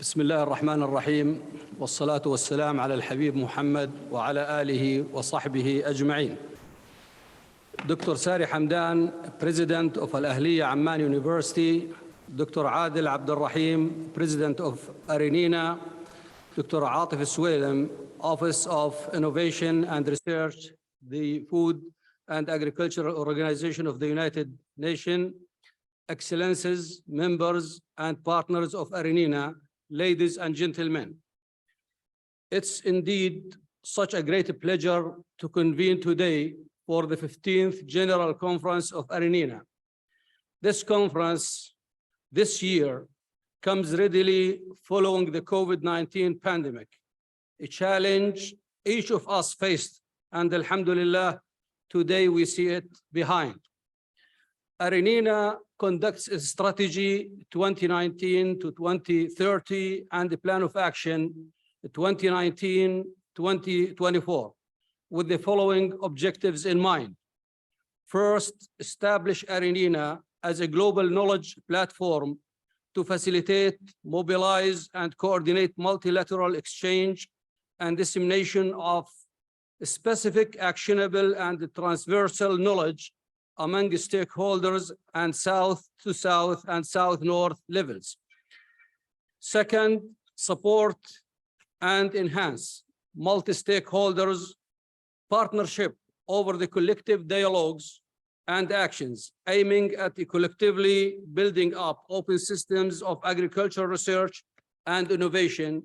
بسم الله الرحمن الرحيم والصلاة والسلام على الحبيب محمد وعلى آله وصحبه أجمعين. Dr. Sari Hamdan, President of Al-Ahliya Amman University, Dr. Adil Abdurrahim, President of AARINENA, Dr. Atif Suwailem, Office of Innovation and Research, the Food and Agricultural Organization of the United Nations, Excellencies, members and partners of AARINENA, ladies and gentlemen, it's indeed such a great pleasure to convene today for the 15th General Conference of AARINENA. This conference this year comes readily following the COVID-19 pandemic, a challenge each of us faced, and alhamdulillah, today we see it behind. AARINENA conducts its strategy 2019 to 2030 and the plan of action 2019-2024 with the following objectives in mind. First, establish AARINENA as a global knowledge platform to facilitate, mobilize, and coordinate multilateral exchange and dissemination of specific, actionable, and transversal knowledge among stakeholders and South to South and South North levels. Second, support and enhance multi-stakeholders partnership over the collective dialogues and actions aiming at collectively building up open systems of agricultural research and innovation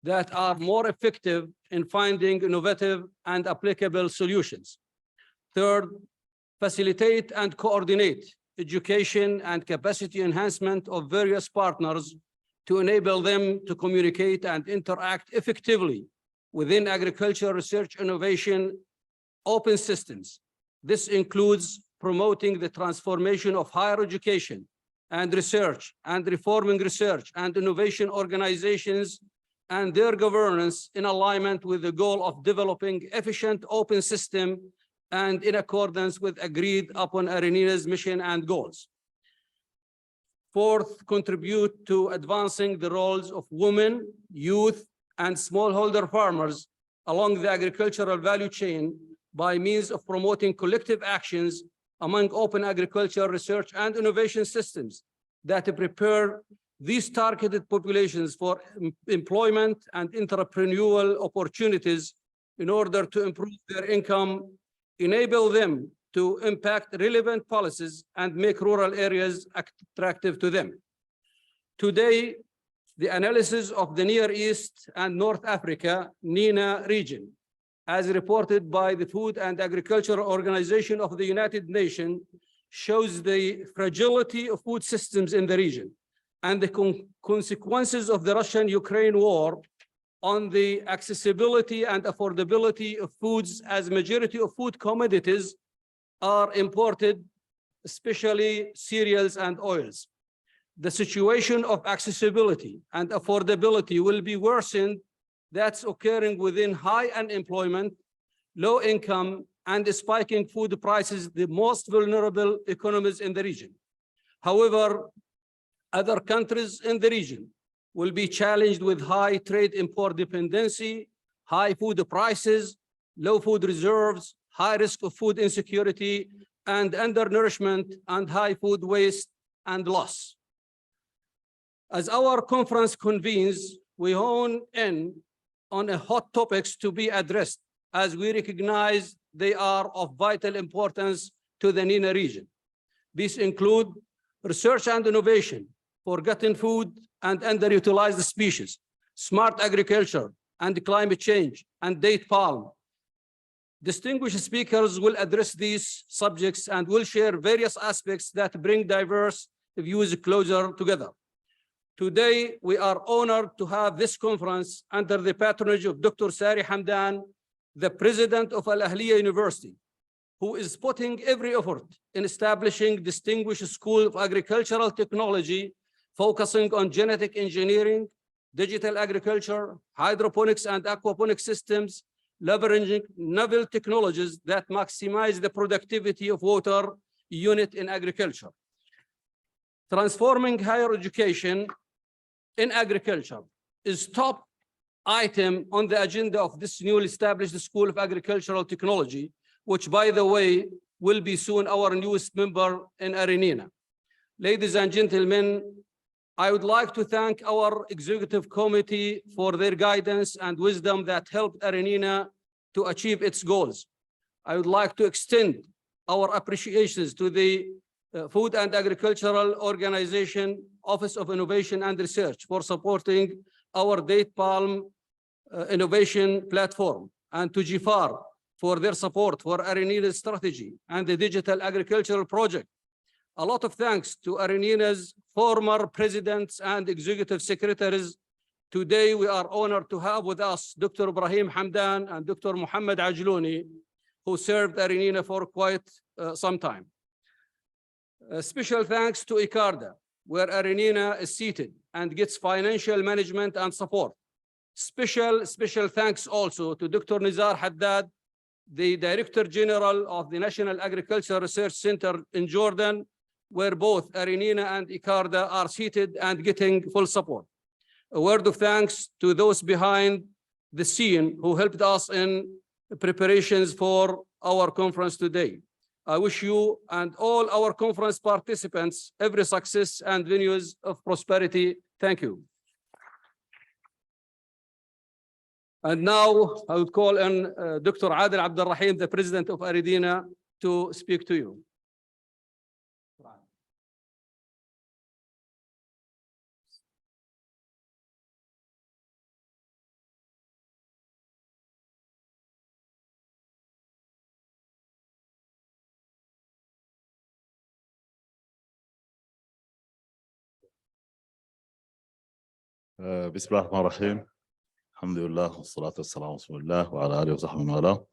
that are more effective in finding innovative and applicable solutions. Third, facilitate and coordinate education and capacity enhancement of various partners to enable them to communicate and interact effectively within agricultural research innovation open systems. This includes promoting the transformation of higher education and research and reforming research and innovation organizations and their governance in alignment with the goal of developing efficient open system and in accordance with agreed upon AARINENA's mission and goals. Fourth, contribute to advancing the roles of women, youth, and smallholder farmers along the agricultural value chain by means of promoting collective actions among open agricultural research and innovation systems that prepare these targeted populations for employment and entrepreneurial opportunities in order to improve their income, enable them to impact relevant policies, and make rural areas attractive to them. Today, the analysis of the Near East and North Africa, NENA region, as reported by the Food and Agricultural Organization of the United Nations, shows the fragility of food systems in the region and the consequences of the Russian-Ukraine war on the accessibility and affordability of foods, as majority of food commodities are imported, especially cereals and oils. The situation of accessibility and affordability will be worsened. That's occurring within high unemployment, low income, and spiking food prices, the most vulnerable economies in the region. However, other countries in the region will be challenged with high trade import dependency, high food prices, low food reserves, high risk of food insecurity and undernourishment, and high food waste and loss. As our conference convenes, we hone in on hot topics to be addressed, as we recognize they are of vital importance to the NENA region. These include research and innovation, forgotten food and underutilized species, smart agriculture and climate change, and date palm. Distinguished speakers will address these subjects and will share various aspects that bring diverse views closer together. Today, we are honored to have this conference under the patronage of Dr. Sari Hamdan, the president of Al Ahliya University, who is putting every effort in establishing distinguished school of agricultural technology, focusing on genetic engineering, digital agriculture, hydroponics and aquaponics systems, leveraging novel technologies that maximize the productivity of water unit in agriculture. Transforming higher education in agriculture is top item on the agenda of this newly established School of Agricultural Technology, which, by the way, will be soon our newest member in AARINENA. Ladies and gentlemen, I would like to thank our executive committee for their guidance and wisdom that helped AARINENA to achieve its goals. I would like to extend our appreciations to the Food and Agricultural Organization, Office of Innovation and Research for supporting our date palm innovation platform, and to GFAR for their support for AARINENA's strategy and the digital agricultural project. A lot of thanks to AARINENA's former presidents and executive secretaries. Today, we are honored to have with us Dr. Ibrahim Hamdan and Dr. Muhammad Ajlouni, who served AARINENA for quite some time. Special thanks to ICARDA, where AARINENA is seated and gets financial management and support. Special thanks also to Dr. Nizar Haddad, the Director General of the National Agricultural Research Center in Jordan, where both AARINENA and ICARDA are seated and getting full support. A word of thanks to those behind the scene who helped us in preparations for our conference today. I wish you and all our conference participants every success and venues of prosperity. Thank you. And now I would call on Dr. Adil Abdul Rahim, the president of AARINENA, to speak to you. بسم الله الرحمن الرحيم. الحمد لله والصلاة والسلام على رسول الله وعلى آله وصحبه ومن والاه.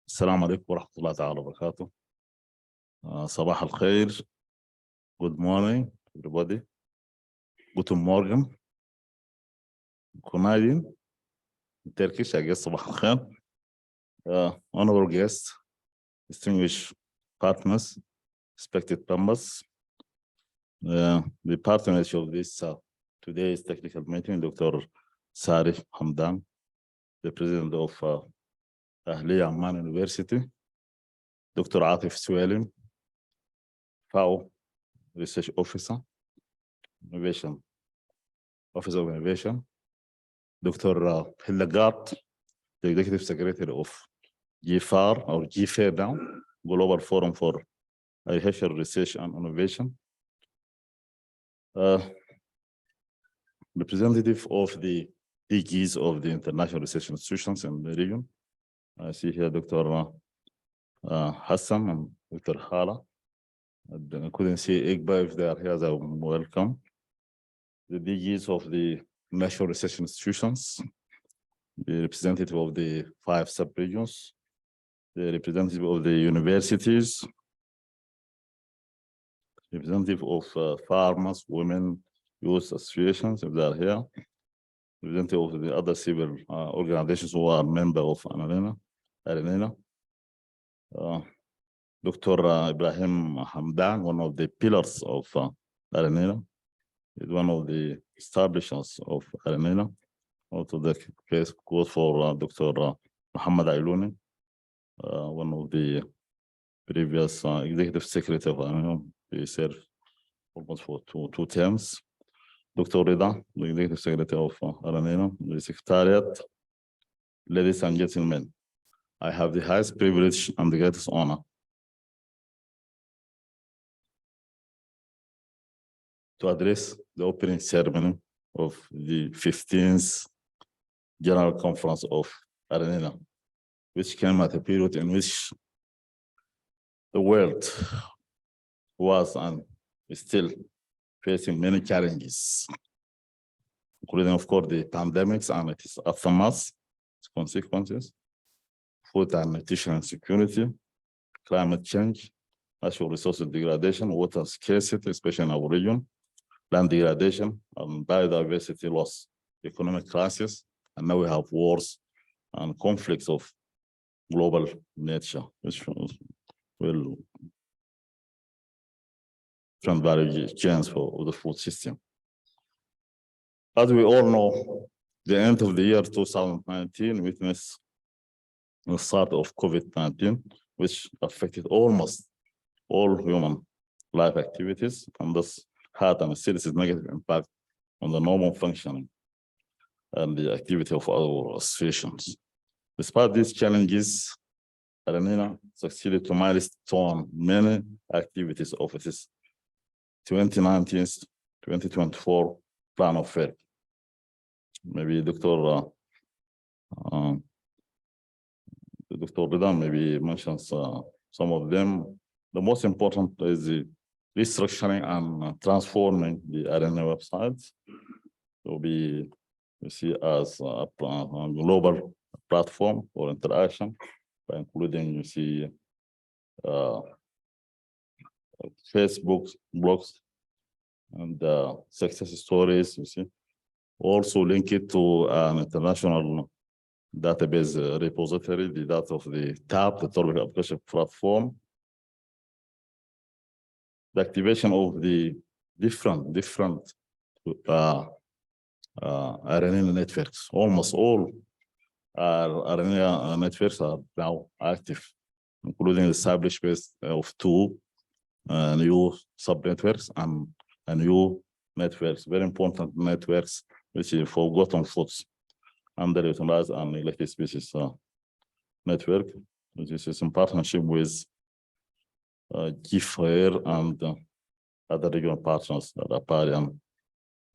السلام عليكم ورحمة الله تعالى وبركاته. صباح الخير. Good morning, everybody. Guten Morgen. Günaydın. In Turkish, I guess صباح الخير. Honorable guests, distinguished partners, respected members. The patronage of this today's technical meeting, Dr. Sari Hamdan, the president of Ahliya Amman University, Dr. Atif Suelim, FAO Research Officer, Innovation, Office of Innovation, Dr. Hildegard, the Executive Secretary of GFAR, or GFAR now, Global Forum for Agricultural Research and Innovation, representative of the DGs of the international research institutions in the region. I see here Dr. Hassan and Dr. Hala. I couldn't see Igba. If they are here, they are welcome. The DGs of the national research institutions, the representative of the 5 sub-regions, the representative of the universities, representative of farmers, women, youth associations, if they are here, representative of the other civil organizations who are members of AARINENA. Dr. Ibrahim Hamdan, one of the pillars of AARINENA, is one of the establishers of AARINENA. Also, the case goes for Dr. Muhammad Ajlouni, one of the previous executive secretary of AARINENA. He served almost for two terms. Dr. Rida, the executive secretary of AARINENA, the secretariat. Ladies and gentlemen, I have the highest privilege and the greatest honor to address the opening ceremony of the 15th General Conference of AARINENA, which came at a period in which the world was and is still facing many challenges, including, of course, the pandemics and its aftermath, its consequences, food and nutrition insecurity, climate change, natural resources degradation, water scarcity, especially in our region, land degradation, and biodiversity loss, economic crisis, and now we have wars and conflicts of global nature, which will value chains for the food system. As we all know, the end of the year 2019 witnessed the start of COVID-19, which affected almost all human life activities and thus had a serious negative impact on the normal functioning and the activity of our associations. Despite these challenges, AARINENA succeeded to milestone many activities of its 2019-2024 plan of work. Maybe Dr. Rida maybe mentions some of them. The most important is the restructuring and transforming the AARINENA websites to be, you see, as a global platform for interaction, by including, you see, Facebook, blogs, and success stories, you see. Also link it to an international database repository, the data of the TAP, the Topic Application Platform. The activation of the different AARINENA networks. Almost all AARINENA networks are now active, including the establishment of two new sub-networks and new networks, very important networks, which is forgotten foods, underutilized and neglected species network, which is in partnership with GFAIR and other regional partners, APARI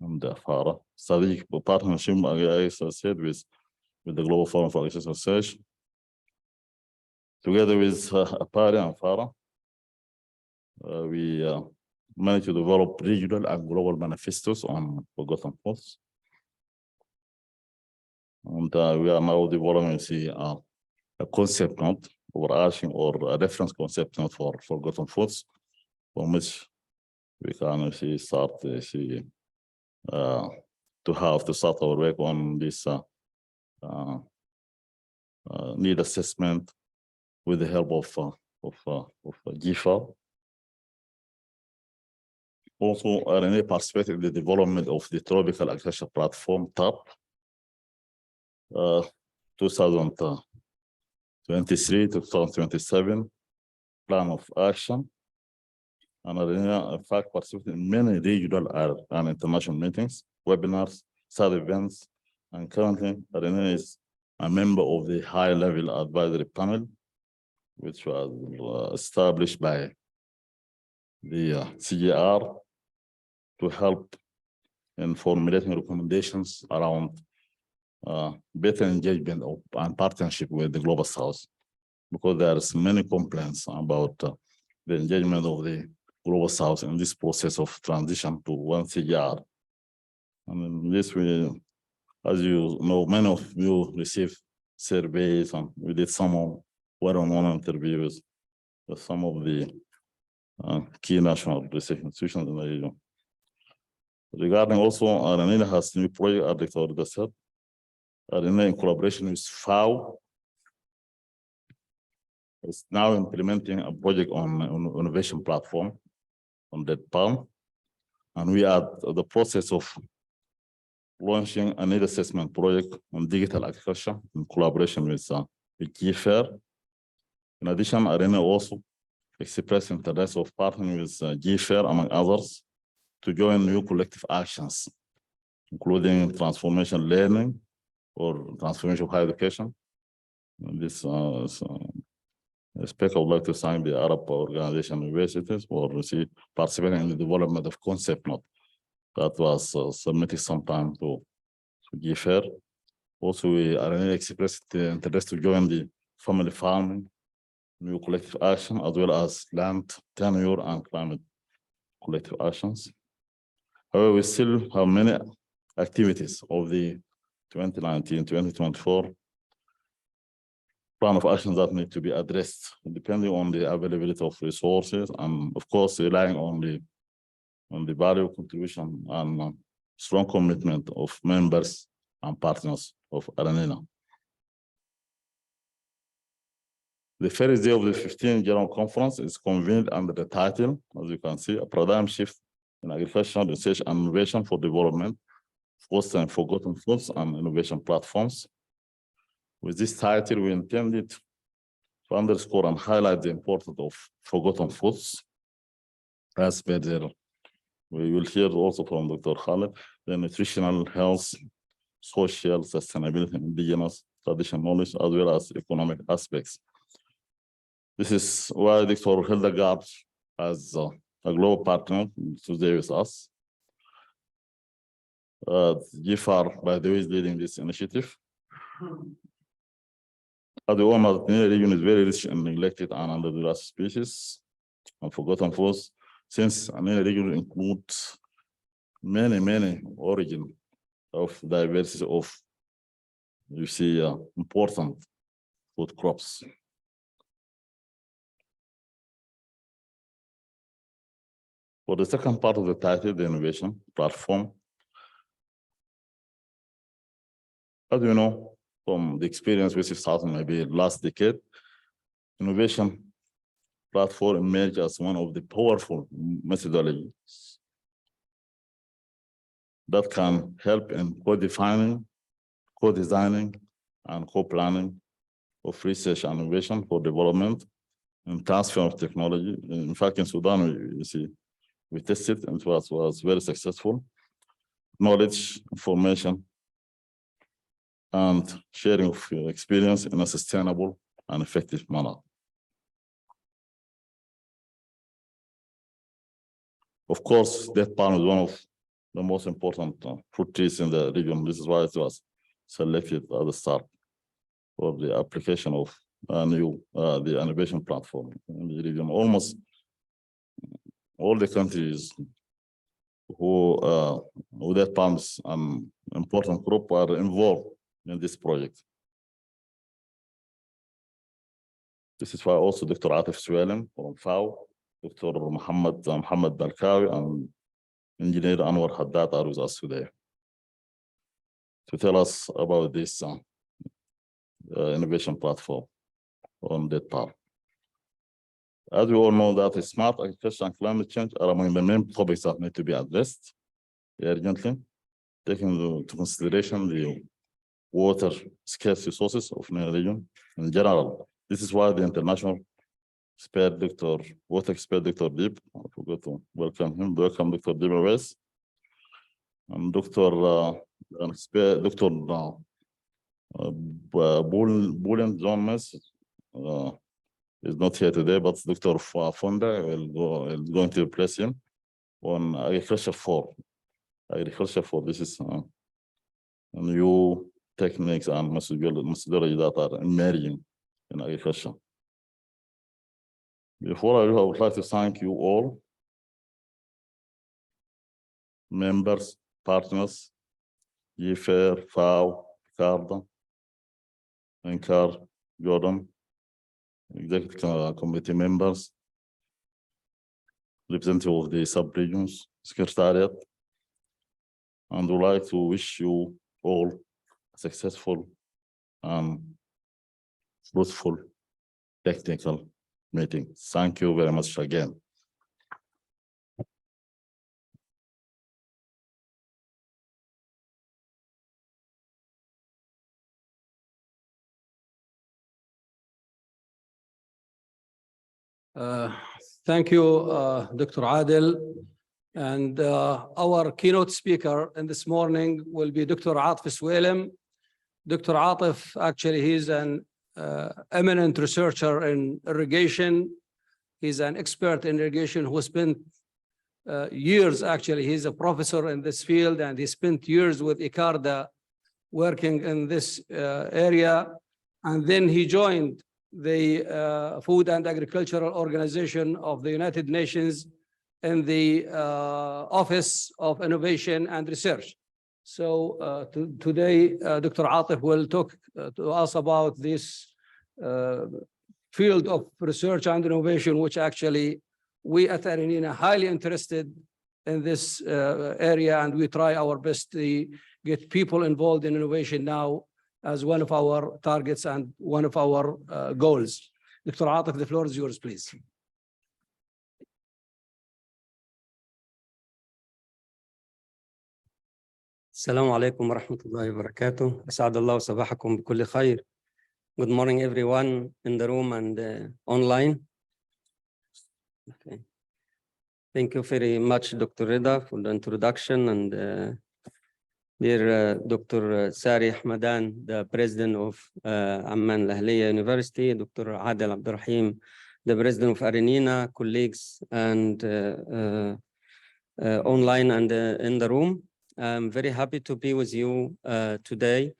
and FARA. Strategic partnership, as I said, with the Global Forum for Access Research, together with APARI and FARA. We managed to develop regional and global manifestos on forgotten foods. And we are now developing a concept note, overarching or a reference concept note for forgotten foods, from which we can start to start our work on this need assessment with the help of GFAR. Also, AARINENA participated in the development of the Tropical Agriculture Platform, TAP, 2023 to 2027 plan of action. And AARINENA, in fact, participated in many regional and international meetings, webinars, side events, and currently AARINENA is a member of the high-level advisory panel, which was established by the CGR to help in formulating recommendations around better engagement and partnership with the Global South, because there's many complaints about the engagement of the Global South in this process of transition to one CGR. And in this way, as you know, many of you received surveys, and we did some one-on-one interviews with some of the key national research institutions in the region. Regarding also, AARINENA has new project, as Dr. Rida said. AARINENA, in collaboration with FAO, is now implementing a project on innovation platform on that palm. And we are at the process of launching a need assessment project on digital agriculture in collaboration with GFAIR. In addition, AARINENA also expressed interest of partnering with GFAIR, among others, to join new collective actions, including transformation learning or transformation of higher education. And this aspect, I would like to thank the Arab Organization Universities for participating in the development of concept note that was submitted sometime to give her. Also, we are expressed the interest to join the family farming, new collective action, as well as land tenure and climate collective actions. However, we still have many activities of the 2019-2024 plan of actions that need to be addressed, depending on the availability of resources, and of course, relying on the value contribution and strong commitment of members and partners of AARINENA. The first day of the 15th General Conference is convened under the title, as you can see, a paradigm shift in agricultural research and innovation for development, fostering forgotten foods and innovation platforms. With this title, we intended to underscore and highlight the importance of forgotten foods. As per there, we will hear also from Dr. Khaled, the nutritional, health, social, sustainability, indigenous, traditional knowledge, as well as economic aspects. This is why Dr. Hildegard, as a global partner, today with us. GFAR, by the way, is leading this initiative. As the owner of the region is very rich in neglected and underdeveloped species and forgotten foods, since the region includes many origins of diversity of, you see, important food crops. For the second part of the title, the innovation platform, as you know, from the experience which started maybe last decade, innovation platform emerged as one of the powerful methodologies that can help in co-defining, co-designing, and co-planning of research and innovation for development and transfer of technology. In fact, in Sudan, you see, we tested and it was very successful. Knowledge, information, and sharing of experience in a sustainable and effective manner. Of course, that palm is one of the most important fruit trees in the region. This is why it was selected at the start for the application of the innovation platform in the region. Almost all the countries who that palms an important group are involved in this project. This is why also Dr. Atif Suelem from FAO, Dr. Mohammed Balkawi, and Engineer Anwar Haddad are with us today to tell us about this innovation platform on that part. As we all know that smart agriculture and climate change are among the main topics that need to be addressed urgently, taking into consideration the water scarce resources of the region in general. This is why the international water expert, Dr. Deep, I forgot to welcome him. Welcome, Dr. Deep West, and Dr. Bullion John Mess is not here today, but Dr. Fonda is going to replace him on Agriculture 4. Agriculture 4, this is new techniques and methodology that are emerging in agriculture. Before I would like to thank you all, members, partners, GFAR, FAO, CARDA, NCAR, Jordan, executive committee members, representative of the sub-regions, secretariat, and would like to wish you all a successful and fruitful technical meeting. Thank you very much again. Thank you, Dr. Adel. And our keynote speaker in this morning will be Dr. Atif Suelem. Dr. Atif, actually, he's an eminent researcher in irrigation. He's an expert in irrigation who spent years, actually. He's a professor in this field, and he spent years with ICARDA working in this area. And then he joined the Food and Agricultural Organization of the United Nations in the Office of Innovation and Research. So today, Dr. Atif will talk to us about this field of research and innovation, which actually we at AARINENA highly interested in this area, and we try our best to get people involved in innovation now as one of our targets and one of our goals. Dr. Atif, the floor is yours, please. السلام عليكم ورحمة الله وبركاته. أسعد الله صباحكم بكل خير. Good morning, everyone in the room and online. Okay. Thank you very much, Dr. Rida, for the introduction, and dear Dr. Sari Hamadan, the president of Amman Al-Ahliya University, Dr. Adel Abdurrahim, the president of AARINENA, colleagues, and online and in the room. I'm very happy to be with you today,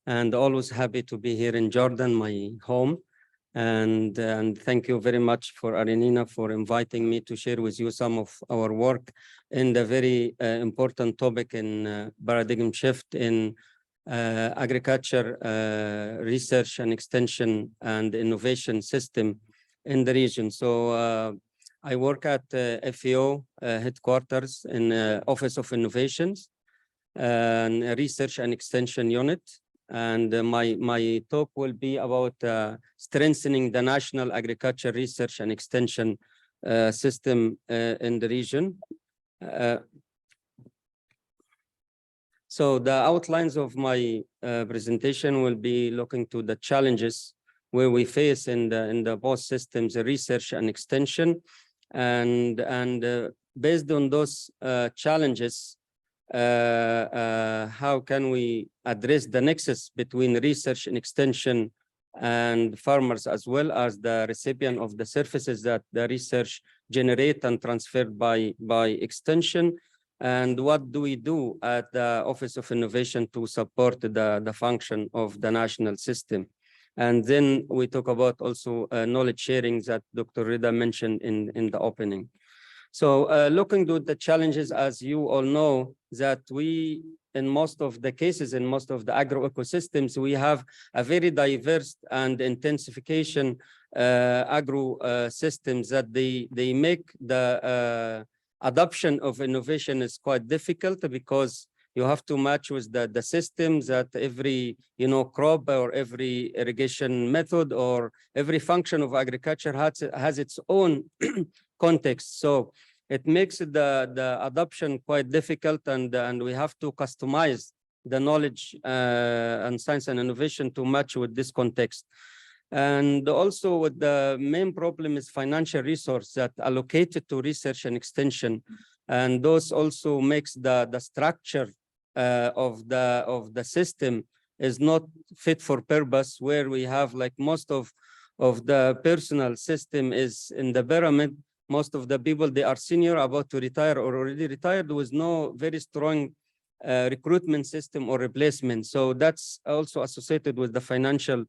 and always happy to be here in Jordan, my home. And thank you very much for AARINENA for inviting me to share with you some of our work in the very important topic in paradigm shift in agriculture, research and extension and innovation system in the region. So I work at FAO headquarters in Office of Innovations and Research and Extension Unit. And my talk will be about strengthening the national agriculture research and extension system in the region. So the outlines of my presentation will be looking to the challenges where we face in the both systems, research and extension, and based on those challenges, how can we address the nexus between research and extension and farmers, as well as the recipient of the services that the research generate and transferred by extension, and what do we do at the Office of Innovation to support the function of the national system. And then we talk about also knowledge sharing that Dr. Rida mentioned in the opening. So looking to the challenges, as you all know, that we, in most of the cases, in most of the agro ecosystems, we have a very diverse and intensification agro systems that they make the adoption of innovation is quite difficult, because you have to match with the systems that every crop or every irrigation method or every function of agriculture has its own context. So it makes the adoption quite difficult, and we have to customize the knowledge and science and innovation to match with this context. And also with the main problem is financial resource that allocated to research and extension. And those also makes the structure of the system is not fit for purpose, where we have like most of the personal system is in the pyramid. Most of the people, they are senior, about to retire or already retired, with no very strong recruitment system or replacement. So that's also associated with the financial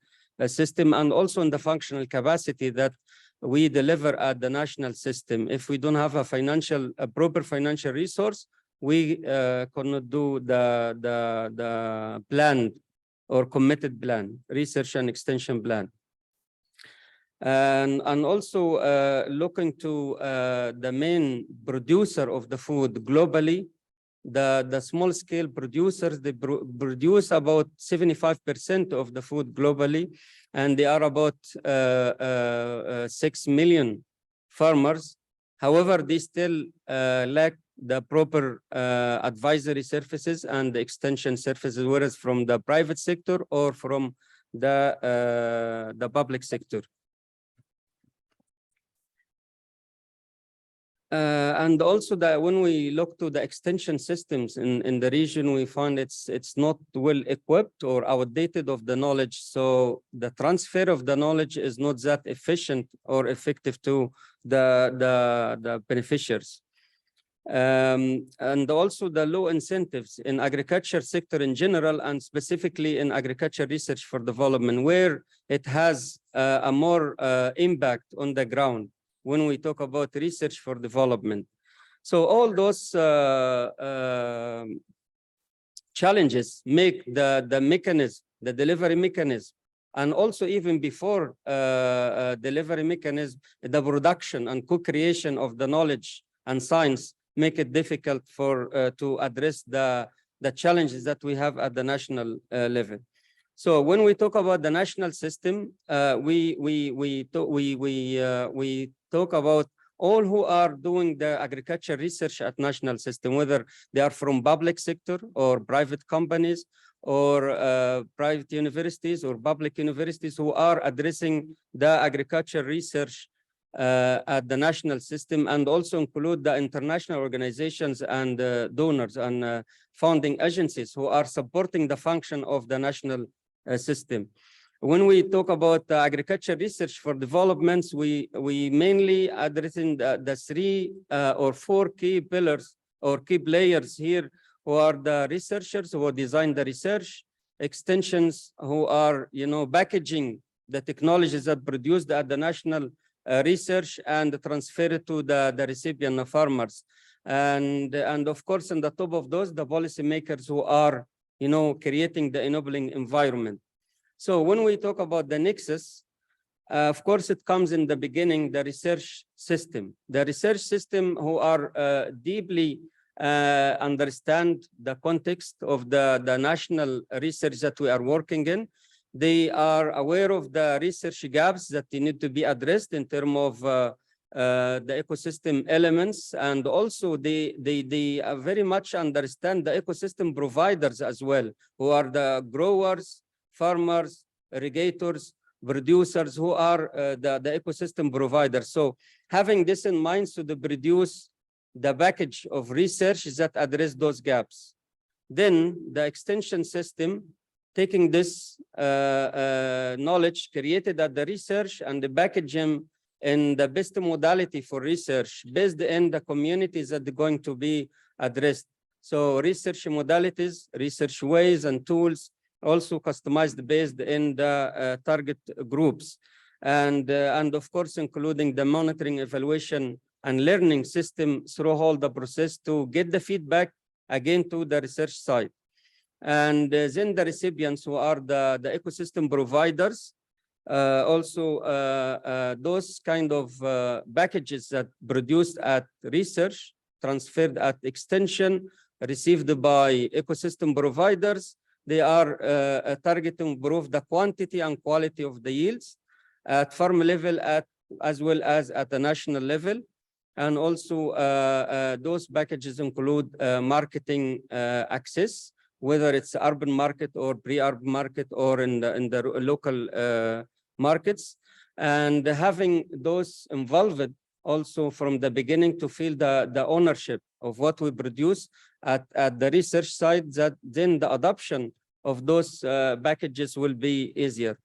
system, and also in the functional capacity that we deliver at the national system. If we don't have a proper financial resource, we cannot do the planned or committed plan, research and extension plan. And also looking to the main producer of the food globally, the small scale producers, they produce about 75% of the food globally, and they are about 6 million farmers. However, they still lack the proper advisory services and the extension services, whereas from the private sector or from the public sector. And also that when we look to the extension systems in the region, we find it's not well equipped or outdated of the knowledge. So the transfer of the knowledge is not that efficient or effective to the beneficiaries. And also the low incentives in agriculture sector in general, and specifically in agriculture research for development, where it has a more impact on the ground when we talk about research for development. So all those challenges make the mechanism, the delivery mechanism, and also even before delivery mechanism, the production and co-creation of the knowledge and science make it difficult for to address the challenges that we have at the national level. So when we talk about the national system, we talk about all who are doing the agriculture research at national system, whether they are from public sector or private companies or private universities or public universities who are addressing the agriculture research at the national system, and also include the international organizations and donors and funding agencies who are supporting the function of the national system. When we talk about agriculture research for developments, we mainly addressing the three or four key pillars or key players here, who are the researchers who design the research, extensions who are, packaging the technologies that produced at the national research and transfer it to the recipient farmers. And of course, on the top of those, the policymakers who are, creating the enabling environment. So when we talk about the nexus, of course, it comes in the beginning, the research system. The research system who are deeply understand the context of the national research that we are working in. They are aware of the research gaps that they need to be addressed in terms of the ecosystem elements, and also they very much understand the ecosystem providers as well, who are the growers, farmers, irrigators, producers, who are the ecosystem providers. So having this in mind, so to produce the package of research that address those gaps. Then the extension system, taking this knowledge created at the research and the package them in the best modality for research based in the communities that are going to be addressed. So research modalities, research ways and tools, also customized based in the target groups. And of course, including the monitoring, evaluation, and learning system through all the process to get the feedback again to the research side. And then the recipients, who are the ecosystem providers, also those kind of packages that produced at research, transferred at extension, received by ecosystem providers. They are targeting improve the quantity and quality of the yields at farm level, as well as at the national level. And also those packages include marketing access, whether it's urban market or pre-urban market or in the local markets, and having those involved also from the beginning to feel the ownership of what we produce at the research side, that then the adoption of those packages will be easier.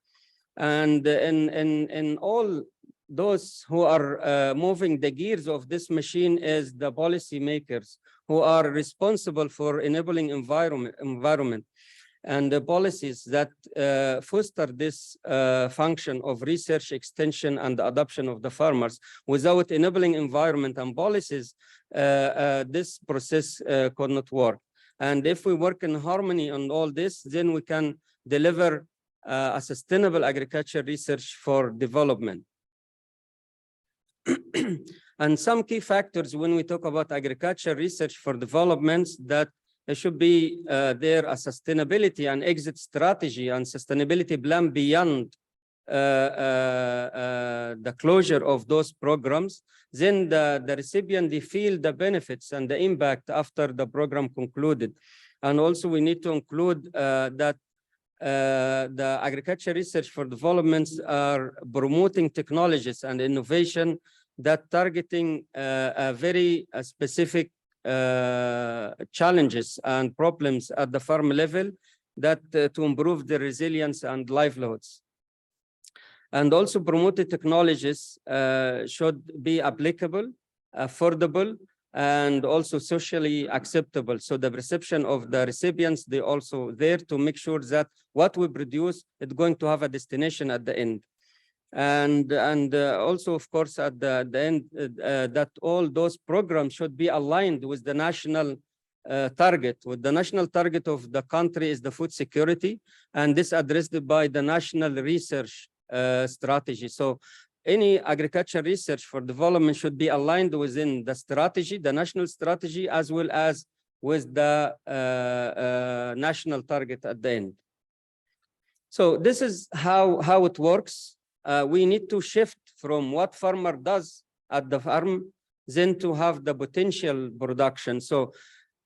And in all those who are moving the gears of this machine is the policy makers, who are responsible for enabling environment and the policies that foster this function of research, extension, and the adoption of the farmers. Without enabling environment and policies, this process could not work. And if we work in harmony on all this, then we can deliver a sustainable agriculture research for development. And some key factors when we talk about agriculture research for developments, that there should be there a sustainability and exit strategy and sustainability plan beyond the closure of those programs. Then the recipient, they feel the benefits and the impact after the program concluded. And also we need to include that the agriculture research for developments are promoting technologies and innovation that targeting very specific challenges and problems at the farm level, that to improve the resilience and livelihoods. And also promoted technologies should be applicable, affordable, and also socially acceptable. So the perception of the recipients, they also there to make sure that what we produce is going to have a destination at the end. And also, of course, at the end, that all those programs should be aligned with the national target. With the national target of the country is the food security, and this addressed by the national research strategy. So any agriculture research for development should be aligned within the strategy, the national strategy, as well as with the national target at the end. So this is how it works. We need to shift from what farmer does at the farm, then to have the potential production. So,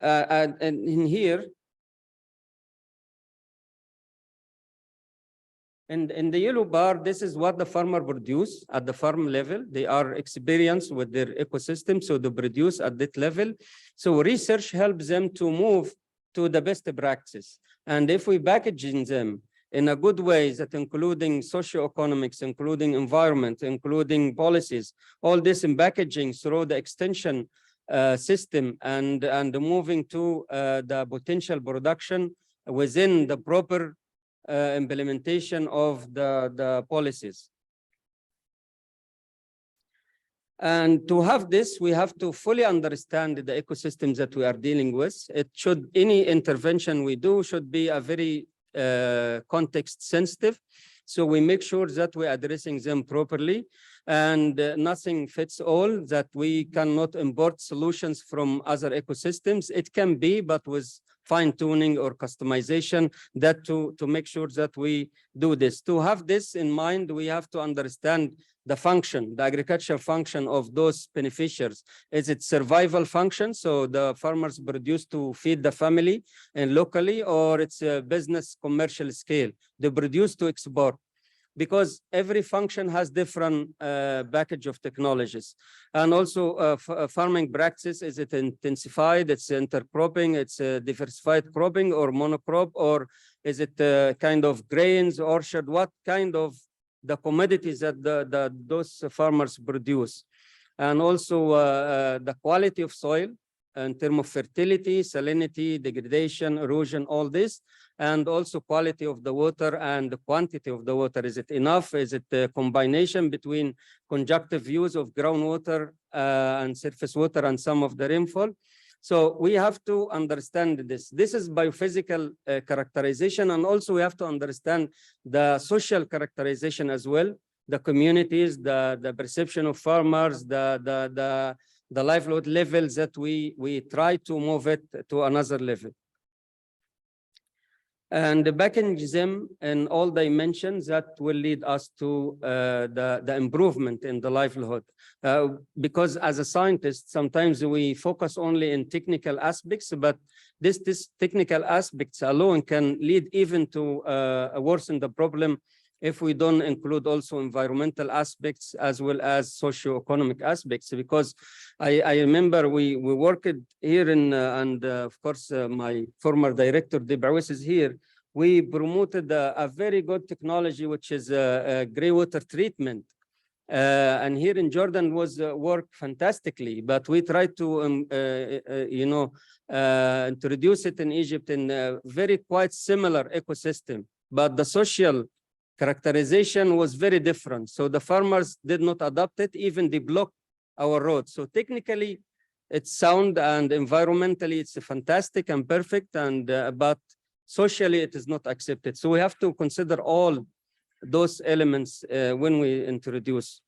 and in here, in the yellow bar, this is what the farmer produce at the farm level. They are experienced with their ecosystem, so they produce at that level. So research helps them to move to the best practice. And if we packaging them in a good way, that including socioeconomics, including environment, including policies, all this in packaging through the extension system and moving to the potential production within the proper implementation of the policies. And to have this, we have to fully understand the ecosystems that we are dealing with. Any intervention we do should be a very context sensitive. So we make sure that we're addressing them properly, and nothing fits all, that we cannot import solutions from other ecosystems. It can be, but with fine tuning or customization, that to make sure that we do this. To have this in mind, we have to understand the function, the agricultural function of those beneficiaries. Is it survival function? So the farmers produce to feed the family and locally, or it's a business commercial scale. They produce to export, because every function has different package of technologies. And also farming practice, is it intensified, it's intercropping, it's diversified cropping or monocrop, or is it kind of grains, orchard, what kind of the commodities that those farmers produce. And also the quality of soil in terms of fertility, salinity, degradation, erosion, all this, and also quality of the water and the quantity of the water. Is it enough? Is it a combination between conjunctive use of groundwater and surface water and some of the rainfall? So we have to understand this. This is biophysical characterization, and also we have to understand the social characterization as well, the communities, the perception of farmers, the livelihood levels that we try to move it to another level. And package them in all dimensions that will lead us to the improvement in the livelihood. Because as a scientist, sometimes we focus only in technical aspects, but this technical aspects alone can lead even to worsen the problem if we don't include also environmental aspects as well as socio-economic aspects. Because I remember we worked here in, and of course, my former director, Debawis, is here. We promoted a very good technology, which is gray water treatment. And here in Jordan was worked fantastically, but we tried to, introduce it in Egypt in a very quite similar ecosystem, but the social characterization was very different. So the farmers did not adopt it, even they blocked our road. So technically it's sound, and environmentally it's fantastic and perfect, and but socially it is not accepted. So we have to consider all those elements when we introduce.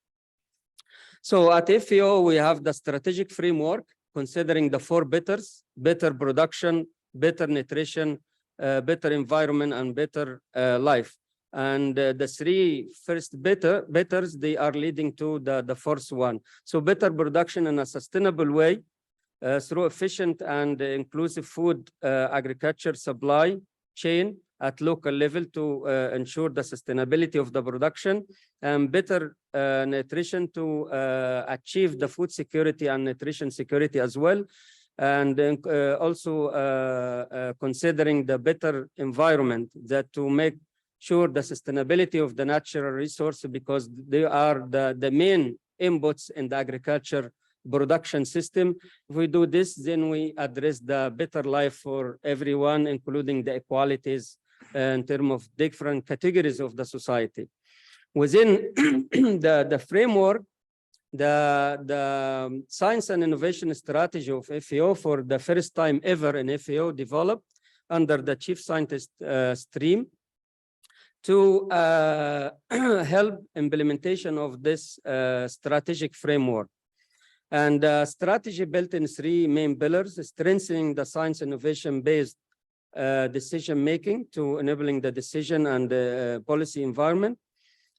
So at FAO, we have the strategic framework considering the 4 betters: better production, better nutrition, better environment, and better life. And the 3 first betters, they are leading to the fourth one. So better production in a sustainable way through efficient and inclusive food agriculture supply chain at local level to ensure the sustainability of the production, and better nutrition to achieve the food security and nutrition security as well. And also considering the better environment, that to make sure the sustainability of the natural resource, because they are the main inputs in the agriculture production system. If we do this, then we address the better life for everyone, including the equalities in terms of different categories of the society. Within the framework, the science and innovation strategy of FAO for the first time ever in FAO developed under the chief scientist stream to help implementation of this strategic framework. And strategy built in 3 main pillars: strengthening the science innovation-based decision-making to enabling the decision and policy environment,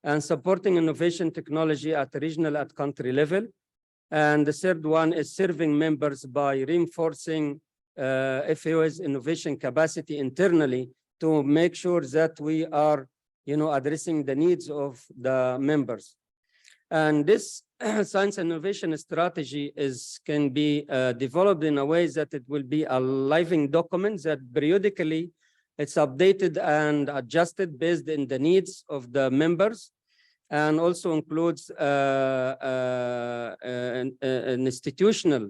and supporting innovation technology at regional, at country level. And the third one is serving members by reinforcing FAO's innovation capacity internally to make sure that we are, addressing the needs of the members. And this science innovation strategy can be developed in a way that it will be a living document that periodically it's updated and adjusted based on the needs of the members, and also includes an institutional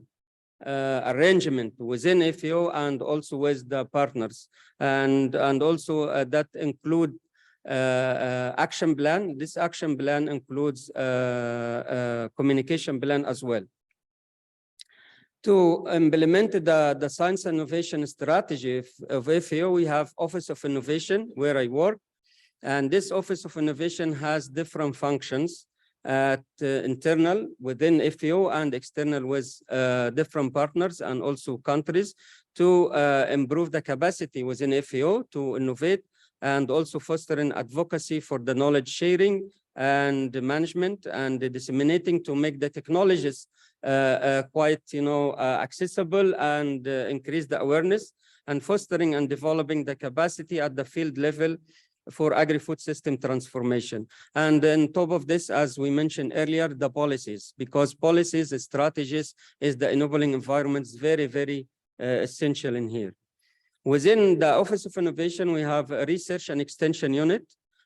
arrangement within FAO and also with the partners. And also that include action plan. This action plan includes communication plan as well. To implement the science innovation strategy of FAO, we have Office of Innovation, where I work. And this Office of Innovation has different functions at internal within FAO and external with different partners and also countries to improve the capacity within FAO to innovate, and also fostering advocacy for the knowledge sharing and the management and the disseminating to make the technologies quite accessible and increase the awareness, and fostering and developing the capacity at the field level for agri-food system transformation. And on top of this, as we mentioned earlier, the policies, because policies, strategies is the enabling environments very, very essential in here. Within the Office of Innovation, we have a research and extension unit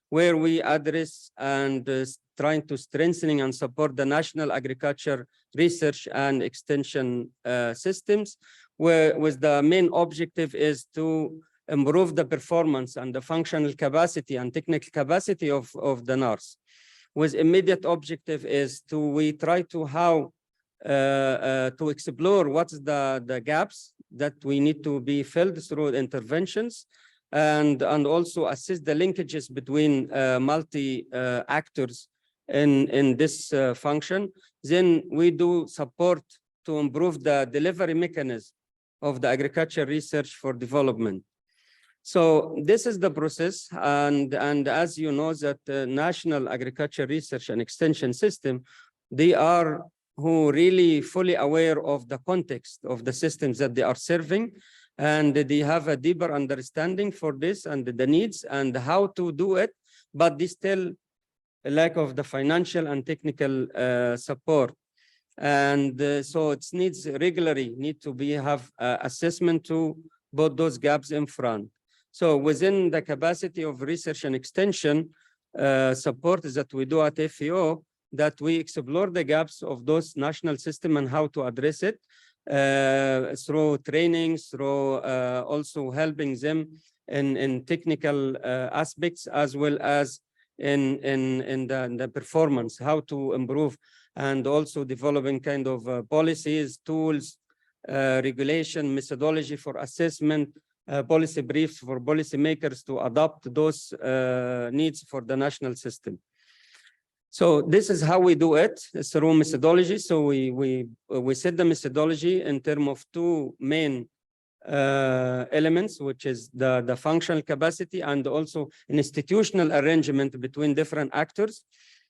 where we address and trying to strengthening and support the national agriculture research and extension systems, where with the main objective is to improve the performance and the functional capacity and technical capacity of the NARS. With immediate objective is we try to explore what's the gaps that we need to be filled through interventions, and also assist the linkages between multi actors in this function. Then we do support to improve the delivery mechanism of the agriculture research for development. So this is the process, and as you know that the National Agriculture Research and Extension System, they are who really fully aware of the context of the systems that they are serving, and they have a deeper understanding for this and the needs and how to do it, but they still lack of the financial and technical support. And so it needs regularly have assessment to put those gaps in front. So within the capacity of research and extension support that we do at FAO, that we explore the gaps of those national systems and how to address it through trainings, through also helping them in technical aspects, as well as in the performance, how to improve, and also developing kind of policies, tools, regulation, methodology for assessment, policy briefs for policymakers to adopt those needs for the national system. So this is how we do it, through methodology. So we set the methodology in terms of 2 main elements, which is the functional capacity and also an institutional arrangement between different actors.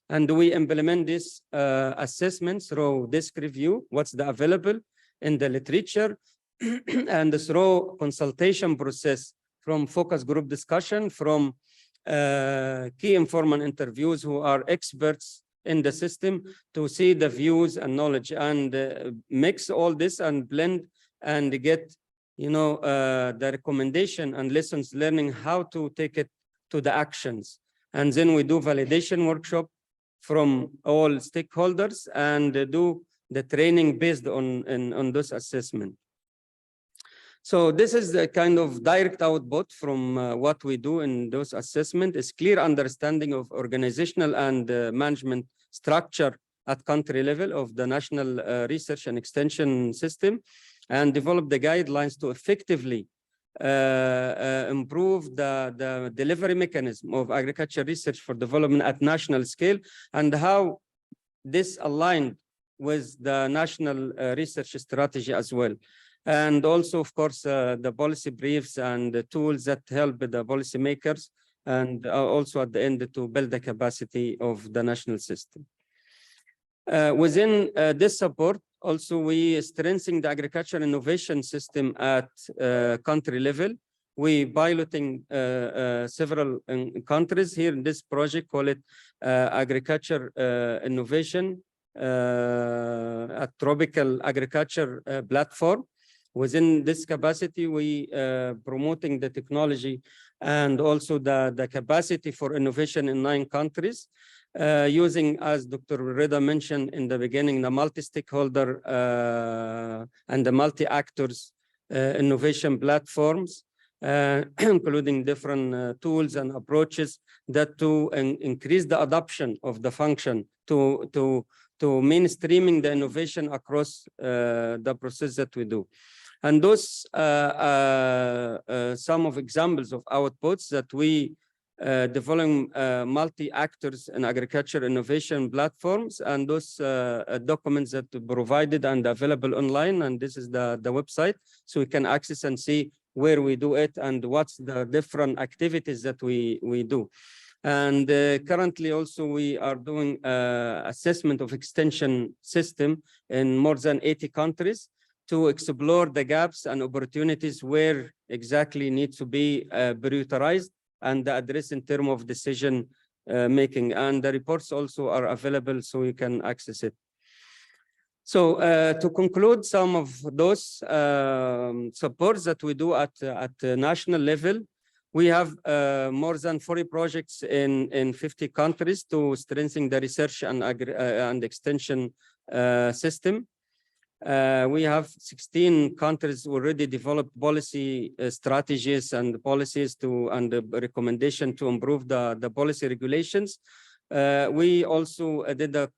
And we implement this assessment through desk review, what's the available in the literature, and through consultation process, from focus group discussion, from key informant interviews who are experts in the system, to see the views and knowledge, and mix all this and blend and get the recommendation and lessons learning, how to take it to the actions. And then we do validation workshop from all stakeholders and do the training based on this assessment. So this is the kind of direct output from what we do in those assessment is clear understanding of organizational and management structure at country level of the national research and extension system, and develop the guidelines to effectively improve the delivery mechanism of agriculture research for development at national scale, and how this aligned with the national research strategy as well. And also, of course, the policy briefs and the tools that help the policymakers, and also at the end to build the capacity of the national system. Within this support, also we strengthen the agriculture innovation system at country level. We piloting several countries here in this project, call it agriculture innovation, a tropical agriculture platform. Within this capacity, we promoting the technology and also the capacity for innovation in 9 countries, using, as Dr. Reda mentioned in the beginning, the multi-stakeholder and the multi-actors innovation platforms, including different tools and approaches that to increase the adoption of the function to mainstreaming the innovation across the process that we do. And those some of examples of outputs that we developing multi-actors in agriculture innovation platforms, and those documents that provided and available online, and this is the website, so we can access and see where we do it and what's the different activities that we do. And currently also we are doing assessment of extension system in more than 80 countries to explore the gaps and opportunities where exactly need to be prioritized and addressed in terms of decision making. And the reports also are available, so you can access it. So to conclude, some of those supports that we do at the national level, we have more than 40 projects in 50 countries to strengthen the research and extension system. We have 16 countries already developed policy strategies and policies and the recommendation to improve the policy regulations. We also did a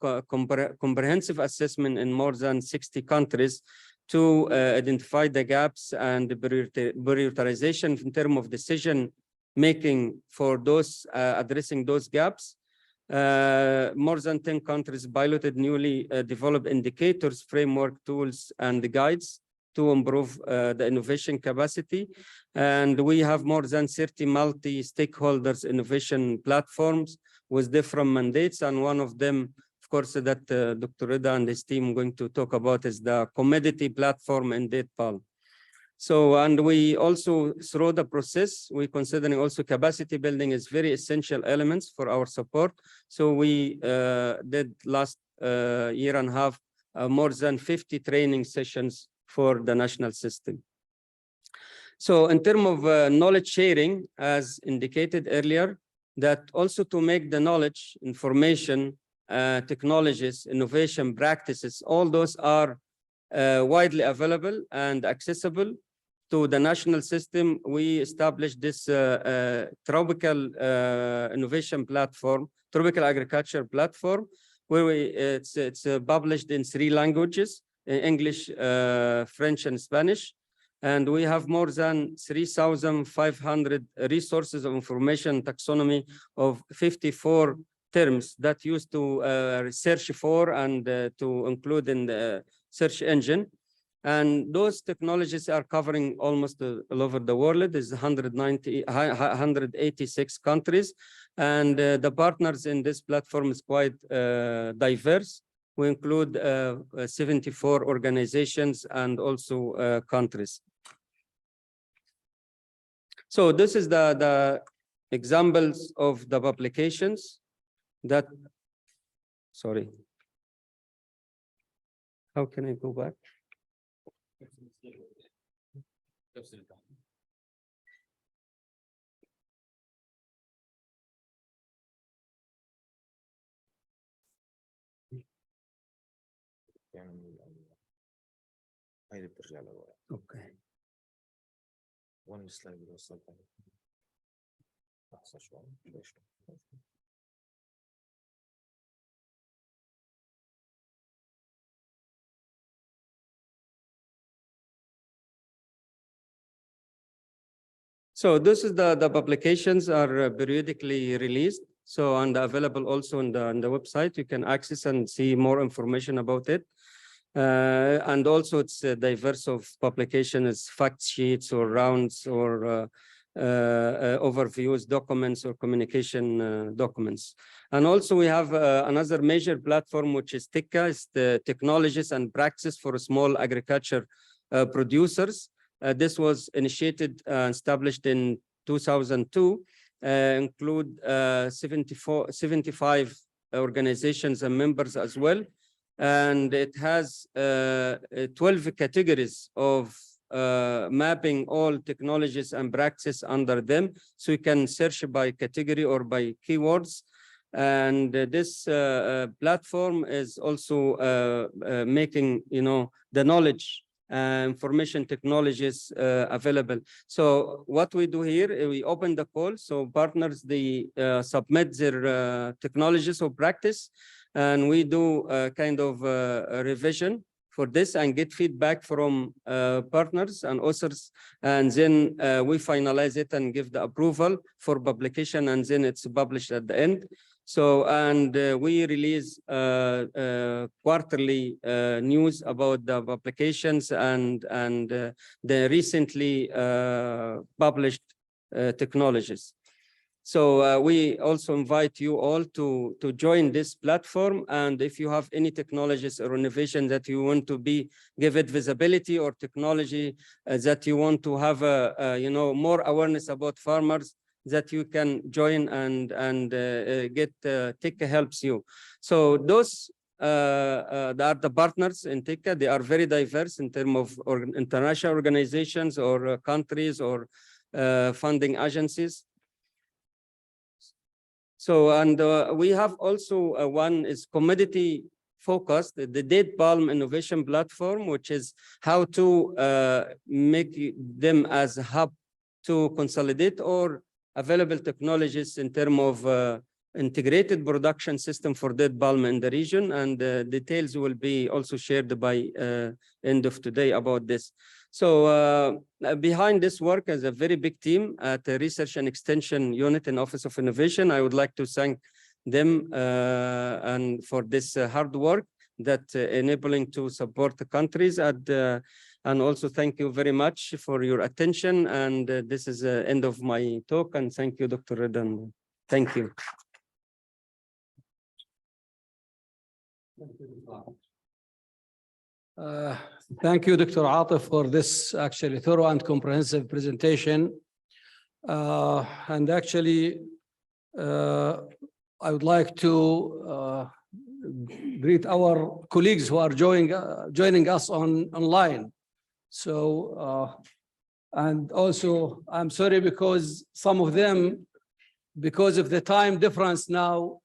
comprehensive assessment in more than 60 countries to identify the gaps and the prioritization in terms of decision making for those addressing those gaps. More than 10 countries piloted newly developed indicators, framework, tools, and guides to improve the innovation capacity. And we have more than 30 multi-stakeholders innovation platforms with different mandates. And one of them, of course, that Dr. Reda and his team are going to talk about is the commodity platform in date palm. So, and we also, through the process, we considering also capacity building is very essential elements for our support. So we did last year and a half, more than 50 training sessions for the national system. So in terms of knowledge sharing, as indicated earlier, that also to make the knowledge, information, technologies, innovation practices, all those are widely available and accessible to the national system. We established this tropical innovation platform, tropical agriculture platform, where it's published in 3 languages, English, French, and Spanish. And we have more than 3,500 resources of information taxonomy of 54 terms that used to research for and to include in the search engine. And those technologies are covering almost all over the world. There's 186 countries. And the partners in this platform is quite diverse. We include 74 organizations and also countries. So this is the examples of the publications that, sorry. How can I go back? هاي بترجع لورا. Okay. وين السلايد اللي وصلت عليه؟ لحظة شوي. So this is the publications are periodically released. So and available also on the website. You can access and see more information about it. And also it's diverse of publications, fact sheets or rounds or overviews, documents or communication documents. And also we have another major platform, which is TICA, is the Technologies and Practices for Small Agriculture Producers. This was initiated and established in 2002, include 75 organizations and members as well. And it has 12 categories of mapping all technologies and practices under them. So you can search by category or by keywords. And this platform is also making, the knowledge information technologies available. So what we do here, we open the call. So partners, they submit their technologies of practice, and we do a kind of a revision for this and get feedback from partners and authors. And then we finalize it and give the approval for publication, and then it's published at the end. So, and we release quarterly news about the publications and the recently published technologies. So we also invite you all to join this platform. And if you have any technologies or innovation that you want to give it visibility, or technology that you want to have more awareness about farmers, that you can join and get TICA helps you. So those are the partners in TICA. They are very diverse in terms of international organizations or countries or funding agencies. So, and we have also one is commodity focused, the Date Palm Innovation Platform, which is how to make them as a hub to consolidate or available technologies in terms of integrated production system for date palm in the region. And details will be also shared by end of today about this. So behind this work is a very big team at the Research and Extension Unit in Office of Innovation. I would like to thank them and for this hard work that enabling to support the countries and also thank you very much for your attention. And this is the end of my talk. And thank you, Dr. Redan. Thank you. Thank you, Dr. Atif, for this actually thorough and comprehensive presentation. And actually, I would like to greet our colleagues who are joining us online. So, and also, I'm sorry because some of them, because of the time difference now,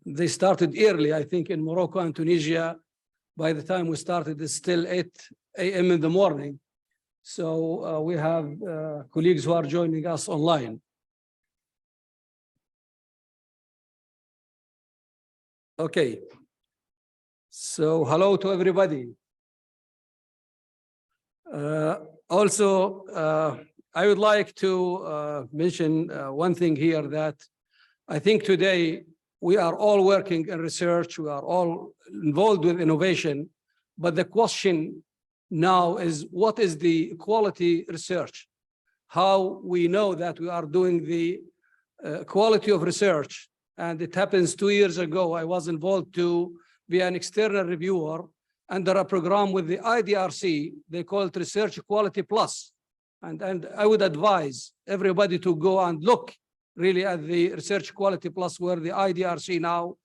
they started early, I think, in Morocco and Tunisia. By the time we started, it's still 8 a.m. in the morning. So we have colleagues who are joining us online. Okay. So hello to everybody. Also, I would like to mention one thing here, that I think today we are all working in research, we are all involved with innovation, but the question now is, what is the quality research? How we know that we are doing the quality of research? And it happens 2 years ago, I was involved to be an external reviewer under a program with the IDRC. They call it Research Quality Plus. And I would advise everybody to go and look really at the Research Quality Plus, where the IDRC now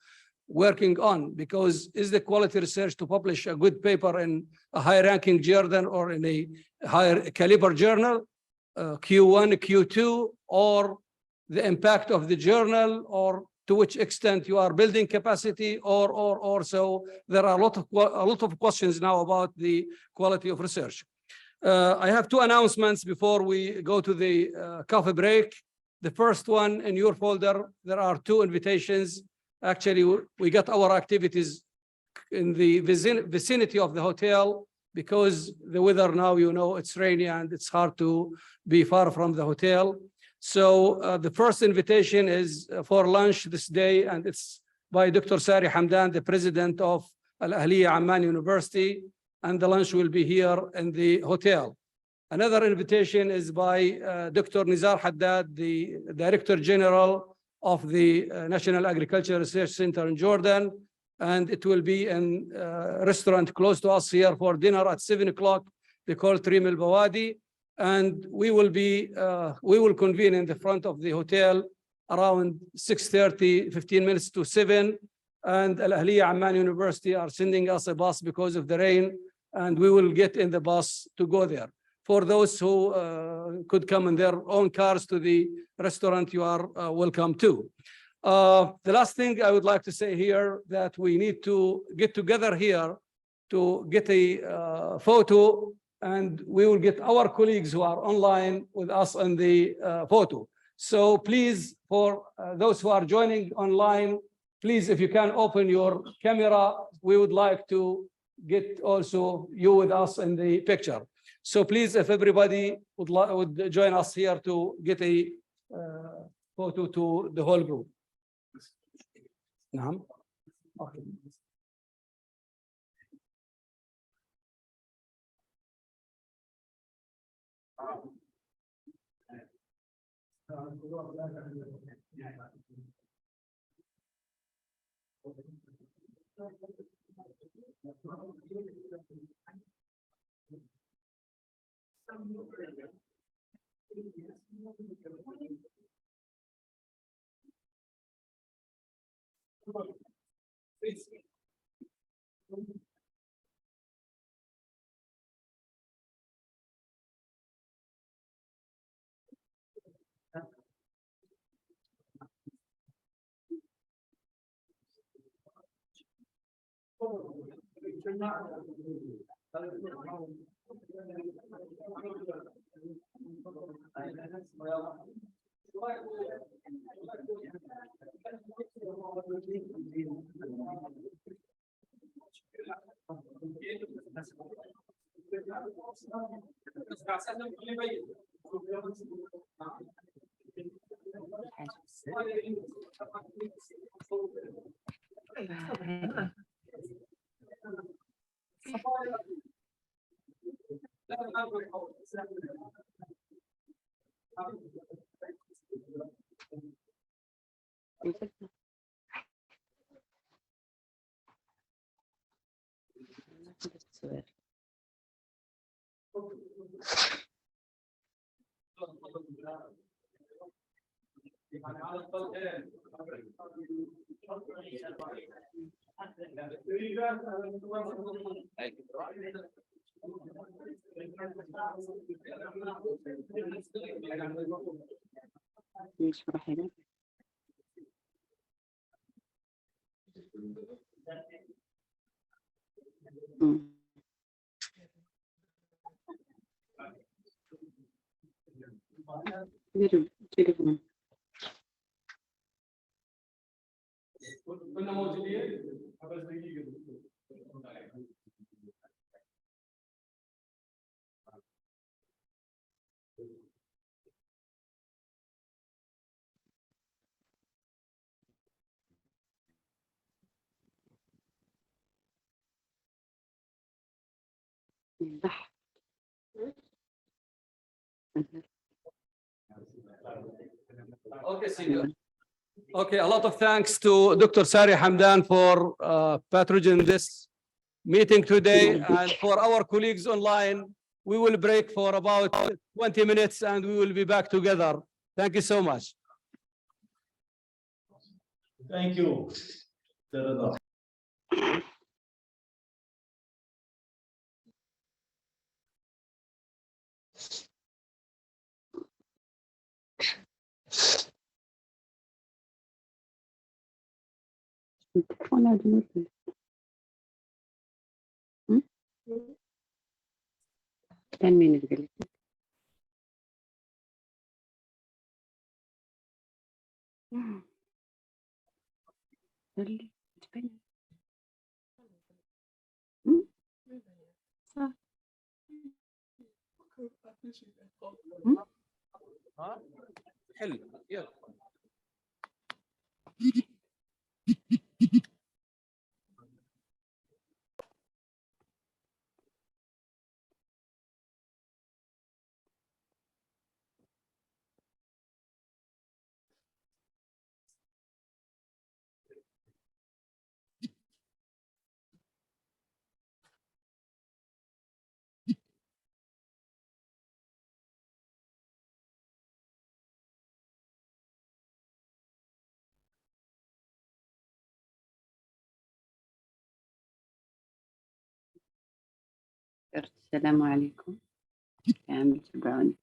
working on, because is the quality research to publish a good paper in a high ranking journal or in a higher caliber journal, Q1, Q2, or the impact of the journal, or to which extent you are building capacity, or so. There are a lot of questions now about the quality of research. I have two announcements before we go to the coffee break. The first one, in your folder, there are two invitations. Actually, we got our activities in the vicinity of the hotel, because the weather now, you know, it's rainy and it's hard to be far from the hotel. So the first invitation is for lunch this day, and it's by Dr. Sari Hamdan, the president of Al-Ahliya Amman University, and the lunch will be here in the hotel. Another invitation is by Dr. Nizar Haddad, the Director General of the National Agriculture Research Center in Jordan, and it will be in a restaurant close to us here for dinner at 7 o'clock. They call Trim El Bawadi, and we will convene in the front of the hotel around 6:30, 15 minutes to 7. And Al-Ahliya Amman University are sending us a bus because of the rain, and we will get in the bus to go there. For those who could come in their own cars to the restaurant, you are welcome too. The last thing I would like to say here, that we need to get together here to get a photo, and we will get our colleagues who are online with us in the photo. So please, for those who are joining online, please, if you can open your camera, we would like to get also you with us in the picture. So please, if everybody would join us here to get a photo to the whole group. نعم. Okay. Okay, senior. Okay, a lot of thanks to Dr. Sari Hamdan for patronizing this meeting today, and for our colleagues online. We will break for about 20 minutes and we will be back together. Thank you so much. Thank you. التليفون هذا مثل. كان مين اللي قال لك؟ اللي تبين. صح. حلو يلا. السلام عليكم يا عم تبعوني.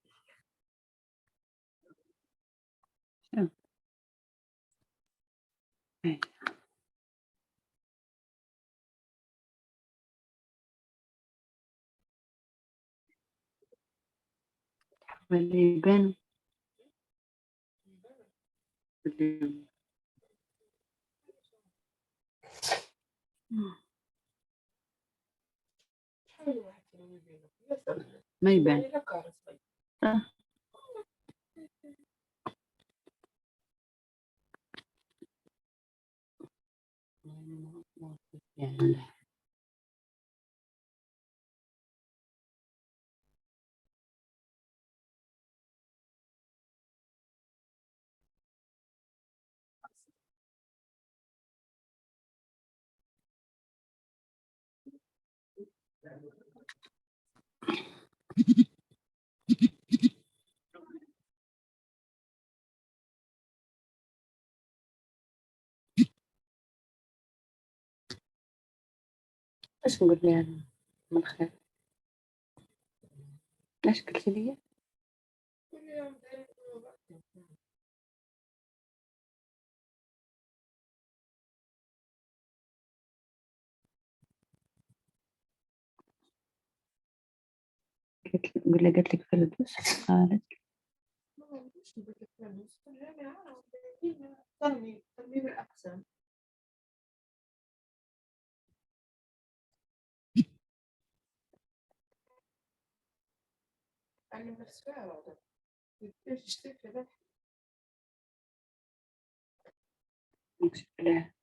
واللي يبان ما يبان. يعني ايش نقول لي انا من الخير؟ ايش قلت لي؟ قلت لك فردوس قالت نكشف لها.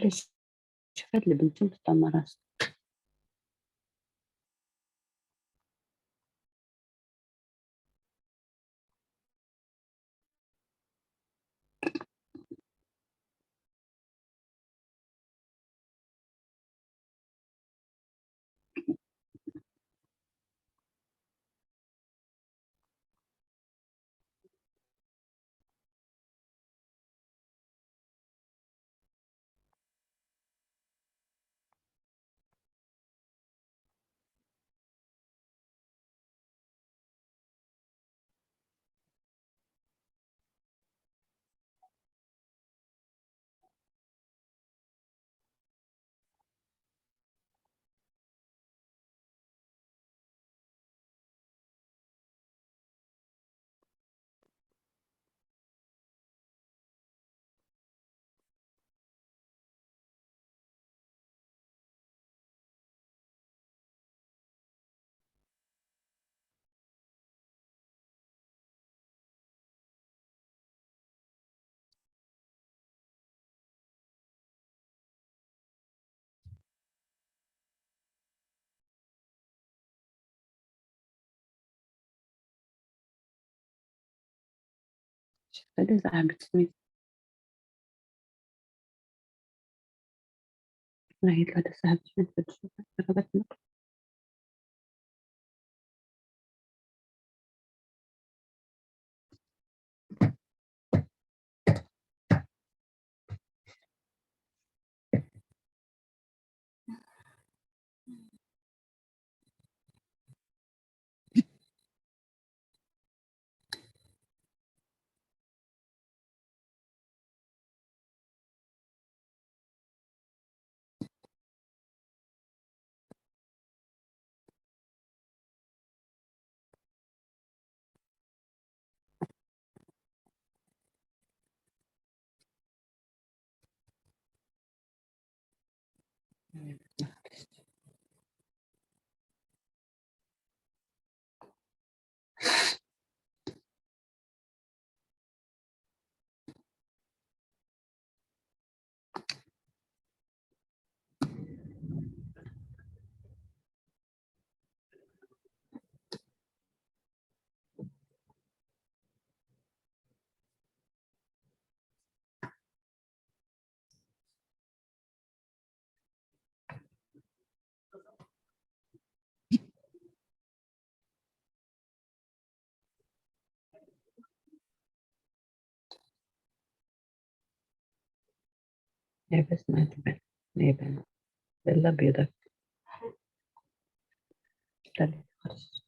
ليش شفت لي بنتي مطمرة راسها. شفت لي زعقت سميت. ما هي لا سحبت سميت رغبتنا. بس ما تبان، ما يبان بالأبيض. طلع خلاص.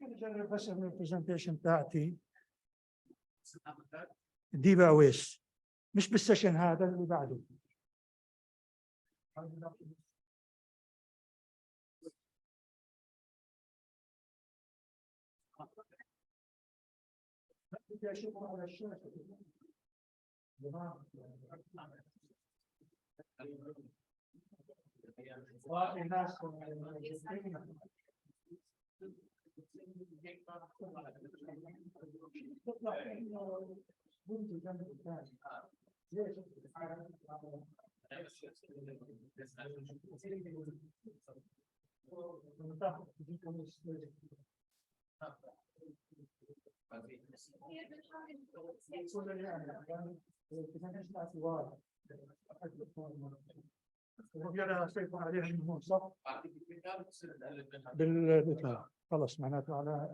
نجرب بس من البرزنتيشن بتاعتي دي باويس مش بالسيشن هذا اللي بعده. بدي اشوفه على الشاشه. بالبتاع خلص معناته على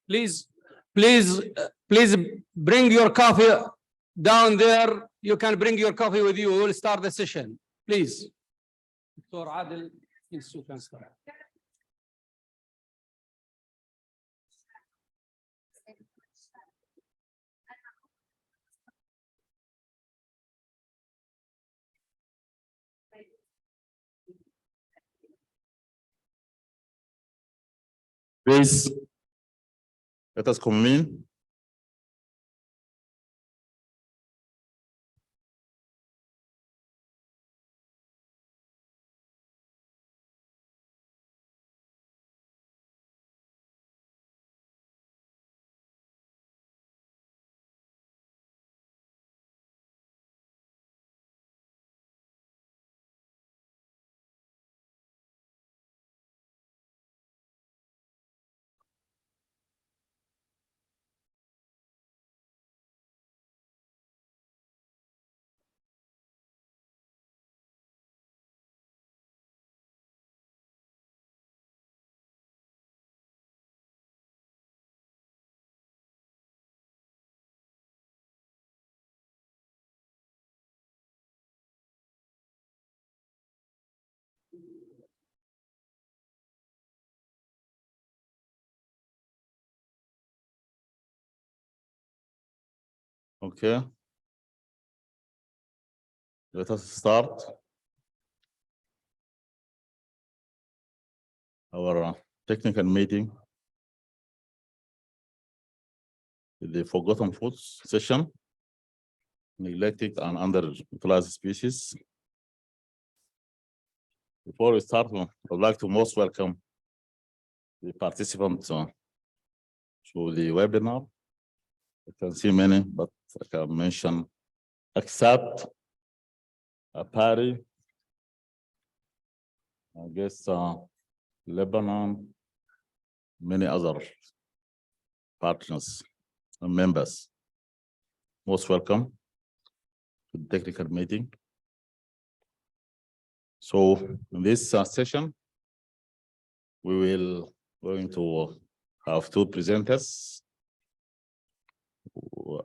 Please bring your coffee down there. You can bring your coffee with you. We'll start the session, please. Dr. Adil, please, you can start. Please, let us convene. Okay. Let us start our technical meeting with the forgotten foods session, neglected and underutilized species. Before we start, I would like to most welcome the participants to the webinar. You can see many, but I can mention except AARI, I guess Lebanon, many other partners and members. Most welcome to the technical meeting. So in this session, we will going to have two presenters,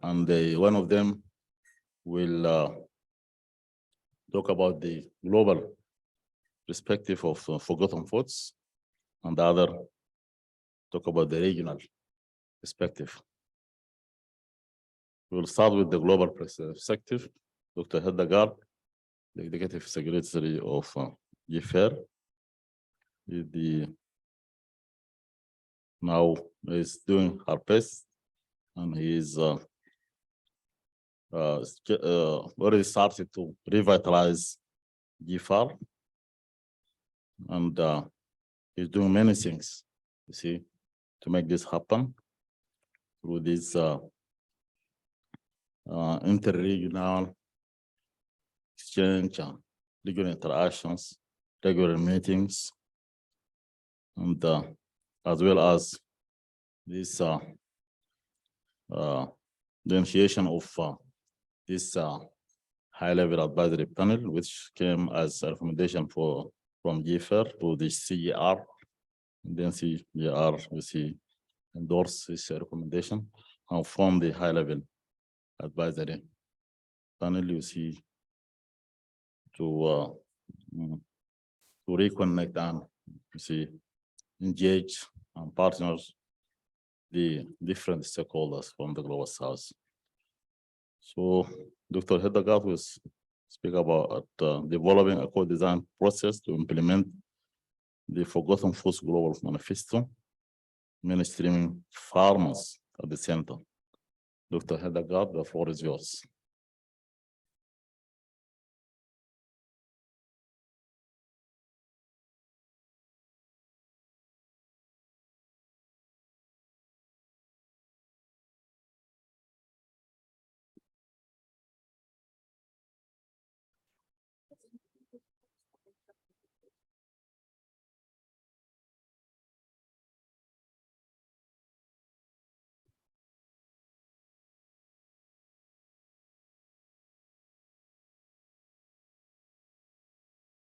and one of them will talk about the global perspective of forgotten foods, and the other talk about the regional perspective. We'll start with the global perspective. Dr. Hedda, the Executive Secretary of GFAIR, is the now is doing her best, and he is already started to revitalize GFAR, and he's doing many things, you see, to make this happen through this interregional exchange, regular interactions, regular meetings, and as well as this the initiation of this high-level advisory panel, which came as a recommendation from GFAR to the CER. And then CER, we see, endorse this recommendation and from the high-level advisory panel, you see, to reconnect and, you see, engage and partners the different stakeholders from the Global South. So Dr. Hedegaard will speak about developing a co-design process to implement the Forgotten Foods Global Manifesto, mainstreaming farmers at the center. Dr. Hedegaard, the floor is yours.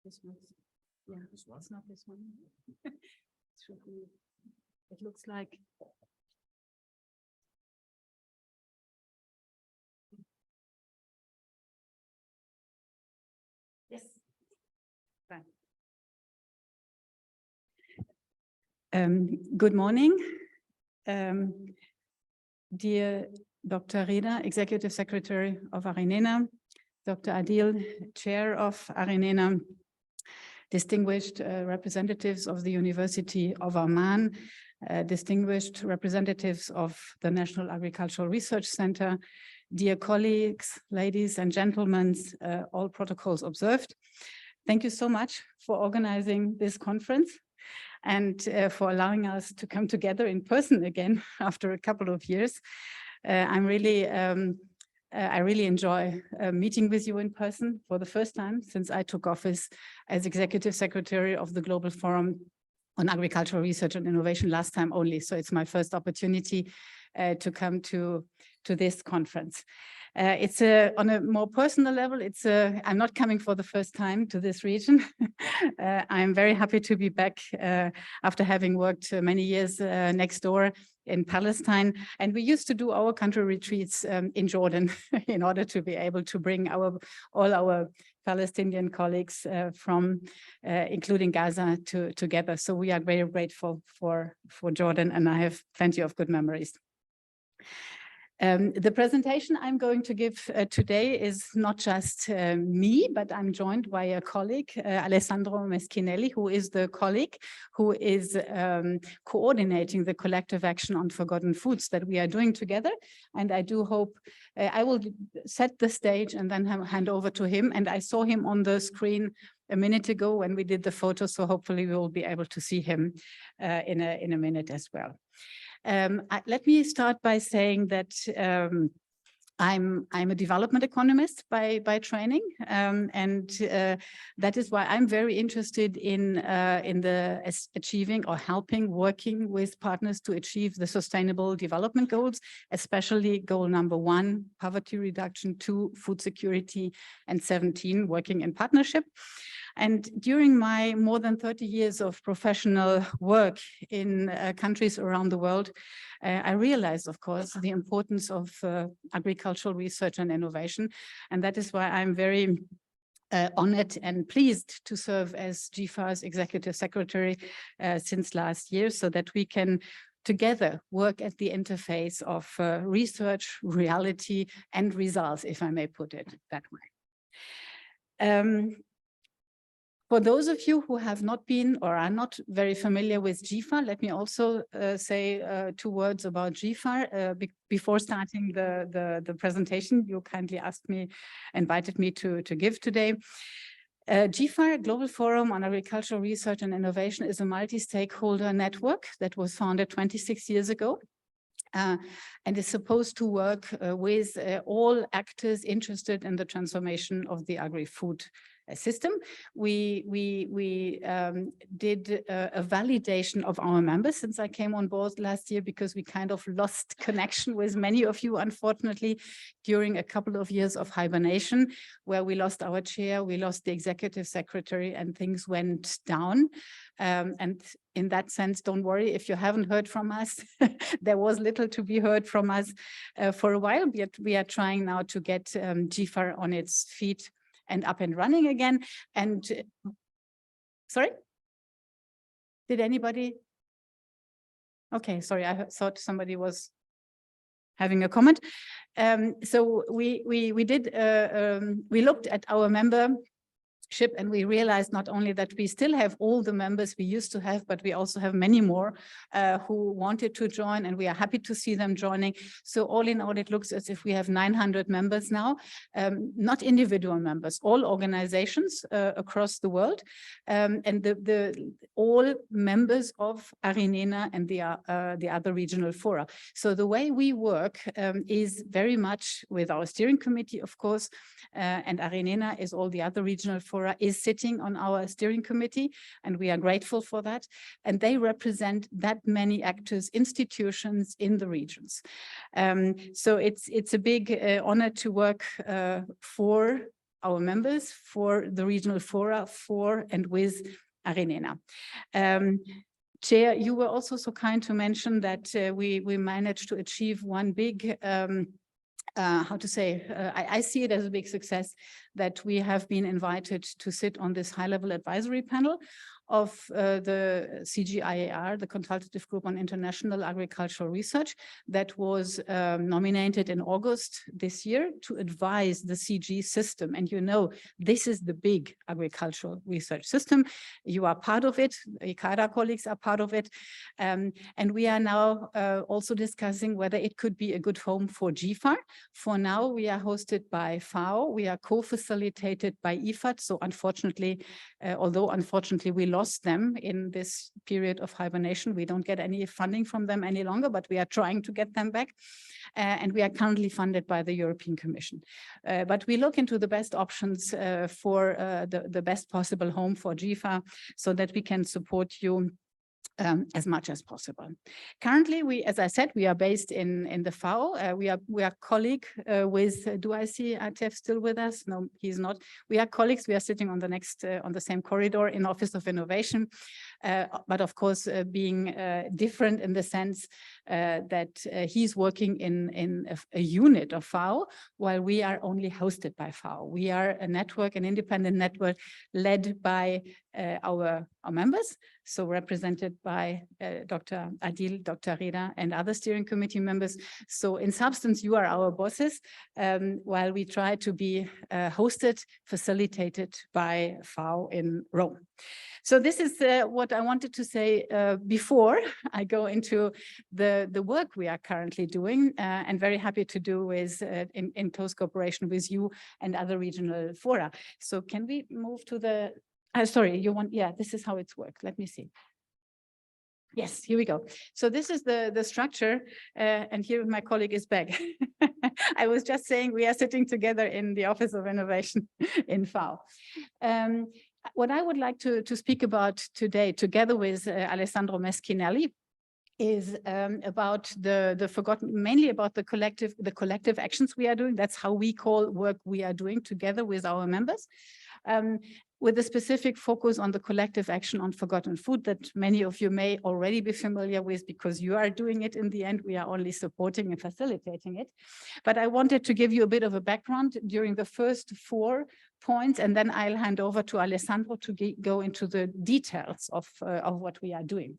This one, yeah, it's not this one. It should be, it looks like. Yes. Fine. Good morning. Dear Dr. Reda, Executive Secretary of AARINENA, Dr. Adil, Chair of AARINENA, distinguished representatives of the University of Amman, distinguished representatives of the National Agricultural Research Center, dear colleagues, ladies and gentlemen, all protocols observed. Thank you so much for organizing this conference and for allowing us to come together in person again after a couple of years. I really enjoy meeting with you in person for the first time since I took office as Executive Secretary of the Global Forum on Agricultural Research and Innovation last time only. So it's my first opportunity to come to this conference. It's on a more personal level. I'm not coming for the first time to this region. I'm very happy to be back after having worked many years next door in Palestine. And we used to do our country retreats in Jordan in order to be able to bring all our Palestinian colleagues from, including Gaza, together. So we are very grateful for Jordan, and I have plenty of good memories. The presentation I'm going to give today is not just me, but I'm joined by a colleague, Alessandro Meschinelli, who is the colleague who is coordinating the collective action on forgotten foods that we are doing together. And I do hope I will set the stage and then hand over to him. And I saw him on the screen a minute ago when we did the photo, so hopefully we will be able to see him in a minute as well. Let me start by saying that I'm a development economist by training, and that is why I'm very interested in achieving or working with partners to achieve the Sustainable Development Goals, especially goal number 1, poverty reduction, 2, food security, and 17, working in partnership. And during my more than 30 years of professional work in countries around the world, I realized, of course, the importance of agricultural research and innovation. And that is why I'm very honored and pleased to serve as GFAR's Executive Secretary since last year, so that we can together work at the interface of research, reality, and results, if I may put it that way. For those of you who have not been or are not very familiar with GFAR, let me also say 2 words about GFAR. Before starting the presentation, you kindly invited me to give today. GFAR, Global Forum on Agricultural Research and Innovation, is a multi-stakeholder network that was founded 26 years ago. And is supposed to work with all actors interested in the transformation of the agri-food system. We did a validation of our members since I came on board last year, because we kind of lost connection with many of you, unfortunately, during a couple of years of hibernation, where we lost our chair, we lost the executive secretary, and things went down. And in that sense, don't worry if you haven't heard from us. There was little to be heard from us for a while, but we are trying now to get GFAR on its feet and up and running again. And sorry, did anybody? Okay, sorry, I thought somebody was having a comment. So we looked at our membership, and we realized not only that we still have all the members we used to have, but we also have many more who wanted to join, and we are happy to see them joining. So all in all, it looks as if we have 900 members now, not individual members, all organizations across the world, and all members of AARINENA and the other regional fora. So the way we work is very much with our steering committee, of course, and AARINENA is all the other regional fora is sitting on our steering committee, and we are grateful for that. And they represent that many actors, institutions in the regions. So it's a big honor to work for our members, for the regional fora, for and with AARINENA. Chair, you were also so kind to mention that we managed to achieve one big how to say, I see it as a big success that we have been invited to sit on this high-level advisory panel of the CGIAR, the Consultative Group on International Agricultural Research, that was nominated in August this year to advise the CG system. And you know, this is the big agricultural research system. You are part of it, ICARA colleagues are part of it. And we are now also discussing whether it could be a good home for GFAR. For now, we are hosted by FAO. We are co-facilitated by IFAD. So unfortunately, although unfortunately we lost them in this period of hibernation, we don't get any funding from them any longer, but we are trying to get them back. And we are currently funded by the European Commission. But we look into the best options for the best possible home for GFAR so that we can support you as much as possible. Currently, as I said, we are based in the FAO. We are colleague with, do I see Atef still with us? No, he's not. We are colleagues. We are sitting on the same corridor in Office of Innovation, but of course being different in the sense that he's working in a unit of FAO, while we are only hosted by FAO. We are a network, an independent network led by our members, so represented by Dr. Adil, Dr. Reda, and other steering committee members. So in substance, you are our bosses, while we try to be hosted, facilitated by FAO in Rome. So this is what I wanted to say before I go into the work we are currently doing, and very happy to do with in close cooperation with you and other regional fora. So can we move to the, sorry, you want, yeah, this is how it's worked. Let me see. Yes, here we go. So this is the structure, and here my colleague is back. I was just saying we are sitting together in the Office of Innovation in FAO. What I would like to speak about today, together with Alessandro Meschinelli, is about the forgotten, mainly about the collective actions we are doing. That's how we call work we are doing together with our members. With a specific focus on the collective action on forgotten food that many of you may already be familiar with because you are doing it in the end. We are only supporting and facilitating it. But I wanted to give you a bit of a background during the first 4 points, and then I'll hand over to Alessandro to go into the details of what we are doing.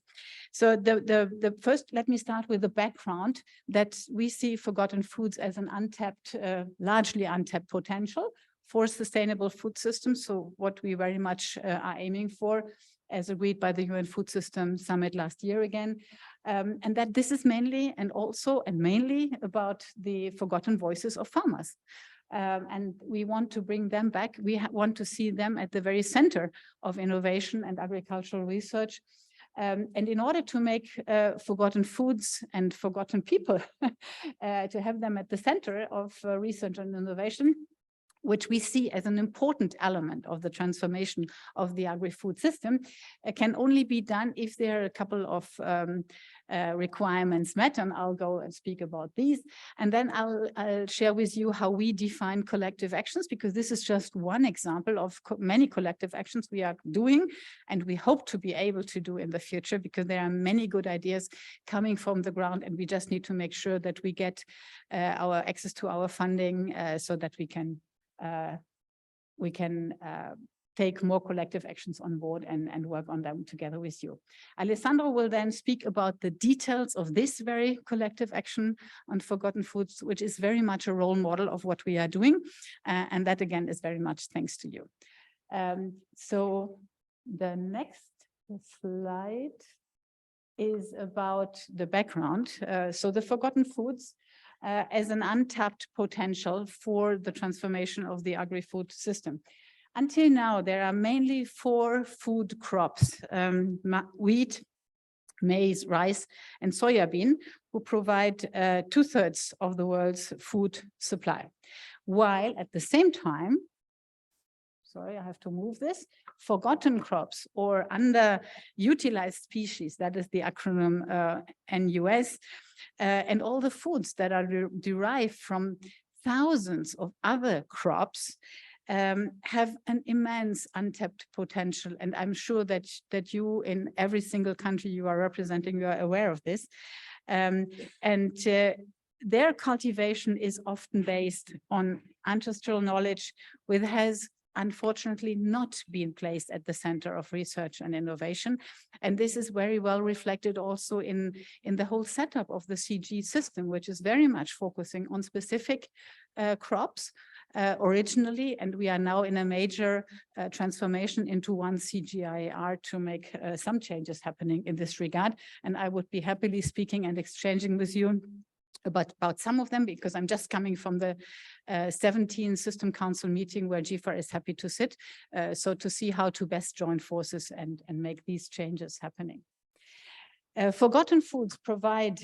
So the first, let me start with the background that we see forgotten foods as an untapped, largely untapped potential for sustainable food systems. So what we very much are aiming for, as agreed by the UN Food System Summit last year again, and that this is mainly mainly about the forgotten voices of farmers. And we want to bring them back. We want to see them at the very center of innovation and agricultural research. And in order to make forgotten foods and forgotten people, to have them at the center of research and innovation, which we see as an important element of the transformation of the agri-food system, can only be done if there are a couple of requirements met, and I'll go and speak about these. And then I'll share with you how we define collective actions, because this is just one example of many collective actions we are doing, and we hope to be able to do in the future, because there are many good ideas coming from the ground, and we just need to make sure that we get our access to our funding so that we can take more collective actions on board and work on them together with you. Alessandro will then speak about the details of this very collective action on forgotten foods, which is very much a role model of what we are doing. And that again is very much thanks to you. So the next slide is about the background. So the forgotten foods as an untapped potential for the transformation of the agri-food system. Until now, there are mainly 4 food crops, wheat, maize, rice, and soybean, who provide 2/3 of the world's food supply. While at the same time, sorry, I have to move this, forgotten crops or underutilized species, that is the acronym NUS, and all the foods that are derived from thousands of other crops have an immense untapped potential. And I'm sure that you in every single country you are representing, you are aware of this. Their cultivation is often based on ancestral knowledge, which has unfortunately not been placed at the center of research and innovation. And this is very well reflected also in the whole setup of the CG system, which is very much focusing on specific crops originally. And we are now in a major transformation into one CGIAR to make some changes happening in this regard. And I would be happily speaking and exchanging with you about some of them, because I'm just coming from the 17 System Council meeting where GFAR is happy to sit, so to see how to best join forces and make these changes happening. Forgotten foods provide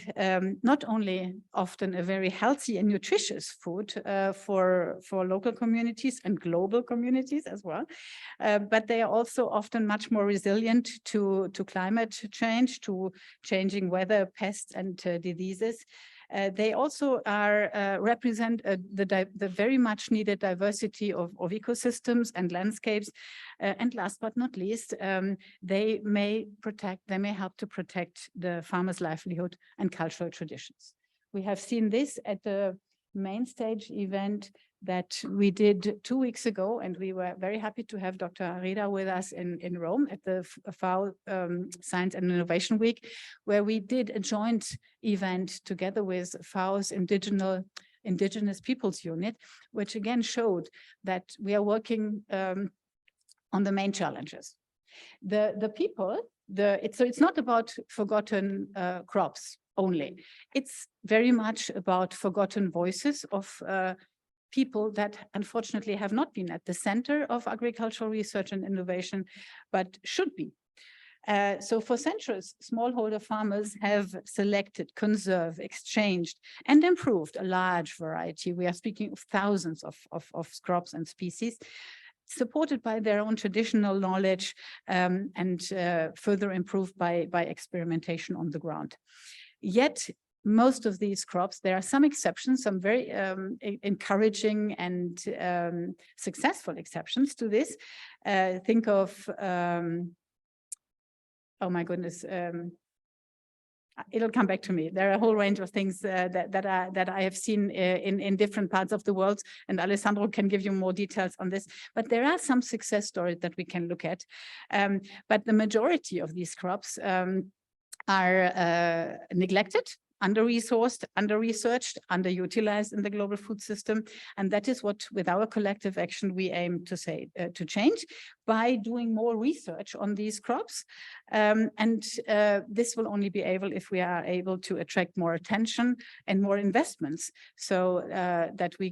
not only often a very healthy and nutritious food for local communities and global communities as well, but they are also often much more resilient to climate change, to changing weather, pests, and diseases. They also represent the very much needed diversity of ecosystems and landscapes. And last but not least, they may help to protect the farmer's livelihood and cultural traditions. We have seen this at the main stage event that we did 2 weeks ago, and we were very happy to have Dr. Arida with us in Rome at the FAO Science and Innovation Week, where we did a joint event together with FAO's Indigenous Peoples Unit, which again showed that we are working on the main challenges. The people, so it's not about forgotten crops only. It's very much about forgotten voices of people that unfortunately have not been at the center of agricultural research and innovation, but should be. So for centuries, smallholder farmers have selected, conserved, exchanged, and improved a large variety. We are speaking of thousands of crops and species, supported by their own traditional knowledge and further improved by experimentation on the ground. Yet, most of these crops, there are some exceptions, some very encouraging and successful exceptions to this. Think of, oh my goodness, it'll come back to me. There are a whole range of things that I have seen in different parts of the world, and Alessandro can give you more details on this. But there are some success stories that we can look at. But the majority of these crops are neglected, under-resourced, under-researched, underutilized in the global food system. And that is what, with our collective action, we aim to to change by doing more research on these crops. This will only be able if we are able to attract more attention and more investments, so that we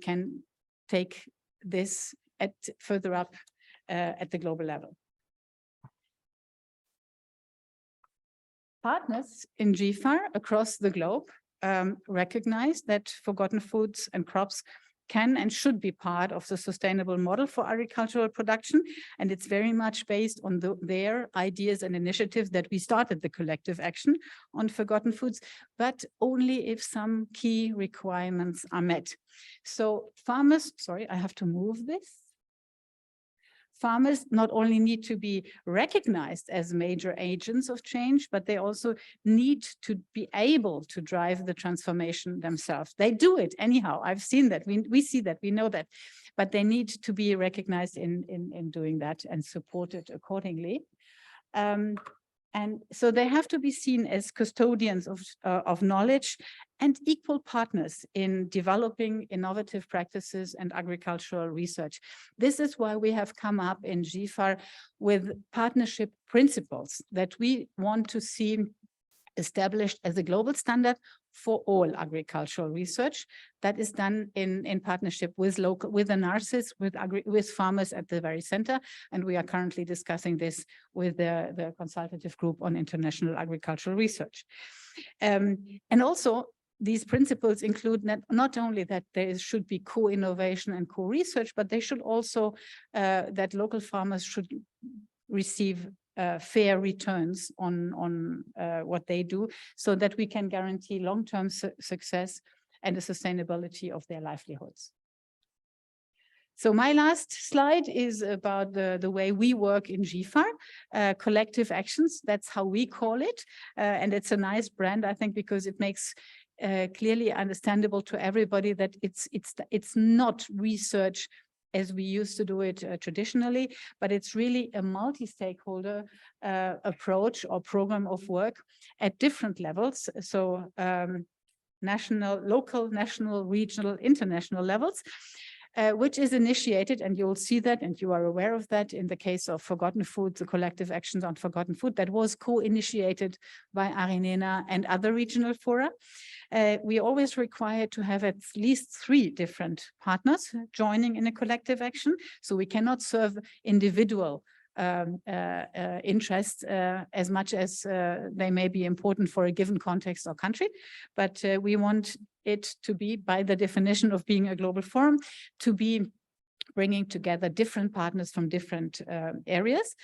can take this further up at the global level. Partners in GFAR across the globe recognize that forgotten foods and crops can and should be part of the sustainable model for agricultural production. And it's very much based on their ideas and initiatives that we started the collective action on forgotten foods, but only if some key requirements are met. So farmers, sorry, I have to move this. Farmers not only need to be recognized as major agents of change, but they also need to be able to drive the transformation themselves. They do it anyhow. I've seen that. We see that. We know that. But they need to be recognized in doing that and supported accordingly. And so they have to be seen as custodians of knowledge and equal partners in developing innovative practices and agricultural research. This is why we have come up in GFAR with partnership principles that we want to see established as a global standard for all agricultural research that is done in partnership with the NARCIS, with farmers at the very center. And we are currently discussing this with the consultative group on international agricultural research. And also, these principles include not only that there should be co-innovation and co-research, but they should also, that local farmers should receive fair returns on what they do, so that we can guarantee long-term success and the sustainability of their livelihoods. So my last slide is about the way we work in GFAR, collective actions. That's how we call it. And it's a nice brand, I think, because it makes clearly understandable to everybody that it's not research as we used to do it traditionally, but it's really a multi-stakeholder approach or program of work at different levels. So national, local, national, regional, international levels, which is initiated, and you'll see that, and you are aware of that in the case of Forgotten Food, the collective actions on forgotten food that was co-initiated by AARINENA and other regional fora. We always require to have at least 3 different partners joining in a collective action, so we cannot serve individual interests as much as they may be important for a given context or country, but we want it to be, by the definition of being a global forum, to be bringing together different partners from different areas,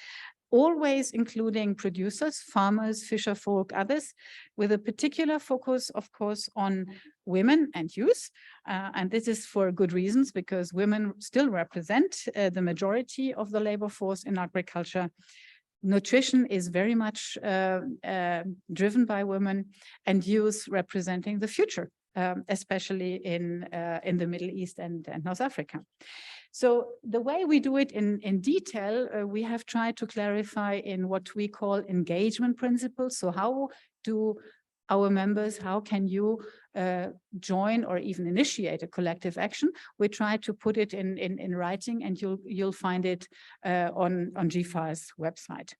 always including producers, farmers, fisherfolk, others, with a particular focus, of course, on women and youth. And this is for good reasons, because women still represent the majority of the labor force in agriculture. Nutrition is very much driven by women, and youth representing the future, especially in the Middle East and North Africa. So the way we do it in detail, we have tried to clarify in what we call engagement principles. So how do our members, how can you join or even initiate a collective action? We try to put it in writing, and you'll find it on GFAR's website.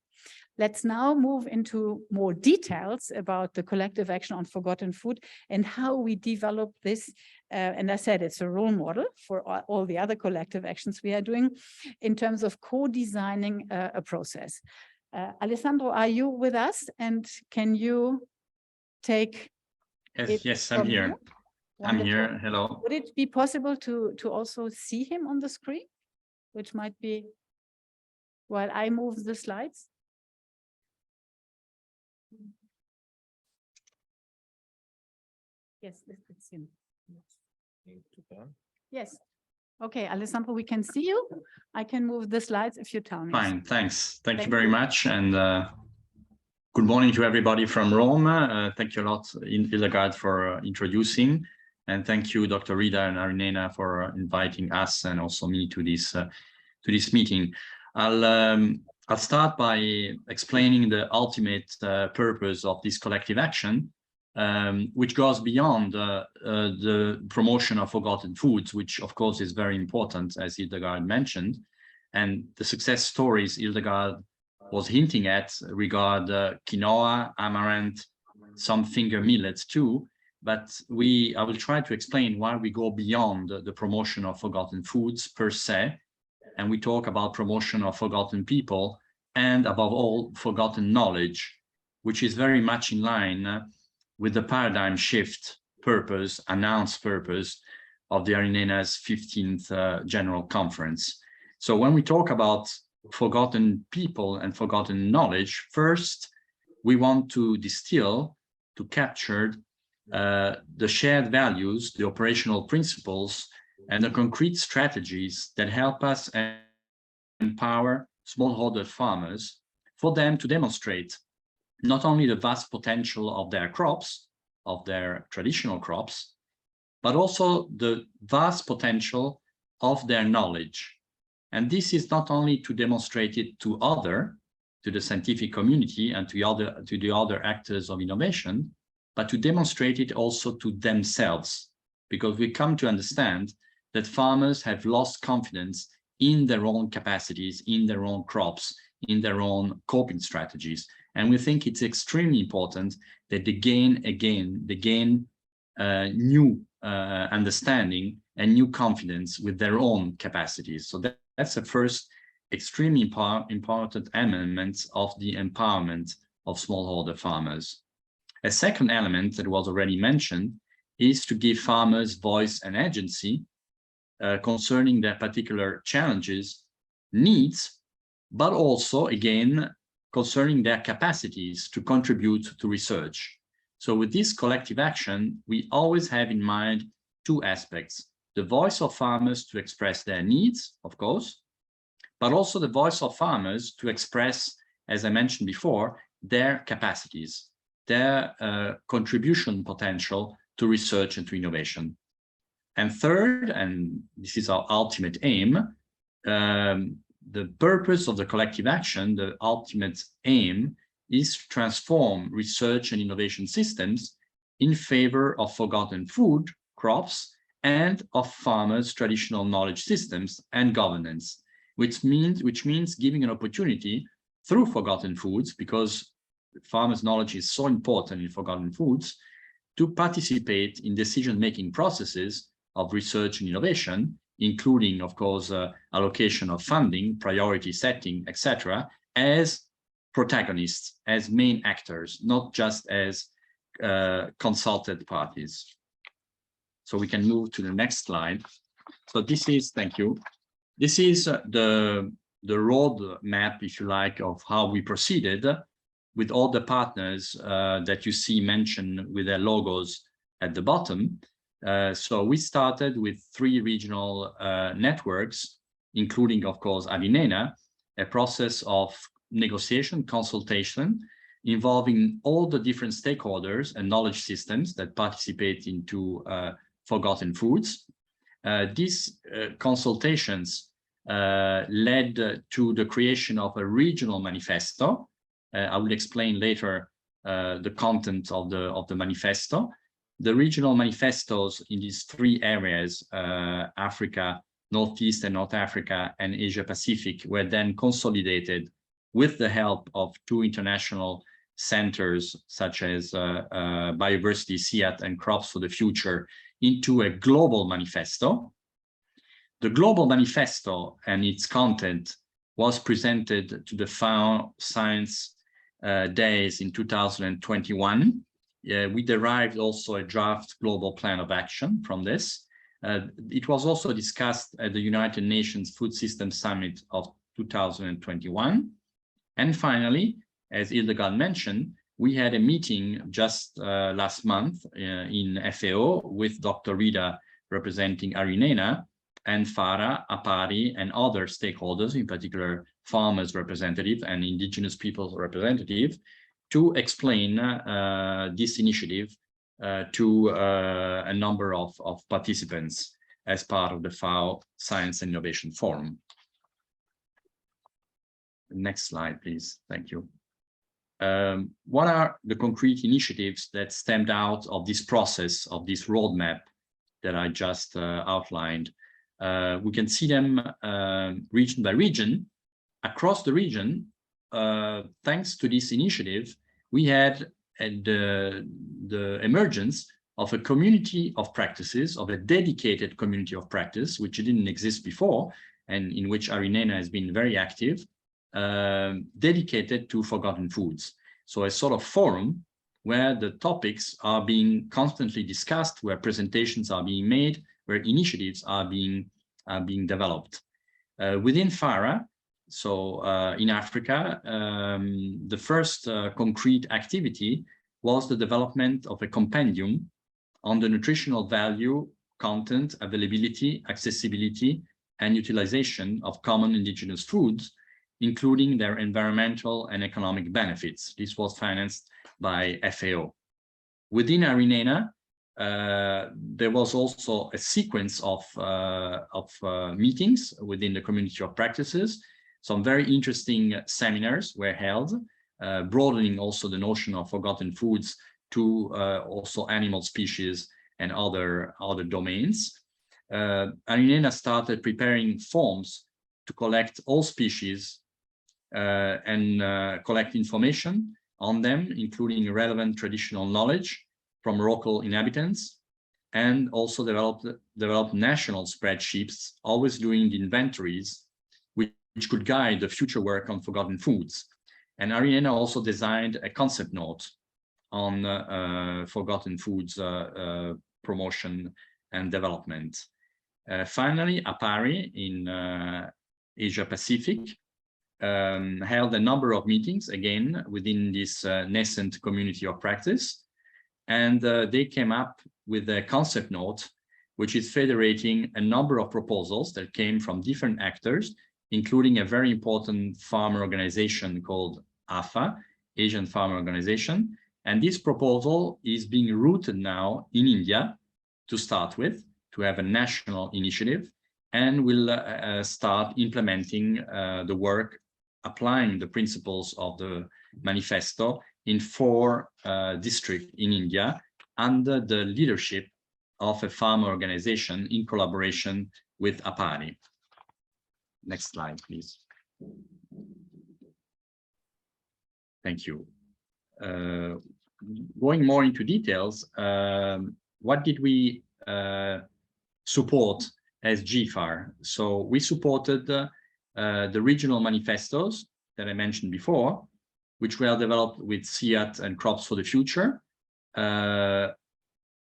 Let's now move into more details about the collective action on forgotten food and how we develop this. And I said it's a role model for all the other collective actions we are doing in terms of co-designing a process. Alessandro, are you with us? And can you take Yes, I'm here. I'm here. Hello. Would it be possible to also see him on the screen, which might be while I move the slides? Yes, it's him. Yes. Okay, Alessandro, we can see you. I can move the slides if you tell me. Fine, thanks. Thank you very much. And good morning to everybody from Rome. Thank you a lot, Hildegard, for introducing. And thank you, Dr. Rita and AARINENA, for inviting us and also me to this meeting. I'll start by explaining the ultimate purpose of this collective action, which goes beyond the promotion of forgotten foods, which of course is very important, as Hildegard mentioned. And the success stories Hildegard was hinting at regard quinoa, amaranth, some finger millets too. But I will try to explain why we go beyond the promotion of forgotten foods per se, and we talk about promotion of forgotten people, and above all, forgotten knowledge, which is very much in line with the paradigm shift purpose, announced purpose of the AARINENA's 15th General Conference. So when we talk about forgotten people and forgotten knowledge, first, we want to distill, to capture the shared values, the operational principles, and the concrete strategies that help us empower smallholder farmers for them to demonstrate not only the vast potential of their crops, of their traditional crops, but also the vast potential of their knowledge. And this is not only to demonstrate it to the scientific community and to the other actors of innovation, but to demonstrate it also to themselves, because we come to understand that farmers have lost confidence in their own capacities, in their own crops, in their own coping strategies. And we think it's extremely important that they gain new understanding and new confidence with their own capacities. So that's the first extremely important element of the empowerment of smallholder farmers. A second element that was already mentioned is to give farmers voice and agency concerning their particular challenges, needs, but also, again, concerning their capacities to contribute to research. So with this collective action, we always have in mind two aspects: the voice of farmers to express their needs, of course, but also the voice of farmers to express, as I mentioned before, their capacities, their contribution potential to research and to innovation. And third, and this is our ultimate aim, the purpose of the collective action, the ultimate aim, is to transform research and innovation systems in favor of forgotten food crops and of farmers' traditional knowledge systems and governance, which means giving an opportunity through forgotten foods, because farmers' knowledge is so important in forgotten foods, to participate in decision-making processes of research and innovation, including, of course, allocation of funding, priority setting, etc., as protagonists, as main actors, not just as consulted parties. So we can move to the next slide. So this is, thank you. This is the road map, if you like, of how we proceeded with all the partners that you see mentioned with their logos at the bottom. So we started with 3 regional networks, including, of course, AARINENA, a process of negotiation, consultation, involving all the different stakeholders and knowledge systems that participate into forgotten foods. These consultations led to the creation of a regional manifesto. I will explain later the content of the manifesto. The regional manifestos in these 3 areas, Africa, Northeast and North Africa, and Asia Pacific, were then consolidated with the help of 2 international centers, such as Biodiversity, SIAT, and Crops for the Future, into a global manifesto. The global manifesto and its content was presented to the FAO Science Days in 2021. We derived also a draft global plan of action from this. It was also discussed at the United Nations Food Systems Summit of 2021. And finally, as Hildegard mentioned, we had a meeting just last month in FAO with Dr. Rida representing AARINENA, and Farah, APARI, and other stakeholders, in particular farmers representative and indigenous peoples representative, to explain this initiative to a number of participants as part of the FAO Science and Innovation Forum. Next slide, please. Thank you. What are the concrete initiatives that stemmed out of this process, of this roadmap that I just outlined? We can see them region by region. Across the region, thanks to this initiative, we had the emergence of a community of practices, of a dedicated community of practice, which didn't exist before, and in which AARINENA has been very active, dedicated to forgotten foods. So a sort of forum where the topics are being constantly discussed, where presentations are being made, where initiatives are being developed. Within FARA, so in Africa, the first concrete activity was the development of a compendium on the nutritional value, content, availability, accessibility, and utilization of common indigenous foods, including their environmental and economic benefits. This was financed by FAO. Within AARINENA, there was also a sequence of meetings within the community of practices. Some very interesting seminars were held, broadening also the notion of forgotten foods to also animal species and other domains. AARINENA started preparing forms to collect all species and collect information on them, including relevant traditional knowledge from local inhabitants, and also developed national spreadsheets, always doing the inventories, which could guide the future work on forgotten foods. And AARINENA also designed a concept note on forgotten foods promotion and development. Finally, APARI in Asia Pacific held a number of meetings, again, within this nascent community of practice. And they came up with a concept note, which is federating a number of proposals that came from different actors, including a very important farmer organization called AFA, Asian Farmer Organization. And this proposal is being rooted now in India to start with, to have a national initiative, and will start implementing the work, applying the principles of the manifesto in 4 districts in India under the leadership of a farmer organization in collaboration with APARI. Next slide, please. Thank you. Going more into details, what did we support as GFAR? So we supported the regional manifestos that I mentioned before, which were developed with SIAT and Crops for the Future,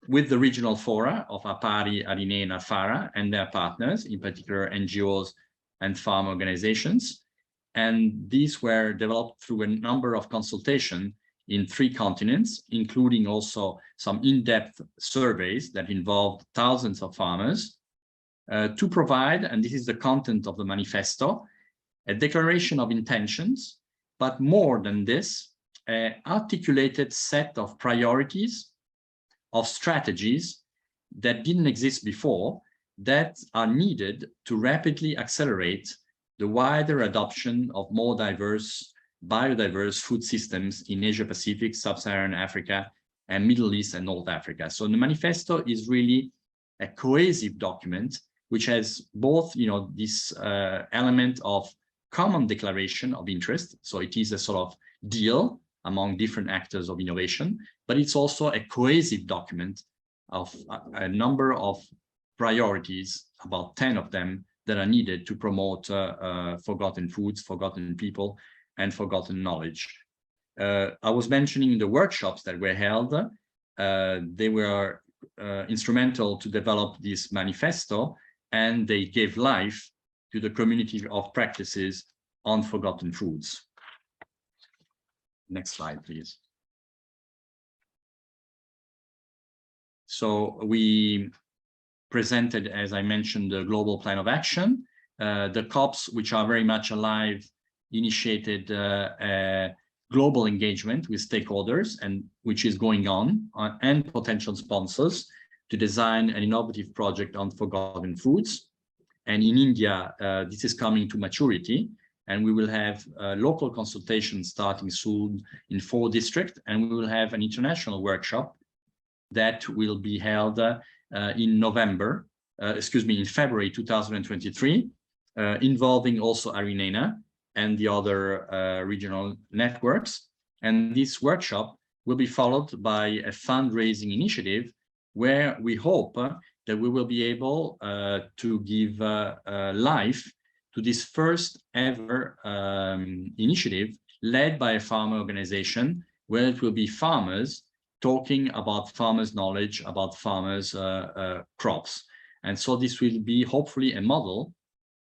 with the regional fora of APARI, AARINENA, FARA, and their partners, in particular NGOs and farm organizations. And these were developed through a number of consultations in 3 continents, including also some in-depth surveys that involved thousands of farmers, to provide, and this is the content of the manifesto, a declaration of intentions, but more than this, an articulated set of priorities, of strategies that didn't exist before, that are needed to rapidly accelerate the wider adoption of more diverse, biodiverse food systems in Asia Pacific, Sub-Saharan Africa, and Middle East and North Africa. So the manifesto is really a cohesive document, which has both, this element of common declaration of interest. So it is a sort of deal among different actors of innovation, but it's also a cohesive document of a number of priorities, about 10 of them, that are needed to promote forgotten foods, forgotten people, and forgotten knowledge. I was mentioning the workshops that were held. They were instrumental to develop this manifesto, and they gave life to the community of practices on forgotten foods. Next slide, please. So we presented, as I mentioned, the global plan of action. The COPs, which are very much alive, initiated a global engagement with stakeholders, and which is going on, and potential sponsors, to design an innovative project on forgotten foods. And in India, this is coming to maturity. And we will have local consultations starting soon in 4 districts, and we will have an international workshop that will be held in February 2023, involving also AARINENA and the other regional networks. And this workshop will be followed by a fundraising initiative where we hope that we will be able to give life to this first ever initiative led by a farmer organization, where it will be farmers talking about farmers' knowledge, about farmers' crops. And so this will be hopefully a model,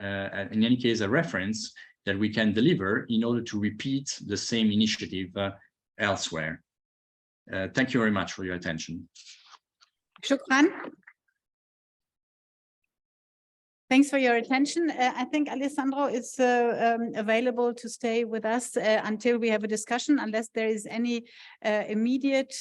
in any case, a reference that we can deliver in order to repeat the same initiative elsewhere. Thank you very much for your attention. Shukran. Thanks for your attention. I think Alessandro is available to stay with us until we have a discussion, unless there is any immediate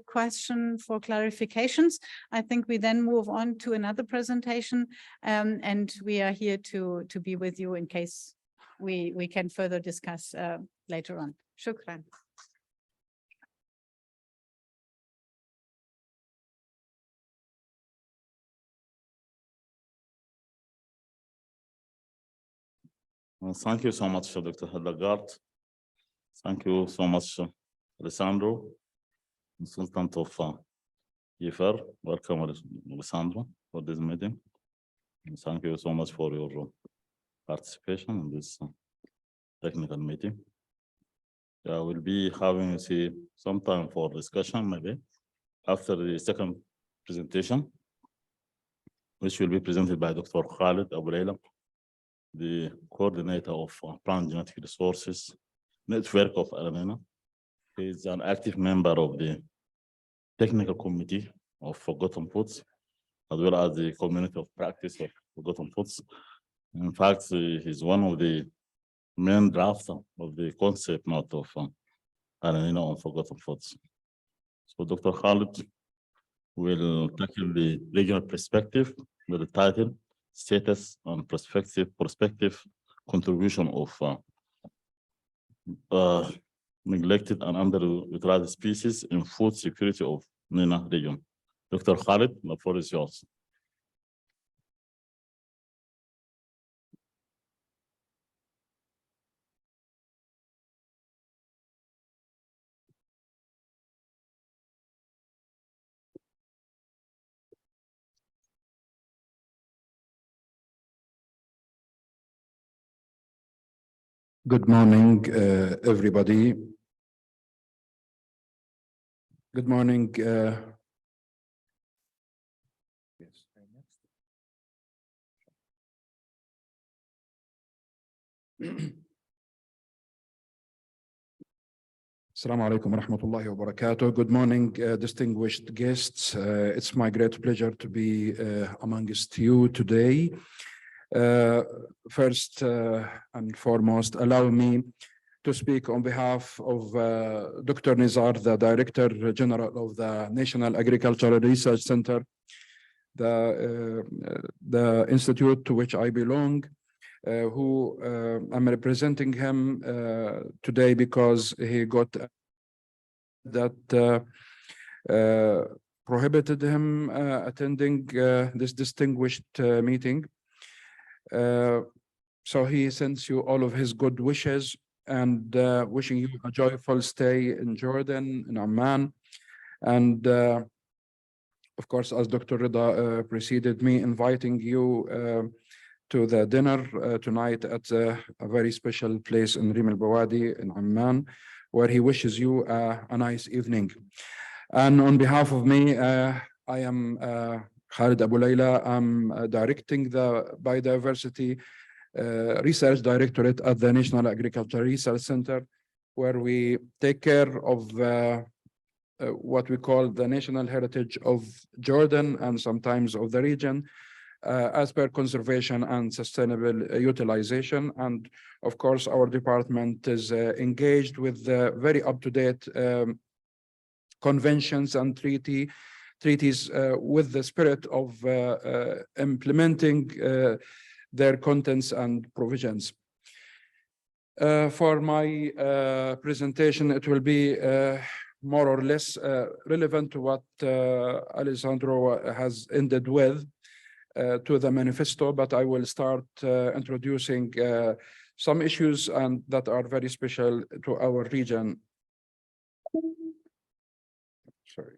question for clarifications. I think we then move on to another presentation, and we are here to be with you in case we can further discuss later on. Shukran. Thank you so much, Dr. Hildegard. Thank you so much, Alessandro, consultant of IFR. Welcome, Alessandro, for this meeting. And thank you so much for your participation in this technical meeting. We'll be having some time for discussion, maybe after the second presentation, which will be presented by Dr. Khalid Abu Layla, the coordinator of Plant Genetic Resources Network of AARINENA. He is an active member of the technical committee of Forgotten Foods, as well as the community of practice of Forgotten Foods. In fact, he's one of the main drafters of the concept note of AARINENA on Forgotten Foods. So Dr. Khalid will tackle the regional perspective with the title Status and Prospective Contribution of Neglected and Underutilized Species in Food Security of MENA region. Dr. Khalid, the floor is yours. Good morning, everybody. Good morning. Assalamu alaikum wa rahmatullahi wa barakatuh. Good morning, distinguished guests. It's my great pleasure to be amongst you today. First and foremost, allow me to speak on behalf of Dr. Nizar, the Director General of the National Agricultural Research Center, the institute to which I belong, who I'm representing him today because he got that prohibited him attending this distinguished meeting. So he sends you all of his good wishes and wishing you a joyful stay in Jordan, in Amman. And of course, as Dr. Rida preceded me, inviting you to the dinner tonight at a very special place in Rim al-Bawadi in Amman, where he wishes you a nice evening. And on behalf of me, I am Khalid Abu Layla. I'm directing the Biodiversity Research Directorate at the National Agricultural Research Center, where we take care of what we call the national heritage of Jordan and sometimes of the region, as per conservation and sustainable utilization. And of course, our department is engaged with very up-to-date conventions and treaties with the spirit of implementing their contents and provisions. For my presentation, it will be more or less relevant to what Alessandro has ended with to the manifesto, but I will start introducing some issues and that are very special to our region. Sorry.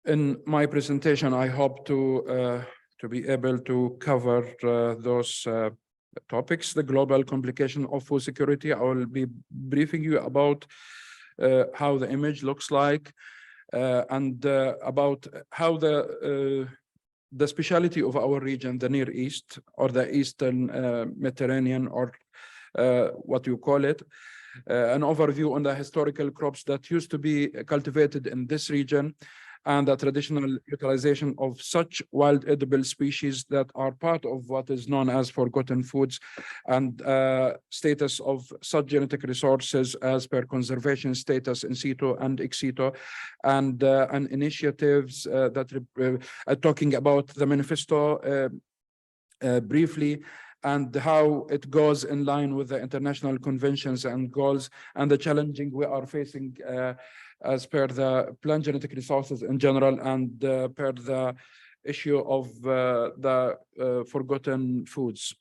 In my presentation, I hope to be able to cover those topics, the global complication of food security. I will be briefing you about how the image looks like and about how the speciality of our region, the Near East or the Eastern Mediterranean, or what you call it, an overview on the historical crops that used to be cultivated in this region, and the traditional utilization of such wild edible species that are part of what is known as forgotten foods, and status of such genetic resources as per conservation status in situ and ex situ, and initiatives that talking about the manifesto briefly, and how it goes in line with the international conventions and goals, and the challenging we are facing as per the plant genetic resources in general, and per the issue of the forgotten foods.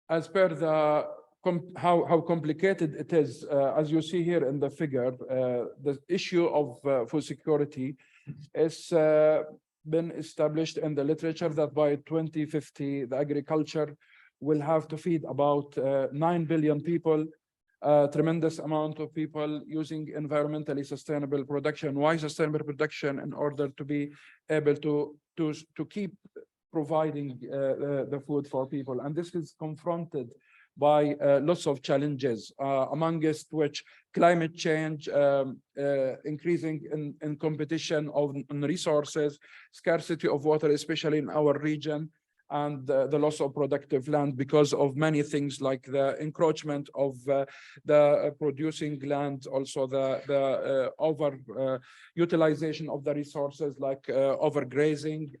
As per the how complicated it is, as you see here in the figure, the issue of food security is been established in the literature that by 2050, the agriculture will have to feed about 9 billion people, a tremendous amount of people using environmentally sustainable production. Why sustainable production? In order to be able to keep providing the food for people. And this is confronted by lots of challenges, amongst which climate change, increasing in competition on resources, scarcity of water, especially in our region, and the loss of productive land because of many things like the encroachment of the producing land, also the over utilization of the resources like overgrazing,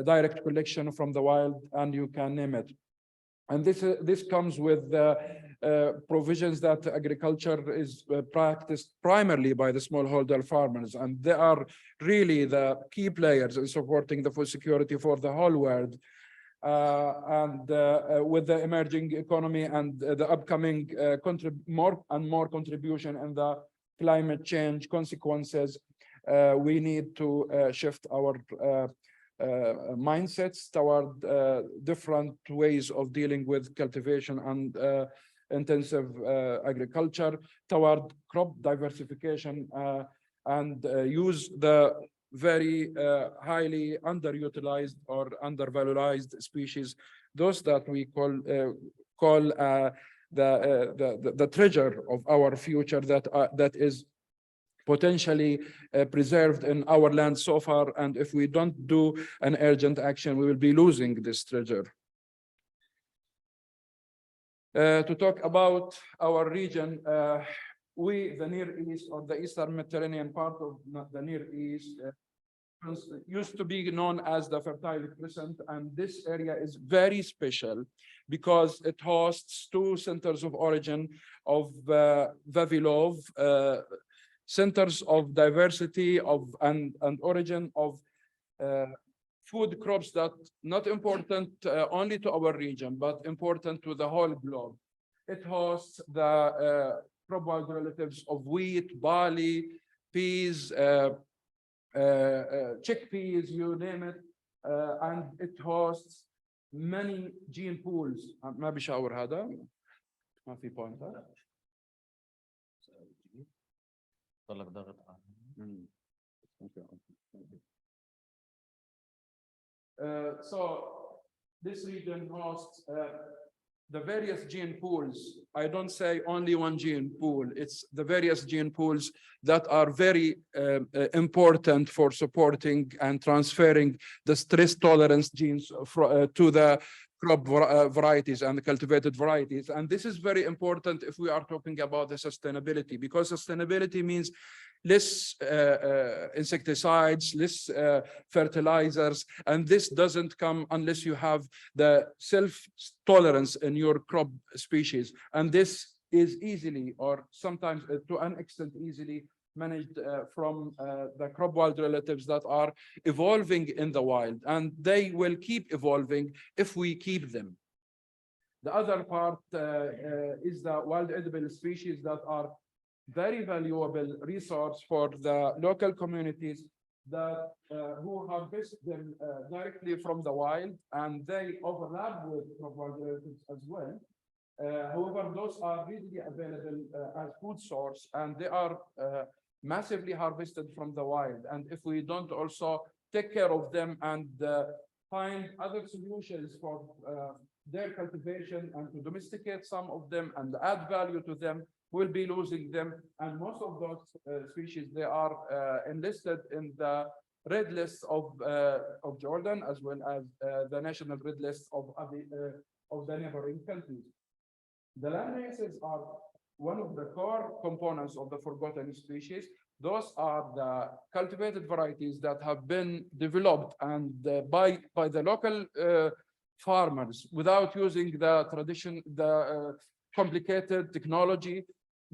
direct collection from the wild, and you can name it. And this comes with provisions that agriculture is practiced primarily by the smallholder farmers, and they are really the key players in supporting the food security for the whole world. And with the emerging economy and the upcoming more and more contribution in the climate change consequences, we need to shift our mindsets toward different ways of dealing with cultivation and intensive agriculture, toward crop diversification, and use the very highly underutilized or undervalued species, those that we call the treasure of our future, that is potentially preserved in our land so far, and if we don't do an urgent action, we will be losing this treasure. To talk about our region, the Near East, or the Eastern Mediterranean part of the Near East, used to be known as the Fertile Crescent, and this area is very special because it hosts two centers of origin of Vavilov, centers of diversity and origin of food crops that not important only to our region, but important to the whole globe. It hosts the crop wild relatives of wheat, barley, peas, chickpeas, you name it, and it hosts many gene pools. ما بيشاور هذا ما في point. So this region hosts the various gene pools. I don't say only one gene pool, it's the various gene pools that are very important for supporting and transferring the stress tolerance genes to the crop varieties and the cultivated varieties. And this is very important if we are talking about the sustainability, because sustainability means less insecticides, less fertilizers, and this doesn't come unless you have the self-tolerance in your crop species. And this is easily, or sometimes to an extent easily, managed from the crop wild relatives that are evolving in the wild, and they will keep evolving if we keep them. The other part is the wild edible species that are very valuable resource for the local communities that who harvest them directly from the wild, and they overlap with crop wild relatives as well. However, those are readily available as food source, and they are massively harvested from the wild. And if we don't also take care of them and find other solutions for their cultivation and to domesticate some of them and add value to them, we'll be losing them. And most of those species, they are enlisted in the red list of Jordan, as well as the national red list of the neighboring countries. The land races are one of the core components of the forgotten species. Those are the cultivated varieties that have been developed and by the local farmers without using the complicated technology.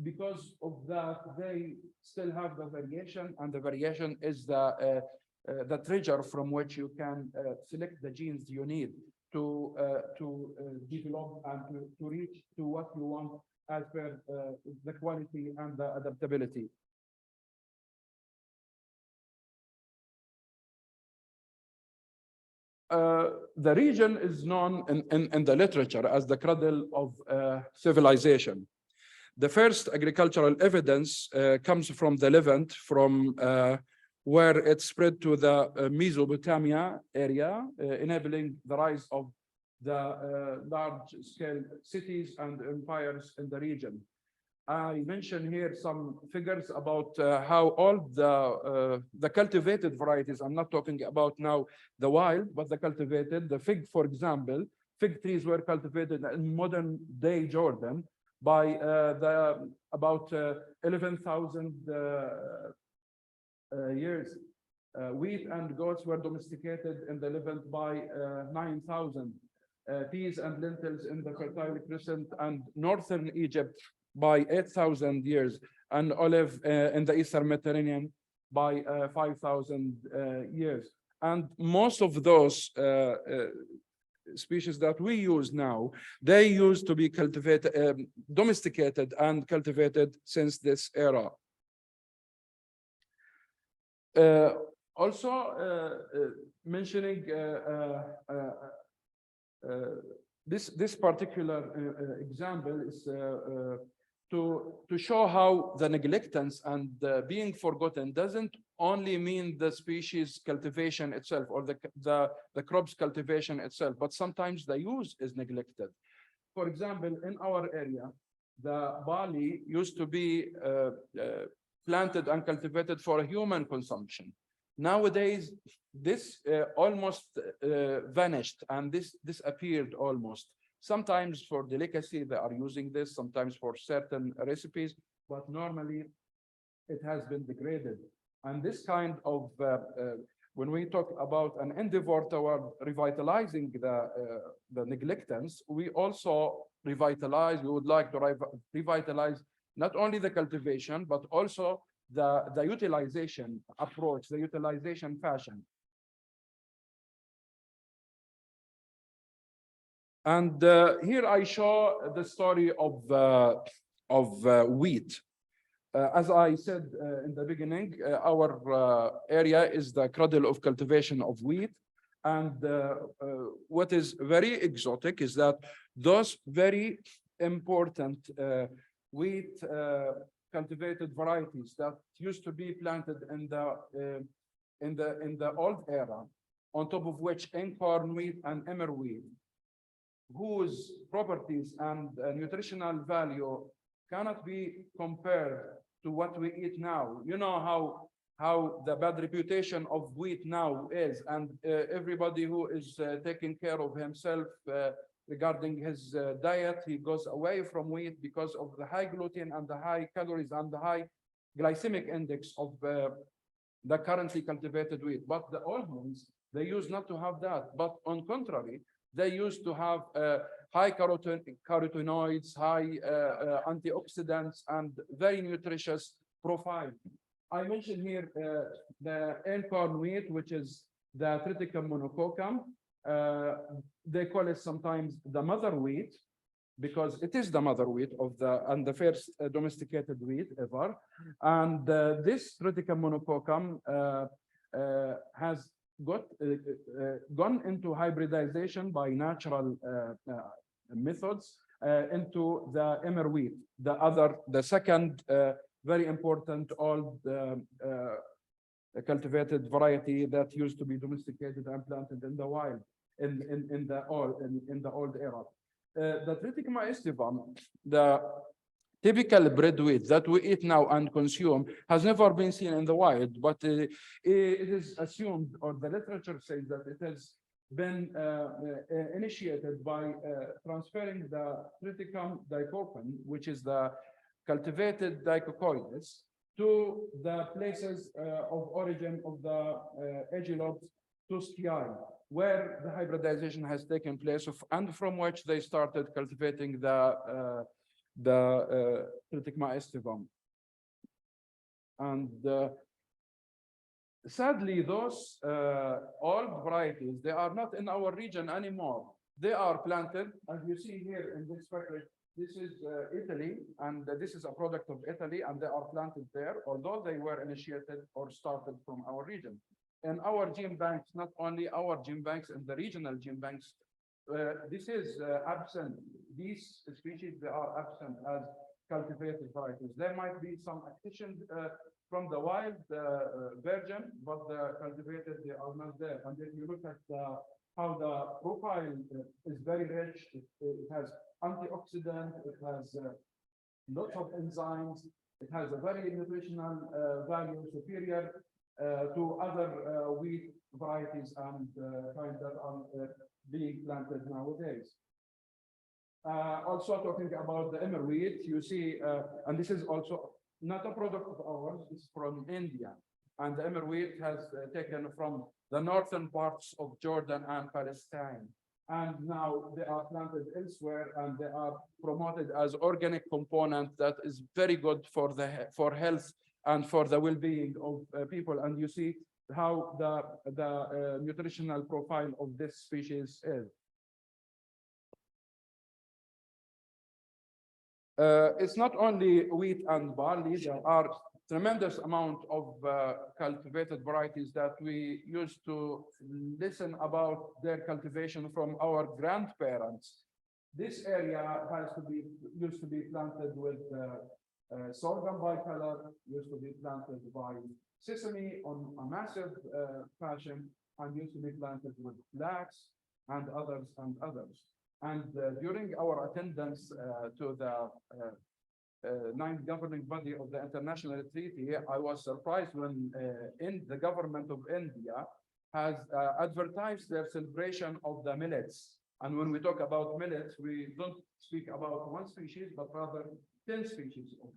Because of that, they still have the variation, and the variation is the trigger from which you can select the genes you need to develop and to reach to what you want as per the quality and the adaptability. The region is known in the literature as the cradle of civilization. The first agricultural evidence comes from the Levant, from where it spread to the Mesopotamia area, enabling the rise of the large-scale cities and empires in the region. I mention here some figures about how all the cultivated varieties, I'm not talking about now the wild, but the cultivated, the fig, for example, fig trees were cultivated in modern day Jordan by about 11,000 years. Wheat and goats were domesticated in the Levant by 9,000. Peas and lentils in the Fertile Crescent and northern Egypt by 8,000 years, and olive in the Eastern Mediterranean by 5,000 years. And most of those species that we use now, they used to be cultivated, domesticated and cultivated since this era. Also mentioning this particular example is to show how the neglectance and being forgotten doesn't only mean the species cultivation itself or the crops cultivation itself, but sometimes the use is neglected. For example, in our area, the barley used to be planted and cultivated for human consumption. Nowadays, this almost vanished, and this disappeared almost. Sometimes for delicacy, they are using this, sometimes for certain recipes, but normally it has been degraded. And this kind of, when we talk about an endeavor toward revitalizing the neglectance, we also revitalize, we would like to revitalize not only the cultivation, but also the utilization approach, the utilization fashion. And here I show the story of wheat. As I said in the beginning, our area is the cradle of cultivation of wheat. And what is very exotic is that those very important wheat cultivated varieties that used to be planted in the old era, on top of which incorn wheat and emmer wheat, whose properties and nutritional value cannot be compared to what we eat now. You know how the bad reputation of wheat now is, and everybody who is taking care of himself regarding his diet, he goes away from wheat because of the high gluten and the high calories and the high glycemic index of the currently cultivated wheat. But the old ones, they used not to have that. But on contrary, they used to have high carotenoids, high antioxidants, and very nutritious profile. I mentioned here the acorn wheat, which is the Triticum monococcum. They call it sometimes the mother wheat, because it is the mother wheat of the first domesticated wheat ever. And this Triticum monococcum has gone into hybridization by natural methods into the emmer wheat, the second very important old cultivated variety that used to be domesticated and planted in the wild in the old era. The Triticum aestivum, the typical bread wheat that we eat now and consume, has never been seen in the wild, but it is assumed, or the literature says, that it has been initiated by transferring the Triticum dicoccum, which is the cultivated dicocoides, to the places of origin of the Aegilops tuskii, where the hybridization has taken place, and from which they started cultivating the Triticum aestivum. And sadly, those old varieties, they are not in our region anymore. They are planted, as you see here in this factory. This is Italy, and this is a product of Italy, and they are planted there, although they were initiated or started from our region. And our gene banks, not only our gene banks and the regional gene banks, this is absent. These species, they are absent as cultivated varieties. There might be some accession from the wild virgin, but the cultivated, they are not there. And if you look at how the profile is very rich, it has antioxidant, it has lots of enzymes, it has a very nutritional value superior to other wheat varieties and kinds that are being planted nowadays. Also talking about the emmer wheat, you see, and this is also not a product of ours, it's from India. And the emmer wheat has taken from the northern parts of Jordan and Palestine. And now they are planted elsewhere, and they are promoted as organic component that is very good for health and for the well-being of people. And you see how the nutritional profile of this species is. It's not only wheat and barley. There are tremendous amount of cultivated varieties that we used to listen about their cultivation from our grandparents. This area used to be planted with sorghum bicolor, used to be planted by sesame on a massive fashion, and used to be planted with flax and others and others. And during our attendance to the ninth governing body of the international treaty, I was surprised when the government of India has advertised their celebration of the millets. And when we talk about millets, we don't speak about one species, but rather 10 species of,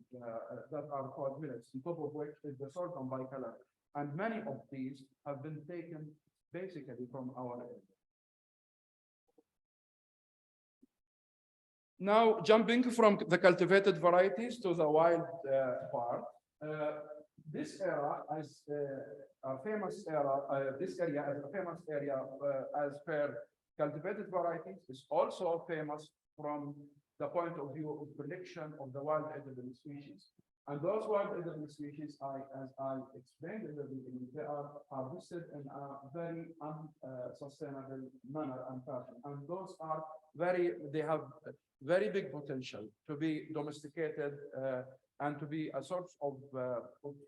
that are called millets, on top of which is the sorghum bicolor. And many of these have been taken basically from our area. Now, jumping from the cultivated varieties to the wild part, this era as a famous era, this area as a famous area as per cultivated varieties is also famous from the point of view of prediction of the wild edible species. And those wild edible species, as I explained in the beginning, they are harvested in a very unsustainable manner and fashion. And those are they have very big potential to be domesticated and to be a source of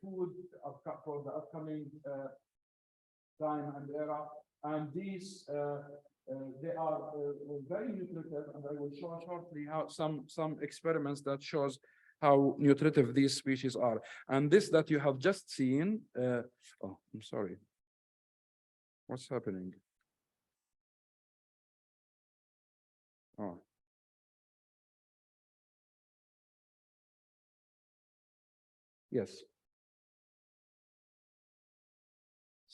food for the upcoming time and era. And these they are very nutritive, and I will show shortly how some experiments that shows how nutritive these species are. And this that you have just seen, oh, I'm sorry. What's happening? Oh. Yes,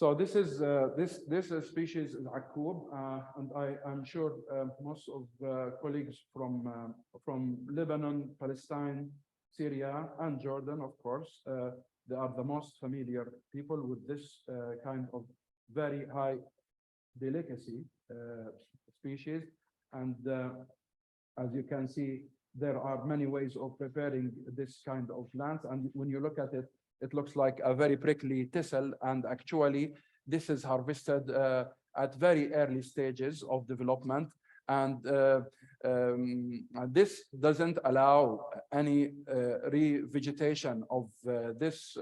So this is this species is Akub, and I'm sure most of colleagues from Lebanon, Palestine, Syria, and Jordan, of course, they are the most familiar people with this kind of very high delicacy species. And as you can see, there are many ways of preparing this kind of plant. And when you look at it, it looks like a very prickly thistle. And actually, this is harvested at very early stages of development. And this doesn't allow any revegetation of this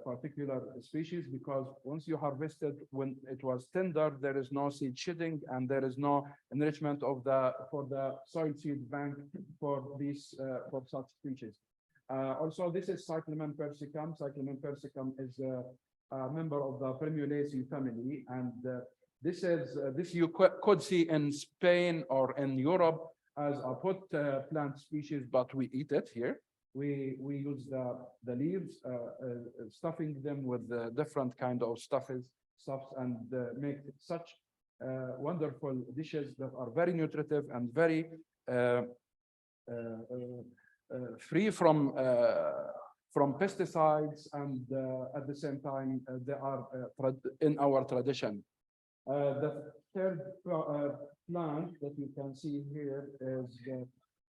particular species, because once you harvest it, when it was tender, there is no seed shedding and there is no enrichment of for the soil seed bank for these for such species. Also, this is Cyclamen persicum. Cyclamen persicum is a member of the Primulaceae family, and this you could see in Spain or in Europe as a pot plant species, but we eat it here. We use the leaves, stuffing them with different kind of stuffs, and make such wonderful dishes that are very nutritive and very free from pesticides, and at the same time they are in our tradition. The third plant that you can see here is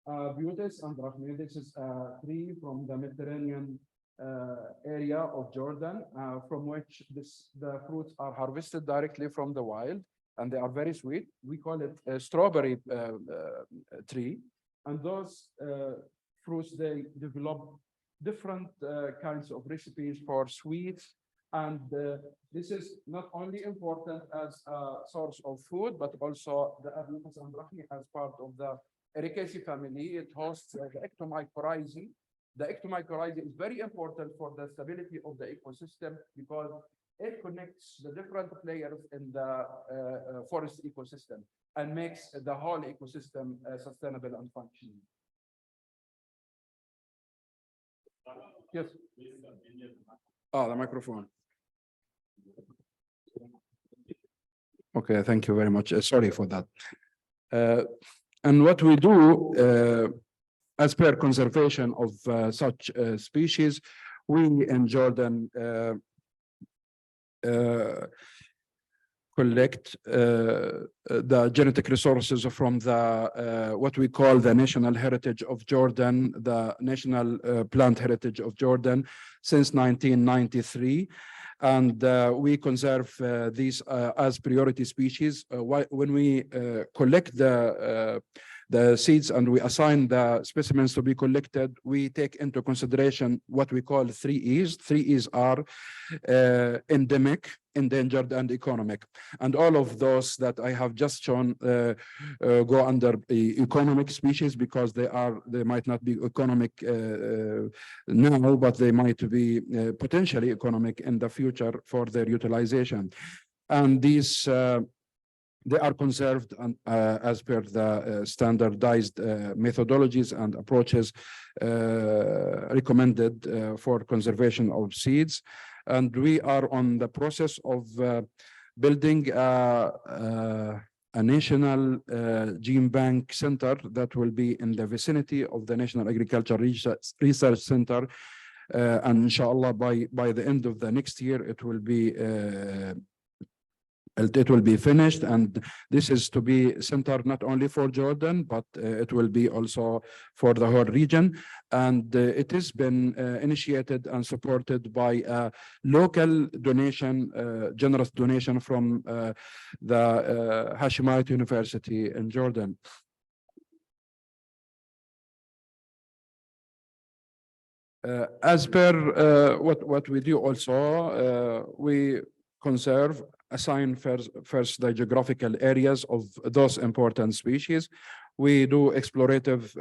Butis andrachme. This is a tree from the Mediterranean area of Jordan, from which the fruits are harvested directly from the wild, and they are very sweet. We call it a strawberry tree, and those fruits, they develop different kinds of recipes for sweets. And this is not only important as a source of food, but also the Butis andrachme as part of the Ericaceae family. It hosts the ectomycorrhizae. The ectomycorrhizae is very important for the stability of the ecosystem, because it connects the different players in the forest ecosystem and makes the whole ecosystem sustainable and functioning. Yes. The microphone. Okay, thank you very much. Sorry for that. And what we do, as per conservation of such species, we in Jordan collect the genetic resources from the what we call the national heritage of Jordan, the national plant heritage of Jordan, since 1993. And we conserve these as priority species. When we collect the seeds and we assign the specimens to be collected, we take into consideration what we call 3 E's. 3 E's are endemic, endangered, and economic. And all of those that I have just shown go under the economic species, because they might not be economic now, but they might be potentially economic in the future for their utilization. And these they are conserved as per the standardized methodologies and approaches recommended for conservation of seeds. And we are on the process of building a national gene bank center that will be in the vicinity of the National Agriculture Research Center. And inshallah, by the end of the next year, it will be finished, and this is to be centered not only for Jordan, but it will be also for the whole region. And it has been initiated and supported by a local donation, generous donation from the Hashemite University in Jordan. As per what we do also, we conserve, assign first the geographical areas of those important species. We do explorative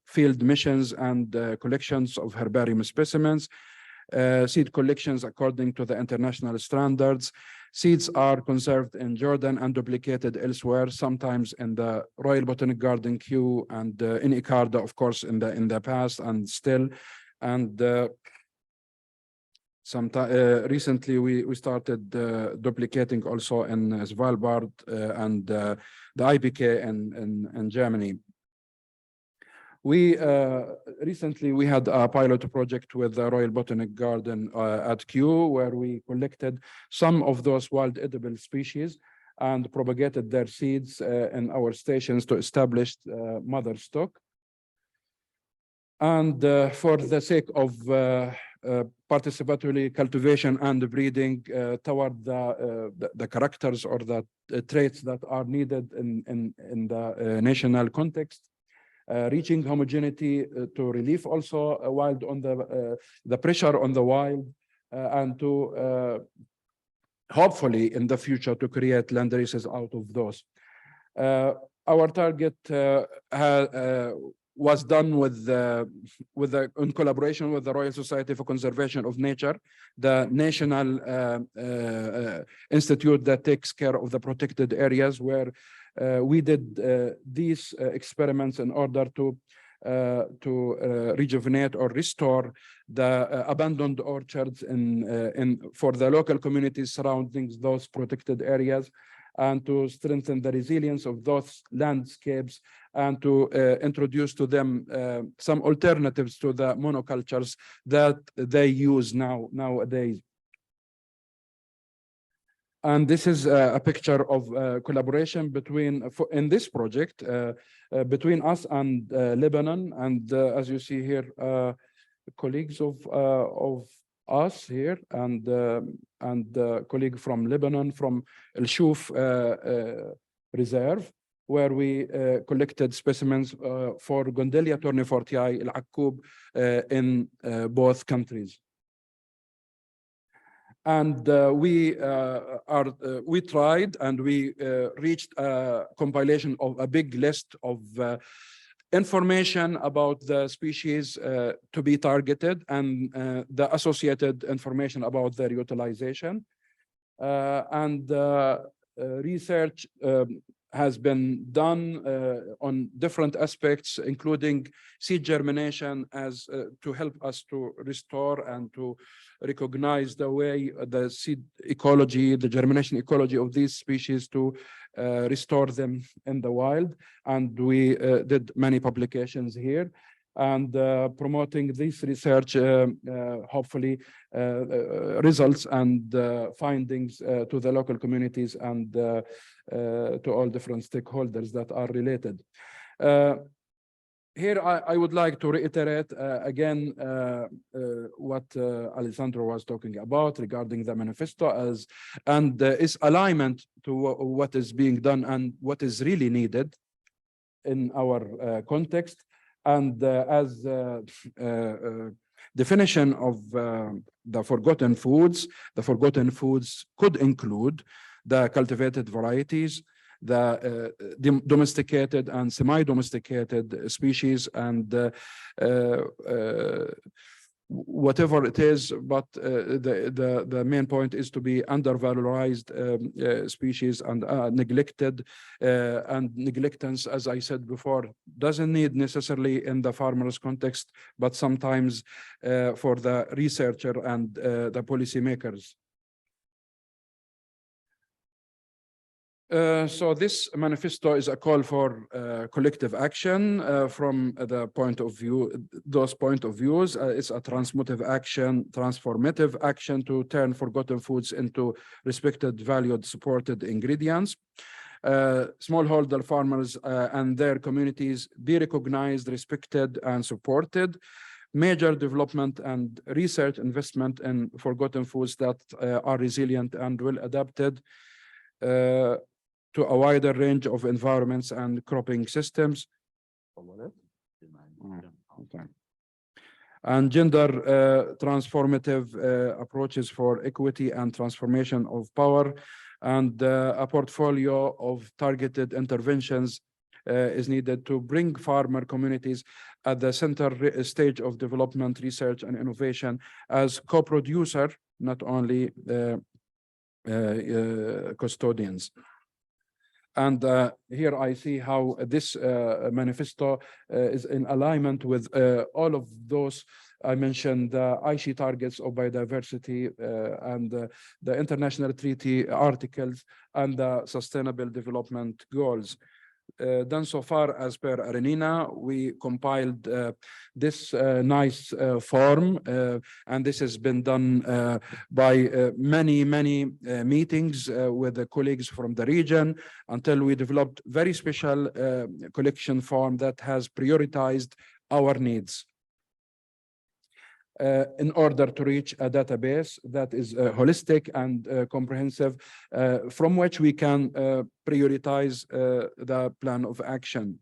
field missions and collections of herbarium specimens, seed collections according to the international standards. Seeds are conserved in Jordan and duplicated elsewhere, sometimes in the Royal Botanic Garden, Kew, and in Icarda, of course, in the past and still. And Recently, we started duplicating also in Svalbard and the IPK in Germany. We recently we had a pilot project with the Royal Botanic Garden at Kew, where we collected some of those wild edible species and propagated their seeds in our stations to establish mother stock. And for the sake of participatory cultivation and breeding toward the characters or the traits that are needed in the national context, reaching homogeneity to relieve also wild on the pressure on the wild, and to hopefully in the future to create land races out of those. Our target was done in collaboration with the Royal Society for Conservation of Nature, the national institute that takes care of the protected areas, where we did these experiments in order to rejuvenate or restore the abandoned orchards for the local communities surrounding those protected areas, and to strengthen the resilience of those landscapes, and to introduce to them some alternatives to the monocultures that they use nowadays. And this is a picture of collaboration in this project between us and Lebanon. And as you see here, colleagues of us here and colleague from Lebanon, from El Shouf Reserve, where we collected specimens for Gondelia tournefortii, El Akkub, in both countries. And we tried and we reached a compilation of a big list of information about the species to be targeted, and the associated information about their utilization. And research has been done on different aspects, including seed germination, as to help us to restore and to recognize the way the seed ecology, the germination ecology of these species, to restore them in the wild. And we did many publications here, and promoting this research, hopefully results and findings to the local communities and to all different stakeholders that are related. Here, I would like to reiterate again what Alessandro was talking about regarding the manifesto and its alignment to what is being done and what is really needed in our context. And as definition of the forgotten foods could include the cultivated varieties, the domesticated and semi-domesticated species, and whatever it is, but the main point is to be undervalorized species and neglected, and neglectance, as I said before, doesn't need necessarily in the farmer's context, but sometimes for the researcher and the policymakers. So this manifesto is a call for collective action from the point of view, those point of views. It's a transformative action to turn forgotten foods into respected, valued, supported ingredients. Smallholder farmers and their communities be recognized, respected, and supported. Major development and research investment in forgotten foods that are resilient and well adapted to a wider range of environments and cropping systems. And gender transformative approaches for equity and transformation of power, and a portfolio of targeted interventions is needed to bring farmer communities at the center stage of development, research, and innovation as co-producer, not only custodians. And here I see how this manifesto is in alignment with all of those I mentioned the IC targets of biodiversity and the international treaty articles and the sustainable development goals. Done so far as per AARINENA, we compiled this nice form, and this has been done by many meetings with the colleagues from the region until we developed very special collection form that has prioritized our needs. In order to reach a database that is holistic and comprehensive, from which we can prioritize the plan of action.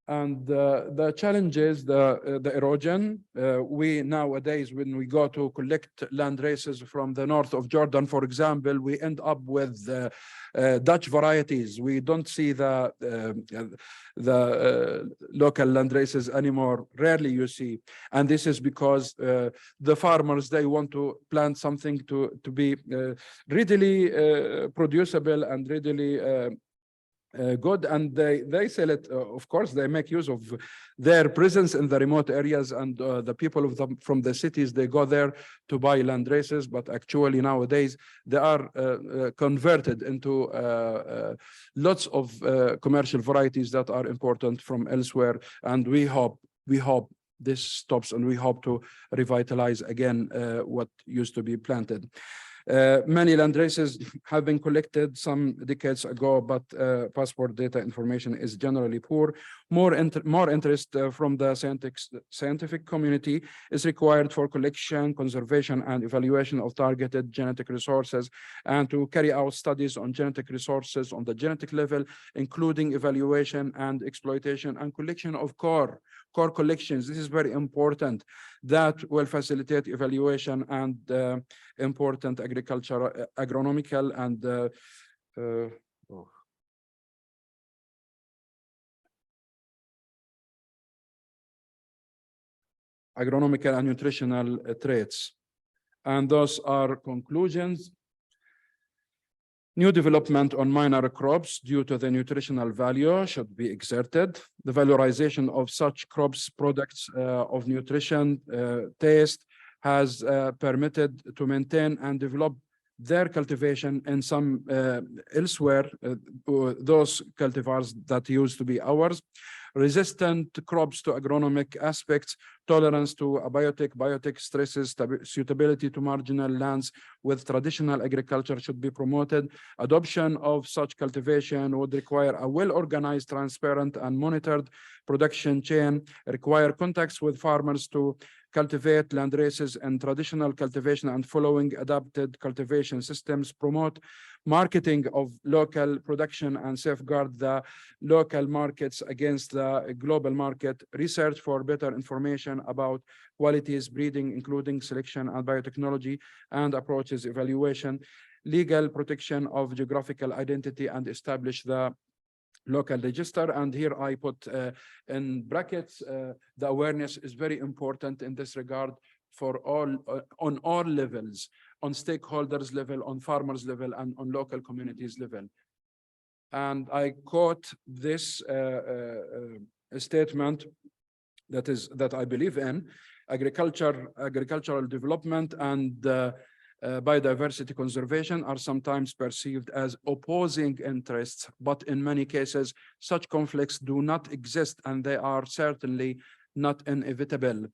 And the challenge is the erosion. We nowadays, when we go to collect land races from the north of Jordan, for example, we end up with Dutch varieties. We don't see the local land races anymore. Rarely you see, and this is because the farmers, they want to plant something to be readily producible and readily good, and they sell it. Of course, they make use of their presence in the remote areas, and the people of them from the cities, they go there to buy land races. But actually nowadays they are converted into lots of commercial varieties that are important from elsewhere. And we hope this stops, and we hope to revitalize again what used to be planted. Many land races have been collected some decades ago, but passport data information is generally poor. More interest from the scientific community is required for collection, conservation, and evaluation of targeted genetic resources, and to carry out studies on genetic resources on the genetic level, including evaluation and exploitation and collection of core collections. This is very important. That will facilitate evaluation and important agricultural, agronomical, and agronomical and nutritional traits. And those are conclusions. New development on minor crops due to the nutritional value should be exerted. The valorization of such crops products of nutrition, taste has permitted to maintain and develop their cultivation in some elsewhere, those cultivars that used to be ours. Resistant crops to agronomic aspects, tolerance to abiotic stresses, suitability to marginal lands with traditional agriculture should be promoted. Adoption of such cultivation would require a well-organized, transparent, and monitored production chain, require contacts with farmers to cultivate land races and traditional cultivation and following adapted cultivation systems, promote marketing of local production and safeguard the local markets against the global market, research for better information about qualities, breeding, including selection and biotechnology, and approaches evaluation, legal protection of geographical identity, and establish the local register. And here I put in brackets, the awareness is very important in this regard for all, on all levels, on stakeholders level, on farmers level, and on local communities level. And I quote this statement that I believe in: agricultural development and biodiversity conservation are sometimes perceived as opposing interests, but in many cases, such conflicts do not exist, and they are certainly not inevitable.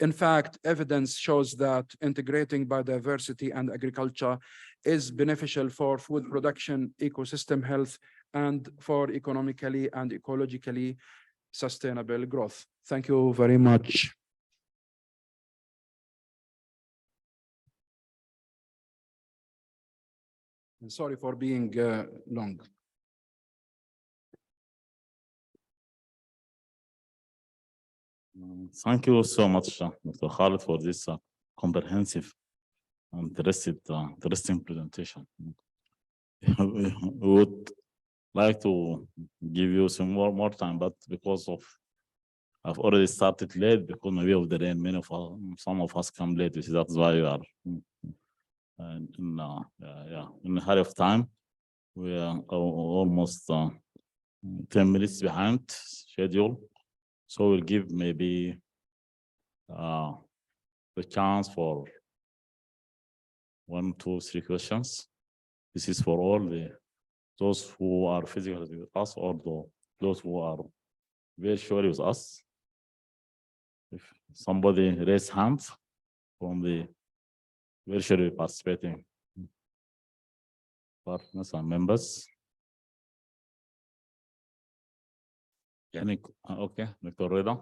In fact, evidence shows that integrating biodiversity and agriculture is beneficial for food production, ecosystem health, and for economically and ecologically sustainable growth. Thank you very much. And sorry for being long. Thank you so much, Dr. Khalid, for this comprehensive and interesting presentation. We would like to give you some more time, but because of I've already started late because maybe of the rain, some of us come late. That's why we are in a hurry of time. We are almost 10 minutes behind schedule. So we'll give maybe the chance for 1, 2, 3 questions. This is for all those who are physically with us or those who are virtually with us. If somebody raise hands from the virtually participating partners and members. Okay, Dr. Reda.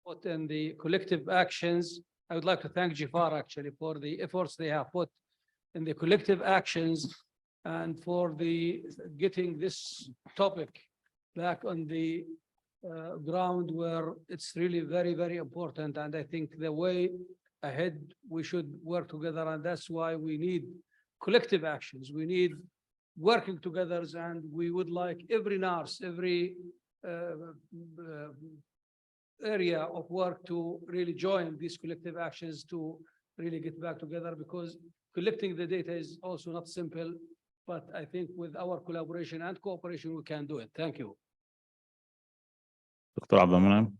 Put in the collective actions. I would like to thank GFAR actually for the efforts they have put in the collective actions and for the getting this topic back on the ground where it's really very, very important. And I think the way ahead, we should work together. And that's why we need collective actions. We need working together. And we would like every nurse, every area of work to really join these collective actions to really get back together, because collecting the data is also not simple, but I think with our collaboration and cooperation, we can do it. Thank you. Dr. Abdulmanan.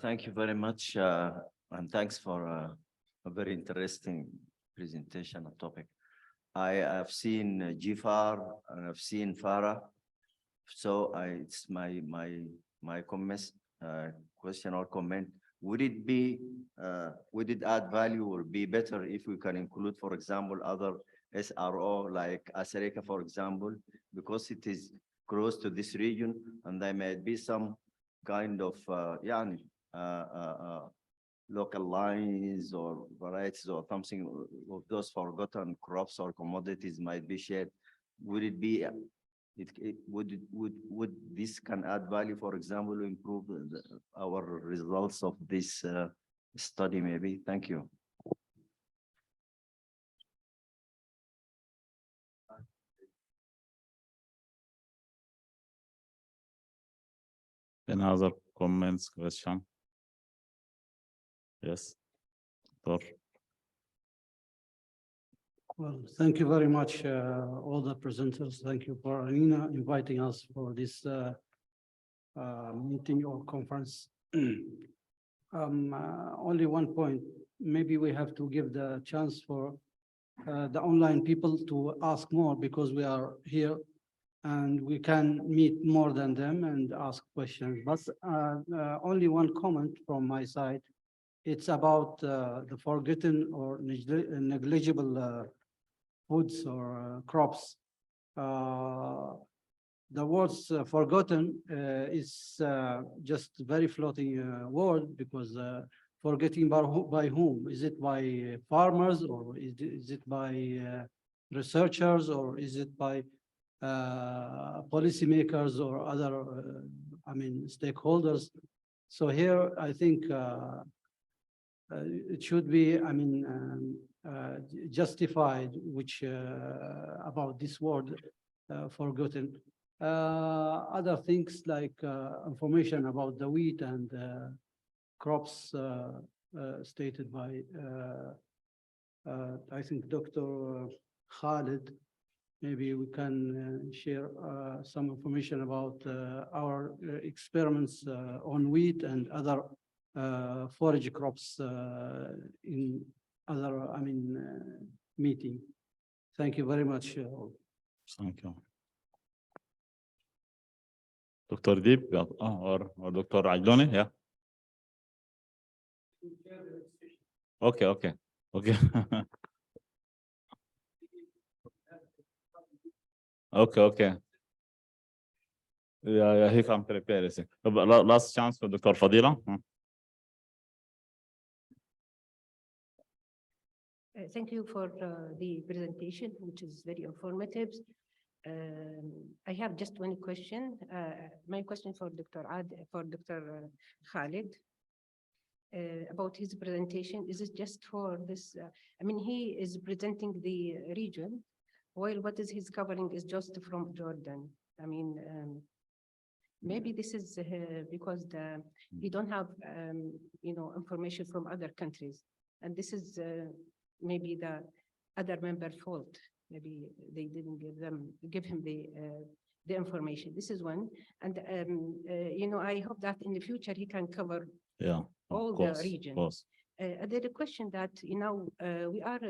Thank you very much, and thanks for a very interesting presentation of topic. I have seen GFAR and I've seen FARA, so it's my comments, question or comment. Would it add value or be better if we can include, for example, other SRO like AARINENA, for example, because it is close to this region, and there may be some kind of local lines or varieties or something of those forgotten crops or commodities might be shared. Would it be? Would this can add value, for example, to improve our results of this study? Maybe. Thank you. Any other comments, question? Yes, Dr. Well, thank you very much, all the presenters. Thank you for AARINENA inviting us for this meeting or conference. Only one point, maybe we have to give the chance for the online people to ask more, because we are here and we can meet more than them and ask questions. But only one comment from my side. It's about the forgotten or negligible foods or crops. The words forgotten is just very floating word, because forgetting by whom? Is it by farmers, or is it by researchers, or is it by policymakers or other, stakeholders? So here, I think it should be, justified, which about this word forgotten. Other things like information about the wheat and crops stated by, I think, Dr. Khalid. Maybe we can share some information about our experiments on wheat and other forage crops in other, meeting. Thank you very much. Thank you. Dr. Deep, or Dr. Ajloni, yeah. Okay. Okay. Yeah, he can prepare it. Last chance for Dr. Fadila. Thank you for the presentation, which is very informative. I have just one question. My question for Dr. Khalid about his presentation. Is it just for this? He is presenting the region, while what is he's covering is just from Jordan. Maybe this is because we don't have information from other countries, and this is maybe the other member fault. Maybe they didn't give him the the information. This is one. And, you know, I hope that in the future he can cover Yeah. all Of course, the of regions. course. There's a question that, you know, we are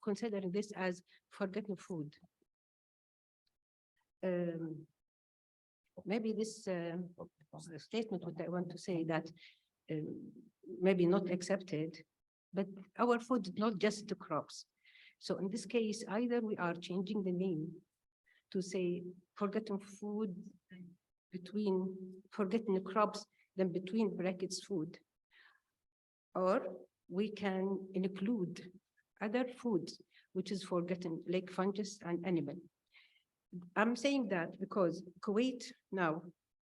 considering this as forgotten food. Maybe this statement, what I want to say that maybe not accepted, but our food is not just the crops. So in this case, either we are changing the name to say forgotten food between forgotten crops, then between brackets food, or we can include other foods which is forgotten, like fungus and animal. I'm saying that because Kuwait now,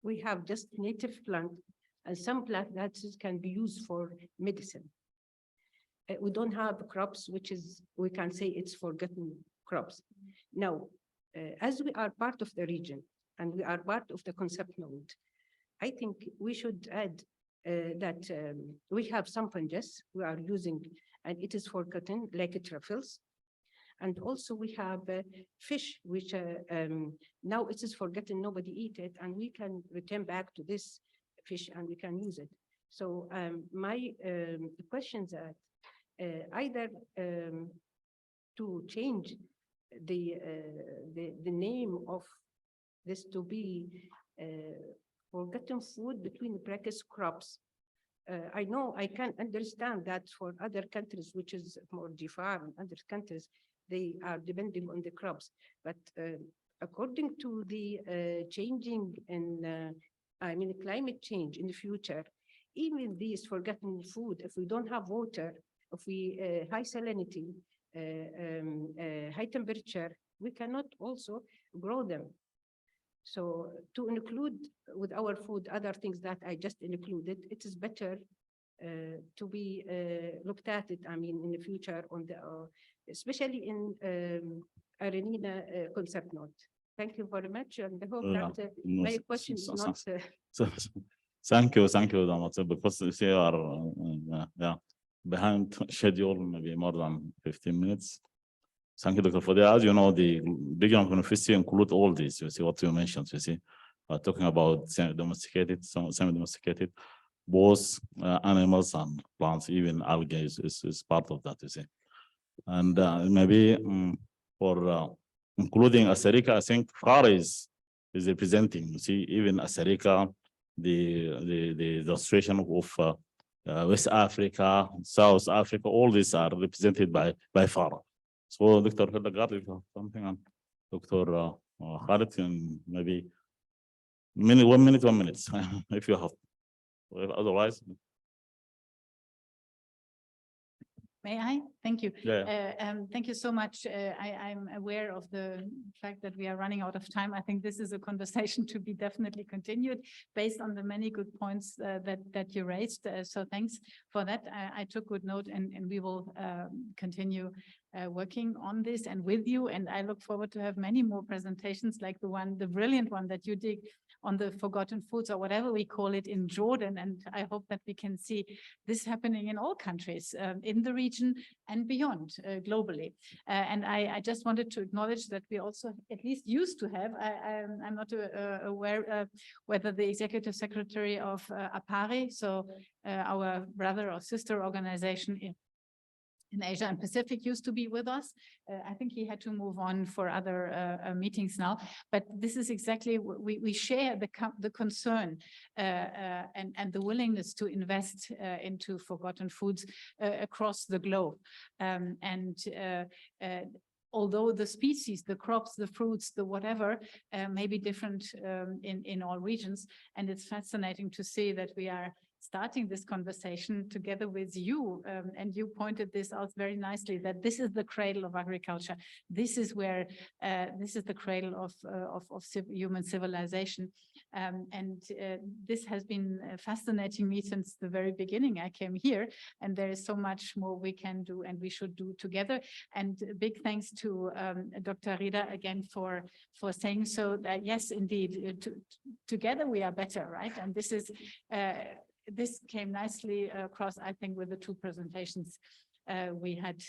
we have just native plant and some plant that can be used for medicine. We don't have crops, which is, we can say it's forgotten crops. Now, as we are part of the region and we are part of the concept node, I think we should add that we have some fungus we are using, and it is forgotten, like truffles. And also we have fish, which now it is forgotten, nobody eat it, and we can return back to this fish and we can use it. So my questions are either to change the name of this to be forgotten food between brackets crops. I know I can understand that for other countries, which is more Jafar and other countries, they are depending on the crops. But according to the changing in, I mean, climate change in the future, even these forgotten food, if we don't have water, if we high salinity, high temperature, we cannot also grow them. So to include with our food other things that I just included, it is better to be looked at it, I mean, in the future on the, especially in AARINENA concept note. Thank you very much, and I hope that my question is not. Thank you, Damato, because you are behind schedule, maybe more than 15 minutes. Thank you, Doctor, for that. As you know, the region of beneficiary include all these. You see what you mentioned. You see, talking about domesticated, semi-domesticated, both animals and plants, even algae is part of that. You see, and maybe for including Asarica, I think Far is representing. You see, even Asarica, the illustration of West Africa, South Africa, all these are represented by Far. So, Dr. Hildegard, if you have something on Dr. Khalid, and maybe 1 minute, 1 minute, if you have. Otherwise. May I? Thank you. Yeah. Thank you so much. I'm aware of the fact that we are running out of time. I think this is a conversation to be definitely continued based on the many good points that you raised. So thanks for that. I took good note, and we will continue working on this and with you. And I look forward to have many more presentations like the brilliant one that you did on the forgotten foods, or whatever we call it, in Jordan. And I hope that we can see this happening in all countries in the region and beyond globally. And I just wanted to acknowledge that we also at least used to have, I'm not aware whether the executive secretary of AARI, so our brother or sister organization in Asia and Pacific, used to be with us. I think he had to move on for other meetings now, but this is exactly, we share the concern and the willingness to invest into forgotten foods across the globe. Although the species, the crops, the fruits, the whatever, may be different in all regions, and it's fascinating to see that we are starting this conversation together with you, and you pointed this out very nicely, that this is the cradle of agriculture. This is where, this is the cradle of human civilization. This has been fascinating me since the very beginning I came here, and there is so much more we can do and we should do together. And big thanks to Dr. Rida again for saying so, that yes, indeed, together we are better, right? And this is, this came nicely across, I think, with the two presentations we had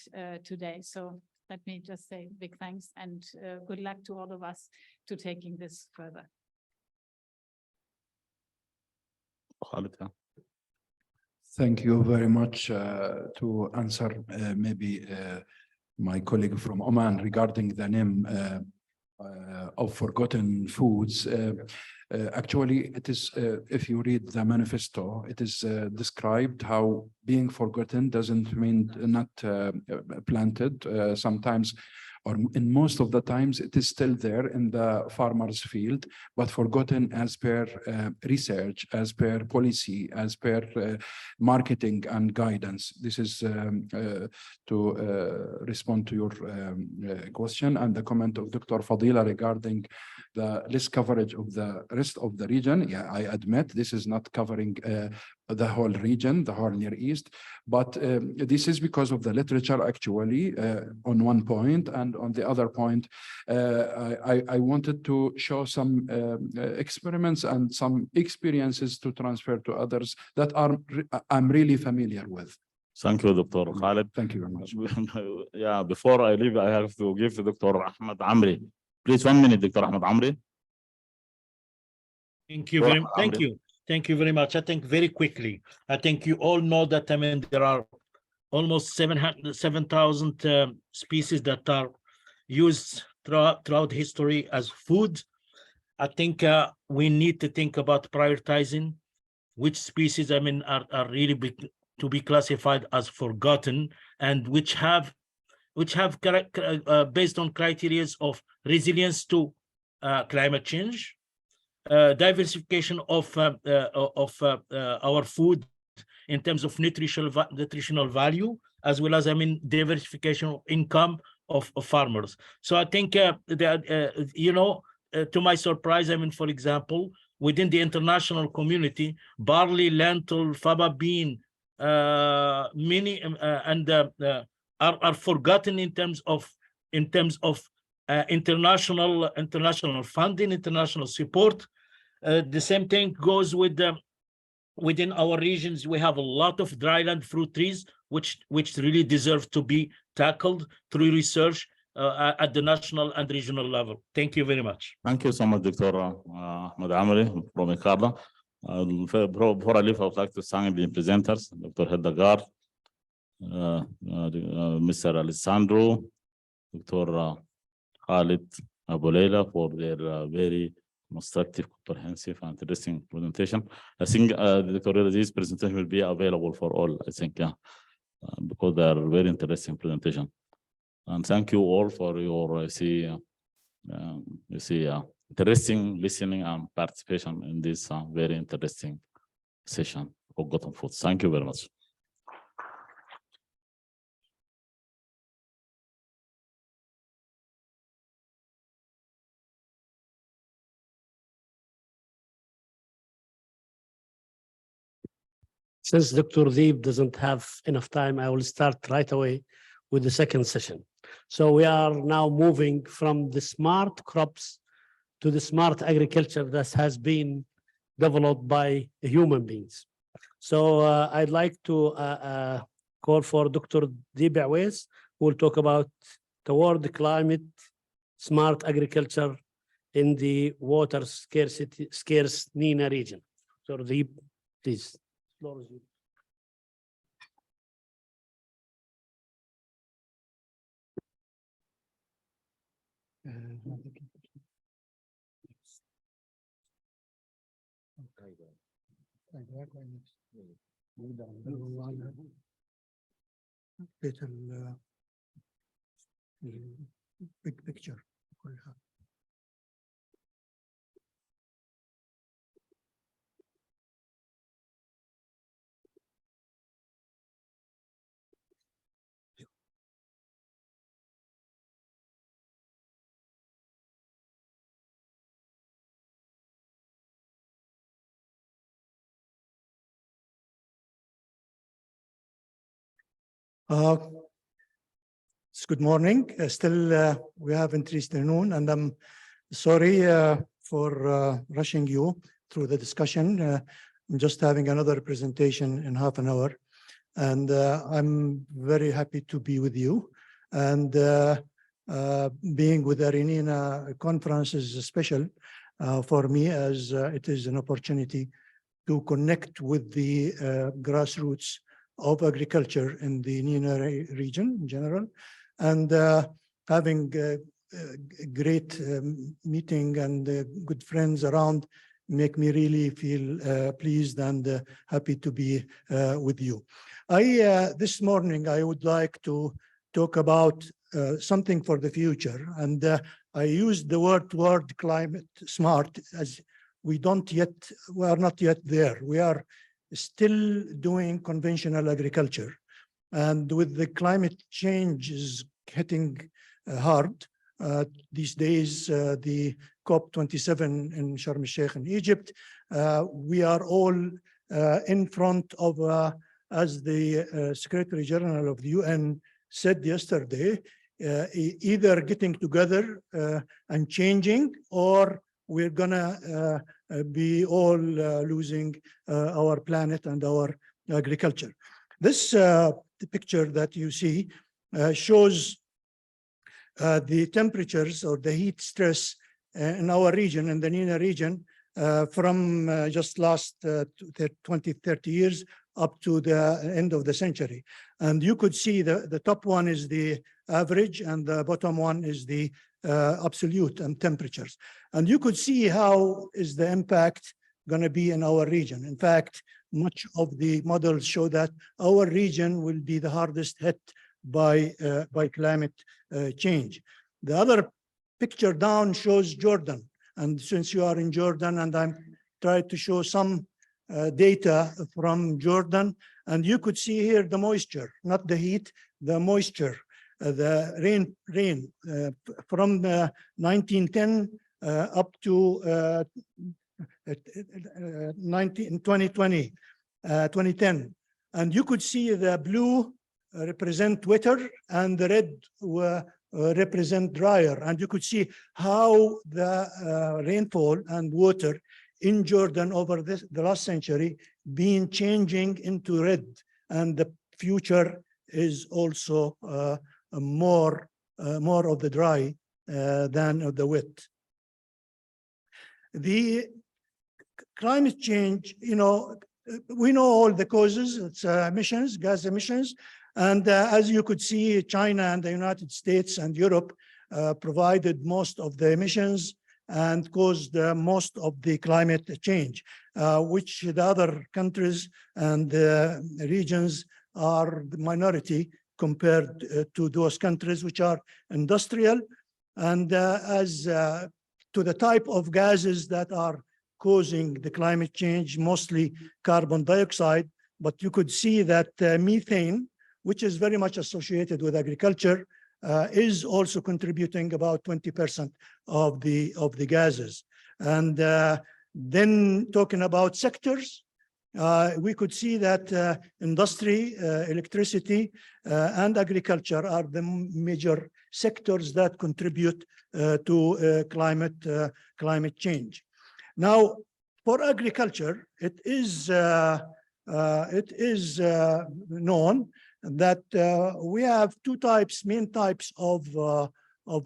today. So let me just say big thanks and good luck to all of us to taking this further. Khalid, yeah. Thank you very much. To answer maybe my colleague from Oman regarding the name of forgotten foods. Actually, it is, if you read the manifesto, it is described how being forgotten doesn't mean not planted. Sometimes, or in most of the times, it is still there in the farmer's field, but forgotten as per research, as per policy, as per marketing and guidance. This is to respond to your question and the comment of Dr. Fadila regarding the less coverage of the rest of the region. Yeah, I admit this is not covering the whole region, the whole Near East, but this is because of the literature actually on one point, and on the other point, I wanted to show some experiments and some experiences to transfer to others that I'm really familiar with. Thank you, Dr. Khalid. Thank you very much. Yeah, before I leave, I have to give to Dr. Ahmed Amri. Please, 1 minute, Dr. Ahmed Amri. Thank you very much. Thank you. Thank you very much. I think very quickly, I think you all know that, I mean, there are almost 7,000 species that are used throughout history as food. I think we need to think about prioritizing which species, I mean, are really to be classified as forgotten, and which have based on criteria of resilience to climate change, diversification of our food in terms of nutritional value, as well as, I mean, diversification of income of farmers. So I think that, you know, to my surprise, I mean, for example, within the international community, barley, lentil, faba bean, many are forgotten in terms of international funding, international support. The same thing goes with within our regions. We have a lot of dryland fruit trees which really deserve to be tackled through research at the national and regional level. Thank you very much. Thank you so much, Dr. Ahmed Amri from Icarla. Before I leave, I would like to thank the presenters, Dr. Hedagar, Mr. Alessandro, Dr. Khalid Abulela, for their very constructive, comprehensive, and interesting presentation. I think Dr. This presentation will be available for all, I think, yeah, because they are very interesting presentation. And thank you all for your, interesting listening and participation in this very interesting session of Forgotten Foods. Thank you very much. Since Dr. Deep doesn't have enough time, I will start right away with the second session. So we are now moving from the smart crops to the smart agriculture that has been developed by human beings. So I'd like to call for Dr. Deep Awais, who will talk about toward climate smart agriculture in the water scarce NENA region. Dr. Deep, please. Big picture. It's good morning. Still, we haven't reached the noon, and I'm sorry for rushing you through the discussion. I'm just having another presentation in half an hour, and I'm very happy to be with you. And being with AARINENA conference is special for me, as it is an opportunity to connect with the grassroots of agriculture in the NENA region in general, and having a great meeting and good friends around make me really feel pleased and happy to be with you. This morning, I would like to talk about something for the future. And I used the word climate smart, as we are not yet there. We are still doing conventional agriculture. And with the climate change is hitting hard, these days, the COP27 in Sharm el-Sheikh in Egypt, we are all in front of, as the Secretary General of the UN said yesterday, either getting together and changing, or we're gonna be all losing our planet and our agriculture. This the picture that you see shows the temperatures or the heat stress in our region, in the NENA region, from just last 20, 30 years up to the end of the century. And you could see the top one is the average and the bottom one is the absolute temperatures. And you could see how is the impact going to be in our region. In fact, much of the models show that our region will be the hardest hit by climate change. The other picture down shows Jordan. And since you are in Jordan, and I'm trying to show some data from Jordan, and you could see here the moisture, not the heat, the moisture, the rain from 1910 up to 2020, 2010. And you could see the blue represent wetter and the red represent drier. And you could see how the rainfall and water in Jordan over the last century been changing into red. And the future is also more of the dry than of the wet. The climate change, we know all the causes. It's emissions, gas emissions. And as you could see, China and the United States and Europe provided most of the emissions and caused most of the climate change, which the other countries and regions are the minority compared to those countries which are industrial. And as to the type of gases that are causing the climate change, mostly carbon dioxide, but you could see that methane, which is very much associated with agriculture, is also contributing about 20% of the gases. And then talking about sectors, we could see that industry, electricity, and agriculture are the major sectors that contribute to climate change. Now, for agriculture, it is known that we have two main types of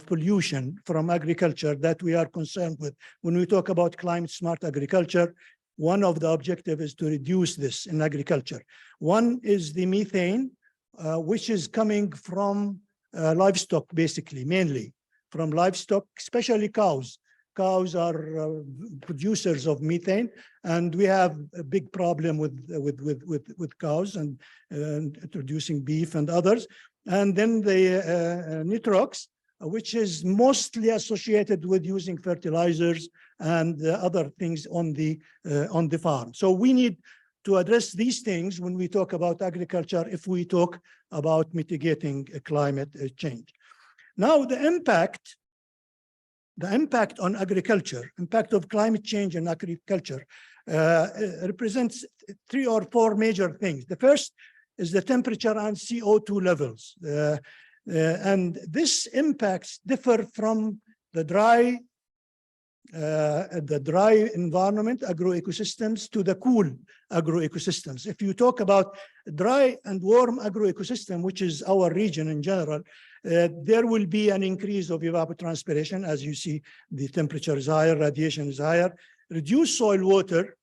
pollution from agriculture that we are concerned with. When we talk about climate smart agriculture, one of the objectives is to reduce this in agriculture. One is the methane, which is coming from livestock, basically, mainly from livestock, especially cows. Cows are producers of methane, and we have a big problem with cows and introducing beef and others. And then the nitrox, which is mostly associated with using fertilizers and other things on the farm. So we need to address these things when we talk about agriculture, if we talk about mitigating climate change. Now, the impact on agriculture, impact of climate change in agriculture represents 3 or 4 major things. The first is the temperature and CO2 levels. And this impacts differ from the dry the dry environment agroecosystems to the cool agroecosystems. If you talk about dry and warm agroecosystem, which is our region in general, there will be an increase of evapotranspiration. As you see, the temperature is higher, radiation is higher, reduced soil water.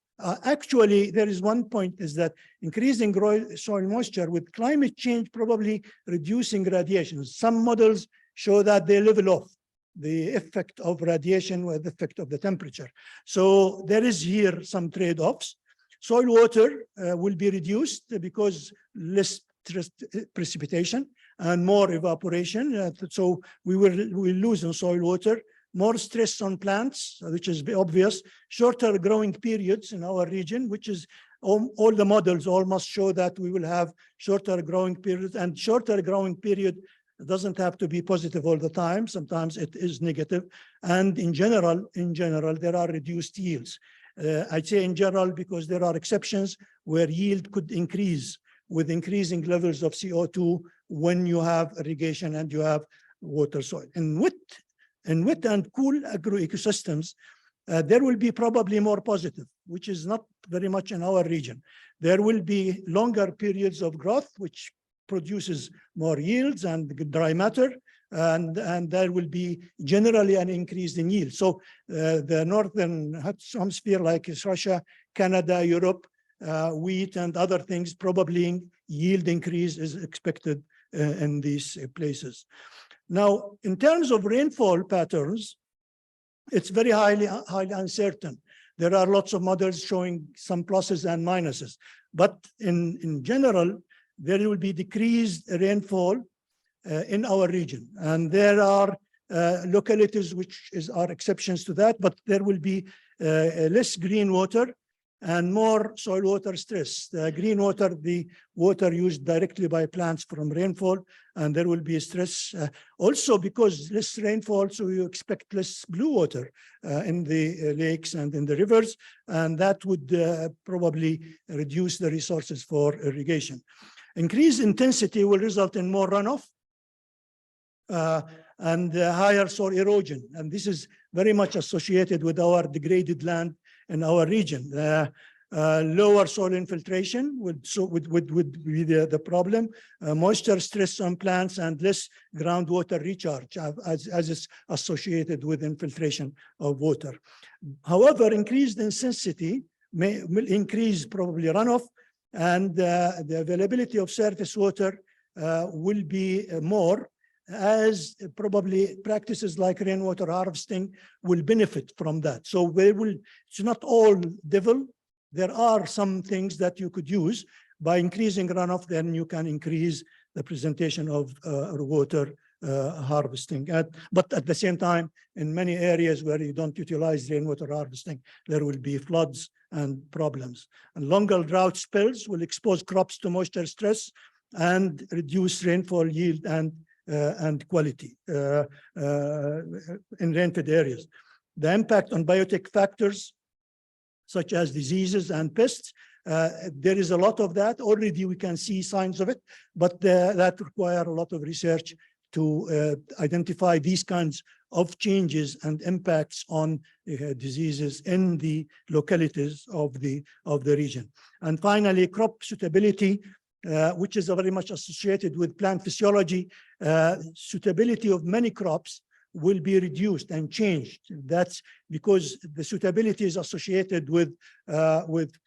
Actually, there is one point is that increasing soil moisture with climate change probably reducing radiation. Some models show that they level off the effect of radiation with the effect of the temperature. So there is here some trade-offs. Soil water will be reduced because less precipitation and more evaporation. So we will lose on soil water. More stress on plants, which is obvious. Shorter growing periods in our region, which is all the models almost show that we will have shorter growing periods, and shorter growing period doesn't have to be positive all the time. Sometimes it is negative. And in general, there are reduced yields. I say in general because there are exceptions where yield could increase with increasing levels of CO2 when you have irrigation and you have water soil. In wet and cool agroecosystems, there will be probably more positive, which is not very much in our region. There will be longer periods of growth, which produces more yields and dry matter, and there will be generally an increase in yield. So the northern hemisphere, like Russia, Canada, Europe, wheat and other things, probably yield increase is expected in these places. Now, in terms of rainfall patterns, it's very highly uncertain. There are lots of models showing some pluses and minuses, but in general, there will be decreased rainfall in our region. And there are localities which are exceptions to that, but there will be less green water and more soil water stress. The green water, the water used directly by plants from rainfall, and there will be stress. Also because less rainfall, so you expect less blue water in the lakes and in the rivers, and that would probably reduce the resources for irrigation. Increased intensity will result in more runoff and higher soil erosion. And this is very much associated with our degraded land in our region. Lower soil infiltration would be the problem. Moisture stress on plants and less groundwater recharge as is associated with infiltration of water. However, increased intensity will increase probably runoff, and the availability of surface water will be more, as probably practices like rainwater harvesting will benefit from that. So it's not all devil. There are some things that you could use. By increasing runoff, then you can increase the presentation of water harvesting. But at the same time, in many areas where you don't utilize rainwater harvesting, there will be floods and problems. And longer drought spells will expose crops to moisture stress and reduce rainfall yield and quality in rain-fed areas. The impact on biotic factors, such as diseases and pests, there is a lot of that. Already we can see signs of it, but that require a lot of research to identify these kinds of changes and impacts on diseases in the localities of the region. And finally, crop suitability, which is very much associated with plant physiology. Suitability of many crops will be reduced and changed. That's because the suitability is associated with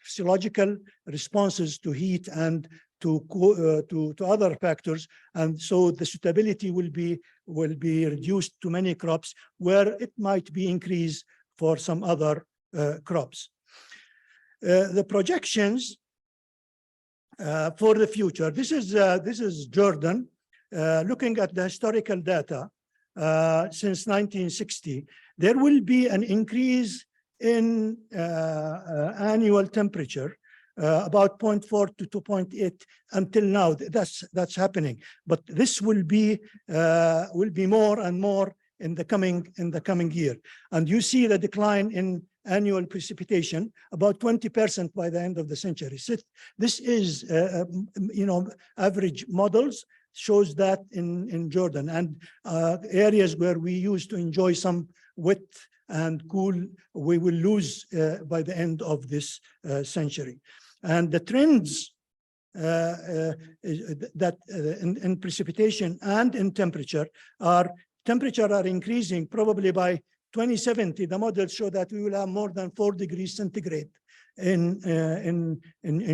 physiological responses to heat and to other factors, and so the suitability will be reduced to many crops, where it might be increased for some other crops. The projections for the future. This is Jordan, looking at the historical data since 1960. There will be an increase in annual temperature, about 0.4 to 2.8 until now. That's happening, but this will be more and more in the coming year. And you see the decline in annual precipitation, about 20% by the end of the century. So this is, average models shows that in Jordan and areas where we used to enjoy some wet and cool we will lose by the end of this century. And the trends that in precipitation and in temperature are increasing probably by 2070. The models show that we will have more than 4 degrees centigrade in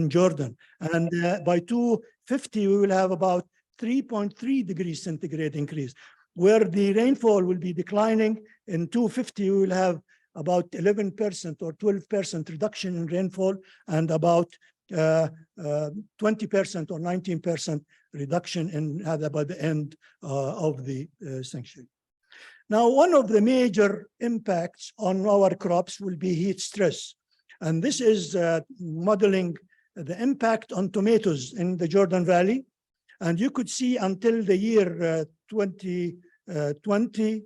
Jordan, and by 2050 we will have about 3.3 degrees centigrade increase. Where the rainfall will be declining, in 2050 we will have about 11% or 12% reduction in rainfall, and about 20% or 19% reduction in by the end of the century. Now, one of the major impacts on our crops will be heat stress. And this is modeling the impact on tomatoes in the Jordan Valley. And you could see until the year 2020,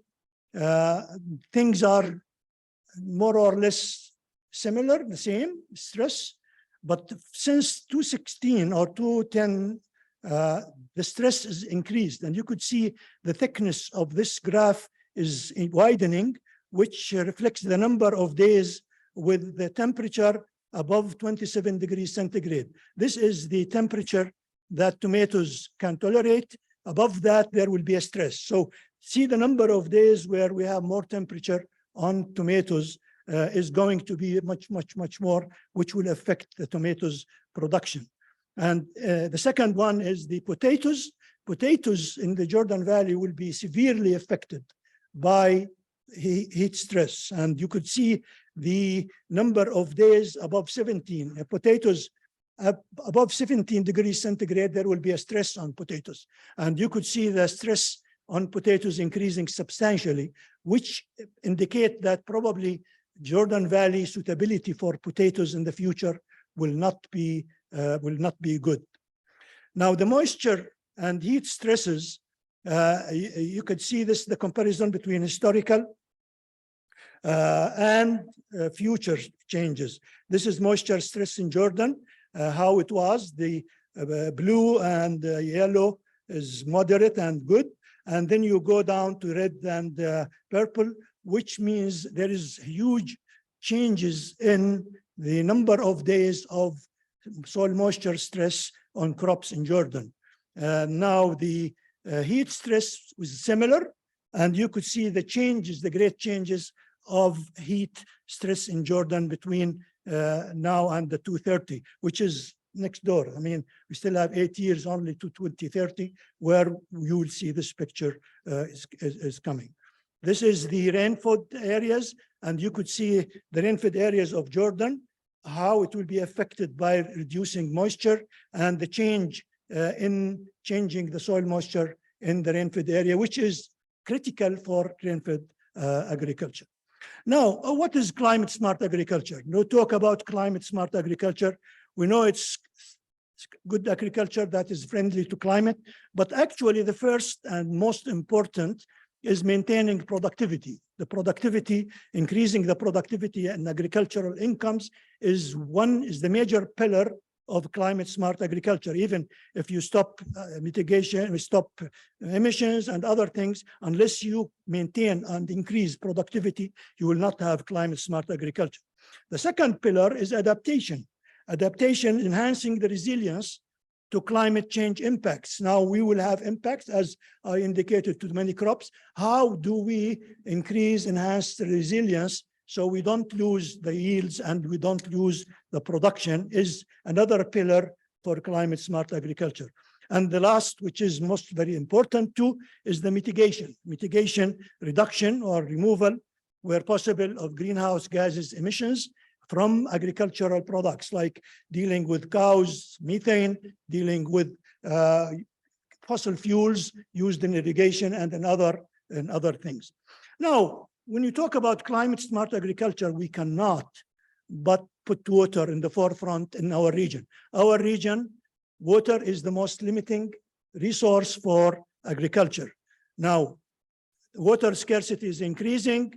things are more or less similar, the same stress. But since 2016 or 2010, the stress is increased. And you could see the thickness of this graph is widening, which reflects the number of days with the temperature above 27 degrees centigrade. This is the temperature that tomatoes can tolerate. Above that, there will be a stress. So see the number of days where we have more temperature on tomatoes is going to be much more, which will affect the tomatoes production. And the second one is the potatoes. Potatoes in the Jordan Valley will be severely affected by heat stress. And you could see the number of days above 17. Potatoes above 17 degrees centigrade, there will be a stress on potatoes. And you could see the stress on potatoes increasing substantially, which indicate that probably Jordan Valley suitability for potatoes in the future will not be good. Now, the moisture and heat stresses, you could see this, the comparison between historical and future changes. This is moisture stress in Jordan, how it was. The blue and yellow is moderate and good. And then you go down to red and purple, which means there is huge changes in the number of days of soil moisture stress on crops in Jordan. Now the heat stress was similar, and you could see the changes, the great changes of heat stress in Jordan between now and the 2030, which is next door. I mean, we still have 8 years only to 2030, where you will see this picture is coming. This is the rainfed areas, and you could see the rainfed areas of Jordan, how it will be affected by reducing moisture and the change in changing the soil moisture in the rainfed area, which is critical for rainfed agriculture. Now, what is climate smart agriculture? No talk about climate smart agriculture. We know it's good agriculture that is friendly to climate, but actually the first and most important is maintaining productivity. The productivity, increasing the productivity and agricultural incomes is the major pillar of climate smart agriculture. Even if you stop mitigation, stop emissions and other things, unless you maintain and increase productivity, you will not have climate smart agriculture. The second pillar is adaptation. Adaptation, enhancing the resilience to climate change impacts. Now we will have impacts, as I indicated, to many crops. How do we enhance the resilience so we don't lose the yields and we don't lose the production, is another pillar for climate smart agriculture. And the last, which is most very important too, is the mitigation. Mitigation, reduction or removal, where possible, of greenhouse gases emissions from agricultural products, like dealing with cows, methane, dealing with fossil fuels used in irrigation and in other things. Now, when you talk about climate smart agriculture, we cannot but put water in the forefront in our region. Our region, water is the most limiting resource for agriculture. Now, water scarcity is increasing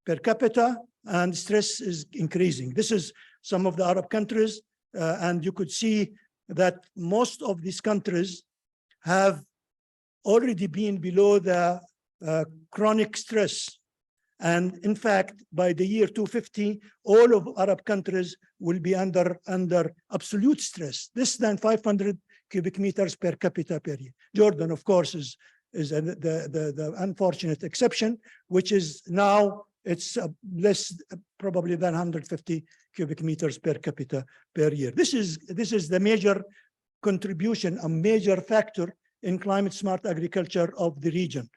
per capita, and stress is increasing. This is some of the Arab countries, and you could see that most of these countries have already been below the chronic stress And in fact, by the year 2050, all of Arab countries will be under absolute stress, less than 500 cubic meters per capita per year. Jordan, of course, is the unfortunate exception, which is now it's less probably than 150 cubic meters per capita per year. This is the major contribution, a major factor in climate smart agriculture of the region.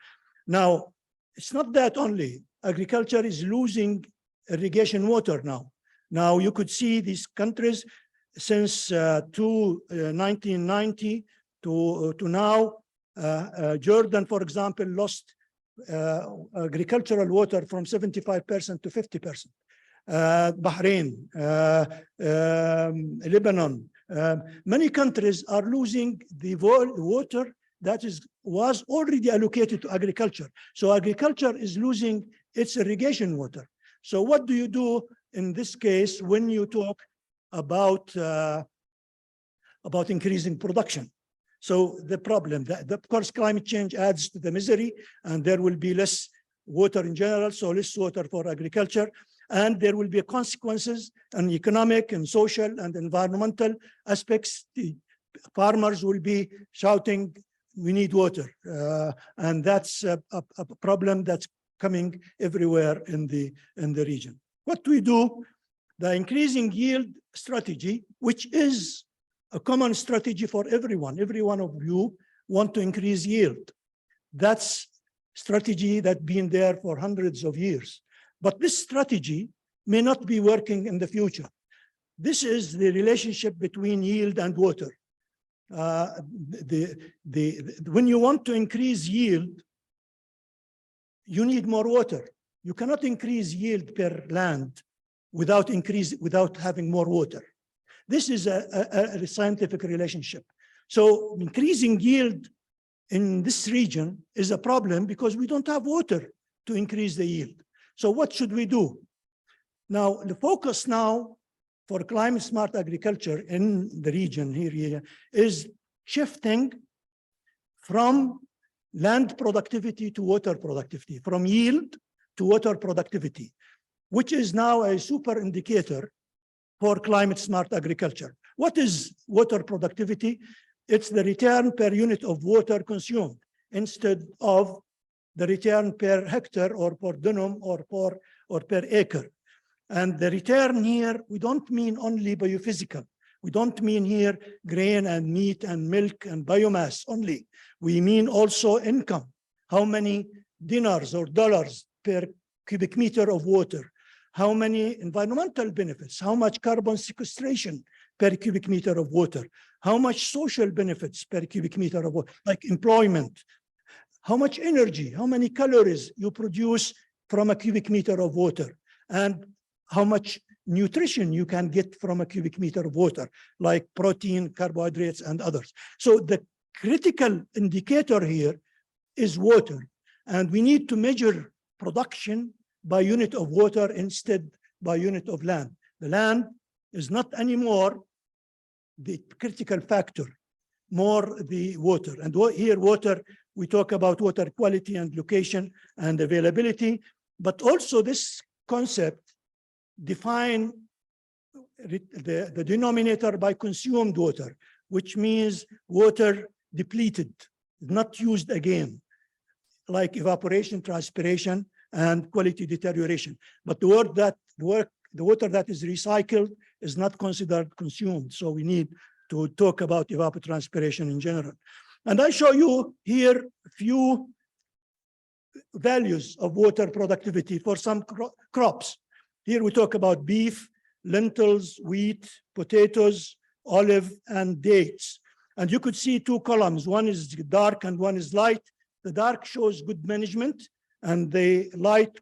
Now, it's not that only. Agriculture is losing irrigation water now. Now you could see these countries since 1990 to now. Jordan, for example, lost agricultural water from 75% to 50%. Bahrain, Lebanon, many countries are losing the water that was already allocated to agriculture. So agriculture is losing its irrigation water. So what do you do in this case when you talk about increasing production? So the problem that, of course, climate change adds to the misery, and there will be less water in general, so less water for agriculture, and there will be consequences on economic and social and environmental aspects. The farmers will be shouting, we need water, and that's a problem that's coming everywhere in the region. What do we do? The increasing yield strategy, which is a common strategy for everyone. Every one of you want to increase yield. That's strategy that's been there for hundreds of years. But this strategy may not be working in the future. This is the relationship between yield and water. When you want to increase yield, you need more water. You cannot increase yield per land without having more water. This is a scientific relationship. So increasing yield in this region is a problem because we don't have water to increase the yield. So what should we do? Now, the focus now for climate smart agriculture in the region here is shifting from land productivity to water productivity, from yield to water productivity, which is now a super indicator for climate smart agriculture. What is water productivity? It's the return per unit of water consumed instead of the return per hectare or per dönum or per acre. And the return here, we don't mean only biophysical. We don't mean here grain and meat and milk and biomass only. We mean also income. How many dinars or dollars per cubic meter of water? How many environmental benefits? How much carbon sequestration per cubic meter of water? How much social benefits per cubic meter of water, like employment? How much energy, how many calories you produce from a cubic meter of water? And how much nutrition you can get from a cubic meter of water, like protein, carbohydrates, and others. So the critical indicator here is water. And we need to measure production by unit of water instead by unit of land. The land is not anymore the critical factor, more the water. And here water, we talk about water quality and location and availability, but also this concept define the denominator by consumed water, which means water depleted, not used again, like evaporation, transpiration, and quality deterioration. But the water that is recycled is not considered consumed. So we need to talk about evapotranspiration in general. And I show you here a few values of water productivity for some crops. Here we talk about beef, lentils, wheat, potatoes, olive, and dates. And you could see two columns. One is dark and one is light. The dark shows good management, and the light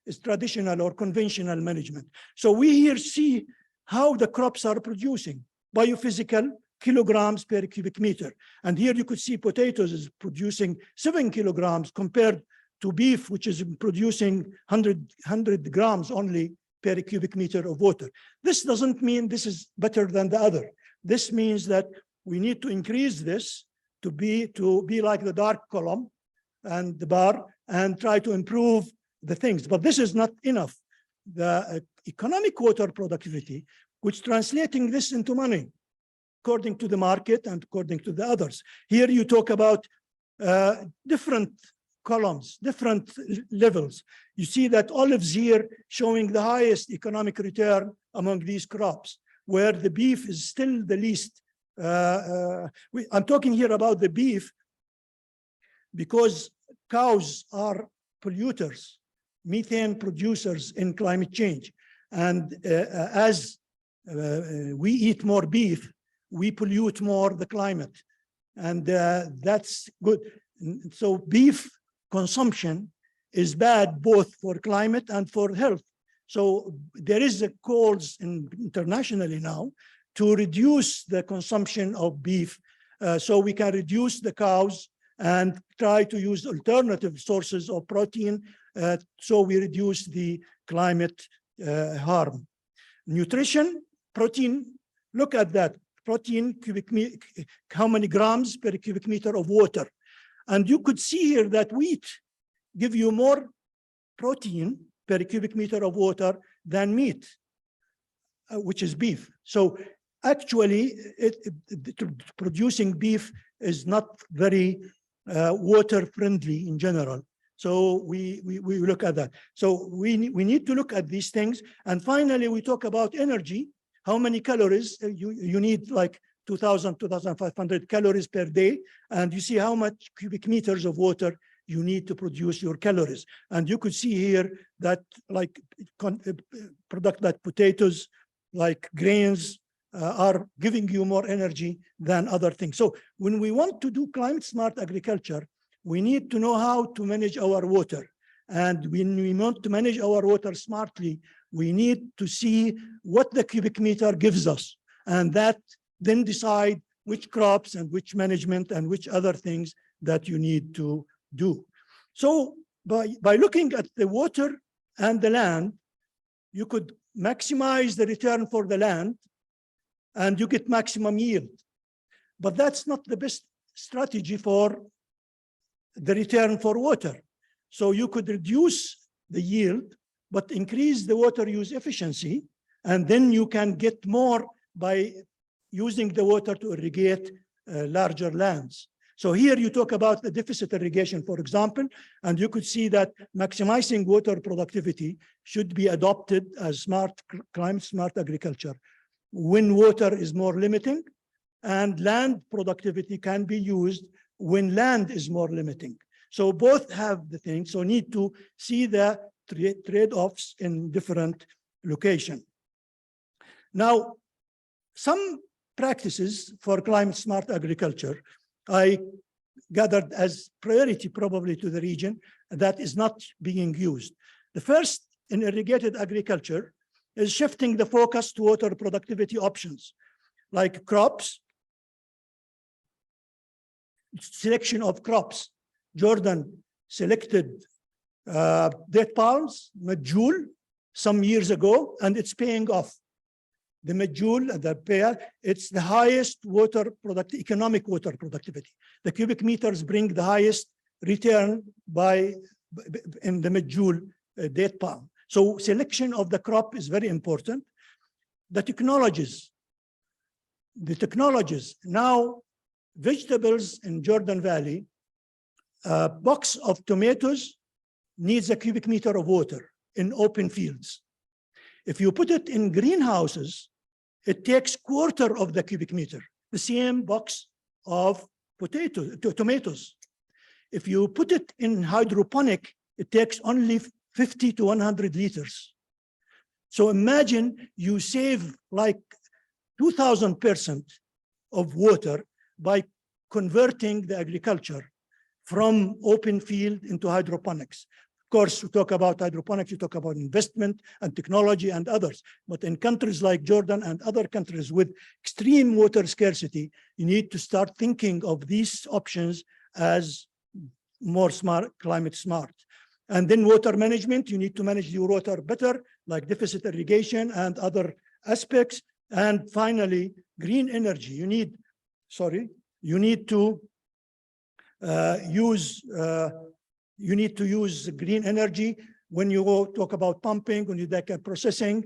is traditional or conventional management. So we here see how the crops are producing biophysical kilograms per cubic meter. And here you could see potatoes is producing 7 kilograms compared to beef, which is producing 100 grams only per cubic meter of water. This doesn't mean this is better than the other. This means that we need to increase this to be like the dark column and the bar, and try to improve the things, but this is not enough. The economic water productivity, which translating this into money, according to the market and according to the others. Here you talk about different columns, different levels. You see that olives here showing the highest economic return among these crops, where the beef is still the least. I'm talking here about the beef because cows are polluters, methane producers in climate change. And as we eat more beef, we pollute more the climate. And that's good. So beef consumption is bad both for climate and for health. So there is a calls internationally now to reduce the consumption of beef so we can reduce the cows and try to use alternative sources of protein so we reduce the climate harm. Nutrition, protein, look at that. Protein, how many grams per cubic meter of water. And you could see here that wheat give you more protein per cubic meter of water than meat, which is beef. So actually, producing beef is not very water friendly in general. So we look at that. So we need to look at these things. And finally, we talk about energy. How many calories you need, like 2,000, 2,500 calories per day. And you see how much cubic meters of water you need to produce your calories. And you could see here that like product like potatoes, like grains are giving you more energy than other things. So when we want to do climate smart agriculture, we need to know how to manage our water. And when we want to manage our water smartly, we need to see what the cubic meter gives us, and that then decide which crops and which management and which other things that you need to do. So by looking at the water and the land, you could maximize the return for the land and you get maximum yield. But that's not the best strategy for the return for water. So you could reduce the yield, but increase the water use efficiency, and then you can get more by using the water to irrigate larger lands. So here you talk about the deficit irrigation, for example, and you could see that maximizing water productivity should be adopted as climate smart agriculture when water is more limiting, and land productivity can be used when land is more limiting. So both have the thing, so need to see the trade-offs in different location. Now, some practices for climate smart agriculture I gathered as priority probably to the region that is not being used. The first in irrigated agriculture is shifting the focus to water productivity options like crops, selection of crops. Jordan selected date palms, medjool, some years ago, and it's paying off. The medjool, the pear, it's the highest economic water productivity. The cubic meters bring the highest return in the medjool date palm. So selection of the crop is very important. The technologies. Now, vegetables in Jordan Valley, a box of tomatoes needs a cubic meter of water in open fields. If you put it in greenhouses, it takes quarter of the cubic meter, the same box of tomatoes. If you put it in hydroponic, it takes only 50 to 100 liters. So imagine you save like 2,000% of water by converting the agriculture from open field into hydroponics. Of course, we talk about hydroponics, you talk about investment and technology and others. But in countries like Jordan and other countries with extreme water scarcity, you need to start thinking of these options as more smart, climate smart. And then water management, you need to manage your water better, like deficit irrigation and other aspects. And finally, green energy. You need to use green energy when you go talk about pumping, when you talk about processing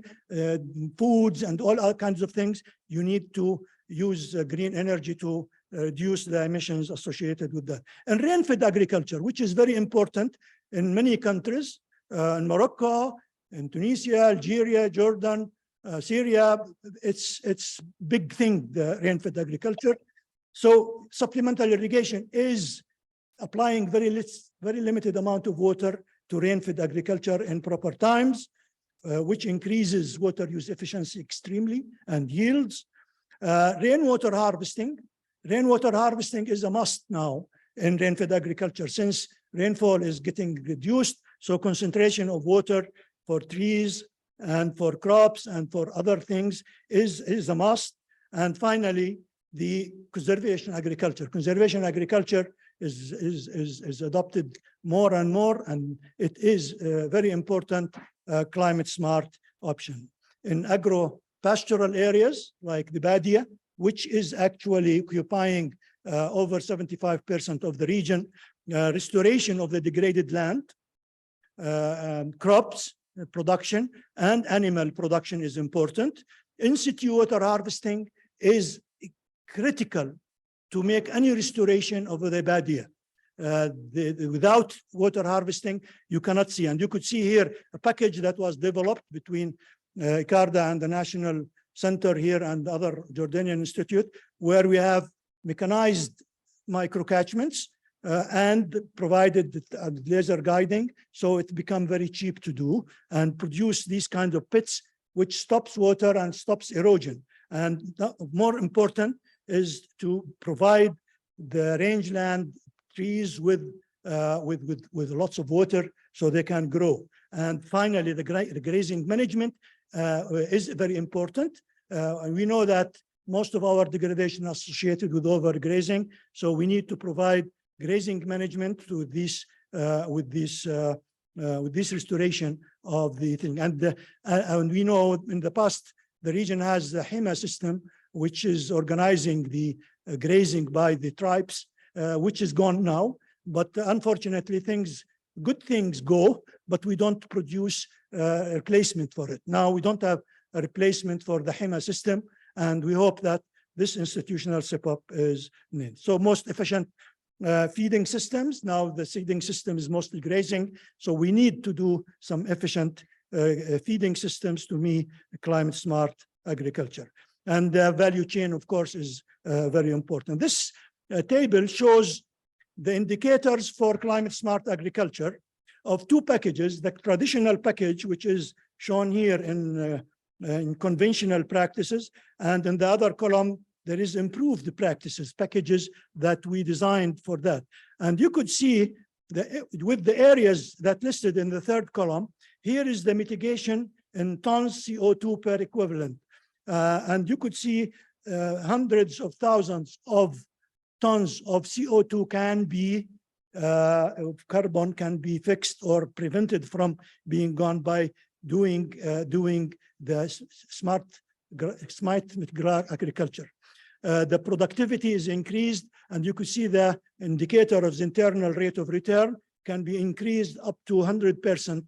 foods and all kinds of things, you need to use green energy to reduce the emissions associated with that. And rain-fed agriculture, which is very important in many countries, in Morocco, in Tunisia, Algeria, Jordan, Syria, it's big thing, the rain-fed agriculture. So supplemental irrigation is applying very limited amount of water to rain-fed agriculture in proper times, which increases water use efficiency extremely and yields. Rainwater harvesting. Rainwater harvesting is a must now in rain-fed agriculture since rainfall is getting reduced. So concentration of water for trees and for crops and for other things is a must. And finally, the conservation agriculture. Conservation agriculture is adopted more and more, and it is a very important climate smart option. In agro-pastoral areas like the Badia, which is actually occupying over 75% of the region, restoration of the degraded land, crops production, and animal production is important. In-situ water harvesting is critical to make any restoration of the Badia. Without water harvesting, you cannot see. And you could see here a package that was developed between ICARDA and the National Center here and other Jordanian Institute, where we have mechanized microcatchments and provided laser guiding, so it become very cheap to do and produce these kinds of pits, which stops water and stops erosion. And more important is to provide the rangeland trees with lots of water so they can grow. And finally, the grazing management is very important. And we know that most of our degradation is associated with overgrazing, so we need to provide grazing management to this with this restoration of the thing. And we know in the past the region has the HEMA system, which is organizing the grazing by the tribes, which is gone now. But unfortunately, good things go, but we don't produce a replacement for it. Now we don't have a replacement for the HEMA system, and we hope that this institutional setup is needed. So most efficient feeding systems. Now the feeding system is mostly grazing, so we need to do some efficient feeding systems to meet climate smart agriculture. And the value chain, of course, is very important. This table shows the indicators for climate smart agriculture of two packages: the traditional package, which is shown here in conventional practices, and in the other column there is improved practices, packages that we designed for that. And you could see with the areas that listed in the third column, here is the mitigation in tons CO2 per equivalent. And you could see hundreds of thousands of tons of CO2 can be, carbon can be fixed or prevented from being gone by doing the smart agriculture. The productivity is increased, and you could see the indicator of the internal rate of return can be increased up to 100%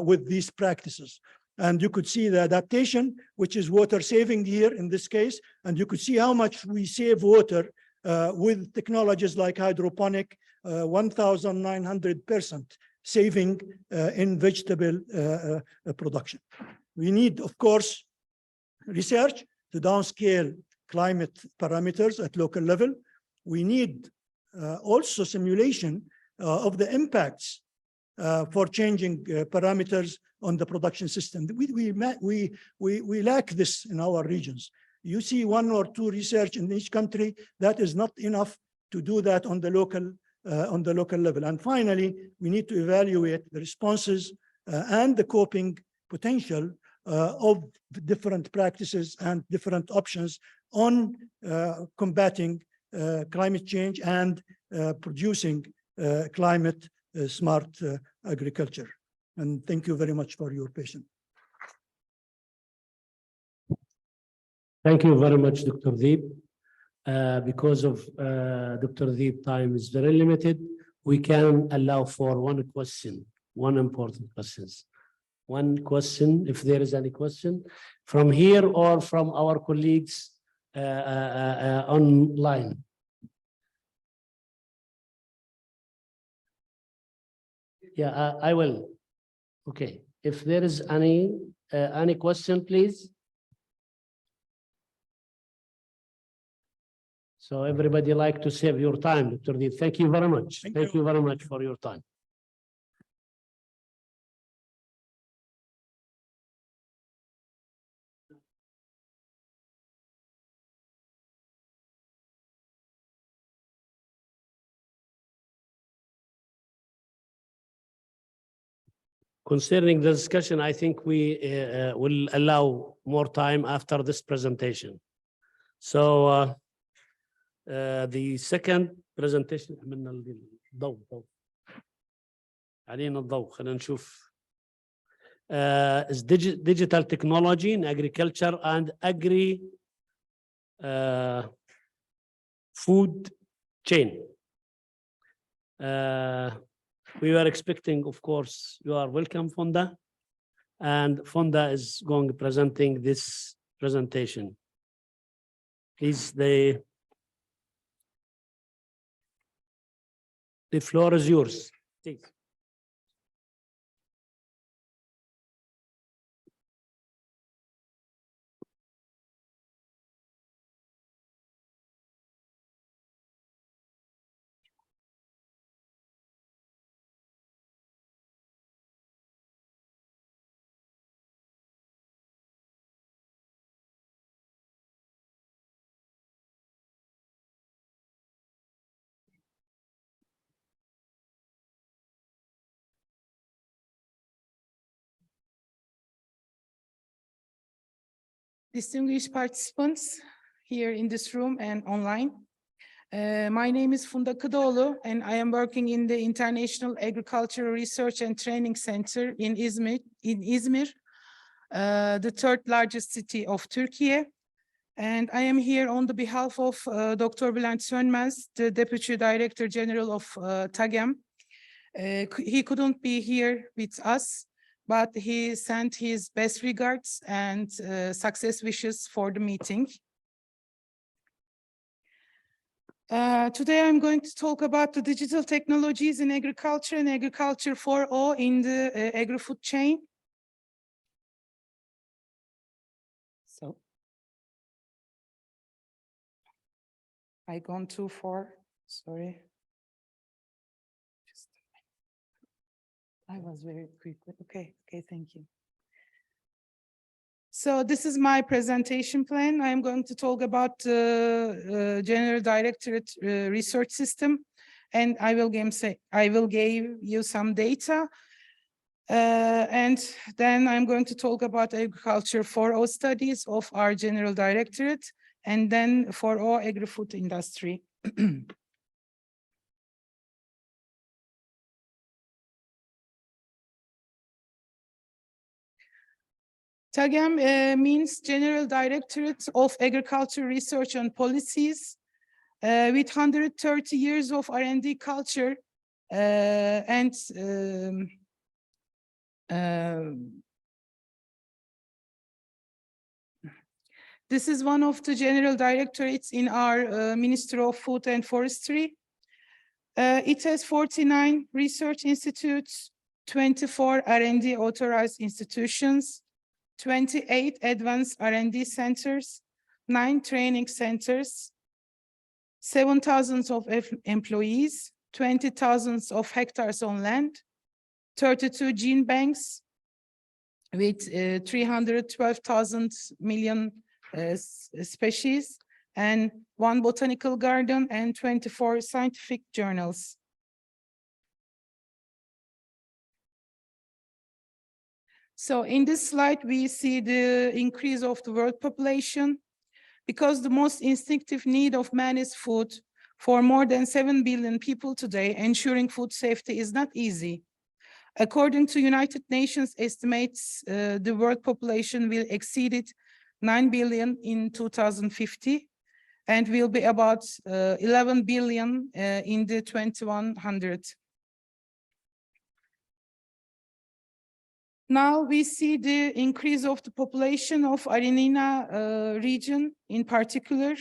with these practices. And you could see the adaptation, which is water saving here in this case, and you could see how much we save water with technologies like hydroponic, 1,900% saving in vegetable production. We need, of course, research to downscale climate parameters at local level. We need also simulation of the impacts for changing parameters on the production system. We lack this in our regions. You see one or two research in each country. That is not enough to do that on the local level. And finally, we need to evaluate the responses and the coping potential of different practices and different options on combating climate change and producing climate smart agriculture. And thank you very much for your patience. Thank you very much, Dr. Deep. Because of Dr. Deep time is very limited, we can allow for one question, one important questions. One question, if there is any question from here or from our colleagues online. Yeah, I will. Okay, if there is any question, please. So everybody like to save your time, Dr. Deep. Thank you very much. Thank you very much for your time. Concerning the discussion, I think we will allow more time after this presentation. So the second presentation عملنا الضوء علينا الضوء خلينا نشوف is digital technology in agriculture and food chain. We were expecting, of course, you are welcome, Fonda. And Fonda is going presenting this presentation. Please, the floor is yours. Please. Distinguished participants here in this room and online. My name is Funda Kıdoğlu, and I am working in the International Agricultural Research and Training Center in Izmir, the third largest city of Turkey. And I am here on the behalf of Dr. Bülent Sönmez, the Deputy Director General of TAGEM. He couldn't be here with us, but he sent his best regards and success wishes for the meeting. Today I'm going to talk about the digital technologies in agriculture and agriculture 4.0 in the agri-food chain. So I gone too far, sorry. I was very quick. Okay, thank you. So this is my presentation plan. I'm going to talk about the General Directorate research system, and I will give you some data. And then I'm going to talk about agriculture 4.0 studies of our General Directorate, and then 4.0 agri-food industry. TAGEM means General Directorate of Agriculture Research and Policies, with 130 years of R&D culture and this is one of the general directorates in our Ministry of Food and Forestry. It has 49 research institutes, 24 R&D authorized institutions, 28 advanced R&D centers, 9 training centers, 7,000 of employees, 20,000 of hectares on land, 32 gene banks with 312,000 million species, and 1 botanical garden and 24 scientific journals. So in this slide, we see the increase of the world population, because the most instinctive need of man is food. For more than 7 billion people today, ensuring food safety is not easy. According to United Nations estimates, the world population will exceed 9 billion in 2050, and will be about 11 billion in the 2100. Now we see the increase of the population of AARINENA region in particular.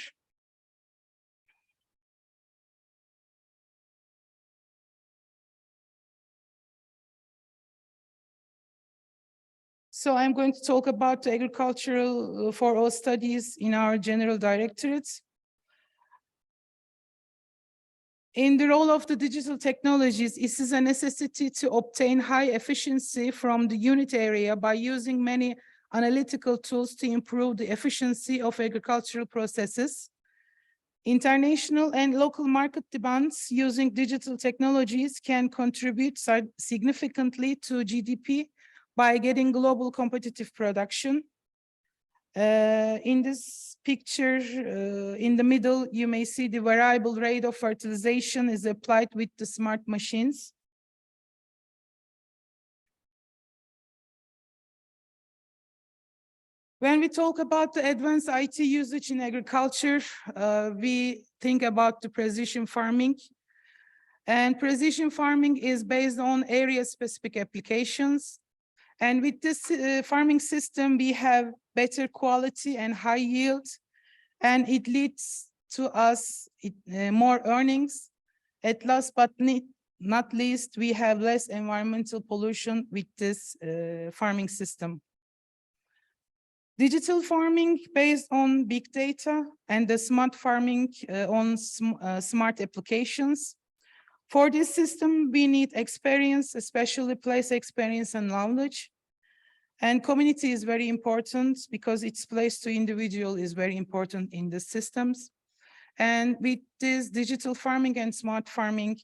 So I'm going to talk about the agricultural for all studies in our general directorates. In the role of the digital technologies, it is a necessity to obtain high efficiency from the unit area by using many analytical tools to improve the efficiency of agricultural processes. International and local market demands using digital technologies can contribute significantly to GDP by getting global competitive production. In this picture, in the middle, you may see the variable rate of fertilization is applied with the smart machines. When we talk about the advanced IT usage in agriculture, we think about the precision farming. And precision farming is based on area-specific applications. And with this farming system, we have better quality and high yield, and it leads to us more earnings. At last but not least, we have less environmental pollution with this farming system. Digital farming based on big data and the smart farming on smart applications. For this system, we need experience, especially place experience and knowledge. And community is very important because its place to individual is very important in the systems. And with this digital farming and smart farming,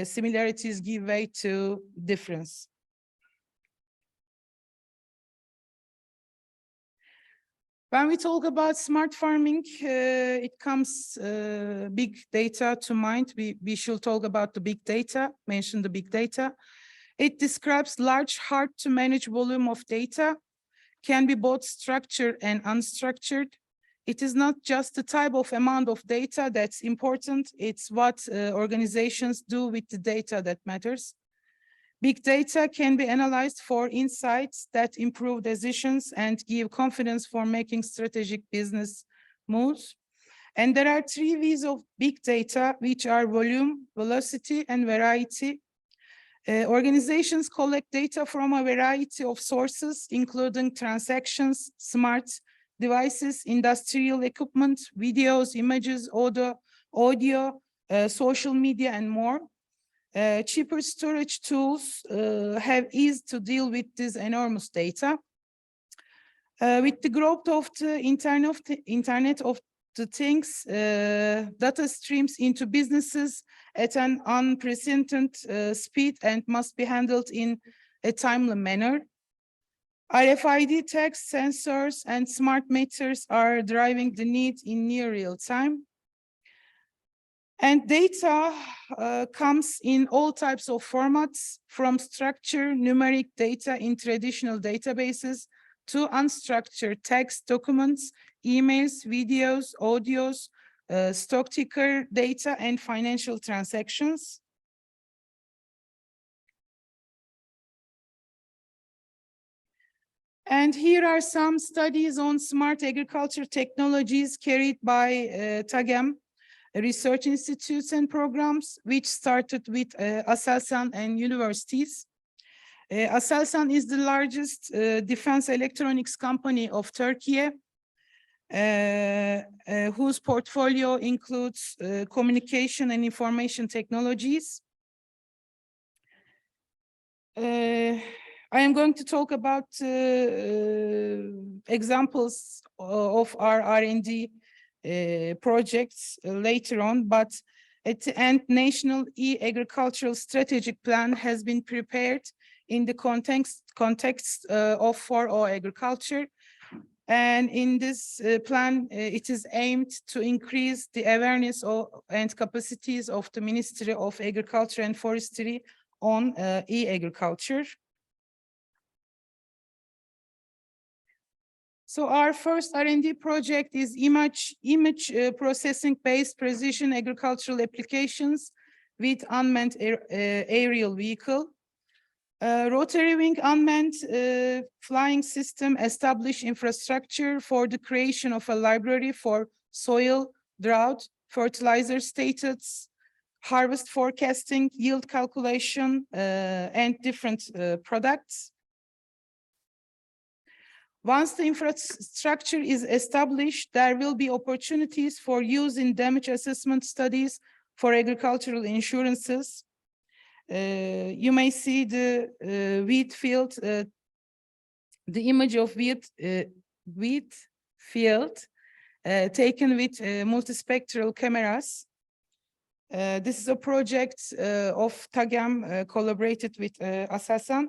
similarities give way to difference. When we talk about smart farming, it comes big data to mind. We should talk about the big data, mention the big data. It describes large, hard to manage volume of data, can be both structured and unstructured. It is not just the type of amount of data that's important, it's what organizations do with the data that matters. Big data can be analyzed for insights that improve decisions and give confidence for making strategic business moves. And there are 3 V's of big data, which are volume, velocity, and variety. Organizations collect data from a variety of sources, including transactions, smart devices, industrial equipment, videos, images, audio, social media, and more. Cheaper storage tools have eased to deal with this enormous data. With the growth of the Internet of the Things, data streams into businesses at an unprecedented speed and must be handled in a timely manner. RFID tags, sensors, and smart meters are driving the need in near real time. And data comes in all types of formats, from structured numeric data in traditional databases to unstructured text documents, emails, videos, audios, stock ticker data, and financial transactions. And here are some studies on smart agriculture technologies carried by TAGEM, research institutes and programs, which started with Aselsan and universities. Aselsan is the largest defense electronics company of Turkey, whose portfolio includes communication and information technologies. I am going to talk about examples of our R&D projects later on, but at the end, National E-Agricultural Strategic Plan has been prepared in the context of 4O agriculture. And in this plan, it is aimed to increase the awareness and capacities of the Ministry of Agriculture and Forestry on e-agriculture. So our first R&D project is image processing-based precision agricultural applications with unmanned aerial vehicle. Rotary wing unmanned flying system establish infrastructure for the creation of a library for soil, drought, fertilizer status, harvest forecasting, yield calculation, and different products. Once the infrastructure is established, there will be opportunities for use in damage assessment studies for agricultural insurances. You may see the wheat field, the image of wheat field taken with multispectral cameras. This is a project of TAGAM collaborated with Aselsan.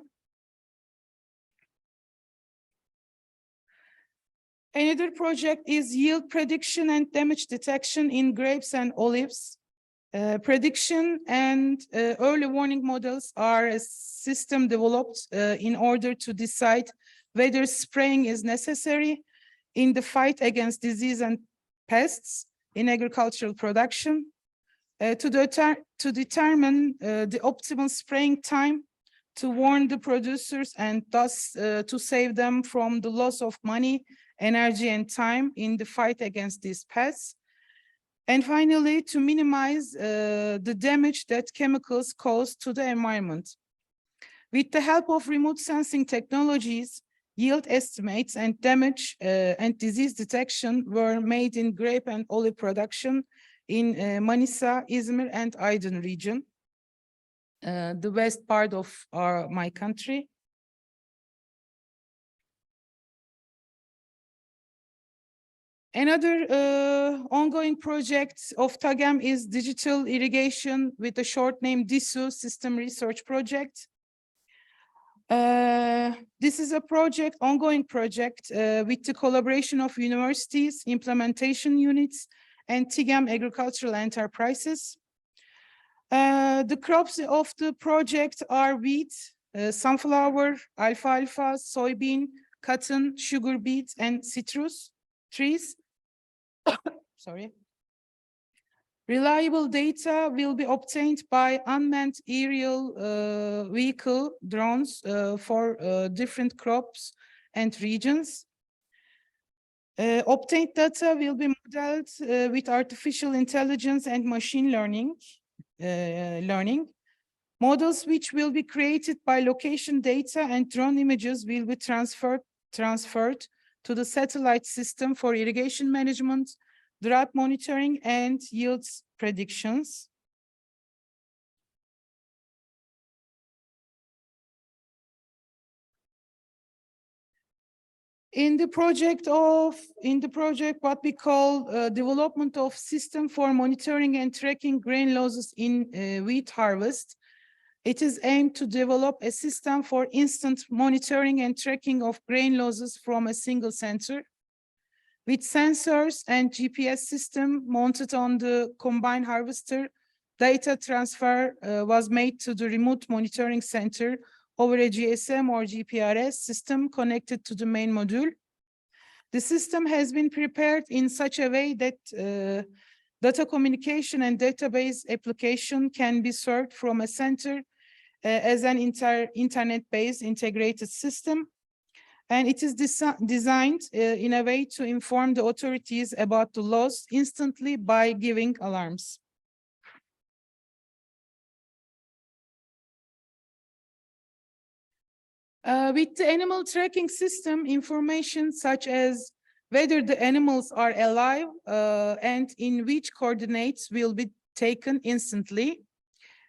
Another project is yield prediction and damage detection in grapes and olives. Prediction and early warning models are a system developed in order to decide whether spraying is necessary in the fight against disease and pests in agricultural production, to determine the optimal spraying time to warn the producers and thus to save them from the loss of money, energy, and time in the fight against these pests. And finally, to minimize the damage that chemicals cause to the environment. With the help of remote sensing technologies, yield estimates and damage and disease detection were made in grape and olive production in Manisa, Izmir, and Aydın region, the west part of my country. Another ongoing project of TAGAM is digital irrigation with the short name DISU System Research Project. This is a ongoing project with the collaboration of universities, implementation units, and TAGAM agricultural enterprises. The crops of the project are wheat, sunflower, alfalfa, soybean, cotton, sugar beets, and citrus trees. Sorry. Reliable data will be obtained by unmanned aerial vehicle drones for different crops and regions. Obtained data will be modeled with artificial intelligence and machine learning. Models which will be created by location data and drone images will be transferred to the satellite system for irrigation management, drought monitoring, and yields predictions. In the project, what we call development of system for monitoring and tracking grain losses in wheat harvest, it is aimed to develop a system for instant monitoring and tracking of grain losses from a single center. With sensors and GPS system mounted on the combine harvester, data transfer was made to the remote monitoring center over a GSM or GPRS system connected to the main module. The system has been prepared in such a way that data communication and database application can be served from a center as an internet-based integrated system. And it is designed in a way to inform the authorities about the loss instantly by giving alarms. With the animal tracking system, information such as whether the animals are alive and in which coordinates will be taken instantly.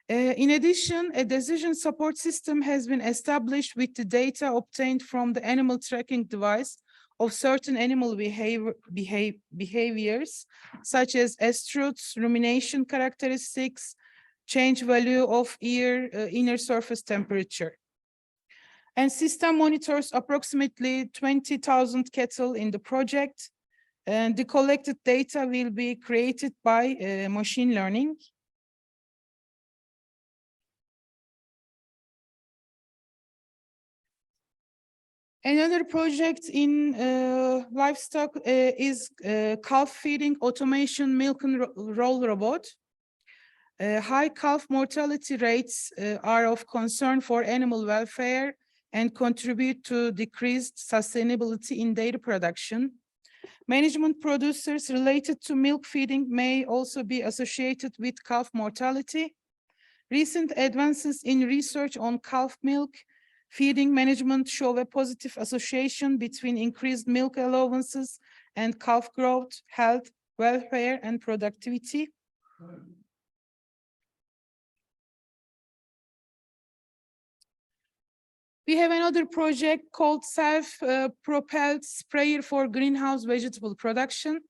In addition, a decision support system has been established with the data obtained from the animal tracking device of certain animal behaviors, such as estrus, rumination characteristics, change value of inner surface temperature. And system monitors approximately 20,000 cattle in the project, and the collected data will be created by machine learning. Another project in livestock is calf feeding automation milk and roll robot. High calf mortality rates are of concern for animal welfare and contribute to decreased sustainability in dairy production. Management producers related to milk feeding may also be associated with calf mortality. Recent advances in research on calf milk feeding management show a positive association between increased milk allowances and calf growth, health, welfare, and productivity. We have another project called self-propelled sprayer for greenhouse vegetable production.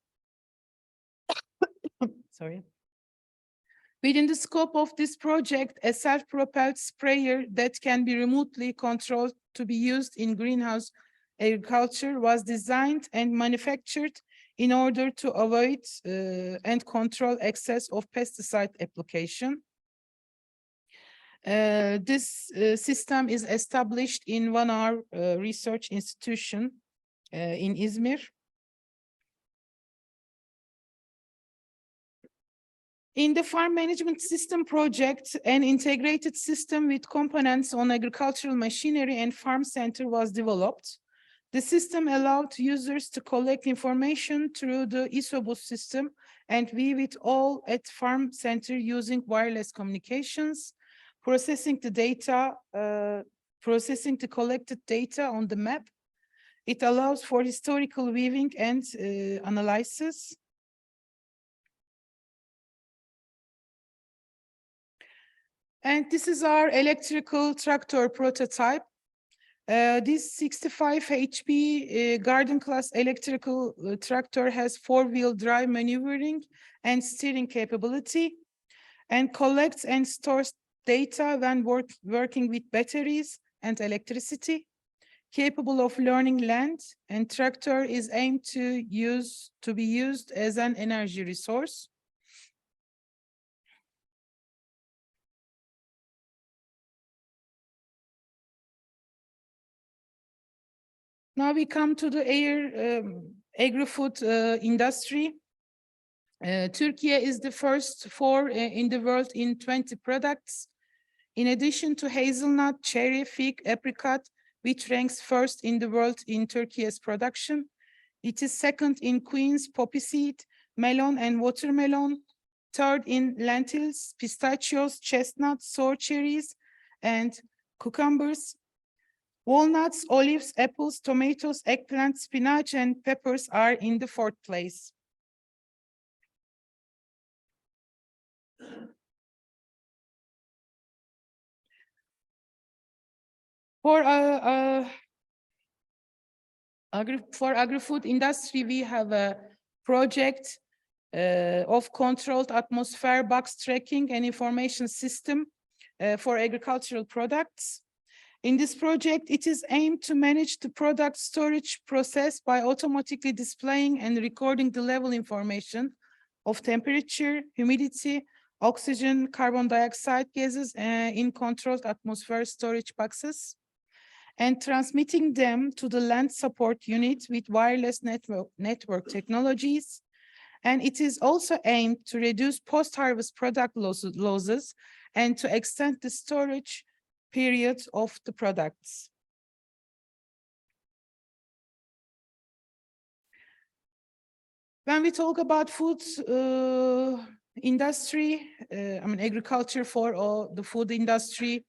Sorry. Within the scope of this project, a self-propelled sprayer that can be remotely controlled to be used in greenhouse agriculture was designed and manufactured in order to avoid and control excess of pesticide application. This system is established in one of our research institution in Izmir. In the farm management system project, an integrated system with components on agricultural machinery and farm center was developed. The system allowed users to collect information through the ISOBUS system and view it all at farm center using wireless communications, processing the data, processing the collected data on the map. It allows for historical viewing and analysis. And this is our electrical tractor prototype. This 65 HP garden class electrical tractor has four-wheel drive maneuvering and steering capability and collects and stores data when working with batteries and electricity, capable of learning land, and tractor is aimed to be used as an energy resource. Now we come to the agri-food industry. Turkey is the first in the world in 20 products. In addition to hazelnut, cherry, fig, apricot, which ranks first in the world in Turkey's production. It is second in quince, poppy seed, melon, and watermelon. Third in lentils, pistachios, chestnuts, sour cherries, and cucumbers. Walnuts, olives, apples, tomatoes, eggplant, spinach, and peppers are in the fourth place. For agri-food industry, we have a project of controlled atmosphere box tracking and information system for agricultural products. In this project, it is aimed to manage the product storage process by automatically displaying and recording the level information of temperature, humidity, oxygen, carbon dioxide gases in controlled atmosphere storage boxes, and transmitting them to the land support unit with wireless network technologies. And it is also aimed to reduce post-harvest product losses and to extend the storage period of the products. When we talk about food industry, agriculture for the food industry,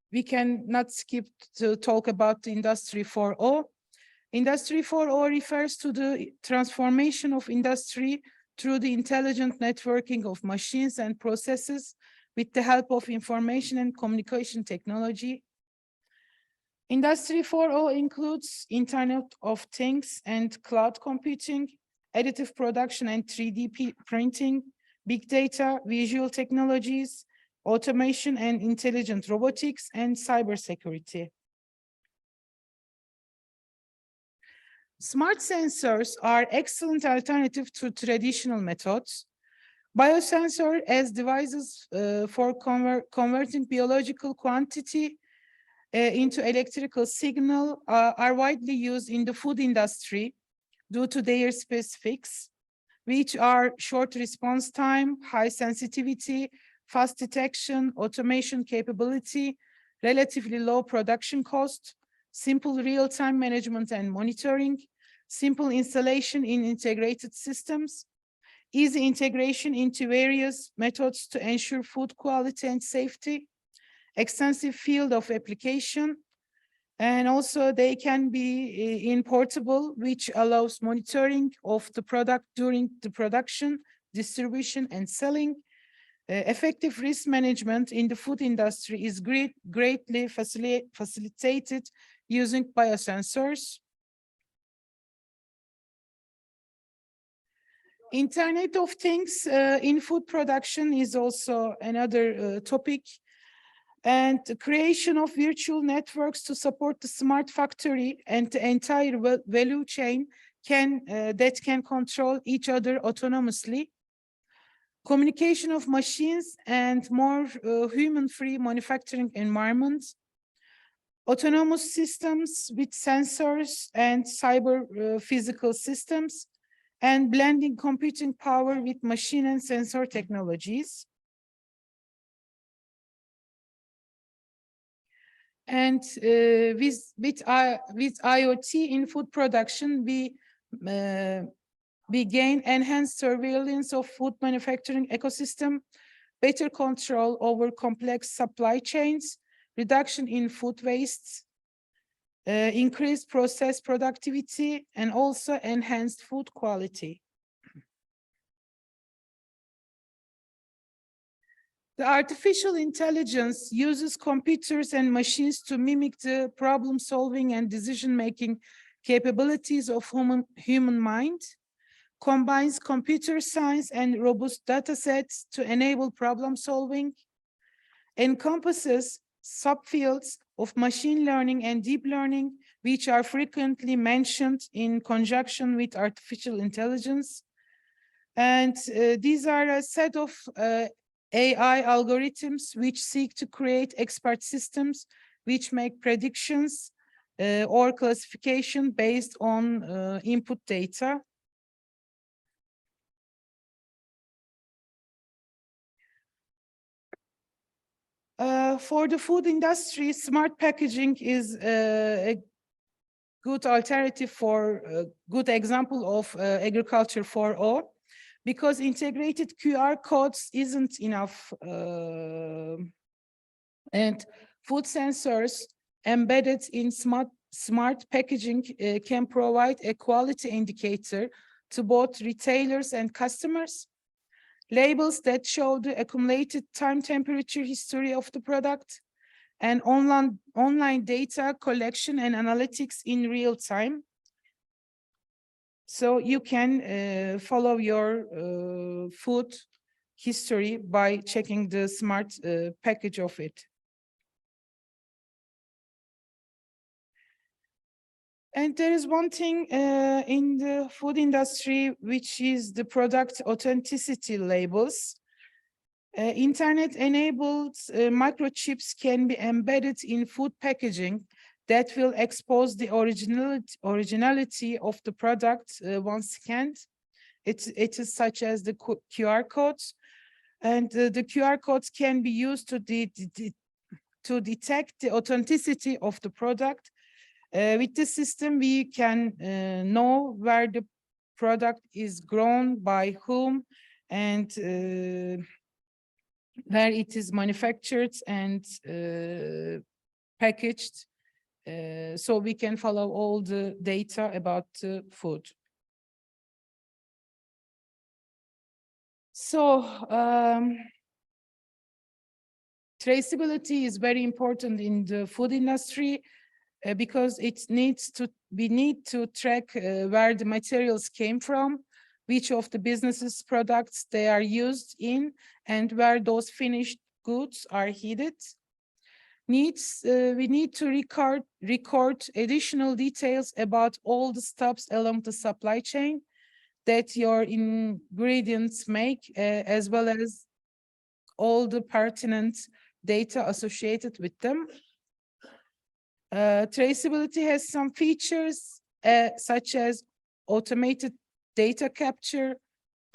we cannot skip to talk about the Industry 4.0. Industry 4.0 refers to the transformation of industry through the intelligent networking of machines and processes with the help of information and communication technology. Industry 4.0 includes Internet of Things and cloud computing, additive production and 3D printing, big data, visual technologies, automation and intelligent robotics, and cybersecurity. Smart sensors are excellent alternative to traditional methods. Biosensor as devices for converting biological quantity into electrical signal are widely used in the food industry due to their specifics. which are short response time, high sensitivity, fast detection, automation capability, relatively low production cost, simple real-time management and monitoring, simple installation in integrated systems, easy integration into various methods to ensure food quality and safety, extensive field of application, and also they can be importable, which allows monitoring of the product during the production, distribution, and selling. Effective risk management in the food industry is greatly facilitated using biosensors. Internet of Things in food production is also another topic. And the creation of virtual networks to support the smart factory and the entire value chain that can control each other autonomously. Communication of machines and more human-free manufacturing environments. Autonomous systems with sensors and cyber physical systems, and blending computing power with machine and sensor technologies. And with IoT in food production, we gain enhanced surveillance of food manufacturing ecosystem, better control over complex supply chains, reduction in food waste, increased process productivity, and also enhanced food quality. The artificial intelligence uses computers and machines to mimic the problem-solving and decision-making capabilities of human mind, combines computer science and robust data sets to enable problem-solving, encompasses subfields of machine learning and deep learning, which are frequently mentioned in conjunction with artificial intelligence. And these are a set of AI algorithms which seek to create expert systems which make predictions or classification based on input data. For the food industry, smart packaging is a good alternative for a good example of agriculture 4.0, because integrated QR codes isn't enough, and food sensors embedded in smart packaging can provide a quality indicator to both retailers and customers. Labels that show the accumulated time temperature history of the product, and online data collection and analytics in real time. So you can follow your food history by checking the smart package of it. And there is one thing in the food industry, which is the product authenticity labels. Internet-enabled microchips can be embedded in food packaging that will expose the originality of the product once scanned. It is such as the QR codes. And the QR codes can be used to detect the authenticity of the product. With this system, we can know where the product is grown, by whom, and where it is manufactured and packaged. So we can follow all the data about the food. So traceability is very important in the food industry. Because we need to track where the materials came from, which of the businesses' products they are used in, and where those finished goods are heated. We need to record additional details about all the steps along the supply chain that your ingredients make, as well as all the pertinent data associated with them. Traceability has some features such as automated data capture,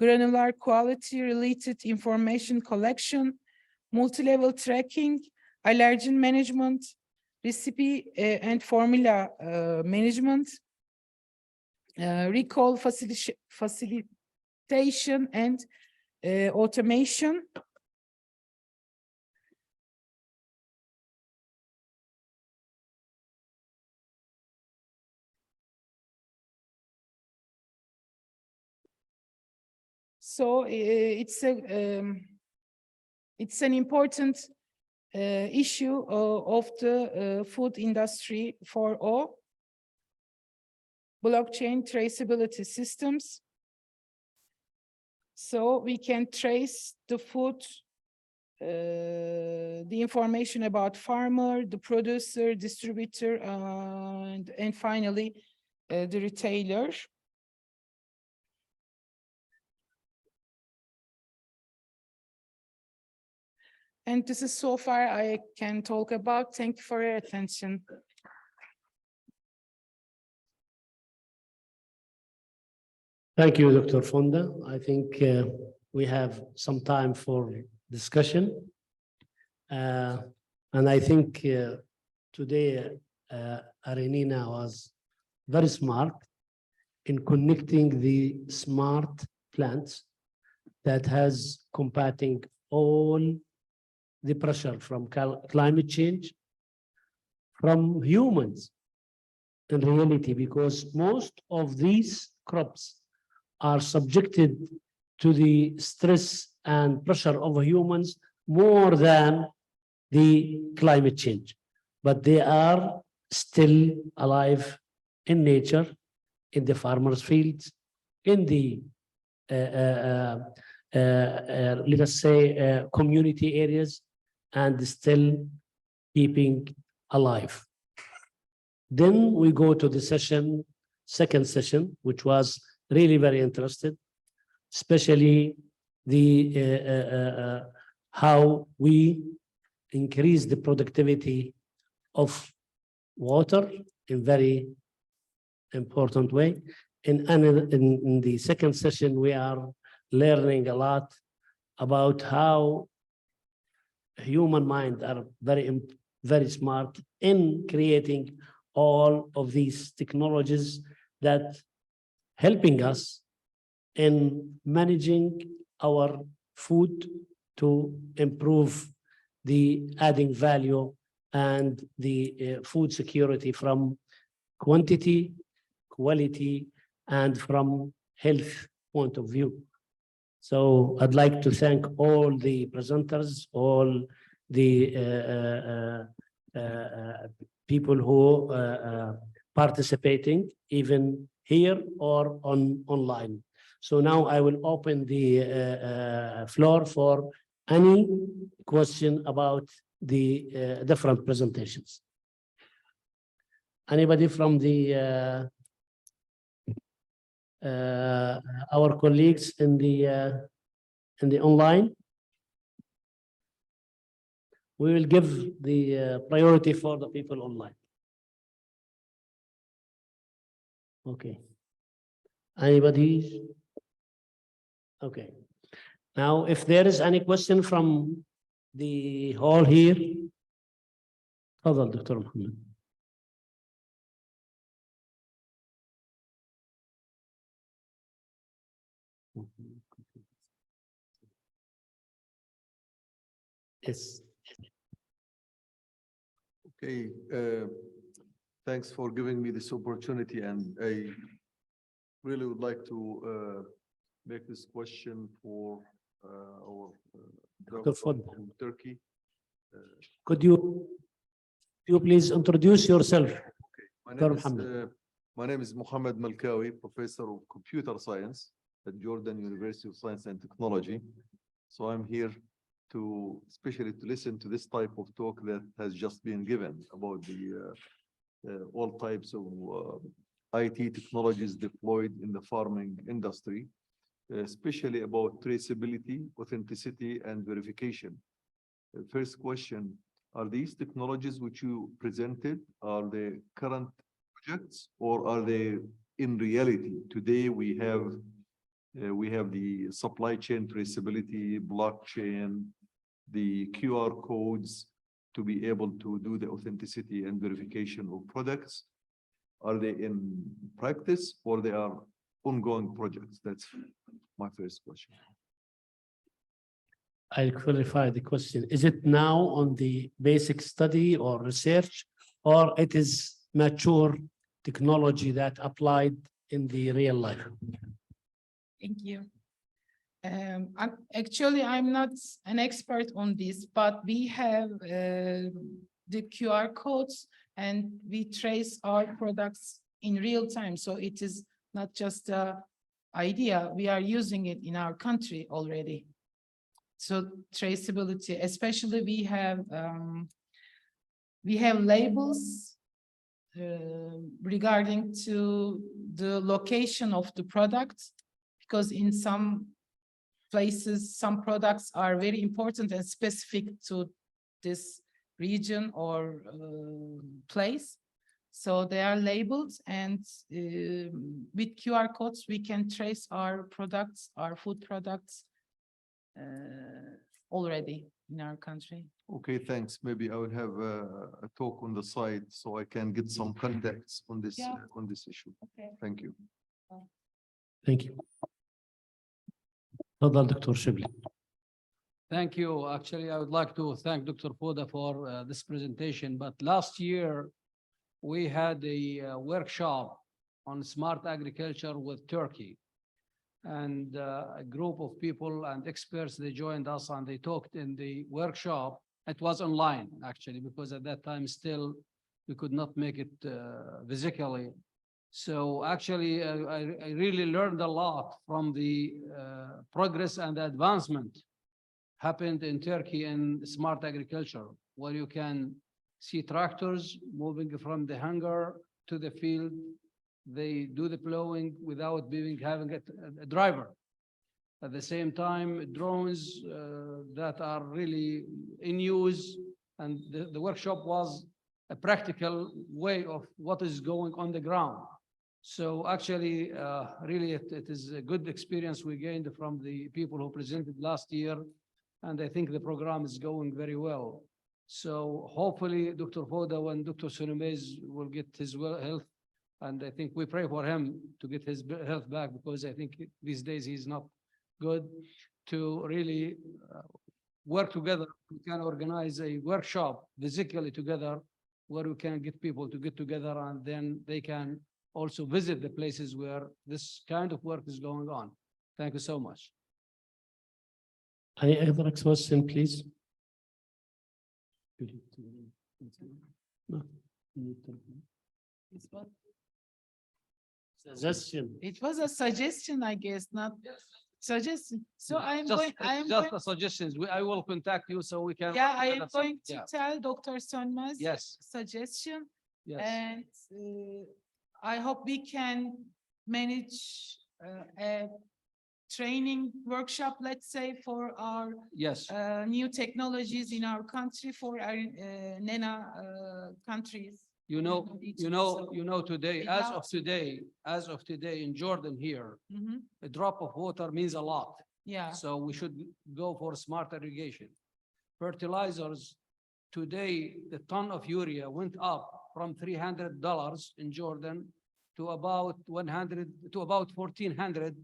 granular quality-related information collection, multi-level tracking, allergen management, recipe and formula management, recall facilitation and automation. So it's an important issue of the food industry for all. Blockchain traceability systems. So we can trace the food, the information about farmer, the producer, distributor, and finally the retailer. And this is so far I can talk about. Thank you for your attention. Thank you, Dr. Fonda. I think we have some time for discussion. And I think today AARINENA was very smart in connecting the smart plants that has combating all the pressure from climate change, from humans in reality, because most of these crops are subjected to the stress and pressure of humans more than the climate change. But they are still alive in nature, in the farmers' fields, in the, let us say, community areas, and still keeping alive. Then we go to the second session, which was really very interested, especially the how we increase the productivity of water in very important way. In the second session, we are learning a lot about how human mind are very smart in creating all of these technologies that helping us in managing our food to improve the adding value and the food security from quantity, quality, and from health point of view. So I'd like to thank all the presenters, all the people who participating, even here or online. So now I will open the floor for any question about the different presentations. Anybody from the our colleagues in the online? We will give the priority for the people online. Okay. Anybody? Okay. Now, if there is any question from the hall here, تفضل دكتور محمد. Yes. Okay, thanks for giving me this opportunity, and I really would like to make this question for our doctor from Turkey. Could you please introduce yourself? Okay, my name is Mohammed Malkawi, professor of computer science at Jordan University of Science and Technology. So I'm here to especially to listen to this type of talk that has just been given about the all types of IT technologies deployed in the farming industry, especially about traceability, authenticity, and verification. First question, are these technologies which you presented, are they current projects, or are they in reality? Today we have We have the supply chain traceability, blockchain, the QR codes to be able to do the authenticity and verification of products. Are they in practice or they are ongoing projects? That's my first question. I'll clarify the question. Is it now on the basic study or research, or it is mature technology that applied in the real life? Thank you. I'm not an expert on this, but we have the QR codes and we trace our products in real time. So it is not just an idea, we are using it in our country already. So traceability, especially we have labels regarding to the location of the product, because in some places, some products are very important and specific to this region or place. So they are labeled, and with QR codes, we can trace our products, our food products already in our country. Okay, thanks. Maybe I will have a talk on the side so I can get some context on this issue. Okay. Thank you. Thank you. تفضل دكتور شبلي. Thank you. Actually, I would like to thank Dr. Foda for this presentation. But last year, we had a workshop on smart agriculture with Turkey. And a group of people and experts, they joined us and they talked in the workshop. It was online, actually, because at that time still we could not make it physically. So actually, I really learned a lot from the progress and the advancement happened in Turkey in smart agriculture, where you can see tractors moving from the hangar to the field. They do the plowing without having a driver. At the same time, drones that are really in use, and the workshop was a practical way of what is going on the ground. So actually, really, it is a good experience we gained from the people who presented last year, and I think the program is going very well. So hopefully, Dr. Foda and Dr. Sulemez will get his health, and I think we pray for him to get his health back, because I think these days he's not good, to really work together. We can organize a workshop physically together where we can get people to get together, and then they can also visit the places where this kind of work is going on. Thank you so much. Any other question, please? No. Suggestion. It was a suggestion, I guess, not suggestion. So I am Just a suggestions. I will contact you so we can. Yeah, I am going to tell Dr. Sönmez. Yes. Suggestion. Yes. And I hope we can manage a training workshop, let's say, for our Yes. New technologies in our country, for our NENA countries. You know, today, as of today in Jordan here, a drop of water means a lot. Yeah. So we should go for smart irrigation. Fertilizers, today, the ton of urea went up from $300 in Jordan to about $1,400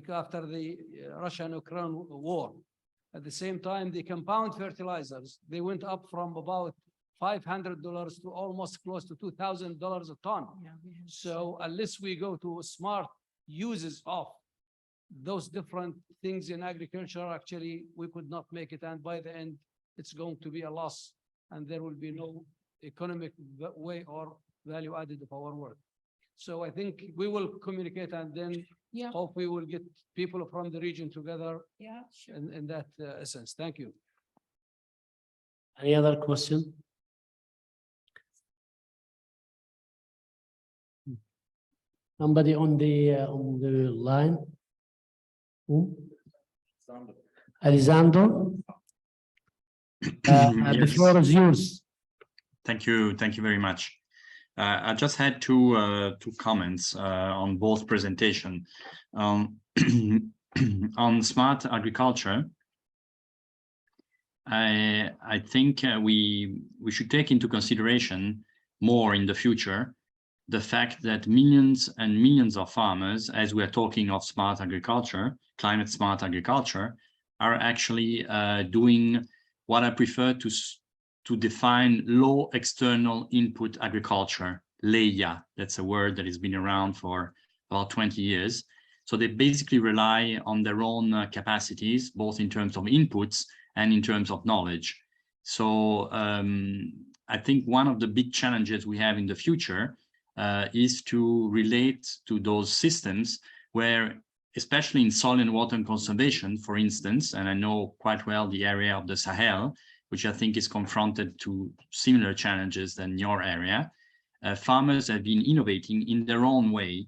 after the Russia-Ukraine war. At the same time, the compound fertilizers, they went up from about $500 to almost close to $2,000 a ton. Yeah, So unless we go to smart uses of those different things in agriculture, actually, we could not make it. And by the end, it's going to be a loss, and there will be no economic way or value added of our work. So I think we will communicate, and then hope we will get people from the region together in that essence. Thank you. Any other question? Somebody on the line? Who? Alessandro? The floor is yours. Thank you very much. I just had two comments on both presentation. On smart agriculture, I think we should take into consideration more in the future the fact that millions and millions of farmers, as we are talking of smart agriculture, climate smart agriculture, are actually doing what I prefer to define low external input agriculture, LEIA. That's a word that has been around for about 20 years. So they basically rely on their own capacities, both in terms of inputs and in terms of knowledge. So I think one of the big challenges we have in the future is to relate to those systems where, especially in soil and water conservation, for instance, and I know quite well the area of the Sahel, which I think is confronted to similar challenges than your area, farmers have been innovating in their own way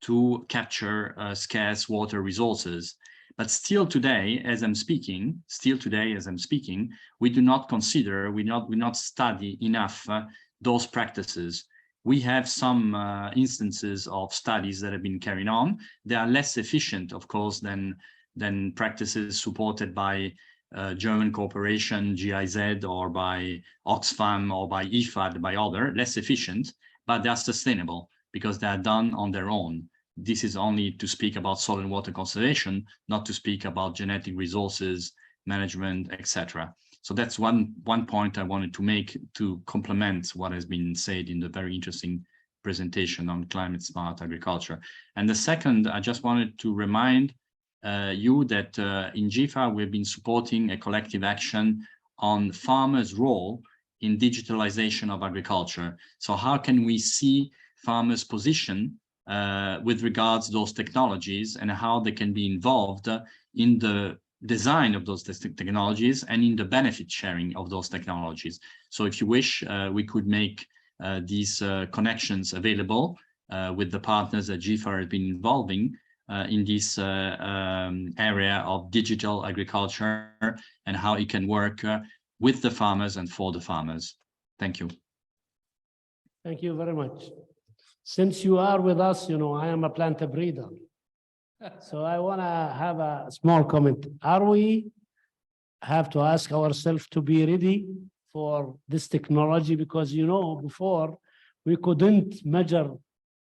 to capture scarce water resources. But still today, as I'm speaking, we do not consider, we not study enough those practices. We have some instances of studies that have been carried on. They are less efficient, of course, than practices supported by German cooperation, GIZ, or by Oxfam, or by IFAD, by other, less efficient, but they are sustainable because they are done on their own. This is only to speak about soil and water conservation, not to speak about genetic resources, management, etc. So that's one point I wanted to make to complement what has been said in the very interesting presentation on climate smart agriculture. And the second, I just wanted to remind you that in GIFA, we've been supporting a collective action on farmers' role in digitalization of agriculture. So how can we see farmers' position with regards to those technologies and how they can be involved in the design of those technologies and in the benefit sharing of those technologies. So if you wish, we could make these connections available with the partners that GIFA has been involving in this area of digital agriculture and how it can work with the farmers and for the farmers. Thank you. Thank you very much. Since you are with us, you know, I am a plant breeder. So I want to have a small comment. Are we have to ask ourselves to be ready for this technology? Because, you know, before we couldn't measure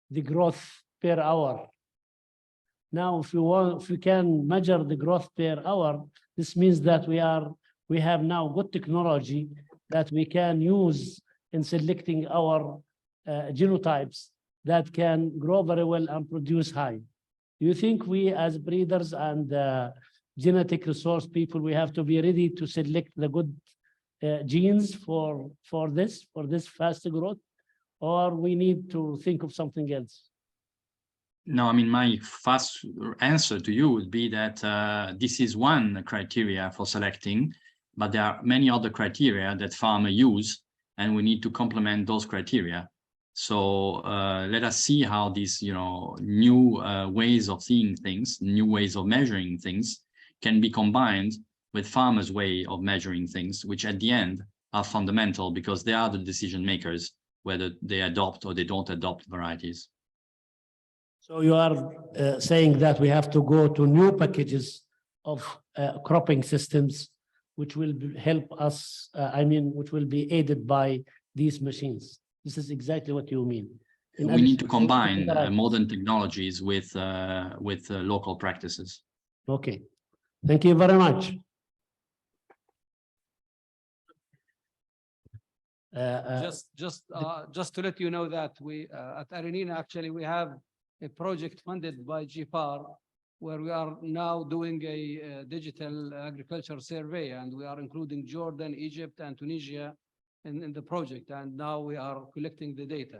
the growth per hour. Now, if we can measure the growth per hour, this means that we have now good technology that we can use in selecting our genotypes that can grow very well and produce high. Do you think we as breeders and genetic resource people, we have to be ready to select the good genes for this fast growth, or we need to think of something else? No, I mean, my first answer to you would be that this is one criteria for selecting, but there are many other criteria that farmers use, and we need to complement those criteria. So let us see how these, you know, new ways of seeing things, new ways of measuring things can be combined with farmers' way of measuring things, which at the end are fundamental because they are the decision makers, whether they adopt or they don't adopt varieties. So you are saying that we have to go to new packages of cropping systems, which will help us, which will be aided by these machines. This is exactly what you mean. We need to combine modern technologies with local practices. Okay, thank you very much. Just to let you know that we at AARINENA, actually we have a project funded by GFAR where we are now doing a digital agriculture survey, and we are including Jordan, Egypt, and Tunisia in the project, and now we are collecting the data.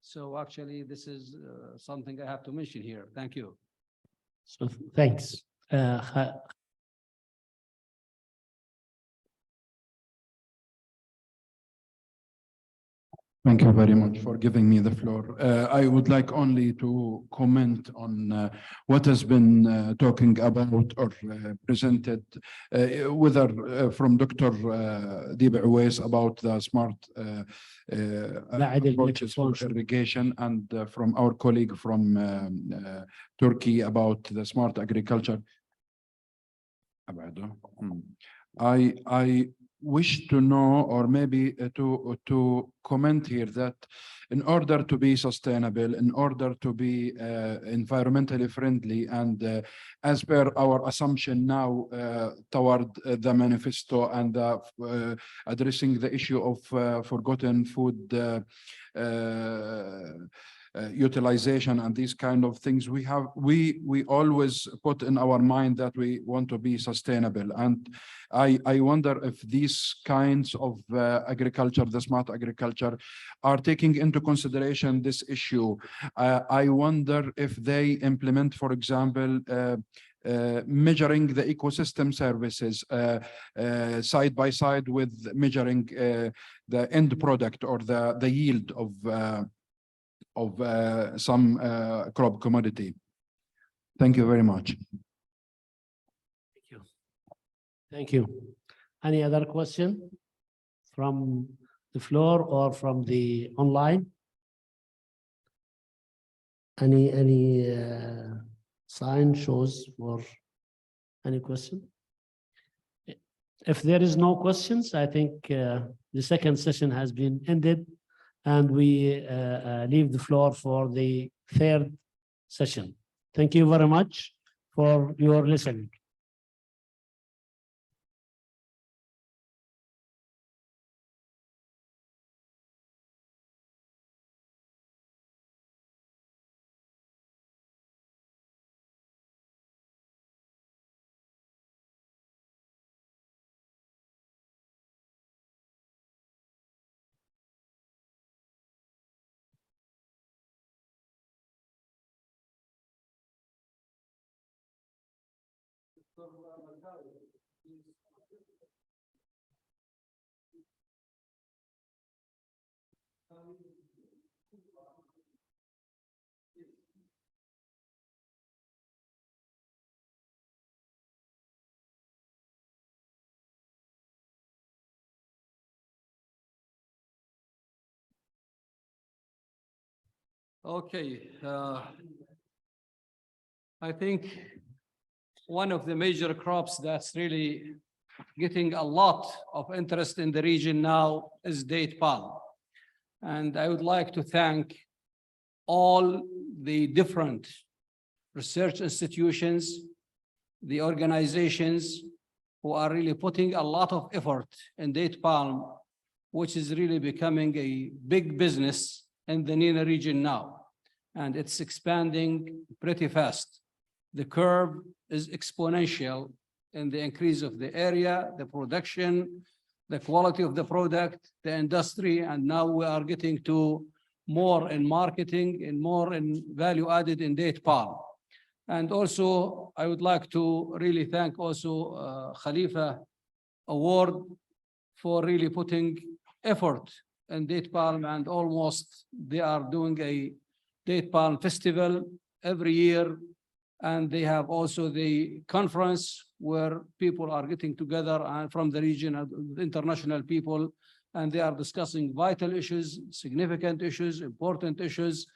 So actually this is something I have to mention here. Thank you. So thanks. Thank you very much for giving me the floor. I would like only to comment on what has been talking about or presented, whether from Dr. Diba Uwais about the smart approaches for irrigation, and from our colleague from Turkey about the smart agriculture. I wish to know, or maybe to comment here, that in order to be sustainable, in order to be environmentally friendly, and as per our assumption now toward the manifesto and addressing the issue of forgotten food utilization and these kind of things, we always put in our mind that we want to be sustainable. And I wonder if these kinds of agriculture, the smart agriculture, are taking into consideration this issue. I wonder if they implement, for example, measuring the ecosystem services side by side with measuring the end product or the yield of some crop commodity. Thank you very much. Thank you. Thank you. Any other question from the floor or from the online? Any sign shows for any question? If there is no questions, I think the second session has been ended, and we leave the floor for the third session. Thank you very much for your listening. Okay, I think one of the major crops that's really getting a lot of interest in the region now is date palm. And I would like to thank all the different research institutions, the organizations who are really putting a lot of effort in date palm, which is really becoming a big business in the NENA region now, and it's expanding pretty fast. The curve is exponential in the increase of the area, the production, the quality of the product, the industry, and now we are getting to more in marketing and more in value added in date palm. And also, I would like to really thank also Khalifa Award for really putting effort in date palm, and almost they are doing a date palm festival every year, and they have also the conference where people are getting together from the region and international people, and they are discussing vital issues, significant issues, important issues.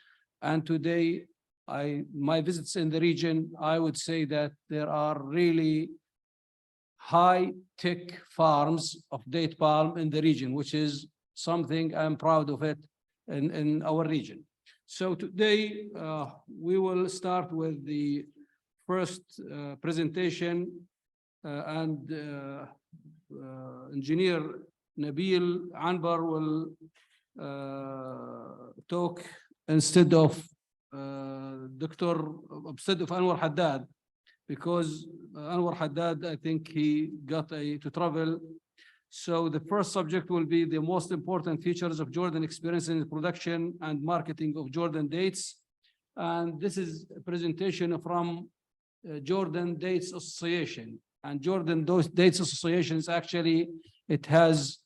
And today, my visits in the region, I would say that there are really high-tech farms of date palm in the region, which is something I'm proud of it in our region. So today, we will start with the first presentation, and Engineer Nabil Anbar will talk instead of Anwar Haddad, because Anwar Haddad, I think he got to travel. So the first subject will be the most important features of Jordan experience in the production and marketing of Jordan dates. And this is a presentation from Jordan Dates Association. And Jordan Dates Association is actually, it has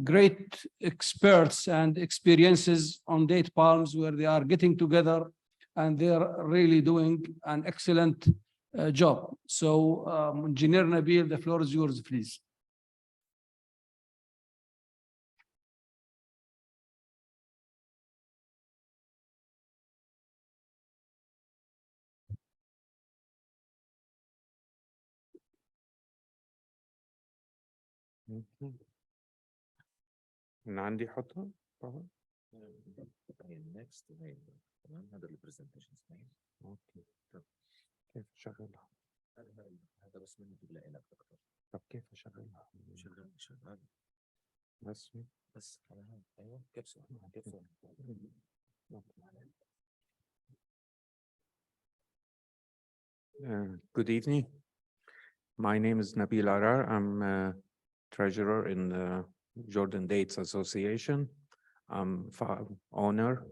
great experts and experiences on date palms where they are getting together and they are really doing an excellent job. So Engineer Nabil, the floor is yours, please. عندي حطها طبعا. next تمام هذا البرزنتيشن اوكي طب كيف اشغلها؟ هذا بس منه تلاقي لك اكثر. طب كيف اشغلها؟ شغال بس على هذا ايوه كيف سوى Good evening. My name is Nabil Arar. I'm treasurer in the Jordan Dates Association. I'm owner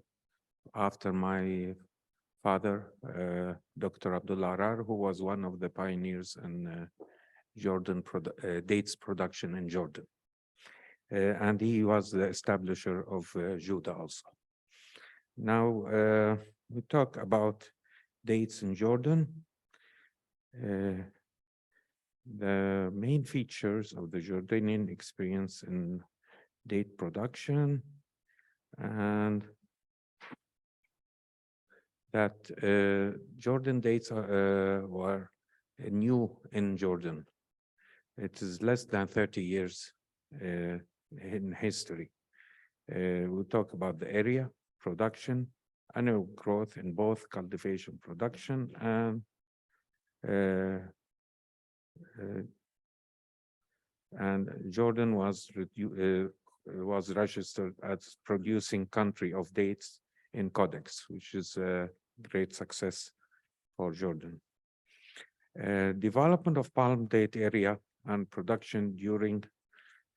after my father, Dr. Abdullah Arar, who was one of the pioneers in Jordan dates production in Jordan. And he was the establisher of Judah also. Now we talk about dates in Jordan. The main features of the Jordanian experience in date production, and that Jordan dates were new in Jordan. It is less than 30 years in history. We'll talk about the area, production, annual growth in both cultivation production and Jordan was registered as producing country of dates in Codex, which is a great success for Jordan. Development of palm date area and production during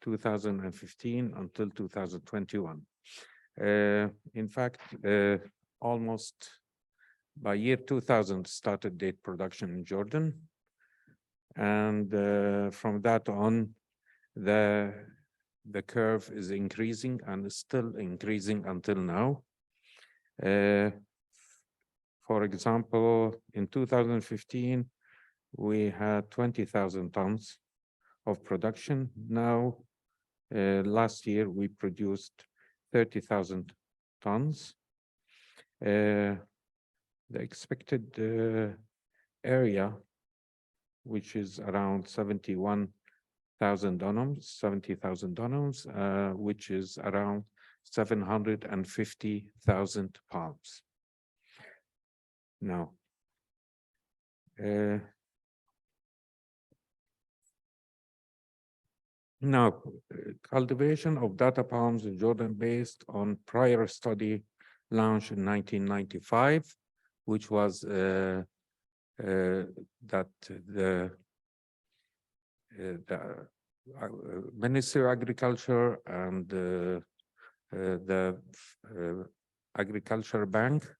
2015 until 2021. In fact, almost by year 2000 started date production in Jordan. And from that on, the curve is increasing and is still increasing until now. For example, in 2015, we had 20,000 tons of production. Now, last year, we produced 30,000 tons. The expected area, which is around 70,000 dunams, which is around 750,000 palms. Now, cultivation of data palms in Jordan based on prior study launched in 1995, which was that the Ministry of Agriculture and the Agriculture Bank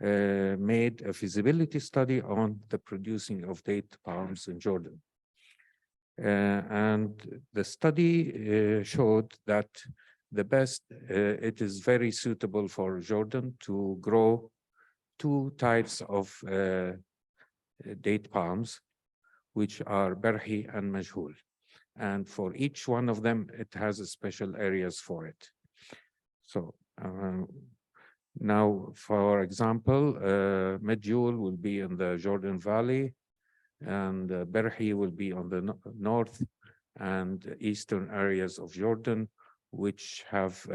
made a feasibility study on the producing of date palms in Jordan. And the study showed that it is very suitable for Jordan to grow two types of date palms, which are Berhi and Majhul. And for each one of them, it has special areas for it. So now, for example, Majhul will be in the Jordan Valley, and Berhi will be on the north and eastern areas of Jordan, which have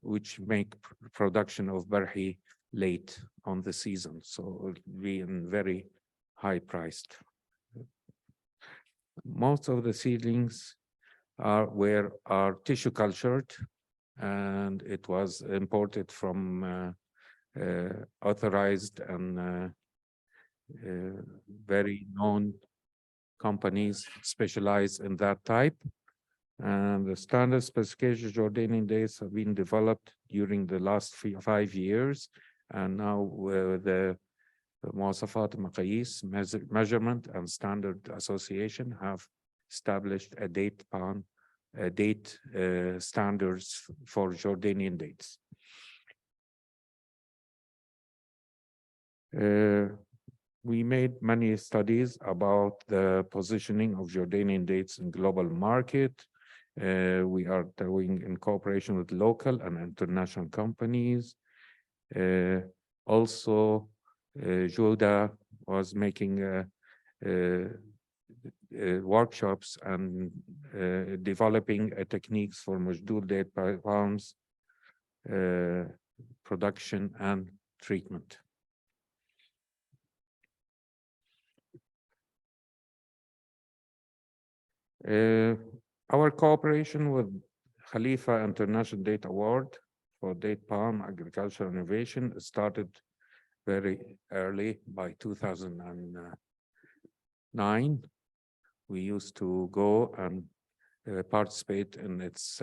which make production of Berhi late on the season, so it will be in very high priced. Most of the seedlings are tissue cultured, and it was imported from authorized and very known companies specialized in that type. And the standard specification Jordanian dates have been developed during the last 5 years. And now the Muwasafat Maqayis Measurement and Standard Association have established a date palm date standards for Jordanian dates. We made many studies about the positioning of Jordanian dates in global market. We are doing in cooperation with local and international companies. Also, Joda was making workshops and developing techniques for Majdul date palms production and treatment. Our cooperation with Khalifa International Date Award for date palm agricultural innovation started very early by 2009. We used to go and participate in its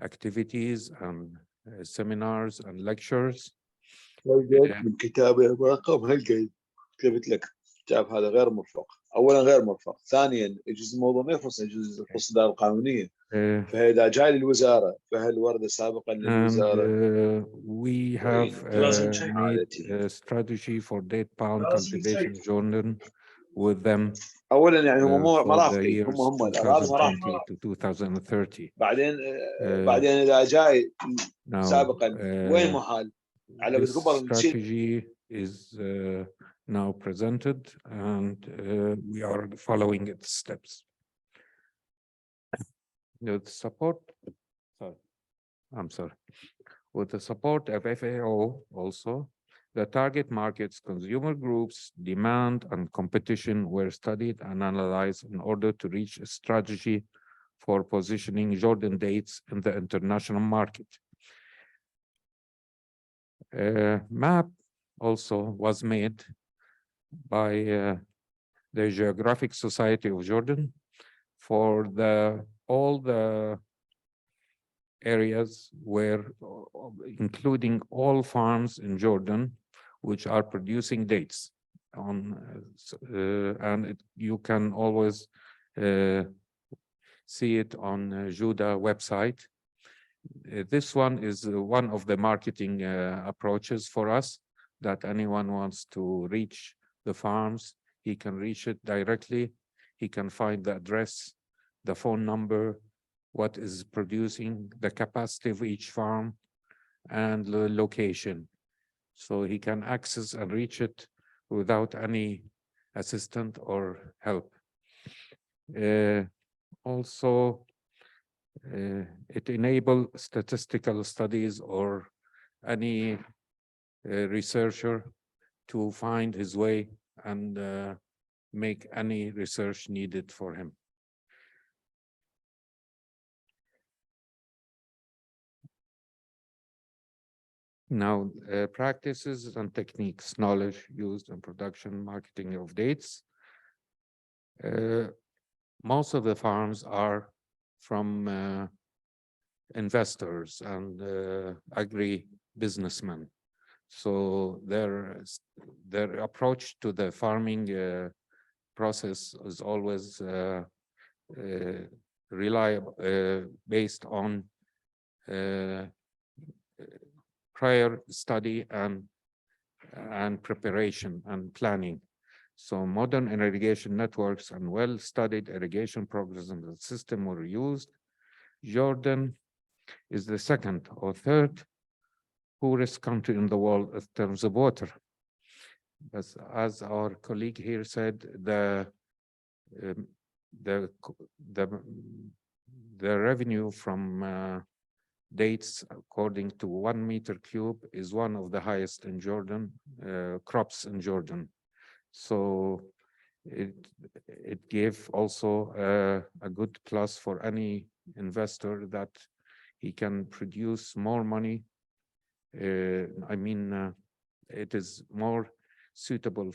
activities and seminars and lectures. من كتابي الراقب هالقد كتبت لك الكتاب هذا غير مرفق. اولا غير مرفق، ثانيا يجوز الموضوع ما يخص يجوز يخص الاداره القانونيه. فاذا جاي للوزاره فهل ورد سابقا للوزاره؟ We have made a strategy for date palm cultivation in Jordan with them. اولا يعني هم مو for the مرافقين، years هم هذا مرافق. 2020 to 2030. بعدين اذا جاي سابقا وين محال؟ على This بالقبل strategy is now presented and we are following its steps. With the support of FAO also, the target markets, consumer groups, demand, and competition were studied and analyzed in order to reach a strategy for positioning Jordan dates in the international market. A map also was made by the Geographic Society of Jordan for all the areas where, including all farms in Jordan, which are producing dates. And you can always see it on Juda website. This one is one of the marketing approaches for us, that anyone wants to reach the farms, he can reach it directly. He can find the address, the phone number, what is producing, the capacity of each farm, and the location. So he can access and reach it without any assistance or help. Also, it enables statistical studies or any researcher to find his way and make any research needed for him. Now, practices and techniques, knowledge used in production, marketing of dates. Most of the farms are from investors and agri-businessmen. So their approach to the farming process is always reliable, based on prior study and preparation and planning. So modern irrigation networks and well-studied irrigation programs in the system were used. Jordan is the second or third poorest country in the world in terms of water. As our colleague here said, the revenue from dates according to 1 meter cube is one of the highest in Jordan, crops in Jordan. So it gave also a good plus for any investor that he can produce more money. It is more suitable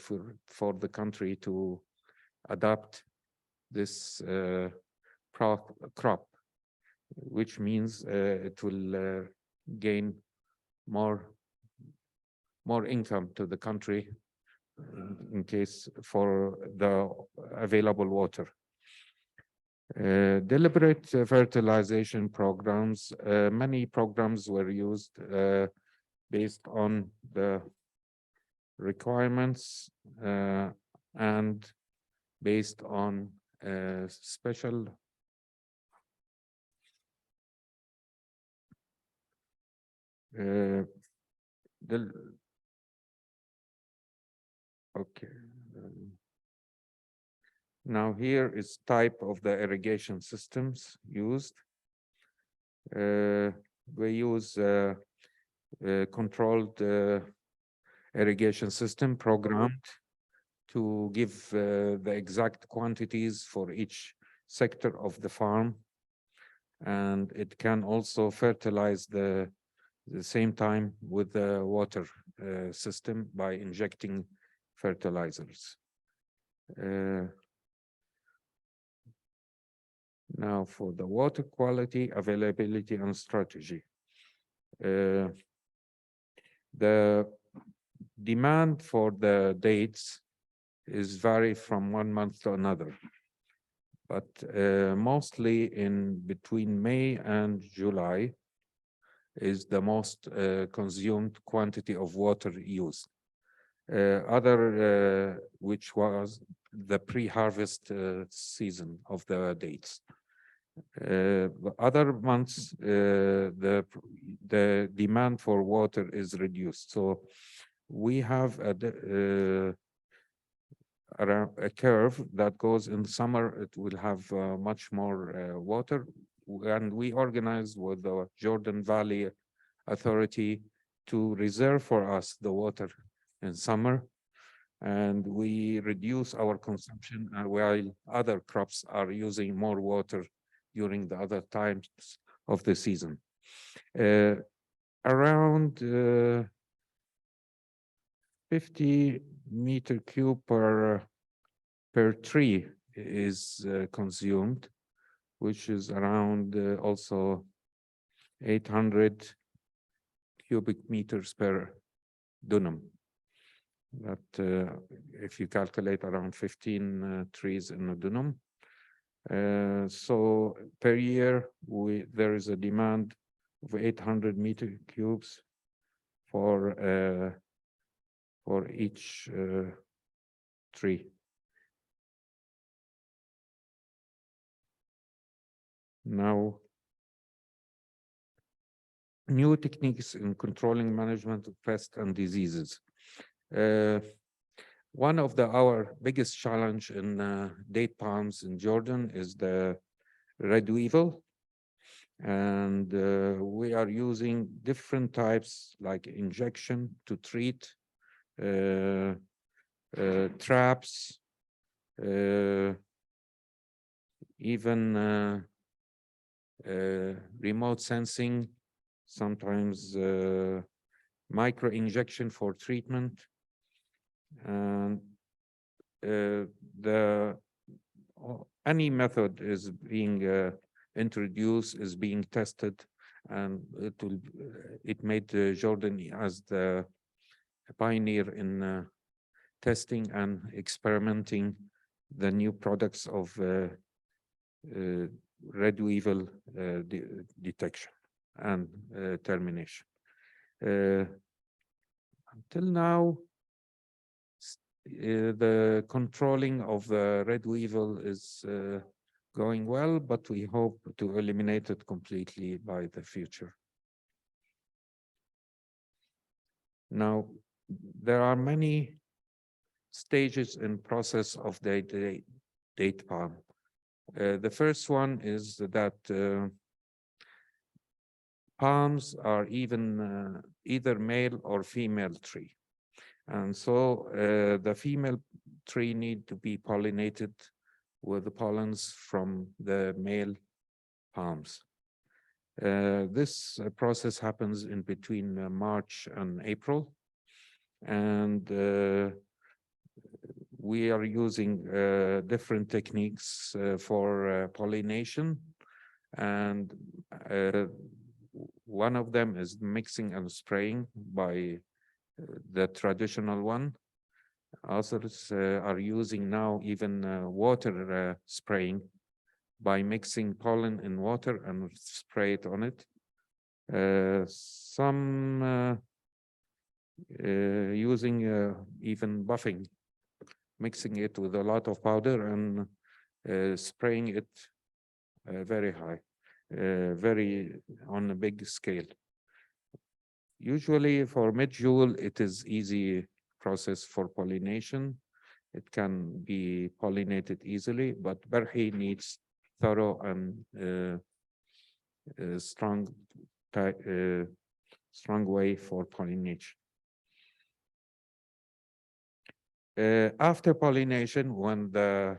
for the country to adopt this crop, which means it will gain more income to the country in case for the available water. Deliberate fertilization programs. Many programs were used based on the requirements and based on special okay. Now here is type of the irrigation systems used. We use controlled irrigation system programmed to give the exact quantities for each sector of the farm. And it can also fertilize the same time with the water system by injecting fertilizers. Now for the water quality, availability, and strategy. The demand for the dates is vary from one month to another, but mostly in between May and July is the most consumed quantity of water used. Which was the pre-harvest season of the dates. Other months, the demand for water is reduced. So we have around a curve that goes in summer. It will have much more water, and we organized with the Jordan Valley Authority to reserve for us the water in summer, and we reduce our consumption while other crops are using more water during the other times of the season. Around 50 meter cube per tree is consumed, which is around also 800 cubic meters per dunam. That if you calculate around 15 trees in a dunam. So per year, there is a demand of 800 meter cubes for each tree. Now, new techniques in controlling management of pests and diseases. One of our biggest challenge in date palms in Jordan is the red weevil. And we are using different types like injection to treat, traps, even remote sensing, sometimes micro injection for treatment. And any method is being introduced, is being tested, and it made Jordan as the pioneer in testing and experimenting the new products of red weevil detection and termination. Until now, the controlling of the red weevil is going well, but we hope to eliminate it completely by the future. Now, there are many stages in process of the date palm. The first one is that palms are either male or female tree. And so the female tree need to be pollinated with the pollens from the male palms. This process happens in between March and April. And we are using different techniques for pollination. And one of them is mixing and spraying by the traditional one. Others are using now even water spraying by mixing pollen in water and spray it on it. Some using even buffing, mixing it with a lot of powder and spraying it very high, very on a big scale. Usually for mid-joule, it is easy process for pollination. It can be pollinated easily, but Barhi needs thorough and strong way for pollination. After pollination, when the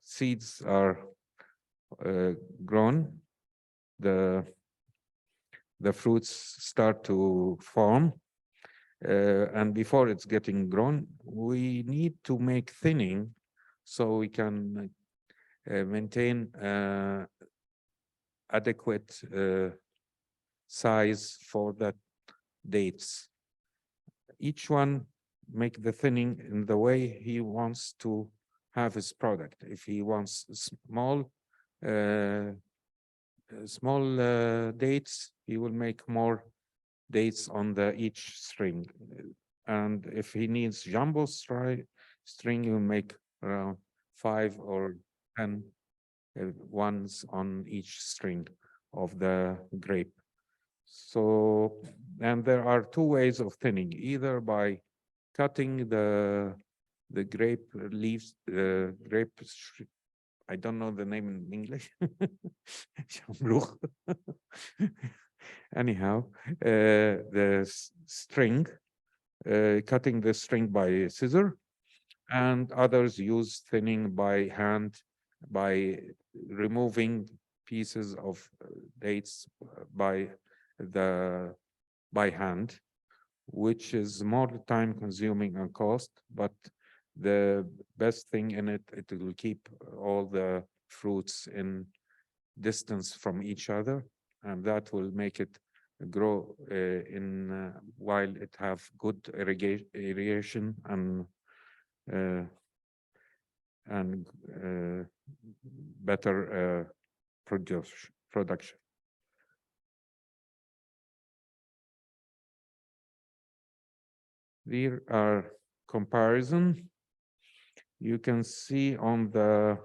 seeds are grown, the fruits start to form. And before it's getting grown, we need to make thinning so we can maintain adequate size for that dates. Each one make the thinning in the way he wants to have his product. If he wants small dates, he will make more dates on each string. And if he needs jumbo string, he will make around 5 or 10 ones on each string of the grape. So, and there are two ways of thinning, either by cutting the grape leaves, I don't know the name in English. Anyhow, the string, cutting the string by scissor, and others use thinning by hand, by removing pieces of dates by hand, which is more time consuming and cost, but the best thing in it, it will keep all the fruits in distance from each other, and that will make it grow while it have good irrigation and better production. There are comparison. You can see on the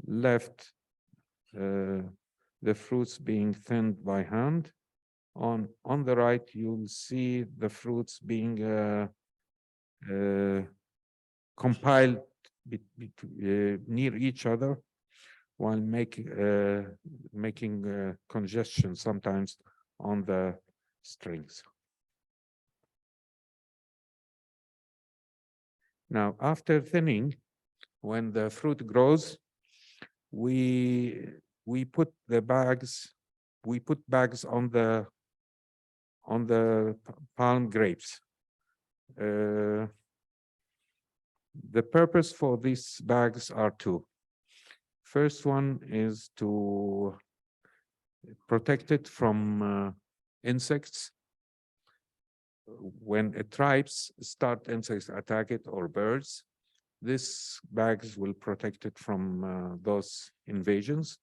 left the fruits being thinned by hand. On the right, you'll see the fruits being compiled near each other, while making congestion sometimes on the strings. Now, after thinning, when the fruit grows, we put bags on the palm grapes. The purpose for these bags are two. First one is to protect it from insects. When tribes start insects attack it, or birds, these bags will protect it from those invasions.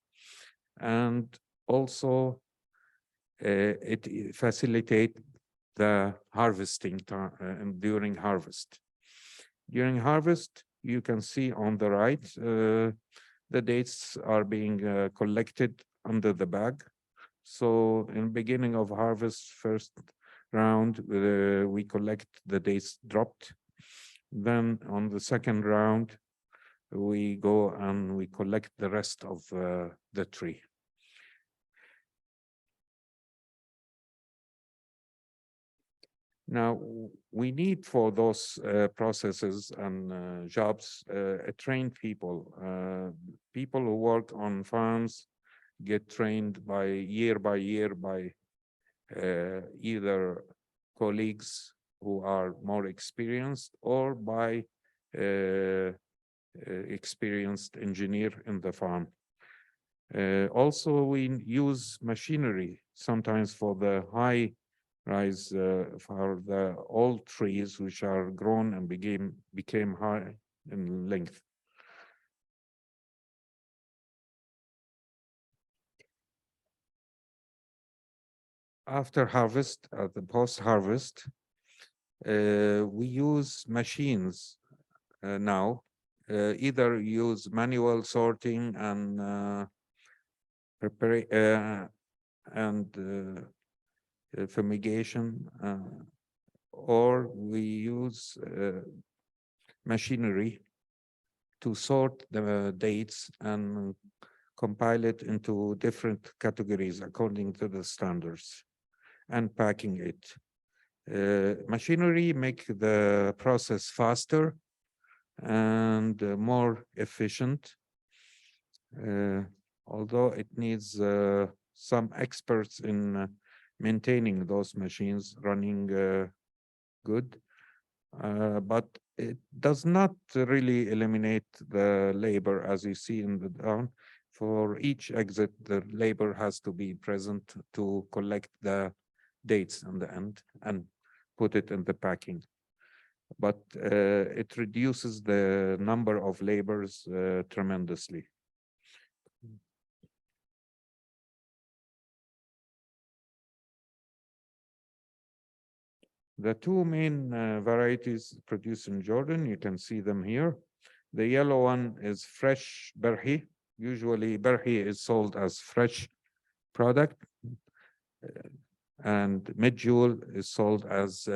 And also it facilitate the harvesting during harvest. During harvest, you can see on the right, the dates are being collected under the bag. So in the beginning of harvest, first round, we collect the dates dropped. Then on the second round, we go and we collect the rest of the tree. Now, we need for those processes and jobs trained people. People who work on farms get trained by year by either colleagues who are more experienced, or by experienced engineer in the farm. Also, we use machinery sometimes for the high rise, for the old trees which are grown and became high in length. After harvest, the post-harvest, we use machines now, either use manual sorting and fumigation, or we use machinery to sort the dates and compile it into different categories according to the standards and packing it. Machinery make the process faster and more efficient, although it needs some experts in maintaining those machines running good, but it does not really eliminate the labor, as you see in the down. For each exit, the labor has to be present to collect the dates in the end and put it in the packing. But it reduces the number of labors tremendously. The two main varieties produced in Jordan, you can see them here. The yellow one is fresh berhi. Usually berhi is sold as fresh product, and medjool is sold as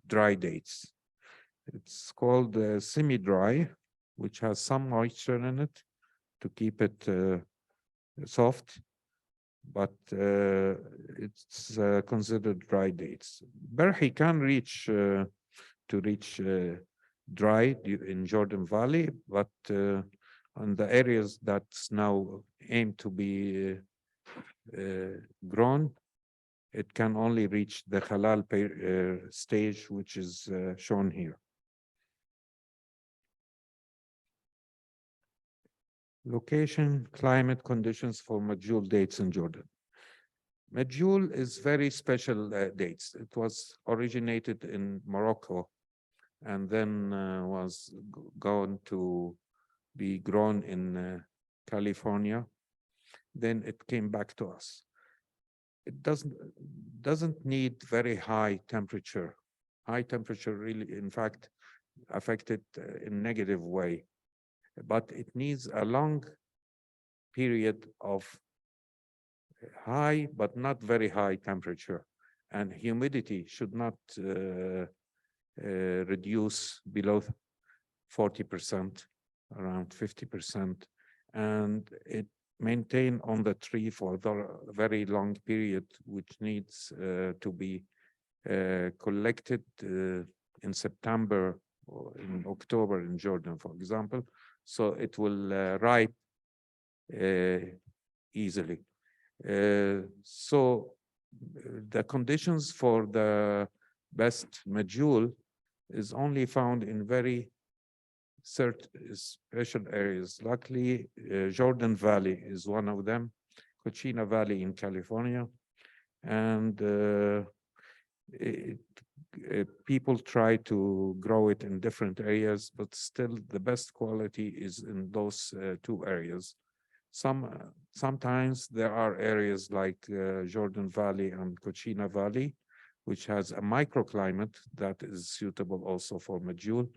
dry dates. It's called semi-dry, which has some moisture in it to keep it soft, but it's considered dry dates. Berhi can reach dry in Jordan Valley, but on the areas that's now aimed to be grown, it can only reach the halal stage, which is shown here. Location, climate conditions for medjool dates in Jordan. Medjool is very special dates. It was originated in Morocco and then was going to be grown in California. Then it came back to us. It doesn't need very high temperature. High temperature really, in fact, affect it in negative way. But it needs a long period of high but not very high temperature, and humidity should not reduce below 40%, around 50%, and it maintain on the tree for the very long period, which needs to be collected in September or in October in Jordan, for example, so it will ripe easily. So the conditions for the best medjool is only found in very certain special areas. Luckily, Jordan Valley is one of them, Coachina Valley in California, and people try to grow it in different areas, but still the best quality is in those two areas. Sometimes there are areas like Jordan Valley and Coachina Valley, which has a microclimate that is suitable also for medjool,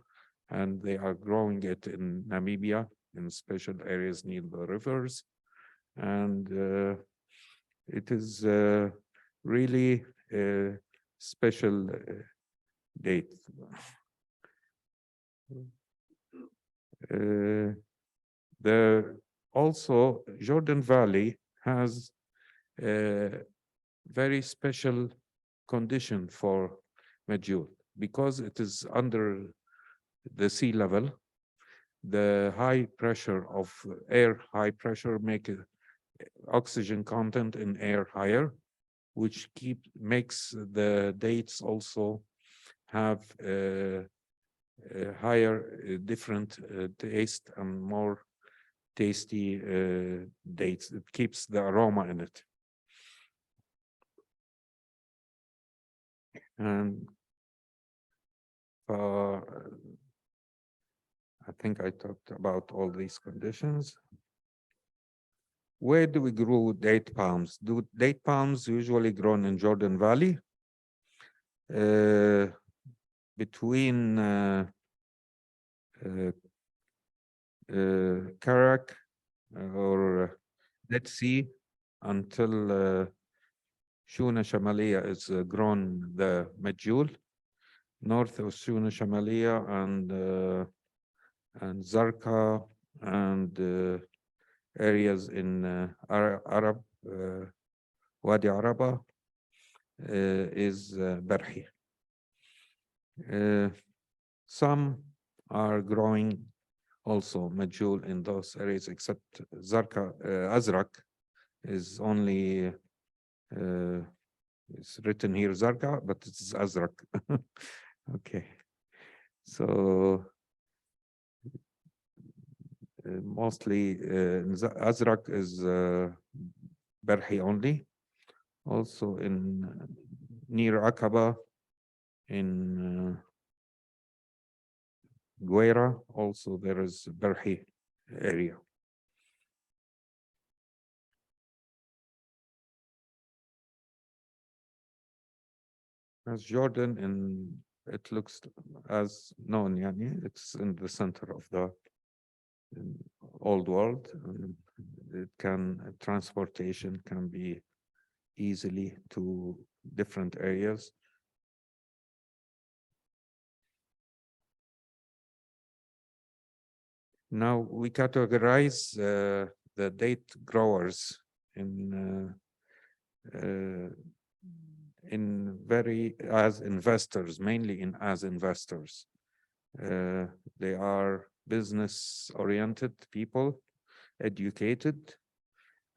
and they are growing it in Namibia in special areas near the rivers, and it is really a special date. Also, Jordan Valley has a very special condition for medjool because it is under the sea level. The high pressure of air, high pressure make oxygen content in air higher, which makes the dates also have a higher different taste and more tasty dates. It keeps the aroma in it. And I think I talked about all these conditions. Where do we grow date palms? Do date palms usually grown in Jordan Valley? Between Karak or Dead Sea until Shuna Shamalia is grown the Medjool, north of Shuna Shamalia and Zarqa and areas in Arab, Wadi Araba is Barhi. Some are growing also Medjool in those areas, except Zarqa, Azraq is only, it's written here Zarqa, but it's Azraq. Okay, so mostly Azraq is Barhi only. Also in near Aqaba, in Guera, also there is Barhi area. As Jordan, and it looks as known, yani, it's in the center of the old world. And it can, transportation can be easily to different areas. Now we categorize the date growers in very as investors, mainly as investors. They are business-oriented people, educated.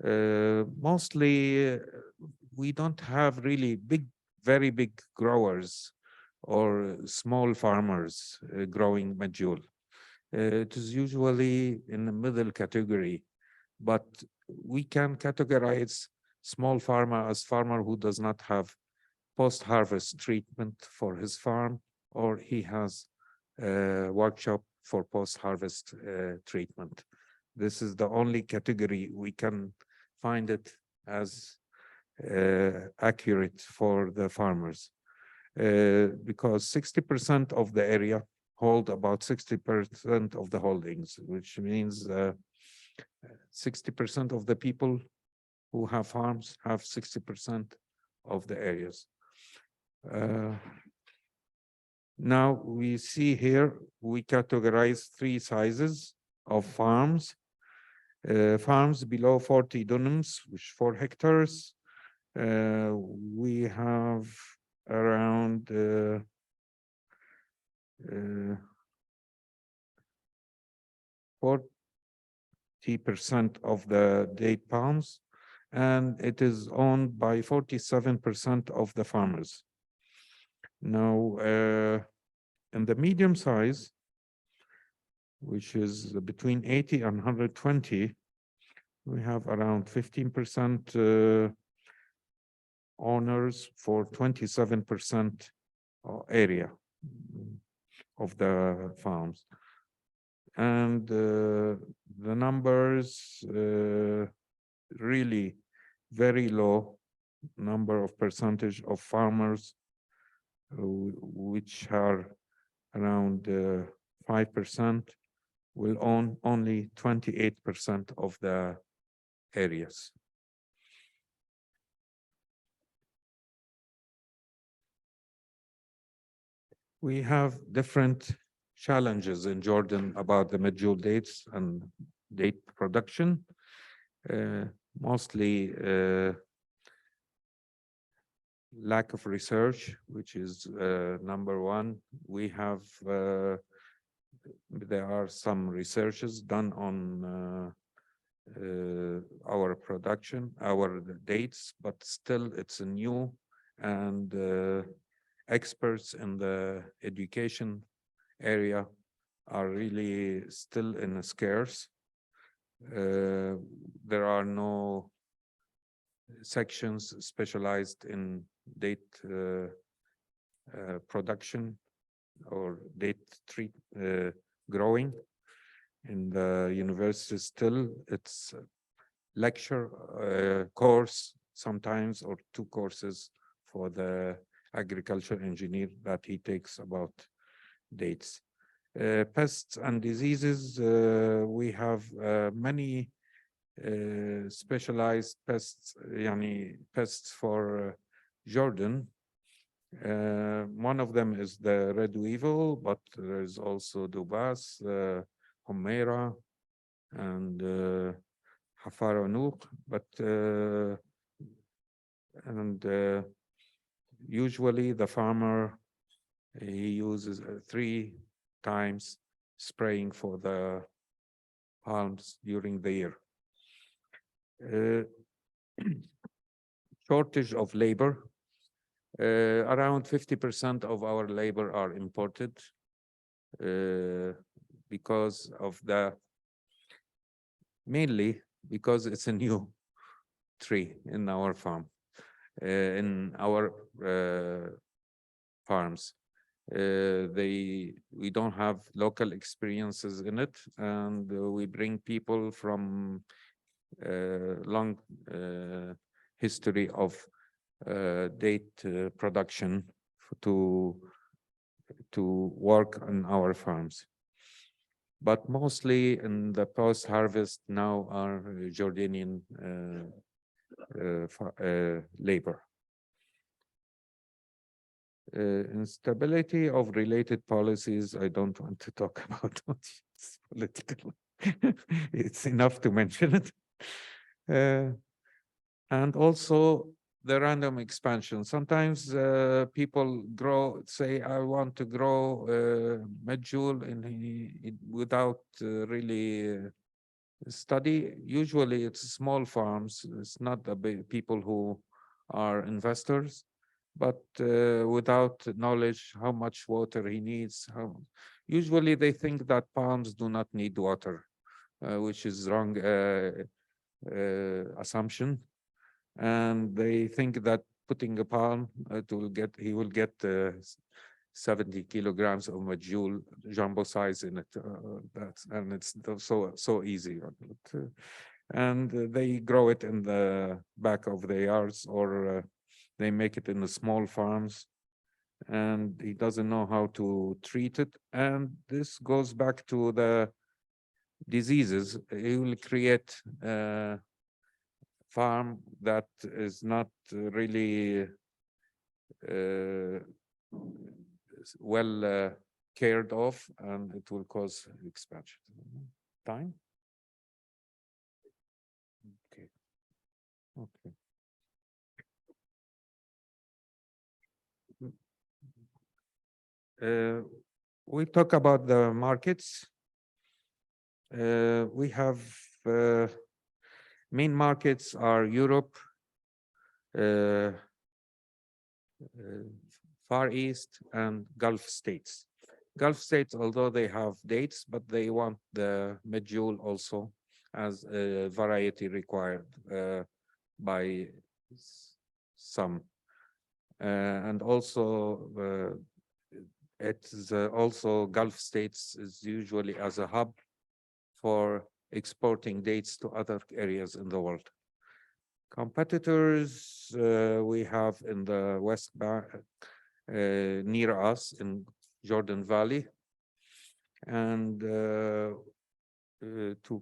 Mostly, we don't have really very big growers or small farmers growing Medjool. It is usually in the middle category, but we can categorize small farmer as farmer who does not have post-harvest treatment for his farm, or he has a workshop for post-harvest treatment. This is the only category we can find it as accurate for the farmers, because 60% of the area hold about 60% of the holdings, which means 60% of the people who have farms have 60% of the areas. Now we see here, we categorize 3 sizes of farms. Farms below 40 dunums, which 4 hectares. We have around 40% of the date palms, and it is owned by 47% of the farmers. Now, in the medium size, which is between 80 and 120, we have around 15% owners for 27% area of the farms. And the numbers really very low number of percentage of farmers which are around 5% will own only 28% of the areas. We have different challenges in Jordan about the Medjool dates and date production. Mostly lack of research, which is number one. We have, there are some researches done on our production, our dates, but still it's a new, and experts in the education area are really still in a scarce. There are no sections specialized in date production or date growing. in the university still. It's a lecture course sometimes, or 2 courses for the agriculture engineer that he takes about dates. Pests and diseases, we have many specialized pests, pests for Jordan. One of them is the red weevil, but there's also Dubas, Humaira, and Hafaranuk, but usually the farmer, he uses 3 times spraying for the palms during the year. Shortage of labor. Around 50% of our labor are imported because of mainly because it's a new tree in our farm, in our farms. We don't have local experiences in it, and we bring people from long history of date production to work on our farms. But mostly in the post-harvest now are Jordanian labor. Instability of related policies, I don't want to talk about it's political. It's enough to mention it. And also the random expansion. Sometimes people say, I want to grow medjool without really study. Usually it's small farms. It's not the big people who are investors, but without knowledge how much water he needs. Usually they think that palms do not need water, which is wrong assumption. And they think that putting a palm, he will get 70 kilograms of medjool, jumbo size in it. And it's so easy. And they grow it in the back of the yards, or they make it in the small farms, and he doesn't know how to treat it. And this goes back to the diseases. He will create farm that is not really well cared of, and it will cause expansion. Time? Okay. Okay. We talk about the markets. We have main markets are Europe, Far East, and Gulf states. Gulf states, although they have dates, but they want the medjool also as a variety required by some. And also, it's also Gulf states is usually as a hub for exporting dates to other areas in the world. Competitors we have in the West Bank, near us in Jordan Valley, and 2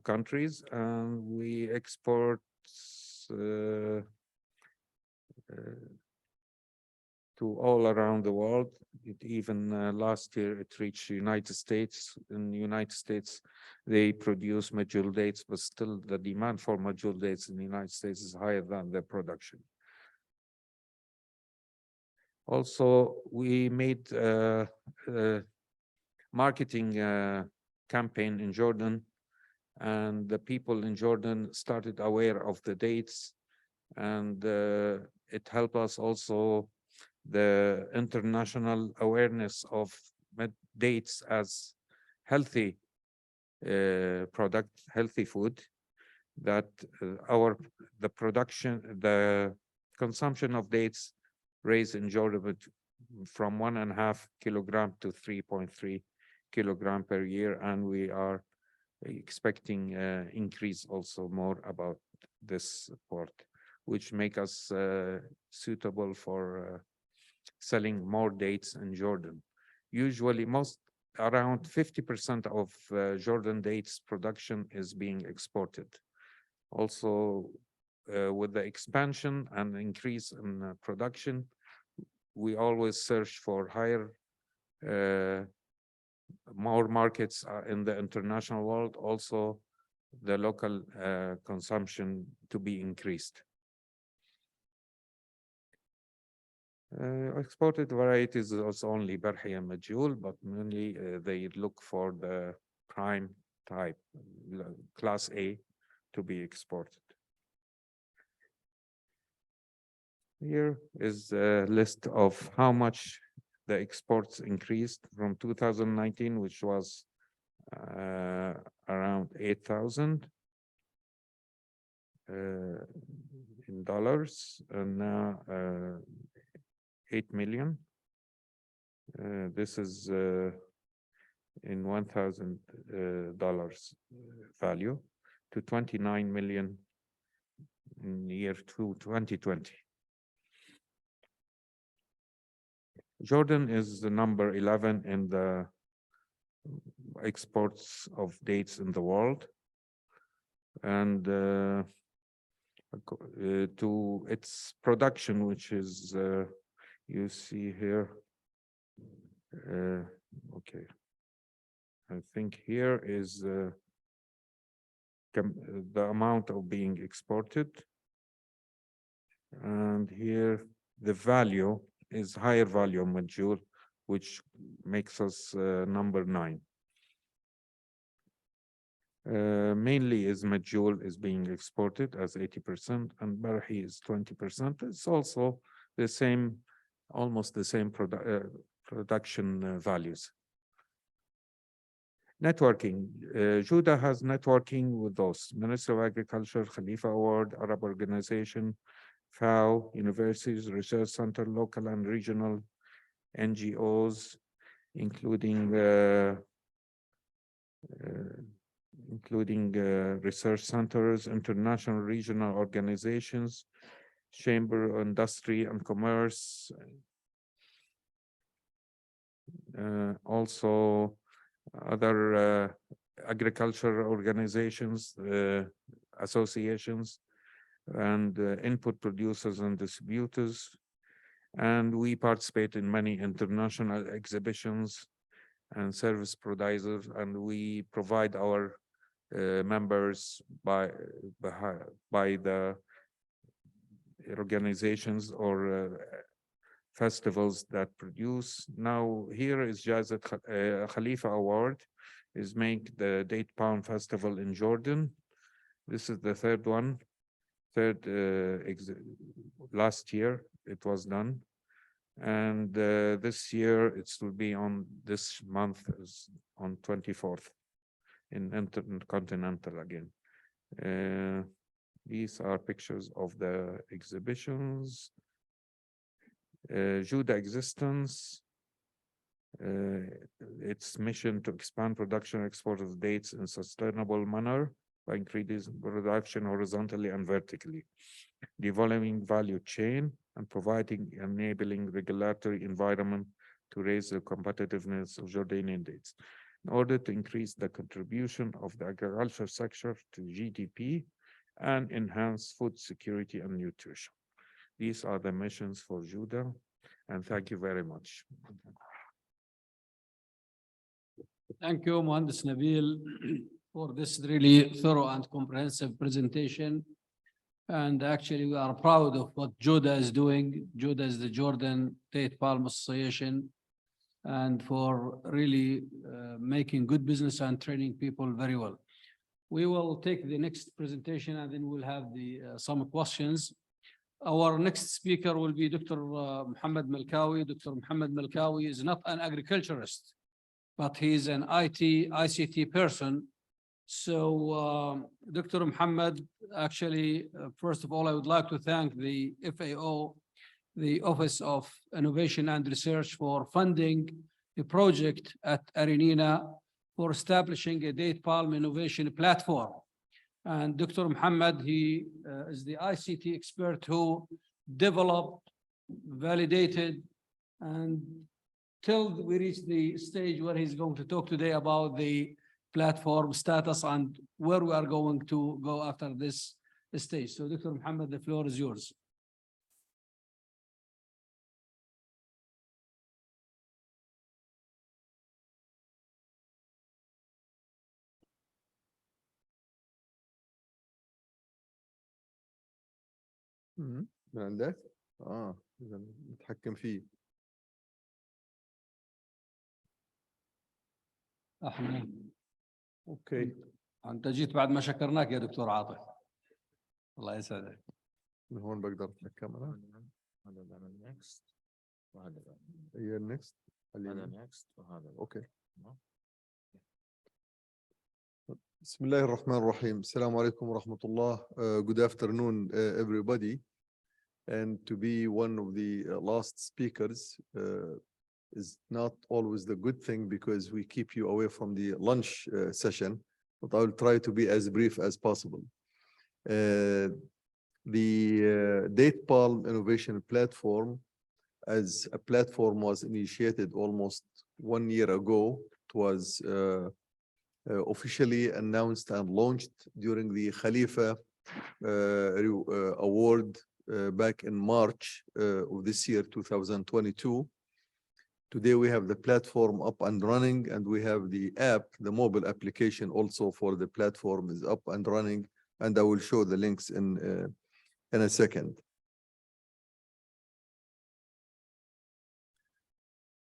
countries, and we export to all around the world. Even last year it reached the United States. In the United States, they produce medjool dates, but still the demand for medjool dates in the United States is higher than their production. Also, we made a marketing campaign in Jordan, and the people in Jordan started aware of the dates, and it helped us also the international awareness of dates as healthy product, healthy food, that the consumption of dates raised in Jordan from 1.5 kilogram to 3.3 kilogram per year, and we are expecting increase also more about this port, which make us suitable for selling more dates in Jordan. Usually around 50% of Jordan dates production is being exported. Also, with the expansion and increase in production, we always search for higher, more markets in the international world, also the local consumption to be increased. Exported varieties is only Barhi and Majul, but mainly they look for the prime type, class A, to be exported. Here is a list of how much the exports increased from 2019, which was around 8,000 in dollars, and now 8 million. This is in $1,000 value to 29 million in year 2020. Jordan is the number 11 in the exports of dates in the world, and to its production, which is you see here. Okay, I think here is the amount of being exported, and here the value is higher value Majul, which makes us number 9. Mainly is Majul is being exported as 80%, and Barhi is 20%. It's also the same, almost the same production values. Networking. Judah has networking with those: Ministry of Agriculture, Khalifa Award, Arab Organization, FAO, universities, research center, local and regional NGOs, including research centers, international regional organizations, Chamber of Industry and Commerce, also other agricultural organizations, associations, and input producers and distributors. And we participate in many international exhibitions and service providers, and we provide our members by the organizations or festivals that produce. Now here is Jazat Khalifa Award, is make the Date Palm Festival in Jordan. This is the third one. Last year it was done, and this year it will be on this month, on 24th in Intercontinental again. These are pictures of the exhibitions. Judah existence, its mission to expand production and export of dates in a sustainable manner by increasing production horizontally and vertically, developing value chain, and providing enabling regulatory environment to raise the competitiveness of Jordanian dates in order to increase the contribution of the agriculture sector to GDP and enhance food security and nutrition. These are the missions for Judah, and thank you very much. Thank you, Mohandas Nabil, for this really thorough and comprehensive presentation. And actually, we are proud of what Judah is doing. Judah is the Jordan Date Palm Association, and for really making good business and training people very well. We will take the next presentation, and then we'll have some questions. Our next speaker will be Dr. Mohammed Malkawi. Dr. Mohammed Malkawi is not an agriculturist, but he is an ICT person. So, Dr. Mohammed, actually, first of all, I would like to thank the FAO, the Office of Innovation and Research, for funding a project at AARINENA for establishing a date palm innovation platform. And Dr. Muhammad, he is the ICT expert who developed, validated, and till we reach the stage where he's going to talk today about the platform status and where we are going to go after this stage. So Dr. Muhammad, the floor is yours. من عندك؟ إذا نتحكم فيه. احنا اوكي. انت جيت بعد ما شكرناك يا دكتور عاطف. الله يسعدك. من هون بقدر اتحكم انا؟ هذا النكست وهذا هي النكست. هذا النكست وهذا. اوكي. بسم الله الرحمن الرحيم. السلام عليكم ورحمة الله. Good afternoon, everybody. And to be one of the last speakers is not always the good thing because we keep you away from the lunch session, but I will try to be as brief as possible. The Date Palm Innovation Platform as a platform was initiated almost 1 year ago. It was officially announced and launched during the Khalifa Award back in March of this year, 2022. Today we have the platform up and running, and we have the app, the mobile application also for the platform is up and running, and I will show the links in a second.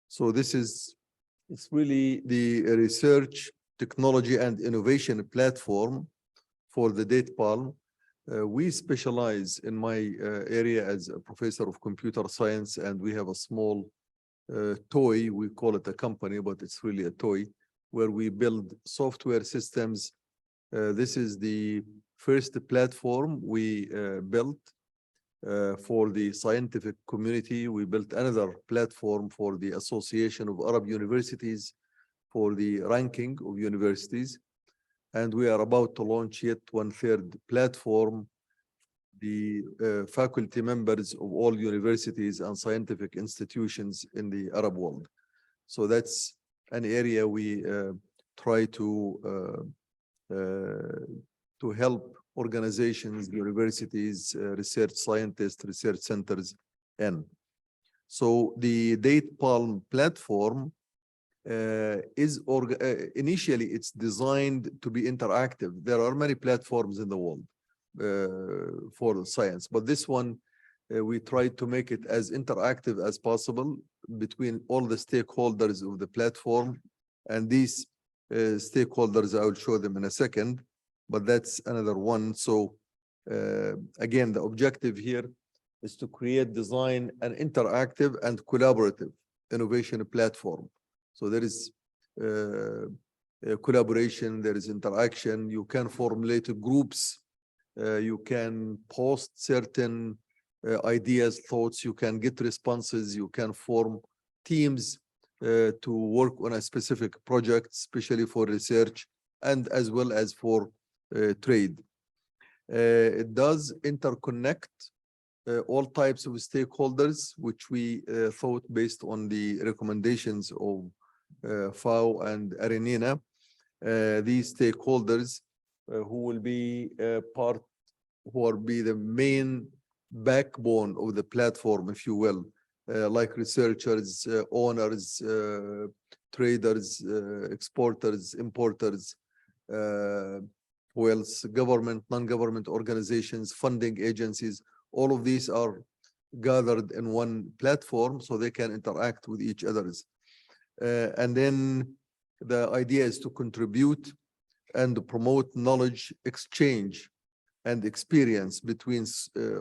So this is, it's really the research, technology and innovation platform for the Date Palm. We specialize in my area as a professor of computer science, and we have a small toy, we call it a company, but it's really a toy, where we build software systems. This is the first platform we built for the scientific community. We built another platform for the Association of Arab Universities for the ranking of universities. And we are about to launch yet one third platform. The faculty members of all universities and scientific institutions in the Arab world. So that's an area we try to help organizations, universities, research scientists, research centers in. So the Date Palm platform initially it's designed to be interactive. There are many platforms in the world for science, but this one we tried to make it as interactive as possible between all the stakeholders of the platform, and these stakeholders I will show them in a second, but that's another one. So again, the objective here is to create, design an interactive and collaborative innovation platform. So there is collaboration, there is interaction, you can formulate groups, you can post certain ideas, thoughts, you can get responses, you can form teams to work on a specific project, especially for research and as well as for trade. It does interconnect all types of stakeholders, which we thought based on the recommendations of FAO and AARINENA. These stakeholders who will be the main backbone of the platform, if you will, like researchers, owners, traders, exporters, importers, who else, government, non-government organizations, funding agencies. All of these are gathered in one platform so they can interact with each others. And then the idea is to contribute and promote knowledge exchange and experience between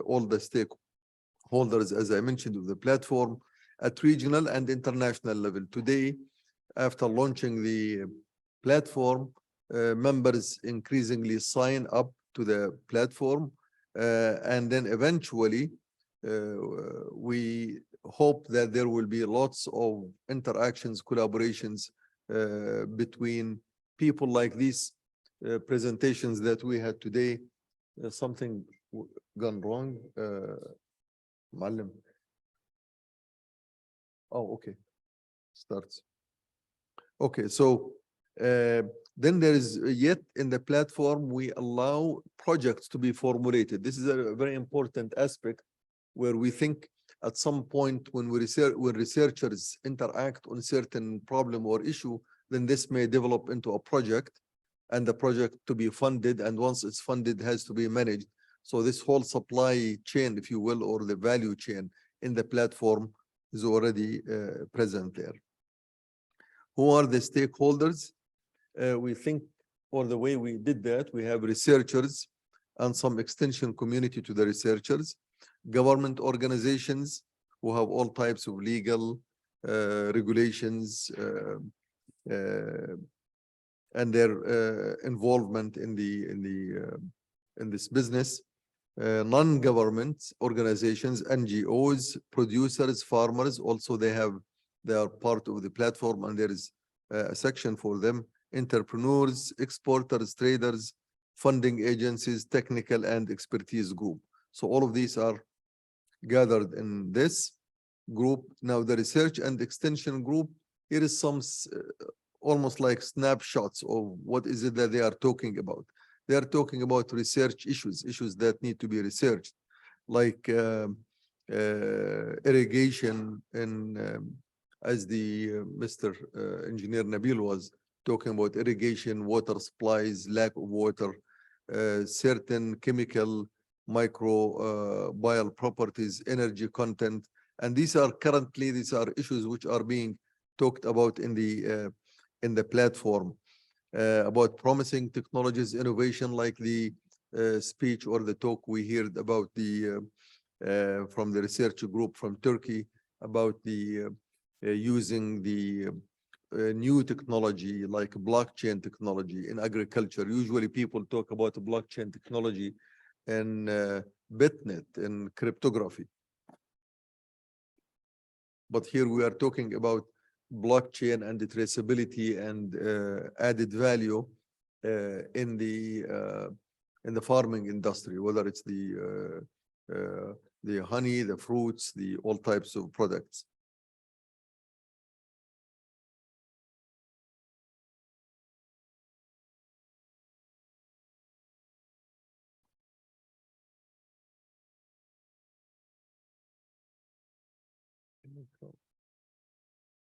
all the stakeholders, as I mentioned, of the platform at regional and international level. Today, after launching the platform, members increasingly sign up to the platform, and then eventually we hope that there will be lots of interactions, collaborations between people like these presentations that we had today, something gone wrong. معلم. Oh, okay. Starts. Okay, so then there is yet in the platform, we allow projects to be formulated. This is a very important aspect where we think at some point when researchers interact on a certain problem or issue, then this may develop into a project and the project to be funded. And once it's funded, it has to be managed. So this whole supply chain, if you will, or the value chain in the platform is already present there. Who are the stakeholders? We think, or the way we did that, we have researchers and some extension community to the researchers, government organizations who have all types of legal regulations and their involvement in this business, non-government organizations, NGOs, producers, farmers. Also, they are part of the platform, and there is a section for them. Entrepreneurs, exporters, traders, funding agencies, technical and expertise group. So all of these are gathered in this group. Now the research and extension group, here is some almost like snapshots of what is it that they are talking about. They are talking about research issues that need to be researched, like irrigation and as the Mr. Engineer Nabil was talking about irrigation, water supplies, lack of water, certain chemical microbial properties, energy content. And these are issues which are being talked about in the platform, about promising technologies, innovation, like the speech or the talk we heard about from the research group from Turkey about the using the new technology like blockchain technology in agriculture. Usually people talk about blockchain technology and BitNet and cryptography. But here we are talking about blockchain and the traceability and added value in the farming industry, whether it's the honey, the fruits, all types of products.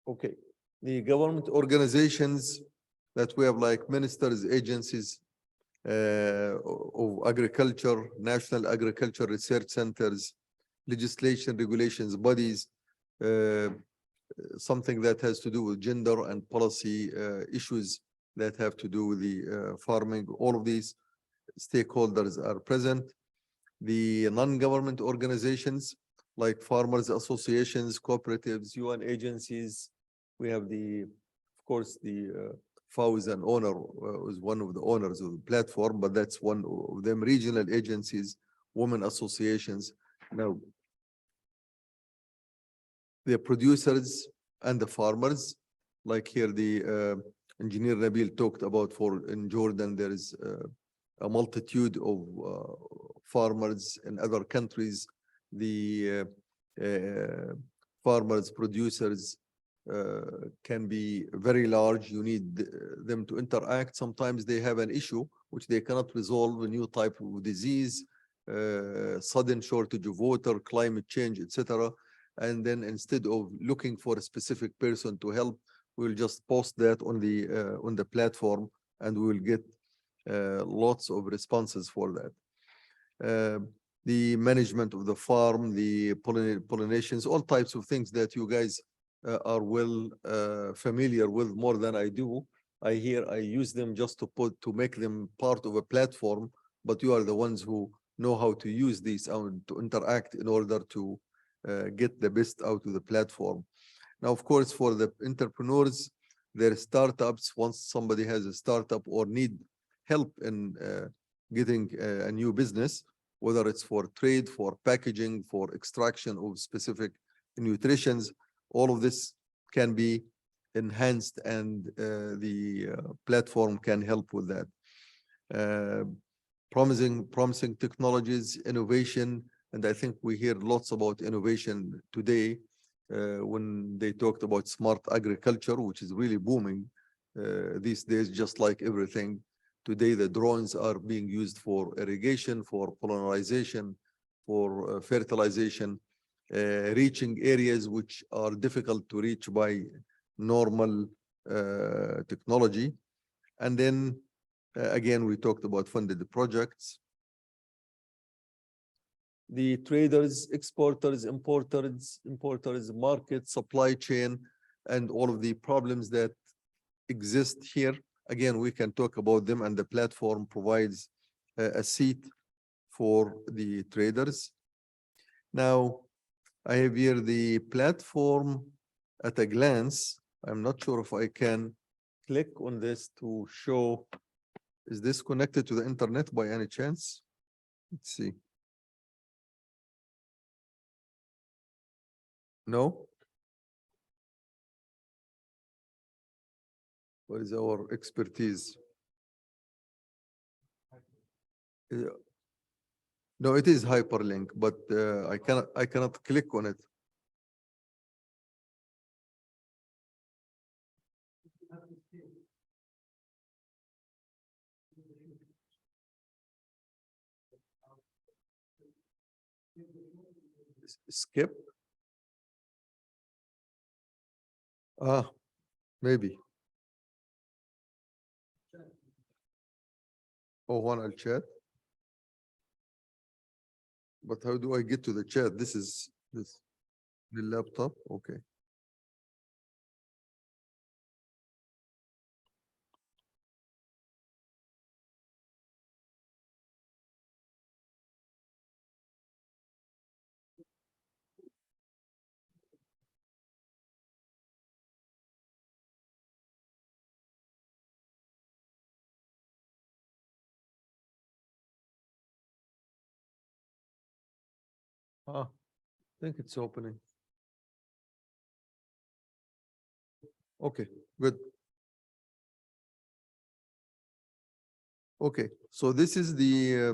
Okay, the government organizations that we have, like ministers, agencies of agriculture, national agriculture research centers, legislation, regulations, bodies, something that has to do with gender and policy issues that have to do with the farming. All of these stakeholders are present. The non-government organizations like farmers associations, cooperatives, UN agencies. We have of course, the FAO is an owner, is one of the owners of the platform, but that's one of them. Regional agencies, women associations. Now, the producers and the farmers, like here the engineer Nabil talked about, in Jordan, there is a multitude of farmers in other countries. The farmers, producers can be very large. You need them to interact. Sometimes they have an issue which they cannot resolve, a new type of disease, sudden shortage of water, climate change, etc. And then instead of looking for a specific person to help, we'll just post that on the platform, and we will get lots of responses for that. The management of the farm, the pollinations, all types of things that you guys are well familiar with more than I do. I use them just to make them part of a platform, but you are the ones who know how to use these to interact in order to get the best out of the platform. Now, of course, for the entrepreneurs, their startups, once somebody has a startup or need help in getting a new business, whether it's for trade, for packaging, for extraction of specific nutritions, all of this can be enhanced, and the platform can help with that. Promising technologies, innovation, and I think we hear lots about innovation today when they talked about smart agriculture, which is really booming these days, just like everything. Today, the drones are being used for irrigation, for pollinarization, for fertilization, reaching areas which are difficult to reach by normal technology. And then again, we talked about funded projects. The traders, exporters, importers, market, supply chain, and all of the problems that exist here. Again, we can talk about them, and the platform provides a seat for the traders. Now, I have here the platform at a glance. I'm not sure if I can click on this to show. Is this connected to the internet by any chance? Let's see. No? What is our expertise? No, it is hyperlink, but I cannot click on it. Skip? Maybe. Oh, one I'll chat. But how do I get to the chat? This is the laptop. Okay. I think it's opening. Okay, good. Okay, so this is the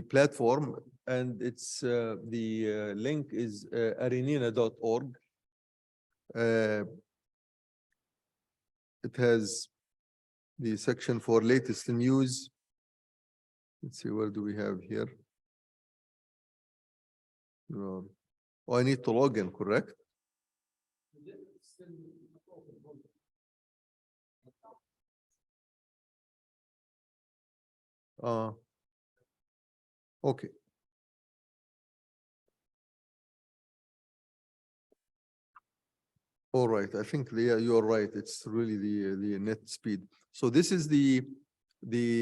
platform, and it's the link is AARINENA.org. It has the section for latest news. Let's see, where do we have here? Oh, I need to log in, correct? Okay. All right, I think you're right. It's really the net speed. So this is the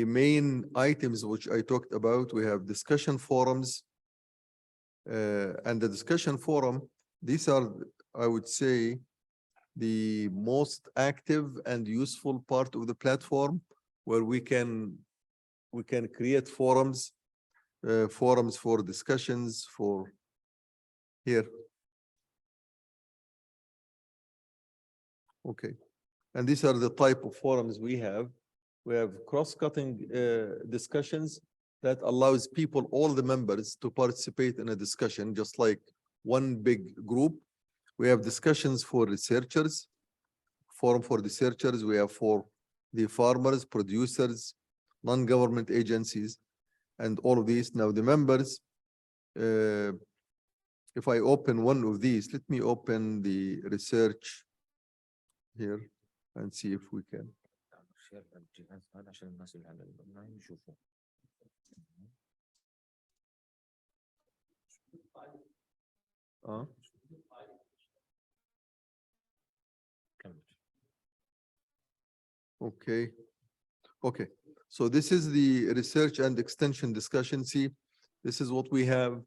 main items which I talked about. We have discussion forums, and the discussion forum, these are, I would say, the most active and useful part of the platform, where we can create forums for discussions for here. Okay, and these are the type of forums we have. We have cross-cutting discussions that allows people, all the members, to participate in a discussion, just like one big group. We have discussions for researchers, forum for researchers. We have for the farmers, producers, non-government agencies, and all of these. Now the members, if I open one of these, let me open the research here and see if we can. Okay. Okay. So this is the research and extension discussion. See, this is what we have.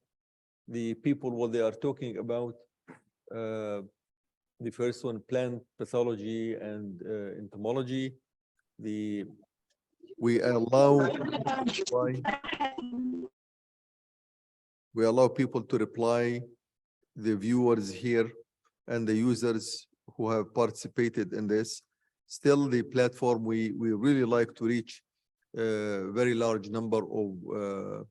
The people, what they are talking about. The first one, plant pathology and entomology. We allow people to reply, the viewers here and the users who have participated in this. Still, the platform, we really like to reach a very large number of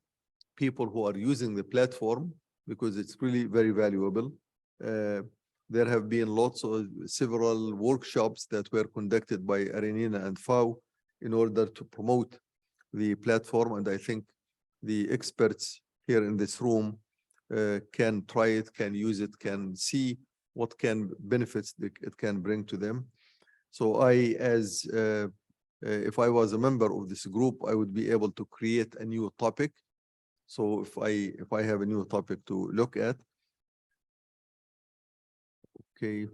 people who are using the platform because it's really very valuable. There have been several workshops that were conducted by AARINENA and FAO in order to promote the platform. And I think the experts here in this room can try it, can use it, can see what benefits it can bring to them. So if I was a member of this group, I would be able to create a new topic. So if I have a new topic to look at, okay,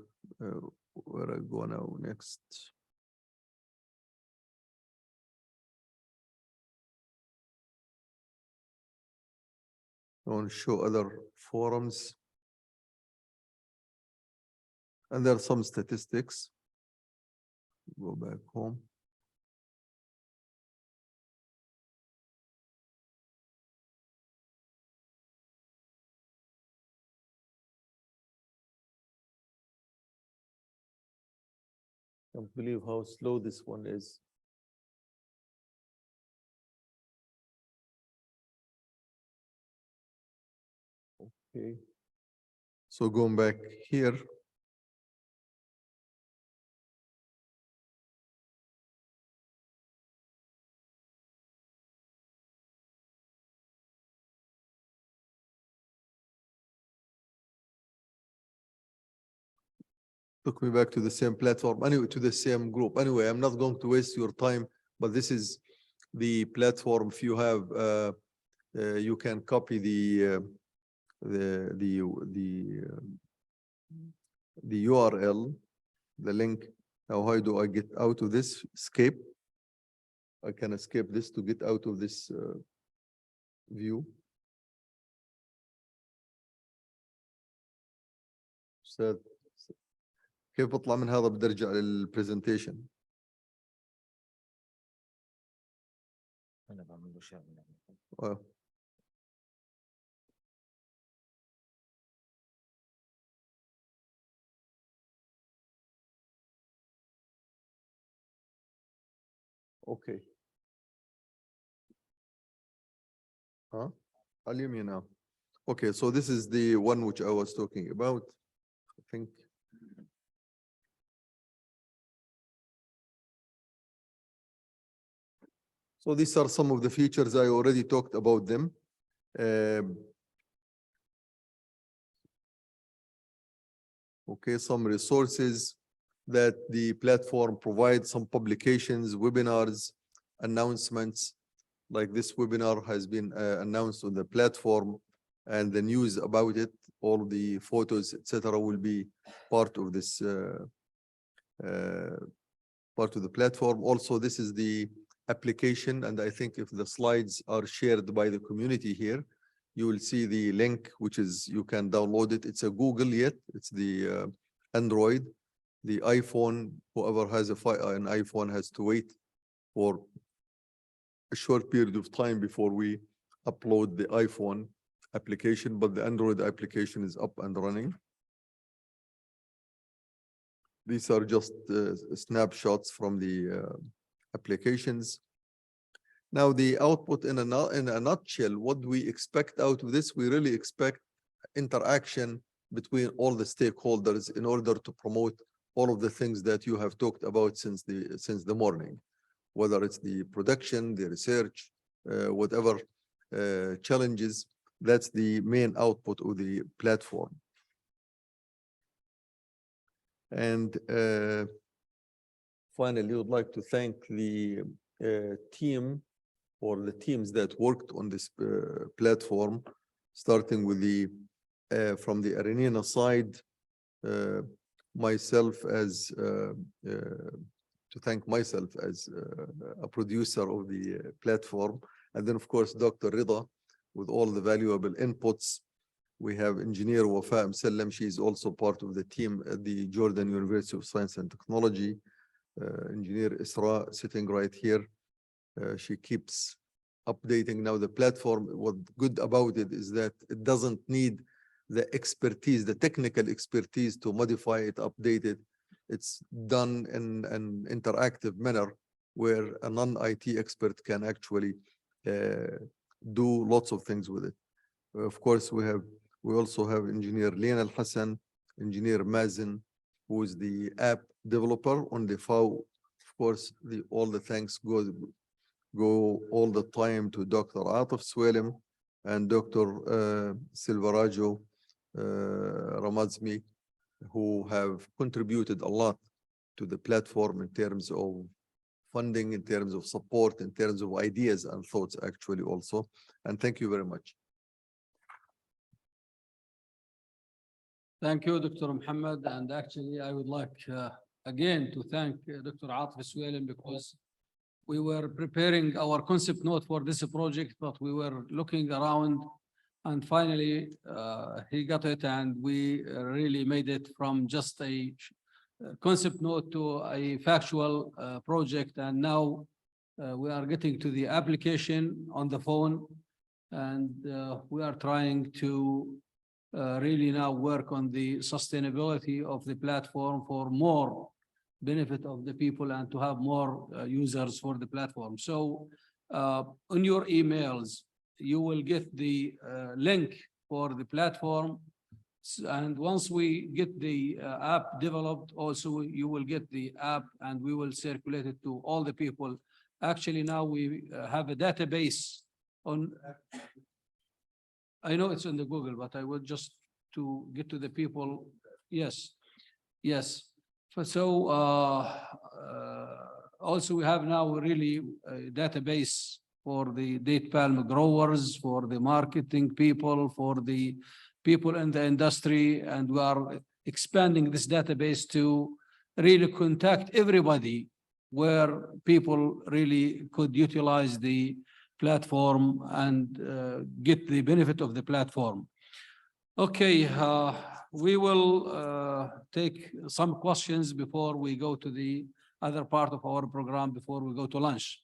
where I go now next? I want to show other forums. And there are some statistics. Go back home. I can't believe how slow this one is. Okay. So going back here. Took me back to the same platform, anyway, to the same group. Anyway, I'm not going to waste your time, but this is the platform. If you have, you can copy the URL, the link. Now, how do I get out of this? Escape. I can escape this to get out of this view. So, كيف بطلع من هذا؟ بدي ارجع للبرزنتيشن. انا بعمل له شير. Okay. Huh? I'll you now. Okay, so this is the one which I was talking about. I think. So these are some of the features. I already talked about them. Okay, some resources that the platform provides, some publications, webinars, announcements. Like this webinar has been announced on the platform, and the news about it, all the photos, etc., will be part of this part of the platform. Also, this is the application, and I think if the slides are shared by the community here, you will see the link, which is you can download it. It's a Google yet. It's the Android. The iPhone, whoever has an iPhone has to wait for a short period of time before we upload the iPhone application, but the Android application is up and running. These are just snapshots from the applications. Now, the output in a nutshell, what do we expect out of this? We really expect interaction between all the stakeholders in order to promote all of the things that you have talked about since the morning, whether it's the production, the research, whatever challenges. That's the main output of the platform. And finally, I would like to thank the team or the teams that worked on this platform, starting with from the AARINENA side, myself as to thank myself as a producer of the platform, and then of course Dr. Rida with all the valuable inputs. We have engineer Wafa Msallam. She is also part of the team at the Jordan University of Science and Technology. Engineer Isra sitting right here. She keeps updating now the platform. What's good about it is that it doesn't need the expertise, the technical expertise to modify it, update it. it's done in an interactive manner where a non-IT expert can actually do lots of things with it. Of course, we also have engineer Lena Al-Hassan, engineer Mazen, who is the app developer on the FAO. Of course, all the thanks go all the time to Dr. Atif Swelem and Dr. Silveraggio Ramazmi, who have contributed a lot to the platform in terms of funding, in terms of support, in terms of ideas and thoughts actually also. And thank you very much. Thank you, Dr. Muhammad. And actually, I would like again to thank Dr. Atif Swelem, because we were preparing our concept note for this project, but we were looking around and finally he got it, and we really made it from just a concept note to a factual project. And now we are getting to the application on the phone, and we are trying to really now work on the sustainability of the platform for more benefit of the people and to have more users for the platform. So on your emails, you will get the link for the platform. And once we get the app developed, also you will get the app and we will circulate it to all the people. Actually, now we have a database on, I know it's on the Google, but I would just to get to the people. Yes, yes. So also we have now really a database for the date palm growers, for the marketing people, for the people in the industry, and we are expanding this database to really contact everybody where people really could utilize the platform and get the benefit of the platform. Okay, we will take some questions before we go to the other part of our program, before we go to lunch.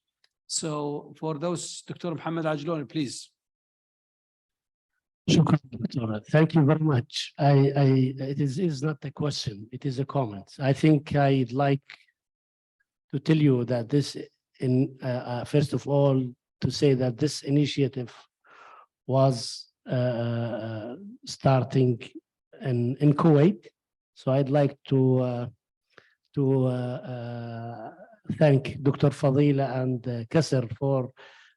So for those, Dr. Mohammed Ajloni, please. Shukran, Doctor. Thank you very much. It is not a question, it is a comment. I think I'd like to tell you that this, first of all, to say that this initiative was starting in Kuwait. So I'd like to thank Dr. Fadila and Kasser for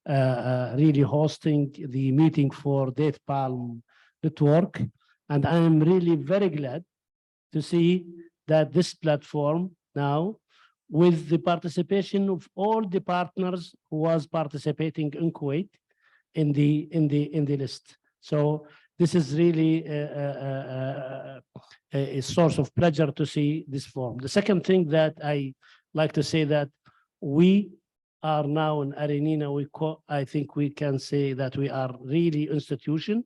really hosting the meeting for Date Palm Network. And I am really very glad to see that this platform now, with the participation of all the partners who was participating in Kuwait in the list. So this is really a source of pleasure to see this form. The second thing that I like to say that we are now in AARINENA, I think we can say that we are really institution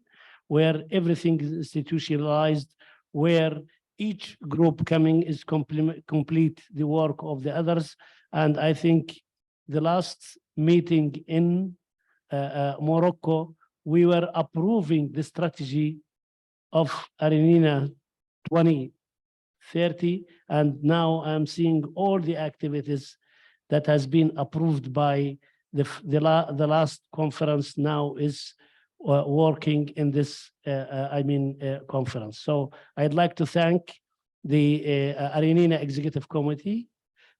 where everything is institutionalized, where each group coming is complete the work of the others. And I think the last meeting in Morocco, we were approving the strategy of AARINENA 2030. And now I'm seeing all the activities that has been approved by the last conference now is working in this, conference. So I'd like to thank the AARINENA Executive Committee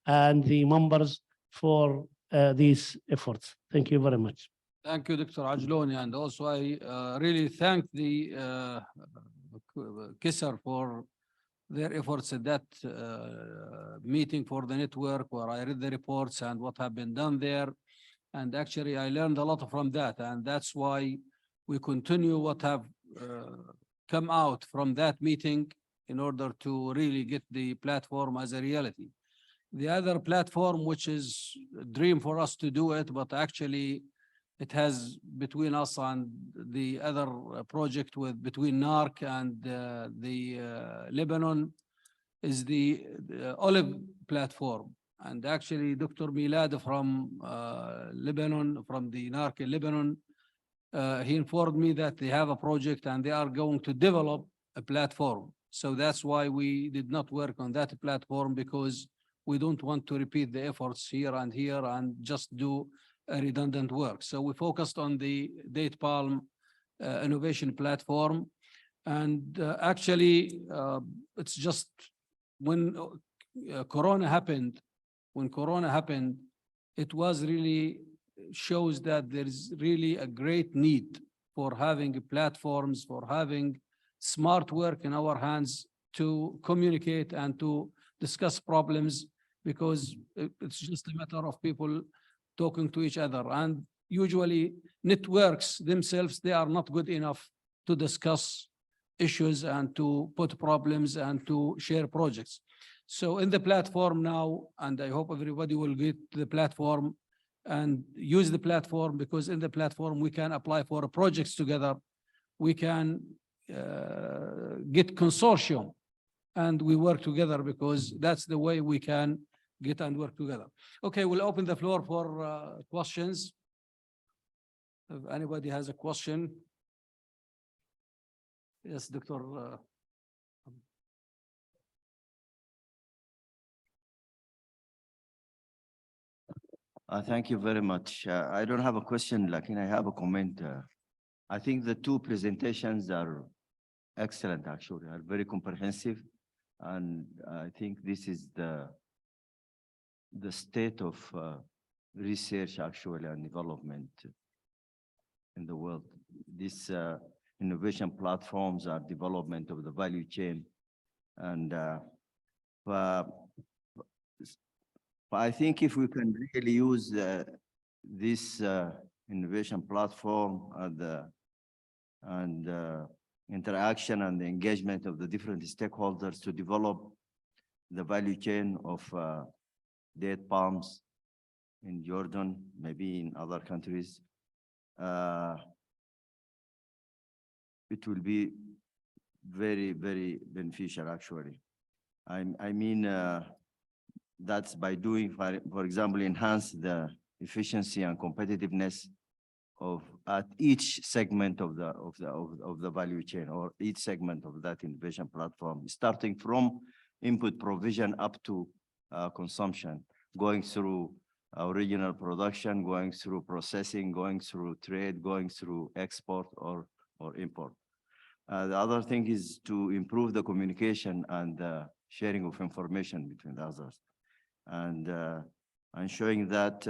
and the members for these efforts. Thank you very much. Thank you, Dr. Ajloni. And also I really thank the Kisser for their efforts at that meeting for the network, where I read the reports and what have been done there. And actually I learned a lot from that. And that's why we continue what have come out from that meeting in order to really get the platform as a reality. The other platform, which is a dream for us to do it, but actually it has between us and the other project between NARC and the Lebanon, is the olive platform. And actually Dr. Milad from Lebanon, from the NARC in Lebanon, he informed me that they have a project and they are going to develop a platform. So that's why we did not work on that platform, because we don't want to repeat the efforts here and just do a redundant work. So we focused on the date palm innovation platform. And actually, it's just when Corona happened, it was really shows that there is really a great need for having platforms, for having smart work in our hands to communicate and to discuss problems, because it's just a matter of people talking to each other. And usually networks themselves, they are not good enough to discuss issues and to put problems and to share projects. So in the platform now, and I hope everybody will get the platform and use the platform, because in the platform we can apply for projects together. We can get consortium and we work together, because that's the way we can get and work together. Okay, we'll open the floor for questions. If anybody has a question. Yes, Dr. Thank you very much. I don't have a question, like, I have a comment. I think the two presentations are excellent, actually, are very comprehensive. And I think this is the state of research, actually, and development in the world. These innovation platforms are development of the value chain. And I think if we can really use this innovation platform and interaction and the engagement of the different stakeholders to develop the value chain of date palms in Jordan, maybe in other countries, it will be very, very beneficial, actually. I mean, that's by doing, for example, enhance the efficiency and competitiveness of at each segment of the value chain, or each segment of that innovation platform, starting from input provision up to consumption, going through original production, going through processing, going through trade, going through export or import. The other thing is to improve the communication and sharing of information between the others, and ensuring that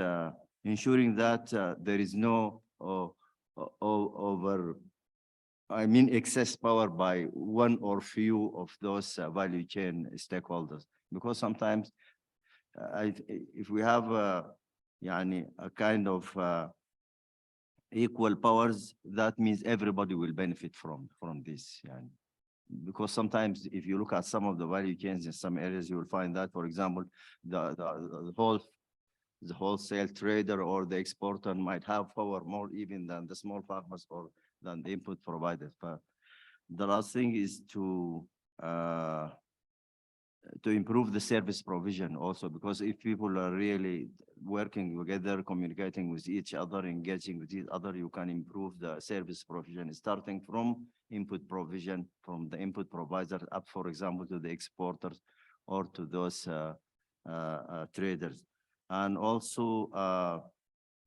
there is no excess power by one or few of those value chain stakeholders. Because sometimes if we have a kind of equal powers, that means everybody will benefit from this. Because sometimes if you look at some of the value chains in some areas, you will find that, for example, the wholesale trader or the exporter might have power more even than the small farmers or than the input providers. But the last thing is to improve the service provision also, because if people are really working together, communicating with each other, engaging with each other, you can improve the service provision, starting from input provision from the input provider up, for example, to the exporters or to those traders. And also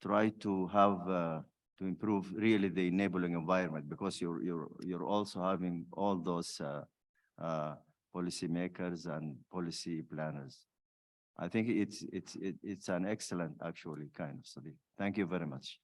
try to have to improve really the enabling environment, because you're also having all those policy makers and policy planners. I think it's an excellent, actually, kind of study. Thank you very much.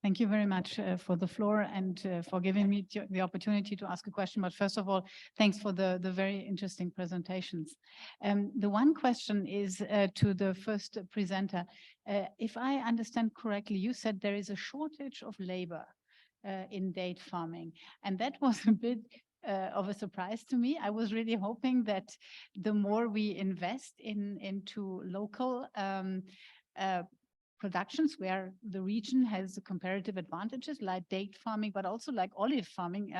Thank you very much for the floor and for giving me the opportunity to ask a question. But first of all, thanks for the very interesting presentations. The one question is to the first presenter. If I understand correctly, you said there is a shortage of labor in date farming, and that was a bit of a surprise to me. I was really hoping that the more we invest into local productions where the region has comparative advantages like date farming, but also like olive farming,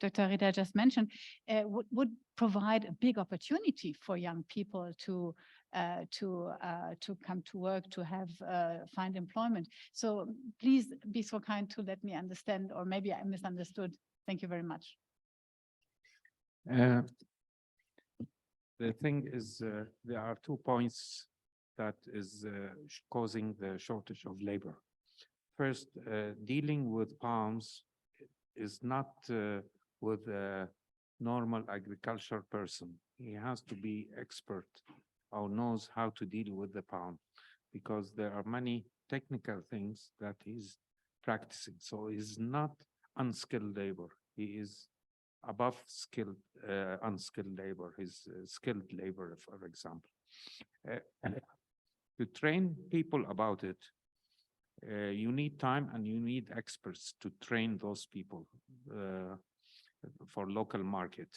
Dr. Rida just mentioned, would provide a big opportunity for young people to come to work, to have find employment. So please be so kind to let me understand, or maybe I misunderstood. Thank you very much. The thing is, there are 2 points that is causing the shortage of labor. First, dealing with palms is not with a normal agriculture person. He has to be expert or knows how to deal with the palm, because there are many technical things that he's practicing. So he's not unskilled labor. He is above skilled, unskilled labor. He's skilled labor, for example. To train people about it, you need time and you need experts to train those people for local market.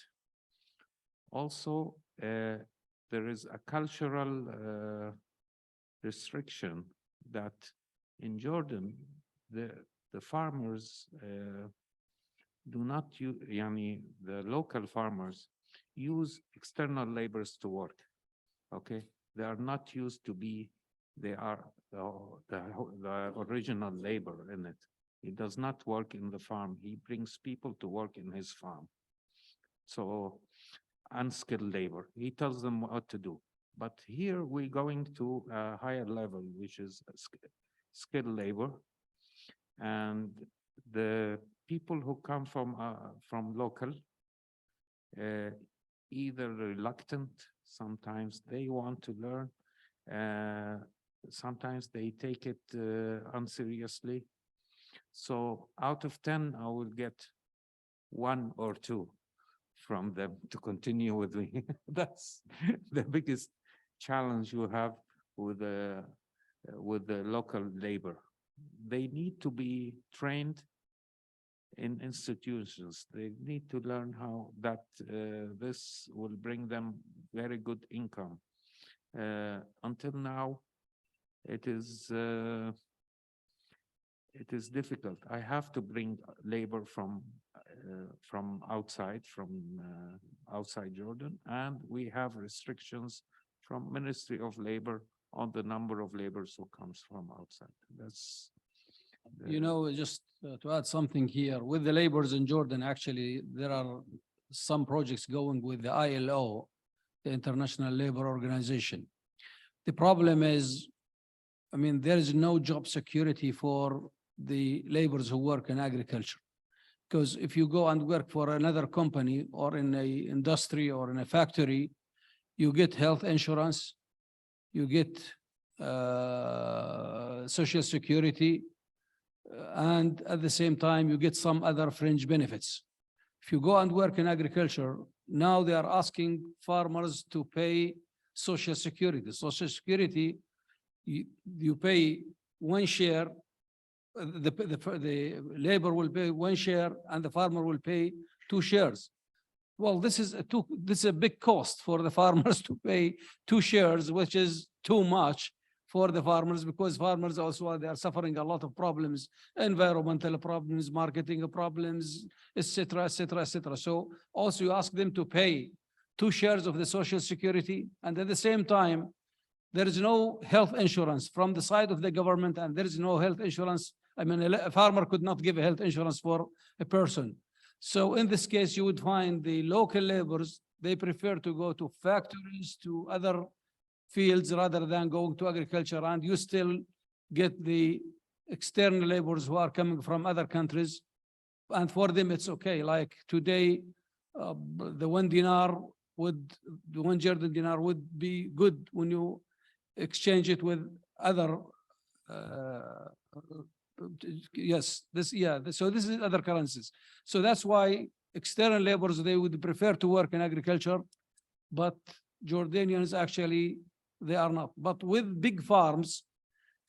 Also, there is a cultural restriction that in Jordan, the farmers do not use, the local farmers use external laborers to work, okay? They are not used to be, they are the original labor in it. He does not work in the farm. He brings people to work in his farm. So unskilled labor, he tells them what to do. But here we're going to a higher level, which is skilled labor. And the people who come from local, either reluctant, sometimes they want to learn, sometimes they take it unseriously. So out of 10, I will get 1 or 2 from them to continue with me. That's the biggest challenge you have with the local labor. They need to be trained in institutions. They need to learn how that this will bring them very good income. Until now, it is difficult. I have to bring labor from outside Jordan, and we have restrictions from Ministry of Labor on the number of laborers who comes from outside. That's just to add something here, with the laborers in Jordan, actually, there are some projects going with the ILO, the International Labor Organization. The problem is, there is no job security for the laborers who work in agriculture. Because if you go and work for another company or in a industry or in a factory, you get health insurance, you get social security, and at the same time, you get some other fringe benefits. If you go and work in agriculture, now they are asking farmers to pay social security. Social security, you pay 1 share, the labor will pay 1 share and the farmer will pay 2 shares. Well, this is a big cost for the farmers to pay 2 shares, which is too much for the farmers, because farmers also, they are suffering a lot of problems, environmental problems, marketing problems, etc., etc., etc. So also you ask them to pay 2 shares of the social security, and at the same time, there is no health insurance from the side of the government, and there is no health insurance. A farmer could not give a health insurance for a person. So in this case, you would find the local laborers, they prefer to go to factories, to other fields rather than going to agriculture, and you still get the external laborers who are coming from other countries, and for them it's okay. Like today, the 1 Jordan dinar would be good when you exchange it with other so this is other currencies. So that's why external laborers, they would prefer to work in agriculture, but Jordanians actually, they are not. But with big farms,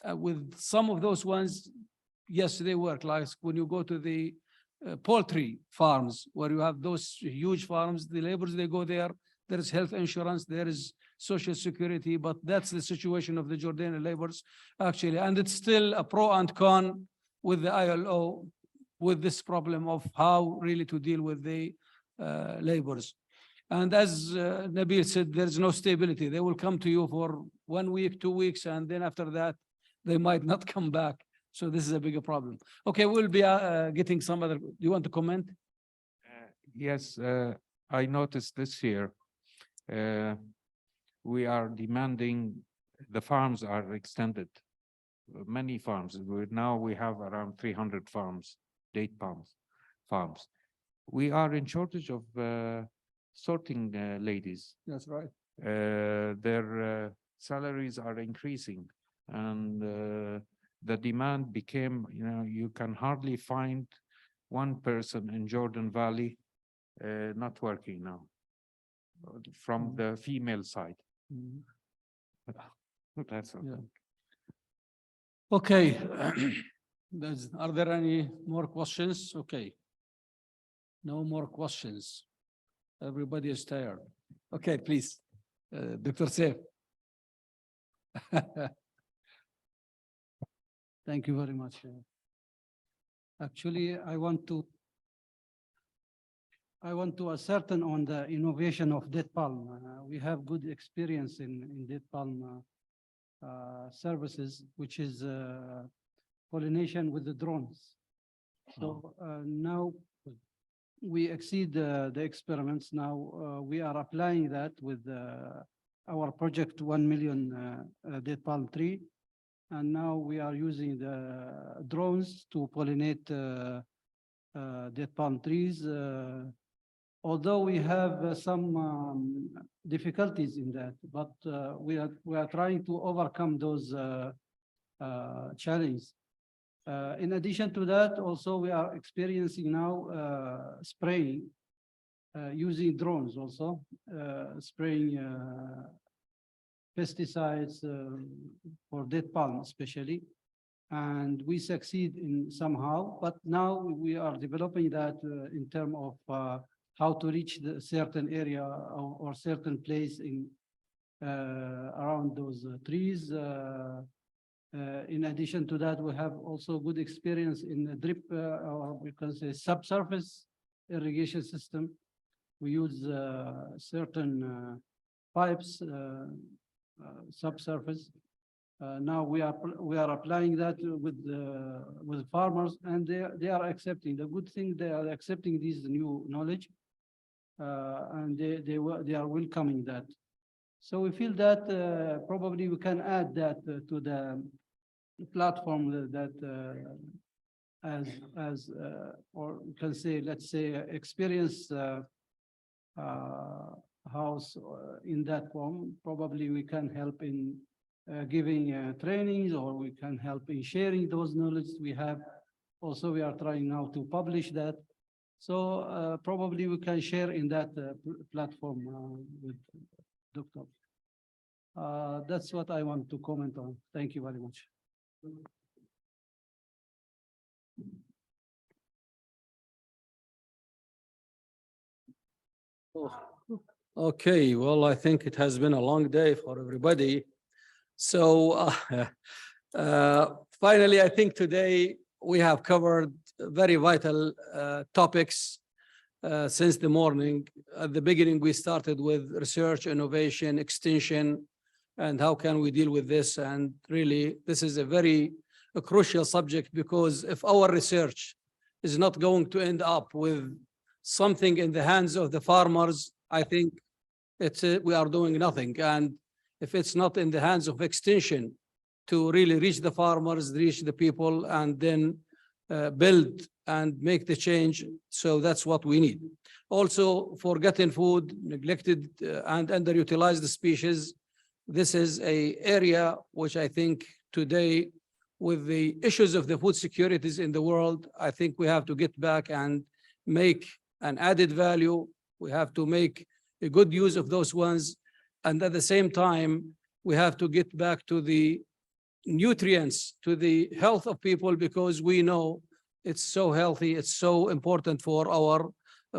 with some of those ones, yes, they work. Like when you go to the poultry farms, where you have those huge farms, the laborers, they go there, there is health insurance, there is social security, but that's the situation of the Jordanian laborers actually. And it's still a pro and con with the ILO with this problem of how really to deal with the laborers. And as Nabil said, there's no stability. They will come to you for 1 week, 2 weeks, and then after that, they might not come back. So this is a bigger problem. Okay, we'll be getting some other, do you want to comment? Yes, I noticed this year, we are demanding, the farms are extended. Many farms, now we have around 300 farms, date farms. We are in shortage of sorting ladies. That's right. Their salaries are increasing, and the demand became, you can hardly find one person in Jordan Valley not working now from the female side. That's okay. Yeah. Okay. Are there any more questions? Okay. No more questions. Everybody is tired. Okay, please. Dr. Saif. Thank you very much. Actually, I want to ascertain on the innovation of date palm. We have good experience in date palm services, which is pollination with the drones. So now we exceed the experiments. Now we are applying that with our project 1 million date palm tree. And now we are using the drones to pollinate date palm trees. Although we have some difficulties in that, but we are trying to overcome those challenges. In addition to that, also we are experiencing now spraying using drones, also spraying pesticides for date palm especially, and we succeed in somehow. But now we are developing that in terms of how to reach the certain area or certain place in around those trees. In addition to that, we have also good experience in the drip, or we can say subsurface irrigation system. We use certain pipes, subsurface. Now we are applying that with farmers, and they are accepting. The good thing, they are accepting this new knowledge, and they are welcoming that. So we feel that probably we can add that to the platform that or we can say, let's say, experienced house in that form. Probably we can help in giving trainings, or we can help in sharing those knowledge we have. Also, we are trying now to publish that. So probably we can share in that platform with Dr. That's what I want to comment on. Thank you very much. Okay, well, I think it has been a long day for everybody. So finally, I think today we have covered very vital topics since the morning. At the beginning, we started with research, innovation, extension, and how can we deal with this. And really, this is a crucial subject, because if our research is not going to end up with something in the hands of the farmers, I think we are doing nothing. And if it's not in the hands of extension to really reach the farmers, reach the people, and then build and make the change, so that's what we need. Also, forgotten food, neglected and underutilized species. This is an area which I think today, with the issues of the food securities in the world, I think we have to get back and make an added value. We have to make a good use of those ones. And at the same time, we have to get back to the nutrients, to the health of people, because we know it's so healthy, it's so important for our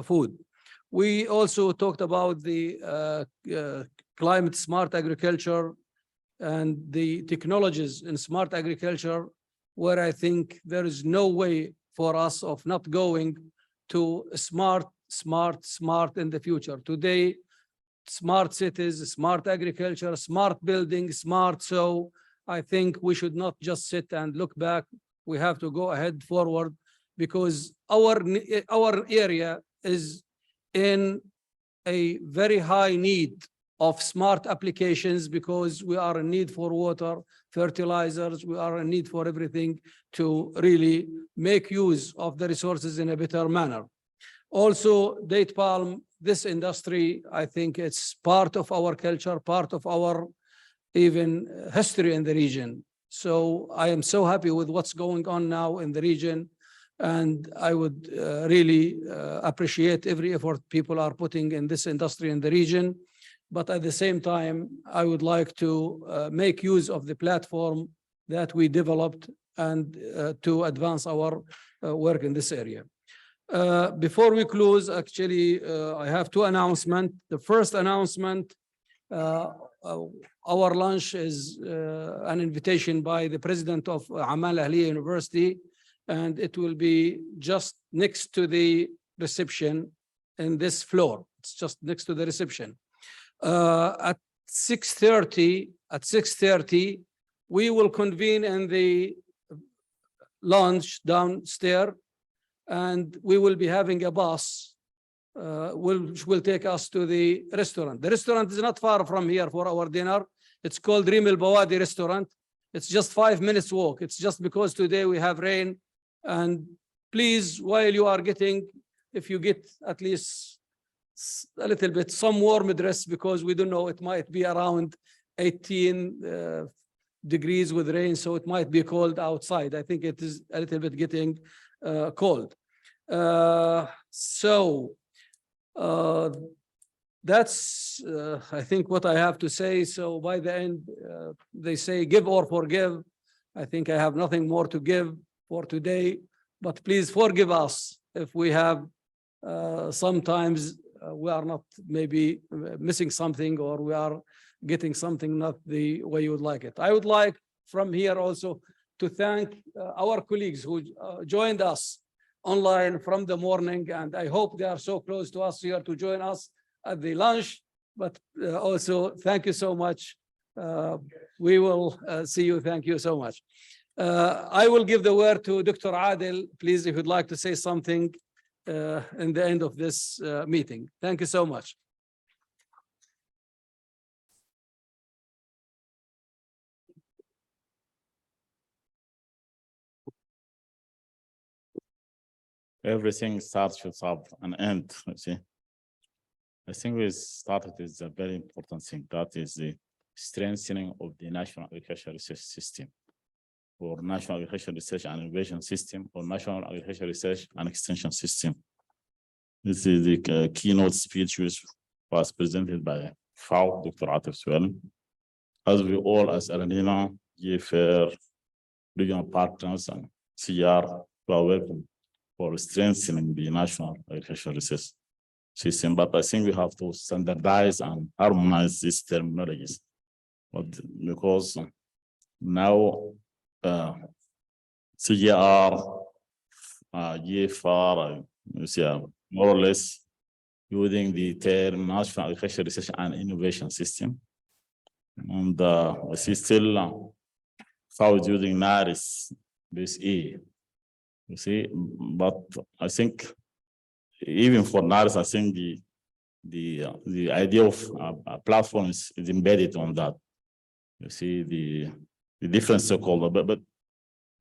food. We also talked about the climate smart agriculture and the technologies in smart agriculture, where I think there is no way for us of not going to smart in the future. Today, smart cities, smart agriculture, smart building, smart. So I think we should not just sit and look back. We have to go ahead forward, because our area is in a very high need of smart applications, because we are in need for water, fertilizers, we are in need for everything to really make use of the resources in a better manner. Also, date palm, this industry, I think it's part of our culture, part of our even history in the region. So I am so happy with what's going on now in the region. And I would really appreciate every effort people are putting in this industry in the region. But at the same time, I would like to make use of the platform that we developed and to advance our work in this area. Before we close, actually, I have two announcements. The first announcement, our lunch is an invitation by the president of Amman Ahliya University, and it will be just next to the reception in this floor. It's just next to the reception. At 6:30, we will convene in the lounge downstairs, and we will be having a bus which will take us to the restaurant. The restaurant is not far from here for our dinner. It's called Rim El Bawadi Restaurant. It's just 5 minutes walk. It's just because today we have rain. And please, while you are getting, if you get at least a little bit some warm dress, because we don't know, it might be around 18 degrees with rain, so it might be cold outside. I think it is a little bit getting cold. That's I think what I have to say. So by the end, they say give or forgive. I think I have nothing more to give for today, but please forgive us if we have sometimes we are not maybe missing something, or we are getting something not the way you would like it. I would like from here also to thank our colleagues who joined us online from the morning, and I hope they are so close to us here to join us at the lunch, but also thank you so much. We will see you. Thank you so much. I will give the word to Dr. Adil, please, if you'd like to say something in the end of this meeting. Thank you so much. Everything starts with an end, you see. I think we started with a very important thing, that is the strengthening of the National Agricultural Research System, or National Agricultural Research and Innovation System, or National Agricultural Research and Extension System. This is the keynote speech which was presented by FAO, Dr. Atif Swell. As we all, as AARINENA, GFR, regional partners, and CR, we are welcome for strengthening the National Agricultural Research System. But I think we have to standardize and harmonize these terminologies. But because now CGR, GFR, you see, more or less using the term National Agricultural Research and Innovation System. And I see still FAO is using NARIS, this E. You see, but I think even for NARIS, I think the idea of a platform is embedded on that. You see the different stakeholder, but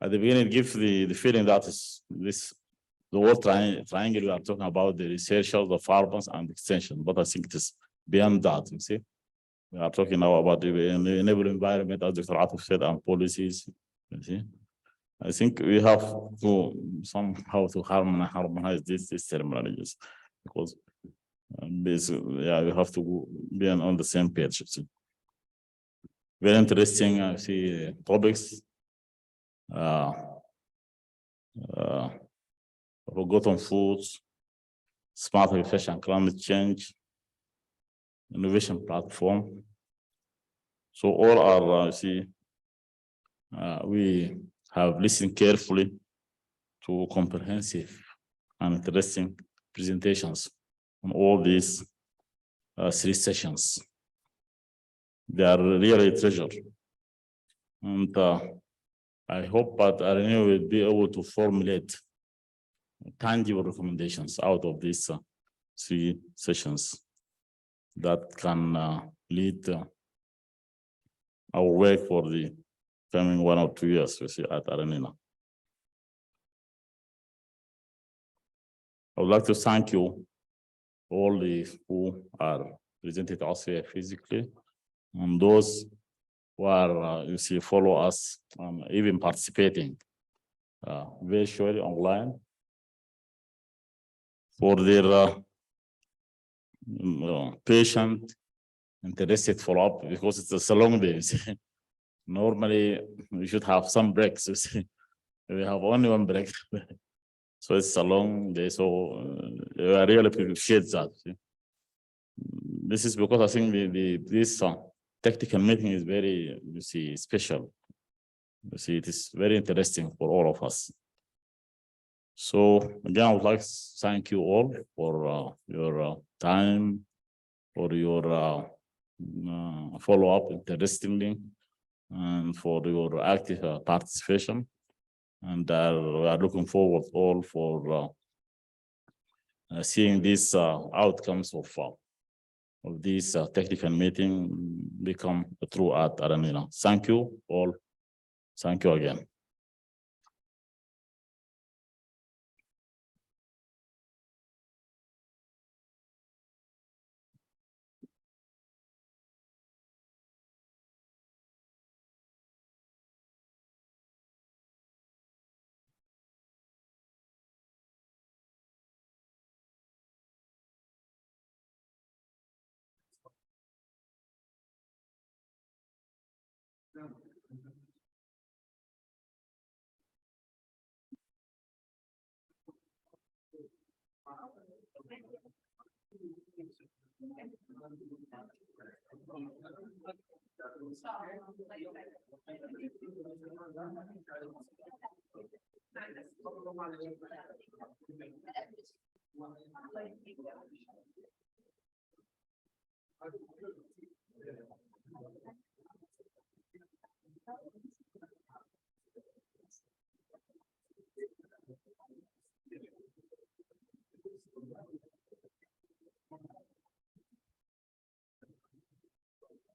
at the beginning, it gives the feeling that is this the whole triangle we are talking about, the researchers, the farmers, and extension. But I think it is beyond that. You see, we are talking now about the enable environment, as Dr. Atif said, and policies. You see, I think we have to somehow to harmonize these terminologies, because yeah, we have to be on the same page. See. Very interesting. I see topics. Forgotten foods, smart agriculture and climate change innovation platform. So all are, we have listened carefully to comprehensive and interesting presentations on all these 3 sessions. They are really a treasure. And I hope that AARINENA will be able to formulate tangible recommendations out of these 3 sessions that can lead our work for the coming 1 or 2 years, at AARINENA. I would like to thank you, all who are presented us here physically, and those who are, follow us, even participating virtually online, for their patient, interested follow-up, because it's a long day. Normally, we should have some breaks. We have only 1 break. So it's a long day. So I really appreciate that. This is because I think this technical meeting is very, special. It is very interesting for all of us. So again, I would like to thank you all for your time, for your follow-up interestingly, and for your active participation. And we are looking forward all for seeing these outcomes of this technical meeting become true at AARINENA. Thank you all. Thank you again.